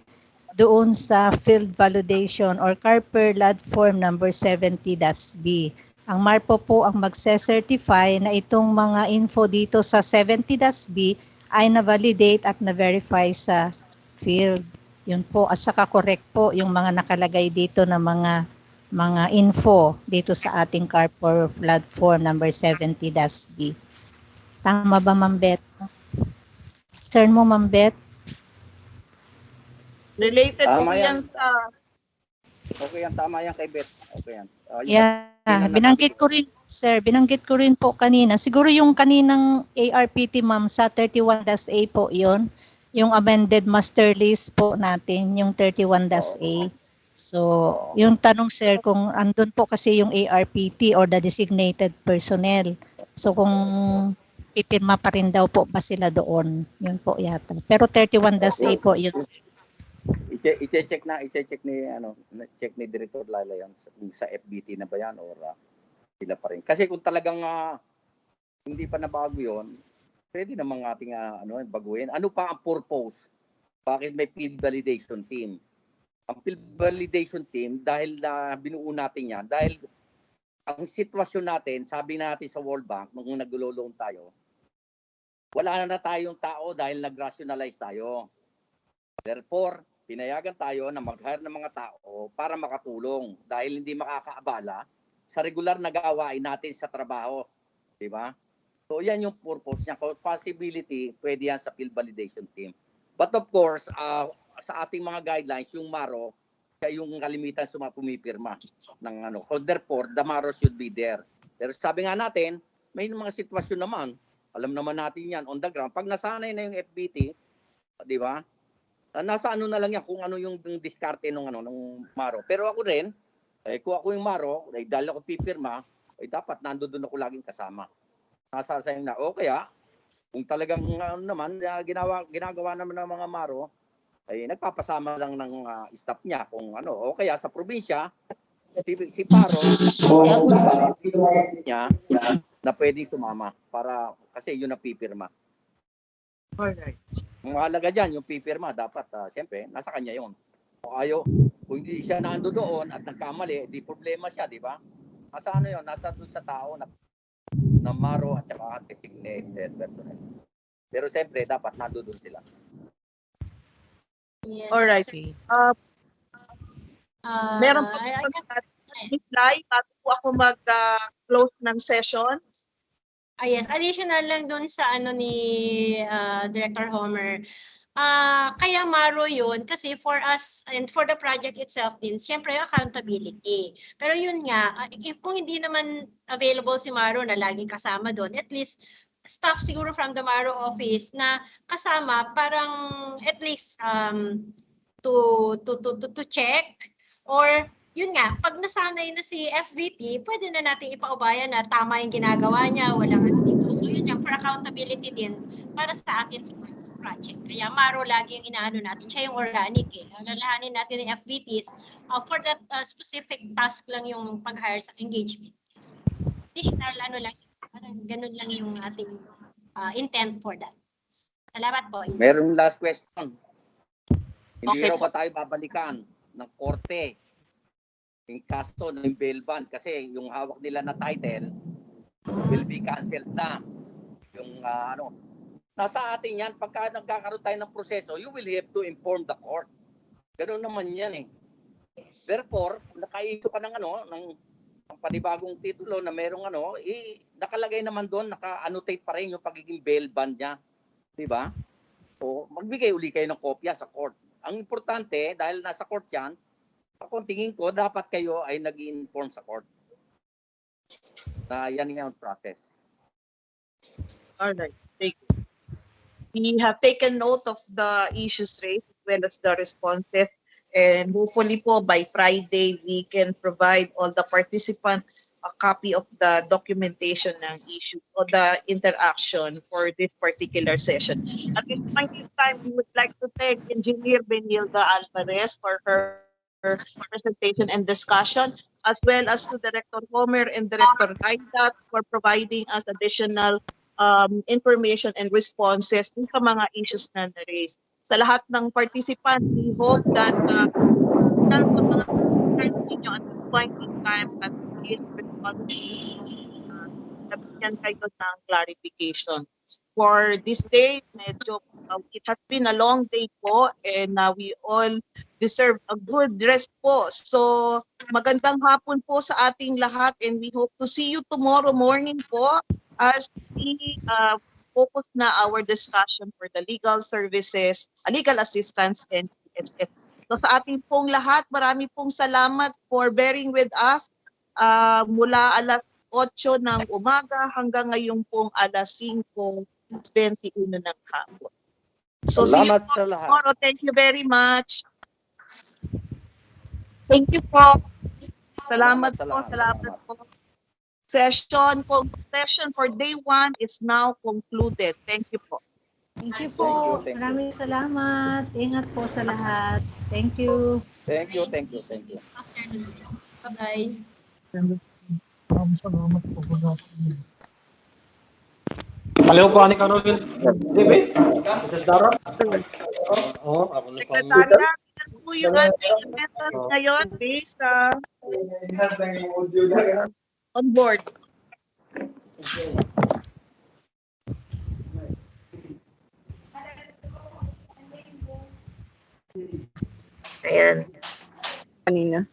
doon sa field validation or Carper LAD form number 70-B. Ang MARPO po ang magse-certify na itong mga info dito sa 70-B ay na-validate at na-verify sa field. Yun po, at saka correct po yung mga nakalagay dito na mga info dito sa ating Carper flood form number 70-B. Tama ba, Ma'am Beth? Turn mo, Ma'am Beth. Related po Tama yan sa... Okay yan, tama yan kay Beth. Okay yan. Binanggit ko rin, sir, binanggit ko rin po kanina. Siguro yung kaninang ARPT, ma'am, sa 31-A po yon, yung amended master list po natin, yung 31-A. So, yung tanong, sir, kung andun po kasi yung ARPT or the designated personnel. So, kung pipirma pa rin daw po ba sila doon? Yun po yata. Pero 31-A po yun, sir. I-check ni ano, check ni Director Lala yan sa FBT na ba yan or sila pa rin. Kasi kung talagang hindi pa nabago 'yon, pwede namang ating baguhin. Ano pa ang purpose? Bakit may field validation team? Ang field validation team dahil binuo natin yan dahil ang sitwasyon natin, sabi natin sa World Bank nung naglo-loan tayo, wala na tayong tao dahil nag-rationalize tayo. Therefore, pinayagan tayo na mag-hire ng mga tao para makatulong dahil hindi makakaabala sa regular na gawain natin sa trabaho. Diba? So, yan yung purpose niya. Possibility, pwede yan sa field validation team. But of course, sa ating mga guidelines, yung MARO, yung kalimitan pumipirma ng ano. So, therefore, the MARO should be there. Pero sabi nga natin, may mga sitwasyon naman. Alam naman natin yan on the ground. Pag nasanay na yung FBT, di ba? Nasa ano na lang yan kung ano yung diskarte ng MARO. Pero ako rin, kung ako yung MARO, dahil ako pipirma, dapat nandoon ako laging kasama. Nasa sa na kaya kung talagang naman ginagawa naman ng mga MARO, ay nagpapasama lang ng staff niya kung ano. O kaya sa probinsya, si PARO niya na pwedeng sumama para kasi yun ang pipirma. Alright. Ang mahalaga dyan, yung pipirma, dapat, siyempre, nasa kanya yun. Kung hindi siya nando doon at nagkamali, di problema siya, di ba? Nasa ano yun, nasa doon sa tao na MARO at saka designated personnel. Pero siyempre, dapat nando doon sila. Yes. Alright. Meron po reply bago po ako mag-close ng session. Yes, additional lang dun sa ano ni Director Homer. Kaya MARO yun kasi for us and for the project itself din, siyempre accountability. Pero yun nga, kung hindi naman available si MARO na laging kasama doon, at least staff siguro from the MARO office na kasama parang at least to check or yun nga, pag nasanay na si FVT, pwede na natin ipaubayan na tama yung ginagawa niya, walang ano dito. So yun nga, for accountability din para sa atin sa project. Kaya MARO lagi yung inaano natin, siya yung organic eh. Alalahanin natin ng FVTs for that specific task lang yung pag-hire sa engagement. So, additional ano lang, parang ganun lang yung ating intent for that. Salamat po. Meron last question. Hindi Okay raw po. ba tayo babalikan ng korte yung kaso ng bail bond kasi yung hawak nila na title will be canceled na. Yung nasa atin yan, pagka nagkakaroon tayo ng proseso, you will have to inform the court. Ganun naman yan eh. Therefore, naka-issue ka ng ng panibagong titulo na merong nakalagay naman doon, naka-annotate pa rin yung pagiging bail bond niya. Diba? So, magbigay uli kayo ng kopya sa court. Ang importante, dahil nasa court yan, ako tingin ko, dapat kayo ay nag-i-inform sa court. Na yan yung process. All right. Thank you. We have taken note of the issues raised as well as the responses. And hopefully po by Friday, we can provide all the participants a copy of the documentation ng issue or the interaction for this particular session. At this point in time, we would like to thank Engineer Benilda Alvarez for her presentation and discussion, as well as to Director Homer and Director Raidat for providing us additional information and responses sa mga issues na na-raise. Sa lahat ng participants, we hope that sa mga concerns ninyo at this point in time at this nabigyan kayo ng clarification. For this day, medyo it has been a long day po and we all deserve a good rest po. So magandang hapon po sa ating lahat and we hope to see you tomorrow morning po as we focus na our discussion for the legal services, legal assistance and PSF. So sa ating pong lahat, marami pong salamat for bearing with us mula alas 8 ng umaga hanggang ngayon pong alas 5:21 ng hapon. So see you tomorrow. Thank you very much. Thank you po. Salamat po. Session for day 1 is now concluded. Thank you po. Thank you po. Maraming salamat. Ingat po sa lahat. Thank you. Thank you. Bye-bye. Salamat po. Kaliw po ni Karol. Dibe? Darat. Oo, ako na Sekretarya, po yung ating method ngayon based on board. Ayan. Kanina.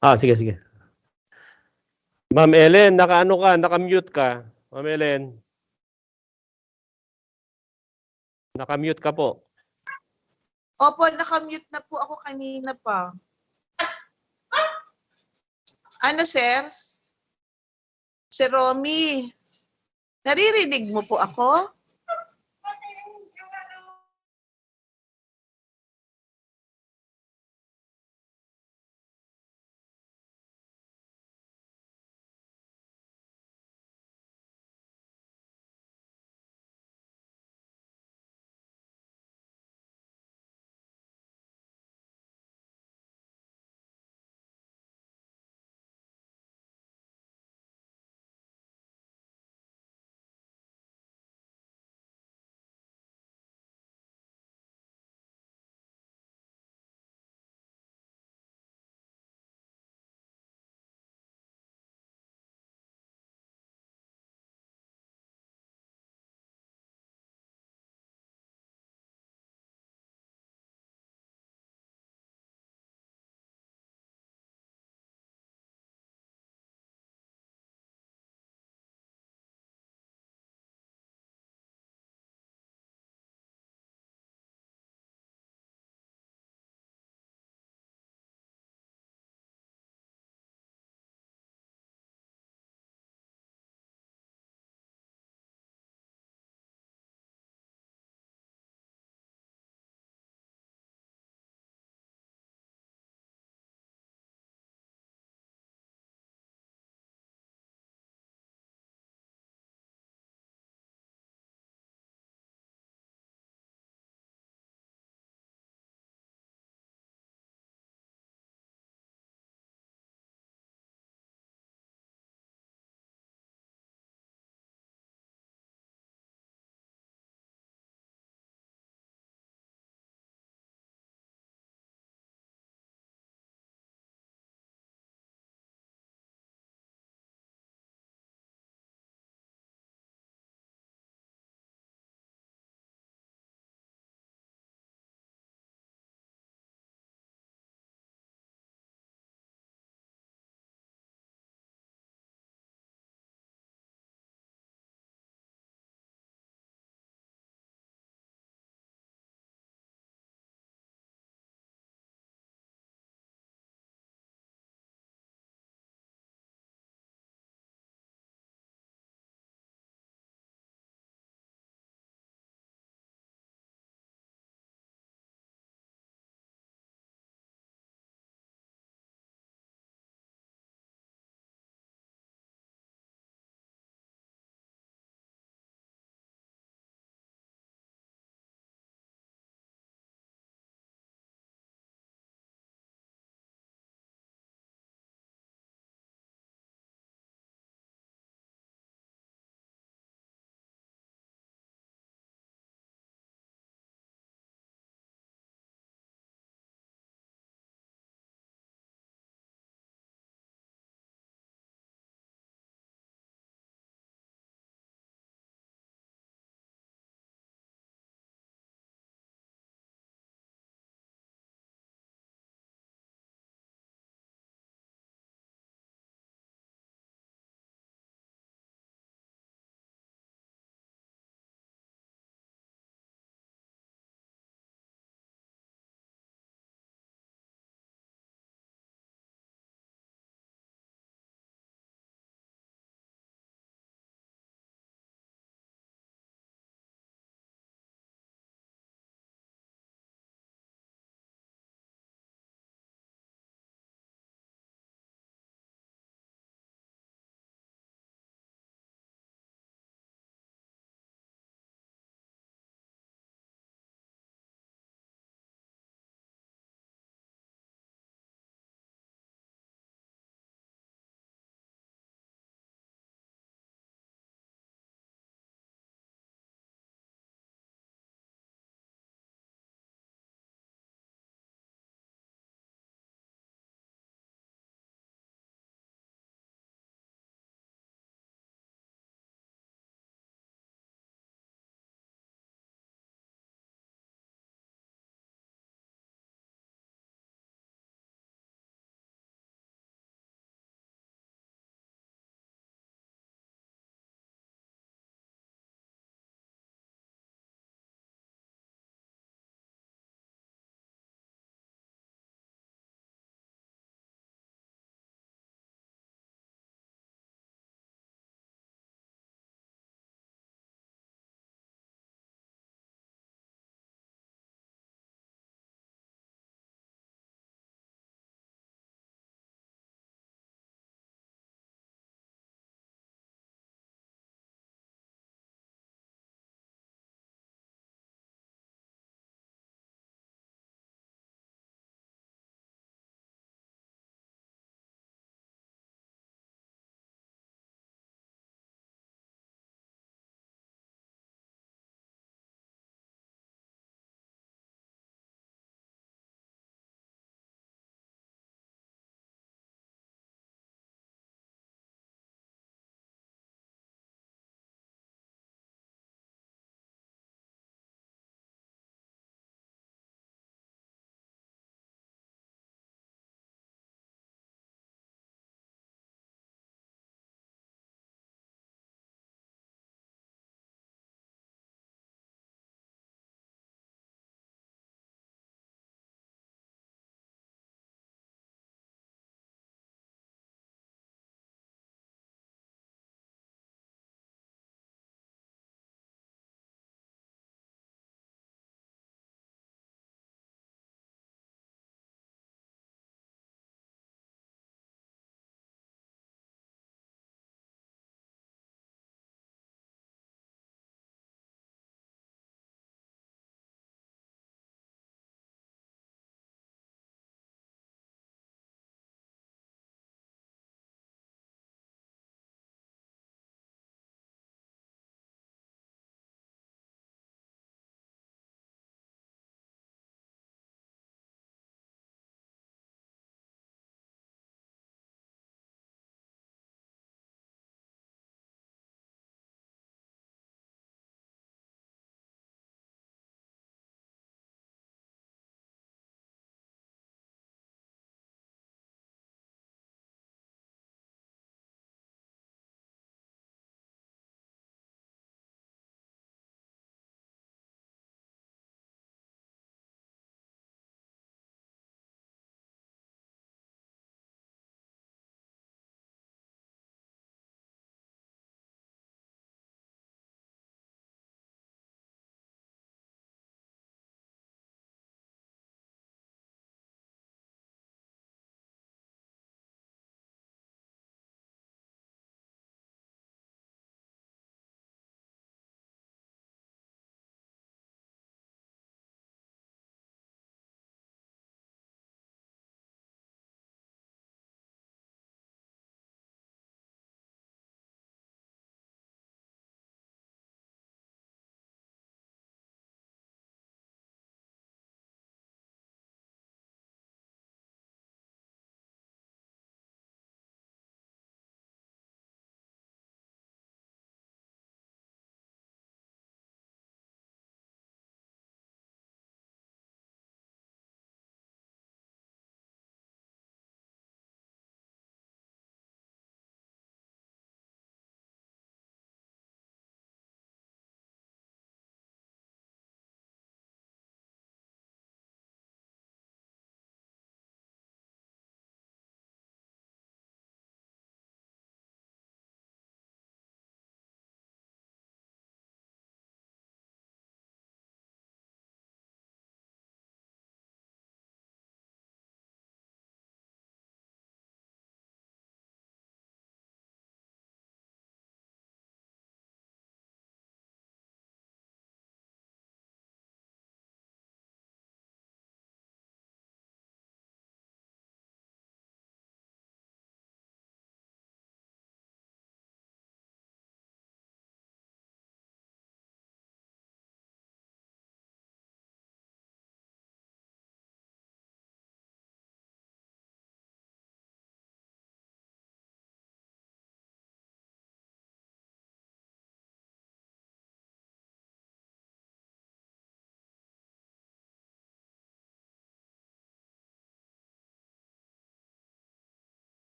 Sige, sige. Ma'am Ellen, naka-ano ka, naka-mute ka. Ma'am Ellen. Naka-mute ka po. Opo, nakamute na po ako kanina pa. Ano, sir? Si Romy, naririnig mo po ako?